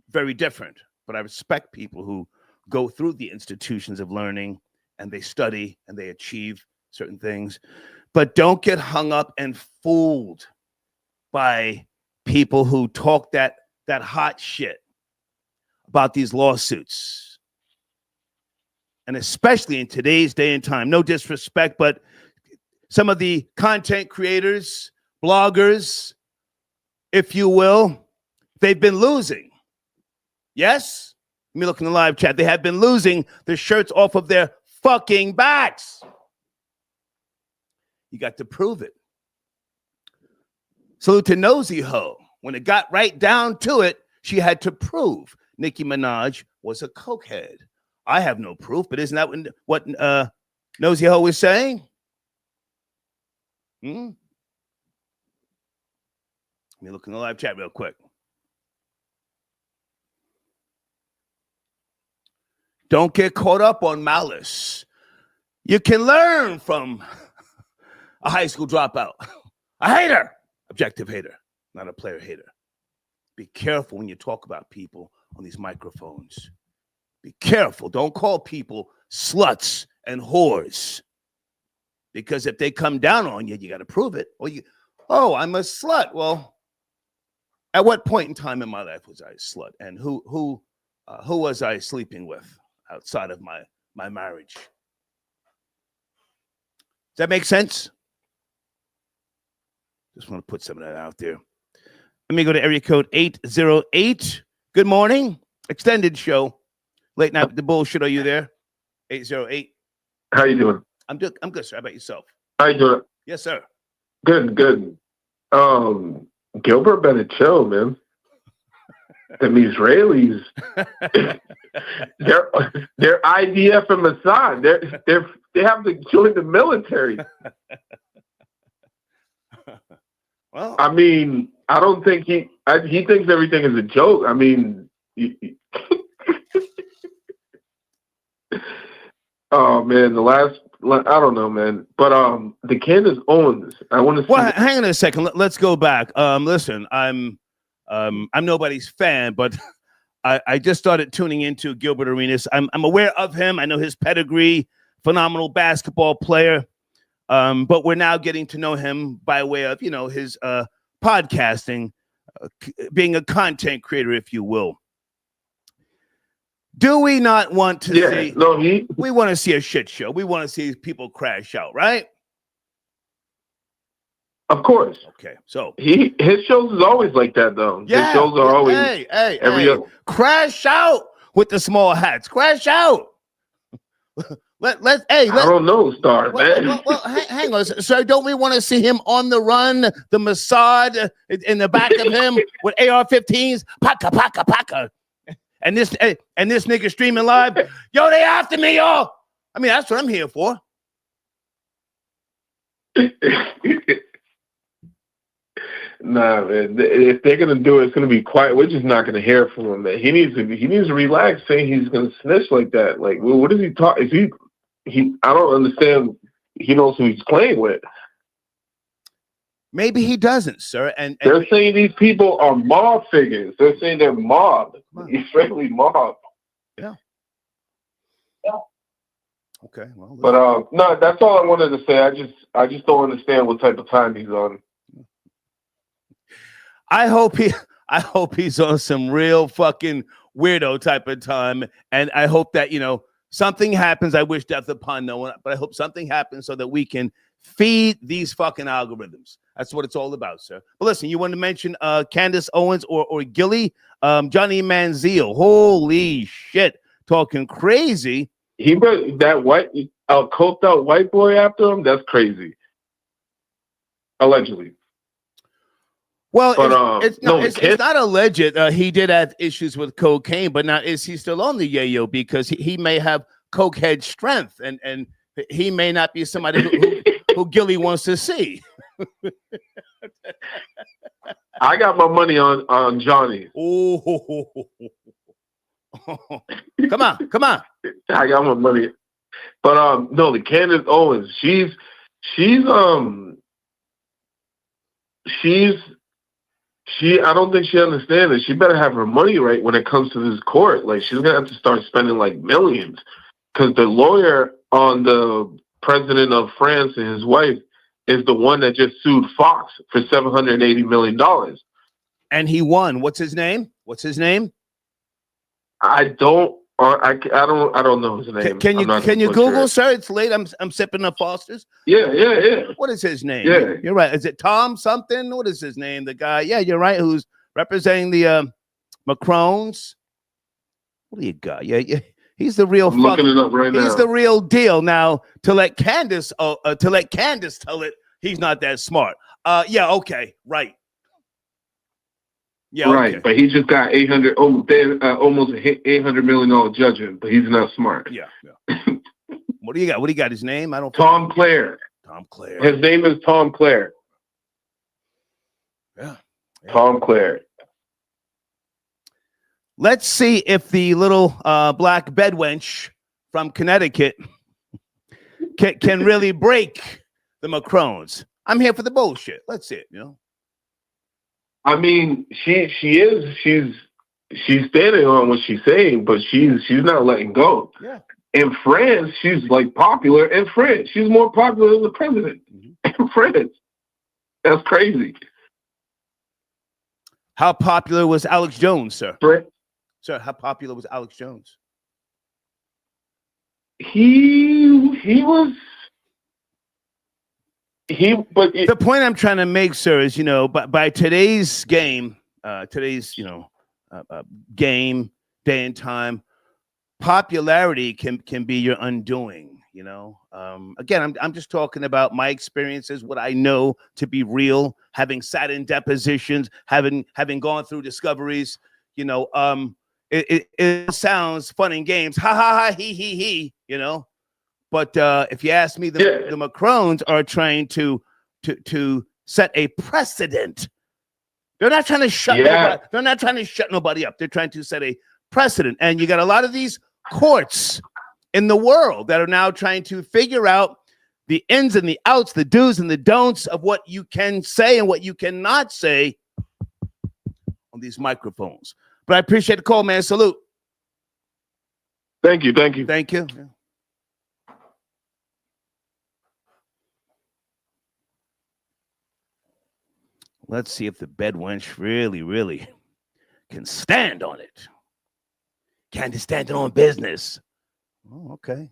very different, but I respect people who go through the institutions of learning and they study and they achieve certain things. But don't get hung up and fooled by people who talk that hot shit about these lawsuits. And especially in today's day and time, no disrespect, but some of the content creators, bloggers, if you will, they've been losing. Yes? Let me look in the live chat. They have been losing the shirts off of their fucking backs. You got to prove it. Salute to Nosy Ho. When it got right down to it, she had to prove Nicki Minaj was a cokehead. I have no proof, but isn't that what Nosy Ho was saying? Let me look in the live chat real quick. Don't get caught up on malice. You can learn from a high school dropout, a hater, objective hater, not a player hater. Be careful when you talk about people on these microphones. Be careful. Don't call people sluts and whores. Because if they come down on you, you got to prove it. Or I'm a slut. Well, at what point in time in my life was I a slut? And who was I sleeping with outside of my marriage? Does that make sense? Just want to put some of that out there. Let me go to area code 808. Good morning. Extended show. Late night with the bullshit. Are you there? 808. How you doing? I'm good, sir. How about yourself? How you doing? Yes, sir. Good. Gilbert better chill, man. Them Israelis, they're IDF and Mossad. They have to join the military. Well, I mean, I don't think he thinks everything is a joke. I mean, oh man, I don't know, man. But the Candace Owens, I want to see. Well, hang on a second. Let's go back. Listen, I'm nobody's fan, but I just started tuning into Gilbert Arenas. I'm aware of him. I know his pedigree, phenomenal basketball player. But we're now getting to know him by way of, his podcasting, being a content creator, if you will. Do we not want to see? No, we want to see a shit show. We want to see people crash out, right? Of course. Okay, so his shows is always like that, though. Yeah, his shows are always hey, crash out with the small hats. Crash out. I don't know, Star, man. Well, hang on. So don't we want to see him on the run, the Mossad in the back of him with AR-15s? Paka, paka, paka. And this nigga streaming live. Yo, they after me, y'all. I mean, that's what I'm here for. Nah, man. If they're gonna do it, it's gonna be quiet. We're just not gonna hear from him, man. He needs to relax, saying he's gonna snitch like that. Like, well, what does he talk? Is he? I don't understand. He knows who he's playing with. Maybe he doesn't, sir. And they're saying these people are mob figures. They're saying they're mob, Israeli mob. Yeah. Okay. Well, but no, that's all I wanted to say. I just don't understand what type of time he's on. I hope he's on some real fucking weirdo type of time, and I hope that something happens. I wish death upon no one, but I hope something happens so that we can feed these fucking algorithms. That's what it's all about, sir. But listen, you want to mention Candace Owens or Gilly, Johnny Manziel? Holy shit, talking crazy. He brought that coked out white boy after him. That's crazy. Allegedly. Well, but, it's not alleged. He did have issues with cocaine, but now is he still on the yayo? Because he may have cokehead strength, and he may not be somebody who Gilly wants to see. I got my money on Johnny. Oh, come on! I got my money, but no, the Candace Owens, she's I don't think she understands it. She better have her money right when it comes to this court. Like, she's gonna have to start spending like millions, because the lawyer on the president of France and his wife is the one that just sued Fox for $780 million. And he won. What's his name? I don't I don't know his name. Can you Google, sir? It's late. I'm sipping a Foster's. Yeah. What is his name? Yeah. You're right. Is it Tom something? What is his name? The guy. Yeah, you're right. Who's representing the Macrones? What do you got? Yeah. He's the real. I'm looking it up right now. He's the real deal. Now to let Candace tell it, he's not that smart. Yeah. Okay. Right. Yeah. Right, okay. but he just got almost $800 million judgment, but he's not smart. Yeah. What do you got? What do you got? His name? I don't. Tom Clare. Tom Clare. His name is Tom Clare. Yeah. Tom Clare. Let's see if the little black bedwench from Connecticut can really break the Macrones. I'm here for the bullshit. Let's see it. I mean, she's standing on what she's saying, but she's not letting go. Yeah. In France, she's like popular. In France, she's more popular than the president. In France, that's crazy. How popular was Alex Jones, sir? Sir, how popular was Alex Jones? The point I'm trying to make, sir, is by today's game, game, day and time, popularity can be your undoing. Again, I'm just talking about my experiences, what I know to be real, having sat in depositions, having gone through discoveries. It sounds fun in games, ha ha ha, he. But if you ask me, the Macrones are trying to set a precedent. They're not trying to shut nobody. They're not trying to shut nobody up. They're trying to set a precedent. And you got a lot of these courts in the world that are now trying to figure out the ins and the outs, the do's and the don'ts of what you can say and what you cannot say on these microphones. But I appreciate the call, man. Salute. Thank you. Thank you. Yeah. Let's see if the bedwench really can stand on it. Can't stand it on business. Oh, okay.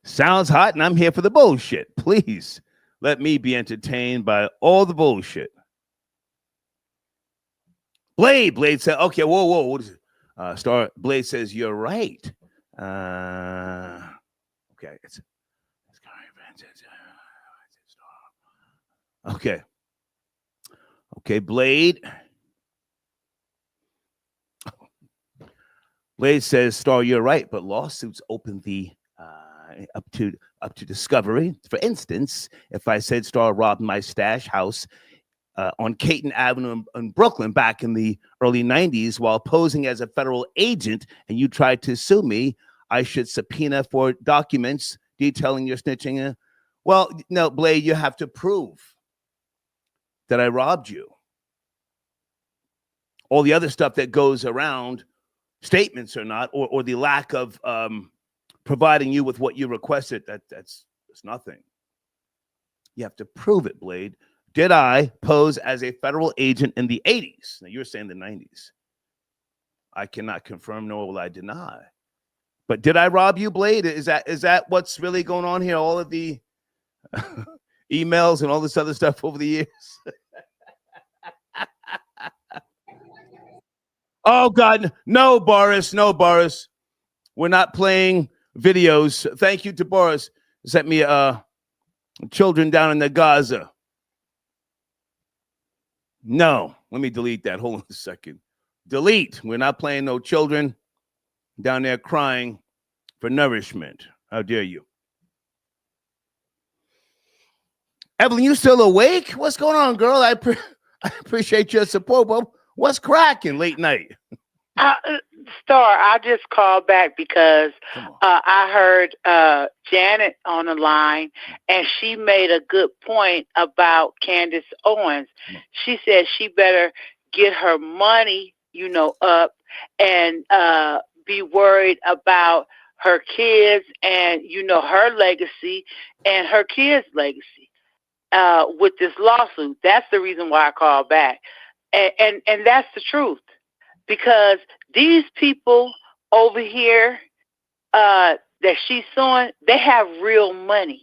Sounds hot, and I'm here for the bullshit. Please let me be entertained by all the bullshit. Blade said, okay, whoa, what is it? Blade says, you're right. Okay, Okay, Blade. Blade says, Star, you're right, but lawsuits open the up to discovery. For instance, if I said Star robbed my stash house on Caton Avenue in Brooklyn back in the early 90s while posing as a federal agent, and you tried to sue me, I should subpoena for documents detailing your snitching. Well, no, Blade, you have to prove that I robbed you. All the other stuff that goes around, statements or not, or the lack of providing you with what you requested, that's nothing. You have to prove it, Blade. Did I pose as a federal agent in the 80s? Now, you're saying the 90s. I cannot confirm nor will I deny. But did I rob you, Blade? Is that what's really going on here? All of the emails and all this other stuff over the years? Oh, God. No, Boris. We're not playing videos. Thank you to Boris. Sent me children down in the Gaza. No. Let me delete that. Hold on a second. Delete. We're not playing no children down there crying for nourishment. How dare you? Evelyn, you still awake? What's going on, girl? I appreciate your support, but what's cracking late night? Star, I just called back because I heard Janet on the line, and she made a good point about Candace Owens. She said she better get her money, up and be worried about her kids and, her legacy and her kids' legacy with this lawsuit. That's the reason why I called back. And that's the truth, because these people over here that she's suing, they have real money.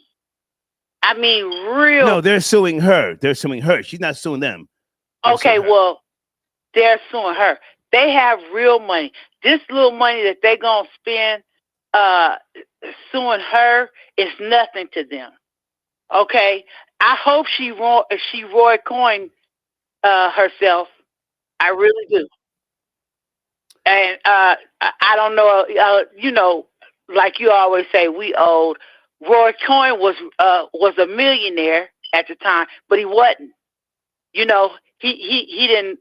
I mean, real. No, they're suing her. They're suing her. She's not suing them. Okay, well, they're suing her. They have real money. This little money that they're gonna spend suing her is nothing to them. Okay, I hope she Roy Coyne herself. I really do. And I don't know. You know, like you always say, we old. Roy Coyne was a millionaire at the time, but he wasn't. You know, he didn't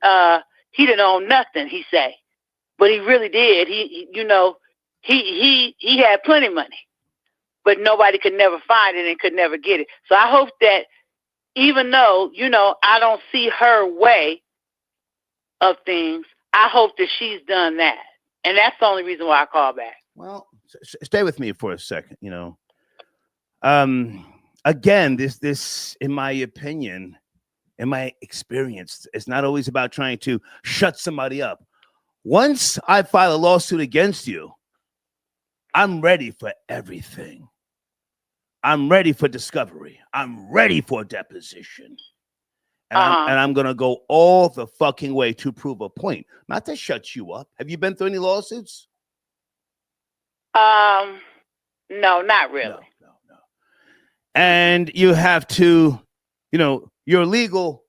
own nothing. He say, but he really did. He had plenty of money, but nobody could never find it and could never get it. So I hope that, even though, you know, I don't see her way of things, I hope that she's done that. And that's the only reason why I call back. Well, stay with me for a second, you know. Again, this, in my opinion, in my experience, it's not always about trying to shut somebody up. Once I file a lawsuit against you, I'm ready for everything. I'm ready for discovery. I'm ready for deposition. And I'm going to go all the fucking way to prove a point, not to shut you up. Have you been through any lawsuits? No, not really. No. And you have to, you know, your legal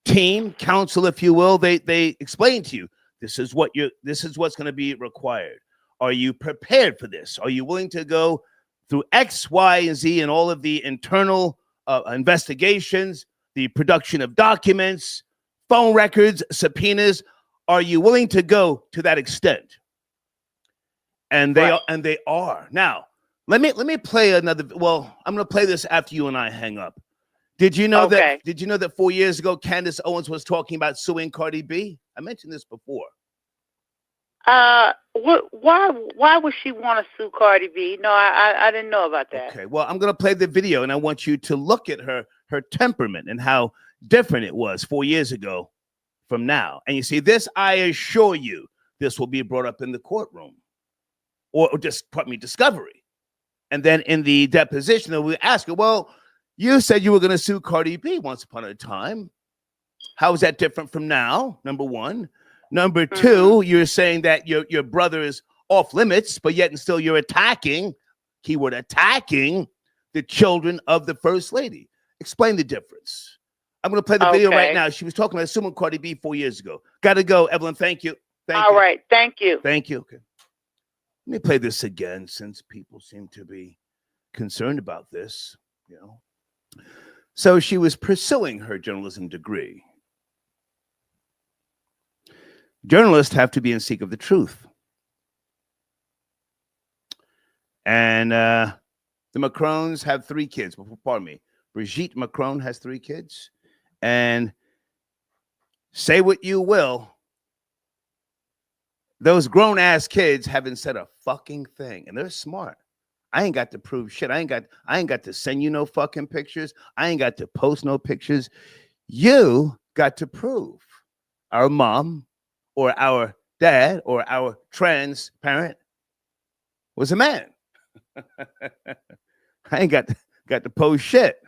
team, counsel, if you will, they explain to you, this is what's going to be required. Are you prepared for this? Are you willing to go through X, Y, and Z and all of the internal investigations, the production of documents, phone records, subpoenas? Are you willing to go to that extent? And they are. Now, let me play another. Well, I'm going to play this after you and I hang up. Did you know that? Did you know that 4 years ago, Candace Owens was talking about suing Cardi B? I mentioned this before. Why would she want to sue Cardi B? No, I didn't know about that. Okay, well, I'm going to play the video, and I want you to look at her temperament and how different it was 4 years ago from now. And you see, this, I assure you, this will be brought up in the courtroom, or just discovery. And then in the deposition, we ask her, well, you said you were going to sue Cardi B once upon a time. How is that different from now? Number one. Number two, you're saying that your brother is off limits, but yet and still you're attacking, keyword attacking, the children of the First Lady. Explain the difference. I'm going to play the video right now. She was talking about suing Cardi B 4 years ago. Got to go, Evelyn. Thank you. All right. Thank you. Thank you. Okay. Let me play this again, since people seem to be concerned about this, you know. So she was pursuing her journalism degree. Journalists have to be in seek of the truth. And the Macrons have 3 kids. Pardon me. Brigitte Macron has 3 kids. And say what you will, those grown-ass kids haven't said a fucking thing. And they're smart. I ain't got to prove shit. I ain't got to send you no fucking pictures. I ain't got to post no pictures. You got to prove our mom or our dad or our trans parent was a man. I ain't got to post shit.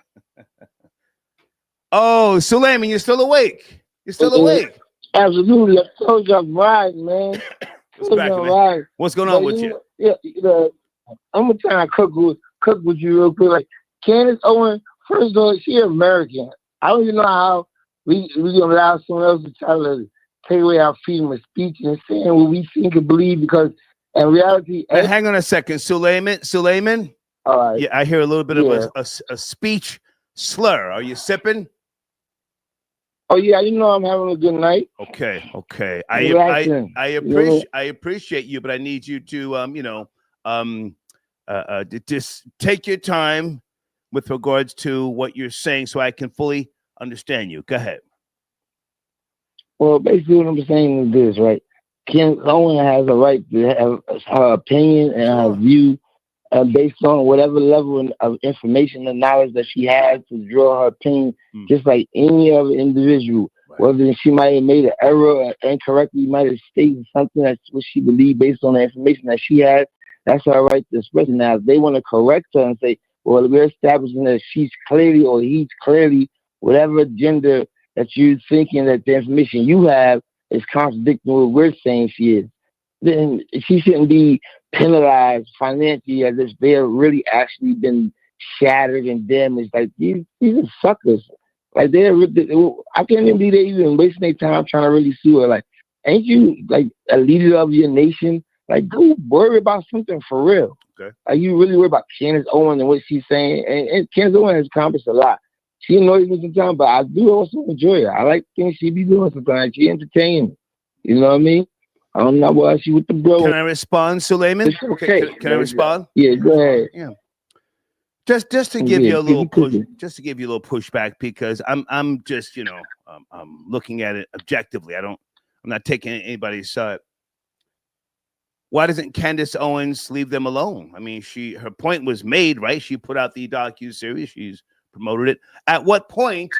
Oh, Suleiman, you're still awake. You're still awake. Absolutely. I told you I'm right, man. What's going on with you? I'm gonna try to cook with you real quick. Like Candace Owens, first of all, she American. I don't even know how we gonna allow someone else to try to take away our freedom of speech and saying what we think and believe, because in reality. Hey, hang on a second, Suleiman. All right. Yeah, I hear a little bit of a speech slur. Are you sipping? Oh yeah, you know I'm having a good night. Okay. I appreciate you, but I need you to just take your time with regards to what you're saying, so I can fully understand you. Go ahead. Well, basically what I'm saying is this, right? Candace Owens has a right to have her opinion and her view, based on whatever level of information and knowledge that she has to draw her opinion, just like any other individual. Whether she might have made an error or incorrectly might have stated something that's what she believed based on the information that she had, that's her right to express it. Now, if they want to correct her and say, well, we're establishing that she's clearly or he's clearly whatever gender that you're thinking that the information you have is contradicting what we're saying she is, then she shouldn't be penalized financially as if they're really actually been shattered and damaged. Like, these are suckers. Like, I can't even believe they even wasting their time trying to really sue her. Like, ain't you like a leader of your nation? Like, go worry about something for real. Okay. Like, you really worry about Candace Owens and what she's saying. And Candace Owens has accomplished a lot. She annoys me sometimes, but I do also enjoy her. I like things she be doing sometimes. She entertains me. You know what I mean? I don't know why she with the bro. Can I respond, Suleiman? It's okay. Can I respond? Yeah, go ahead. Yeah. Just to give you a little push, just to give you a little pushback, because I'm just, I'm looking at it objectively. I'm not taking anybody's side. Why doesn't Candace Owens leave them alone? I mean, her point was made, right? She put out the docu-series. She's promoted it. At what point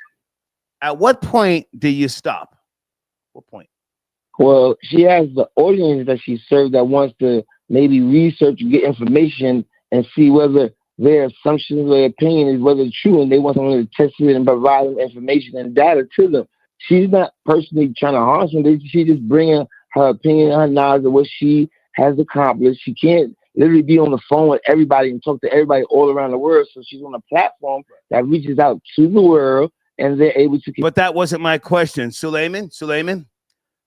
do you stop? What point? Well, she has the audience that she served that wants to maybe research and get information and see whether their assumptions or their opinion is whether it's true, and they want someone to test it and provide them information and data to them. She's not personally trying to harm them. She's just bringing her opinion, her knowledge of what she has accomplished. She can't literally be on the phone with everybody and talk to everybody all around the world. So she's on a platform that reaches out to the world, and they're able to. But that wasn't my question, Suleiman.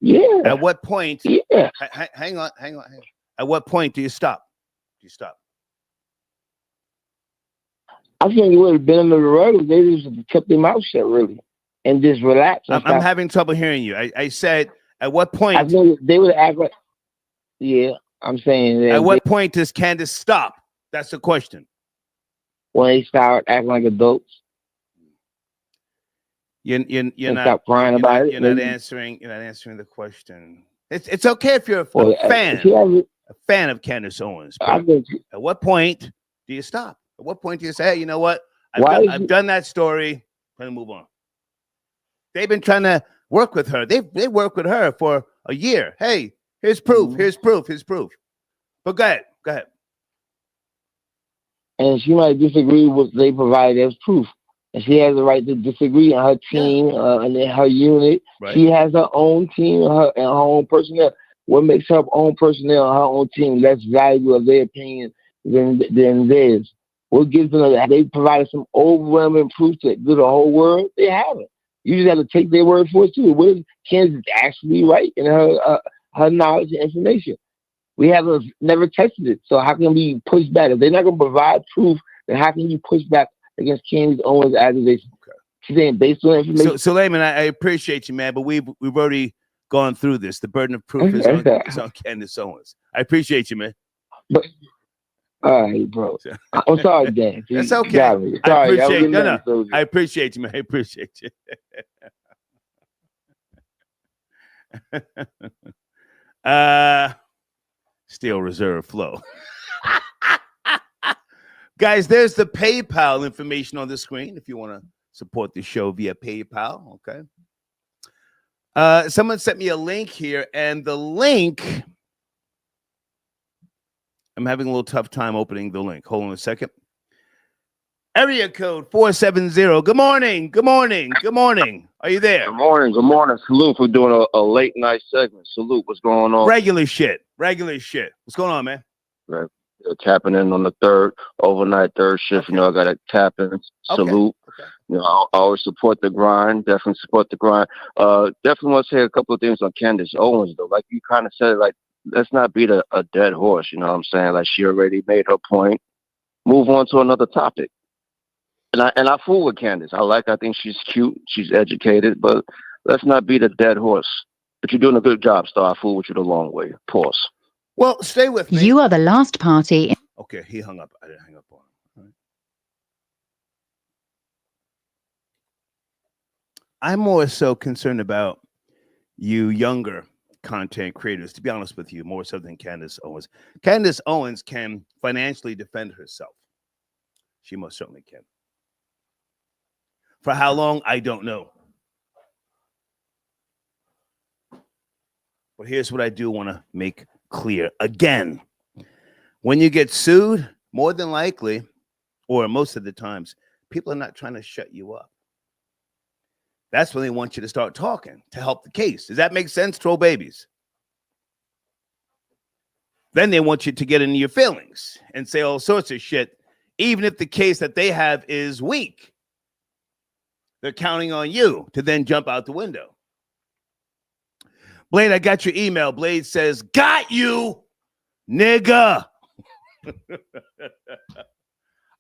Yeah. At what point? Yeah. Hang on. At what point do you stop? I think it would have been under the rug if they just kept their mouth shut, really, and just relax. I'm having trouble hearing you. I said, at what point? I think they would act like. Yeah, I'm saying that. At what point does Candace stop? That's the question. When they start acting like adults. You're not stop crying about it. You're not answering the question. It's okay if you're a fan of Candace Owens. At what point do you stop? At what point do you say, hey, you know what? I've done that story. Gonna move on. They've been trying to work with her. They worked with her for a year. Hey, here's proof. Here's proof. But go ahead. And she might disagree with what they provide as proof. And she has the right to disagree on her team and her unit. Right. She has her own team and her own personnel. What makes her own personnel and her own team less valuable of their opinion than theirs? What gives them that? They provided some overwhelming proof to the whole world. They haven't. You just have to take their word for it too. What is Kansas actually right in her knowledge and information? We haven't never tested it. So how can we push back? If they're not going to provide proof, then how can you push back against Candace Owens' accusation? She's saying based on information. So Layman, I appreciate you, man, but we've already gone through this. The burden of proof is on Candace Owens. I appreciate you, man. But all right, bro. I'm sorry, Dan. That's okay. I appreciate you, man. I appreciate you. Still reserve flow. Guys, there's the PayPal information on the screen if you want to support the show via PayPal. Okay. Someone sent me a link here, and the link, I'm having a little tough time opening the link. Hold on a second. Area code 470. Good morning. Are you there? Good morning. Salute for doing a late night segment. Salute. What's going on? Regular shit. What's going on, man? Right. Tapping in on the overnight third shift. Okay. You know, I got to tap in. Salute. Okay. You know, I always support the grind. Definitely support the grind. Definitely want to say a couple of things on Candace Owens, though. Like you kind of said, like, let's not beat a dead horse. You know what I'm saying? Like, she already made her point. Move on to another topic. And I fool with Candace. I think she's cute. She's educated. But let's not beat a dead horse. But you're doing a good job, Star. I fool with you the long way. Pause. Well, stay with me. You are the last party. Okay, he hung up. I didn't hang up on him. All right. I'm more so concerned about you younger content creators, to be honest with you, more so than Candace Owens. Candace Owens can financially defend herself. She most certainly can. For how long, I don't know. But here's what I do want to make clear. Again, when you get sued, more than likely, or most of the times, people are not trying to shut you up. That's when they want you to start talking to help the case. Does that make sense, troll babies? Then they want you to get into your feelings and say all sorts of shit, even if the case that they have is weak. They're counting on you to then jump out the window. Blade, I got your email. Blade says, got you, nigga.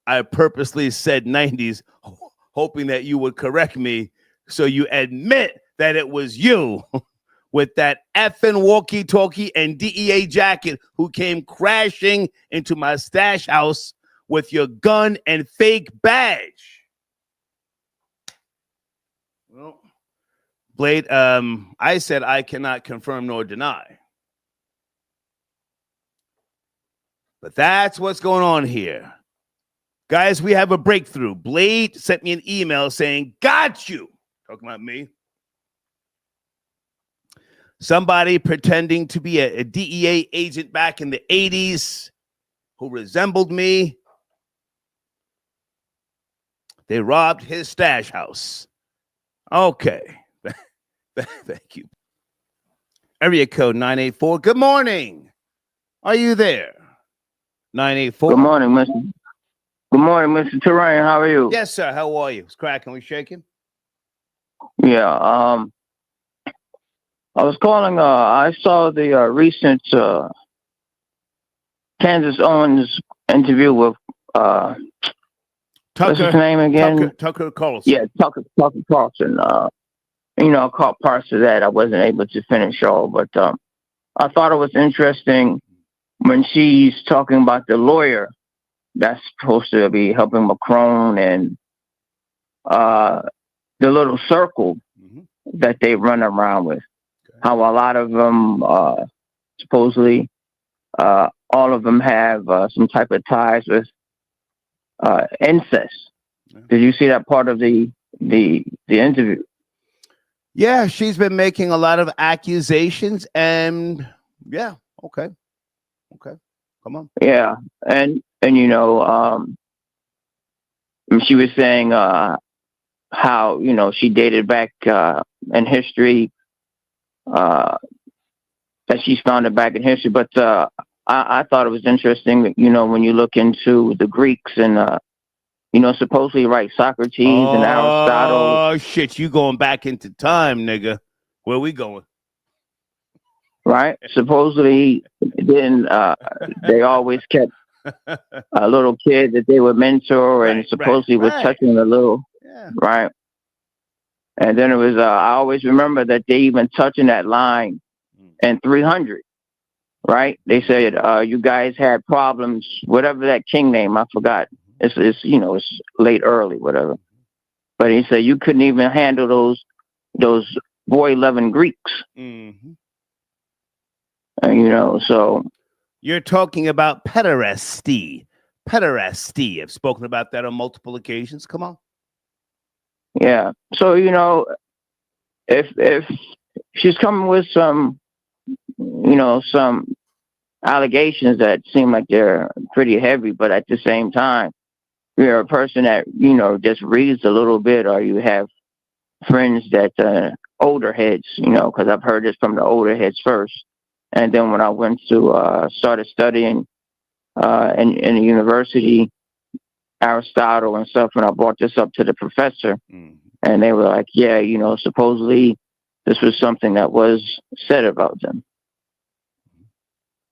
I purposely said 90s, hoping that you would correct me so you admit that it was you with that effing walkie-talkie and DEA jacket who came crashing into my stash house with your gun and fake badge. Well, Blade, I said I cannot confirm nor deny. But that's what's going on here. Guys, we have a breakthrough. Blade sent me an email saying, got you. Talking about me. Somebody pretending to be a DEA agent back in the 80s who resembled me. They robbed his stash house. Okay. Thank you. Area code 984. Good morning. Are you there? 984. Good morning, Mr. Good morning, Mr. Terrain. How are you? Yes, sir. How are you? It's cracking. We shaking? Yeah. I was calling. I saw the recent Candace Owens interview with Tucker. What's his name again? Tucker Carlson. Yeah, Tucker Carlson. I caught parts of that. I wasn't able to finish all, but I thought it was interesting when she's talking about the lawyer that's supposed to be helping Macron and the little circle that they run around with. Okay. How a lot of them supposedly all of them have some type of ties with incest. Yeah. Did you see that part of the interview? Yeah, she's been making a lot of accusations, and yeah, okay, come on. Yeah, and she was saying how she dated back in history, that she's found it back in history. But I thought it was interesting that when you look into the Greeks and supposedly Socrates and Aristotle. Oh shit, you going back into time, nigga. Where we going? Right? Supposedly then they always kept a little kid that they would mentor and supposedly was touching a little right. And then it was I always remember that they even touching that line in 300. Right? They said you guys had problems, whatever that king name, I forgot. It's late early, whatever. But he said you couldn't even handle those boy loving Greeks. Mm-hmm. So you're talking about pederasty. Pederasty. I've spoken about that on multiple occasions. Come on. Yeah. So if she's coming with some allegations that seem like they're pretty heavy, but at the same time, you're a person that just reads a little bit, or you have friends that older heads, because I've heard this from the older heads first. And then when I went to started studying in the university, Aristotle and stuff, and I brought this up to the professor, and they were like, yeah, supposedly this was something that was said about them.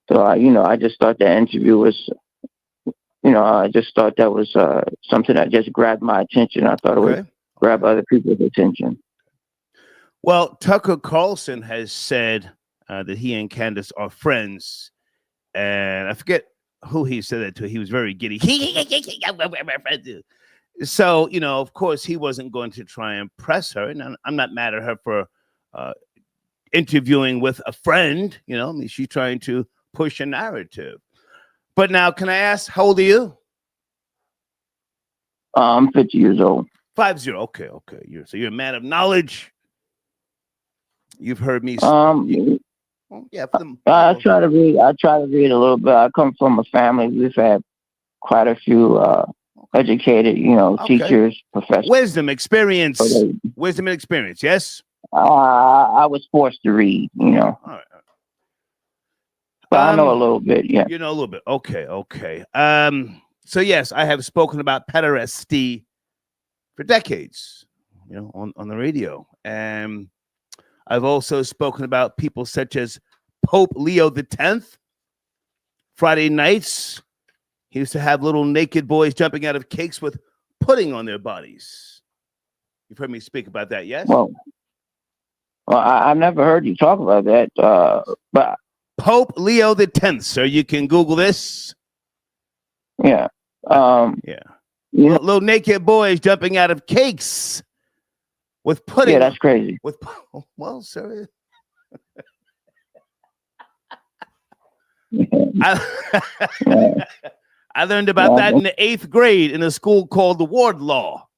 So, I just thought that interview was, I just thought that was something that just grabbed my attention. I thought it would grab other people's attention. Well, Tucker Carlson has said that he and Candace are friends, and I forget who he said that to. He was very giddy. So, of course, he wasn't going to try and press her, and I'm not mad at her for interviewing with a friend. She's trying to push a narrative. But now, can I ask, how old are you? I'm 50 years old. 50. Okay. So you're a man of knowledge. You've heard me. Well, yeah, for them. I try to read. I try to read a little bit. I come from a family. We've had quite a few educated, teachers, professors. Wisdom, experience, wisdom and experience. Yes. I was forced to read. All right. But I know a little bit. Yeah. You know a little bit. Okay. So yes, I have spoken about pederasty for decades. On the radio, and I've also spoken about people such as Pope Leo X. Friday nights, he used to have little naked boys jumping out of cakes with pudding on their bodies. You've heard me speak about that, yes? Well, I've never heard you talk about that. But Pope Leo X, sir. You can Google this. Yeah. Little naked boys jumping out of cakes with pudding. Yeah, that's crazy. Well, sir. I learned about that in the 8th grade in a school called the Ward Law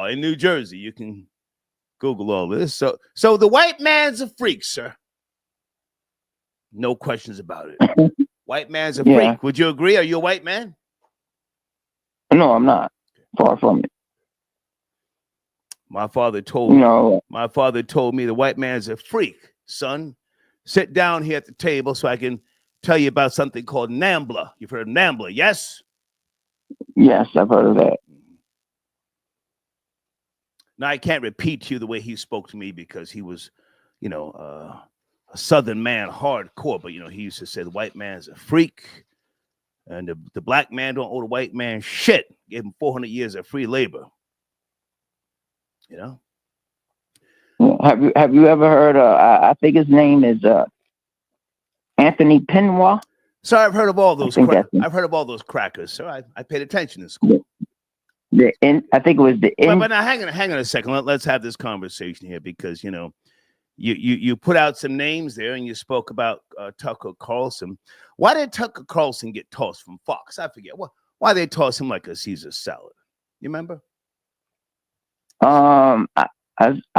in New Jersey. You can Google all this. So the white man's a freak, sir. No questions about it. White man's a freak. Would you agree? Are you a white man? No, I'm not. Far from it. My father told me the white man's a freak, son. Sit down here at the table so I can tell you about something called NAMBLA. You've heard of NAMBLA, yes? Yes, I've heard of that. Now, I can't repeat to you the way he spoke to me because he was, a Southern man, hardcore. But, he used to say the white man's a freak. And the black man don't owe the white man shit. Gave him 400 years of free labor. Have you ever heard I think his name is Anthony Pinois? So I've heard of all those. I've heard of all those crackers. So I paid attention in school. I think it was the. But now hang on a second. Let's have this conversation here because you put out some names there and you spoke about Tucker Carlson. Why did Tucker Carlson get tossed from Fox? I forget why they tossed him like a Caesar salad. You remember? I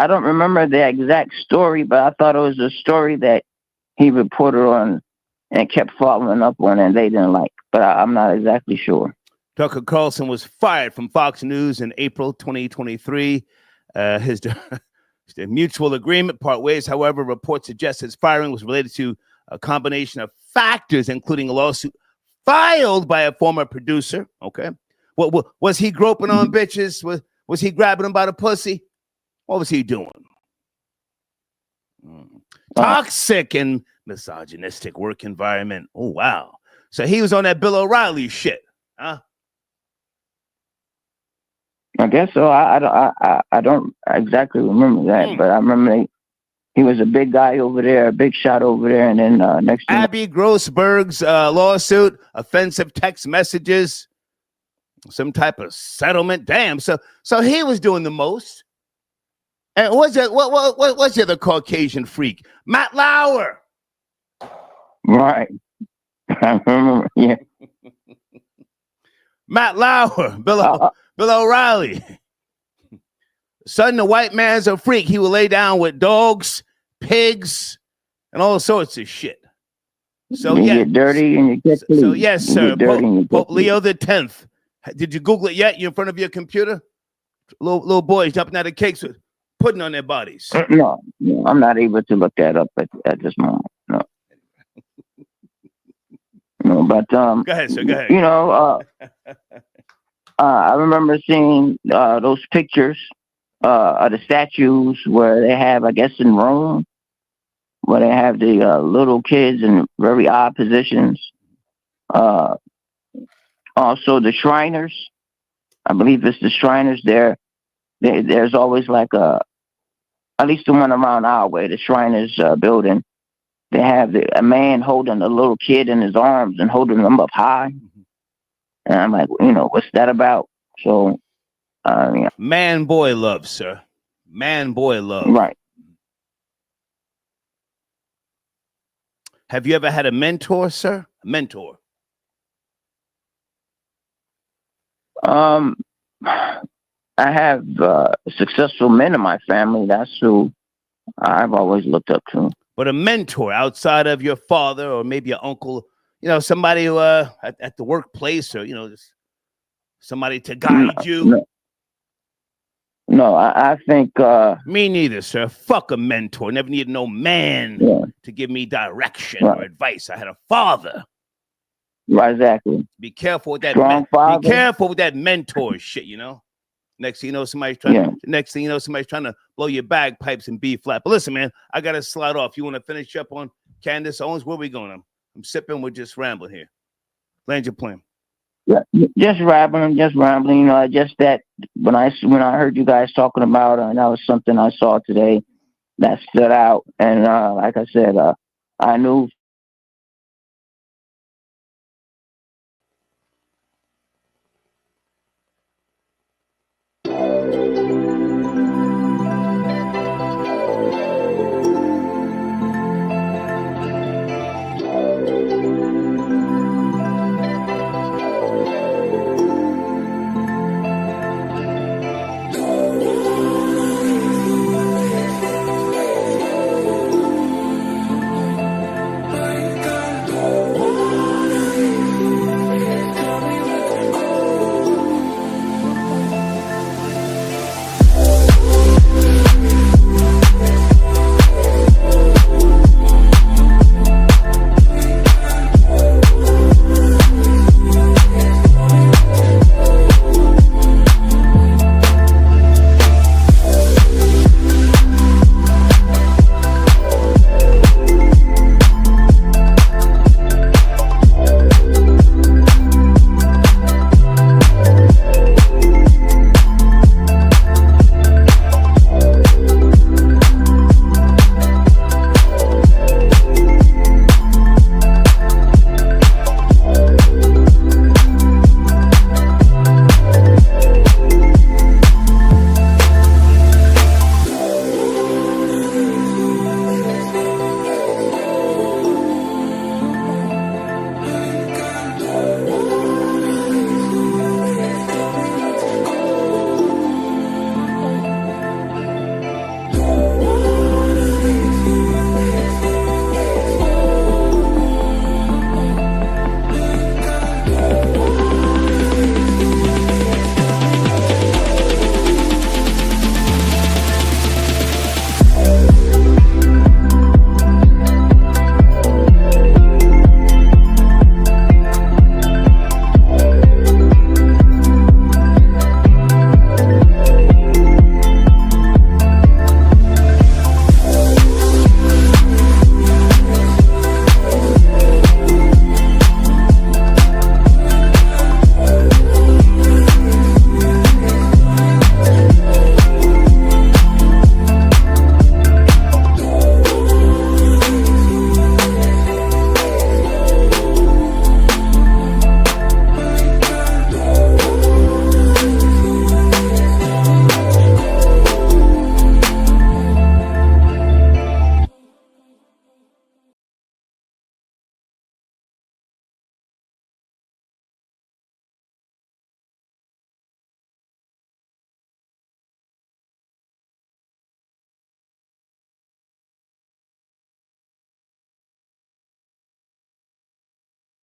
don't remember the exact story, but I thought it was a story that he reported on and kept following up on, and they didn't like. But I'm not exactly sure. Tucker Carlson was fired from Fox News in April 2023. His mutual agreement part ways. However, reports suggest his firing was related to a combination of factors, including a lawsuit filed by a former producer. Okay, what was he groping on bitches? Was he grabbing them by the pussy? What was he doing? Toxic and misogynistic work environment. Oh, wow. So he was on that Bill O'Reilly shit, huh? I guess so. I don't exactly remember that, but I remember he was a big guy over there, a big shot over there, and then next to Abby Grossberg's lawsuit, offensive text messages, some type of settlement. Damn. So he was doing the most. And what's the other Caucasian freak? Matt Lauer. Right. I remember. Yeah. Matt Lauer, Bill O'Reilly. Son, the white man's a freak. He will lay down with dogs, pigs, and all sorts of shit. So you get dirty and you get clean. So yes, sir. Pope Leo X. Did you Google it yet? You in front of your computer? Little boys jumping out of cakes with pudding on their bodies. No, I'm not able to look that up at this moment. No. No, but go ahead, sir. Go ahead. I remember seeing those pictures of the statues where they have, I guess, in Rome, where they have the little kids in very odd positions. Also, the Shriners. I believe it's the Shriners. There's always like at least the one around our way, the Shriners building. They have a man holding a little kid in his arms and holding them up high. And I'm like, what's that about? So, man, boy love, sir. Man, boy love. Right. Have you ever had a mentor, sir? A mentor. I have successful men in my family. That's who I've always looked up to. but a mentor outside of your father or maybe your uncle, somebody who at the workplace or, just somebody to guide you? No, I think... Me neither, sir. Fuck a mentor. Never needed no man to give me direction or advice. I had a father. Right, exactly. Be careful with that. Father. Be careful with that mentor shit, Next thing you know, somebody's trying. Next thing you know, somebody's trying to blow your bagpipes in B flat. But listen, man, I gotta slide off. You want to finish up on Candace Owens? Where we going? I'm sipping. We're just rambling here. Land your plane. Yeah, just rambling. Just that when I heard you guys talking about it, and that was something I saw today that stood out. And like I said, I knew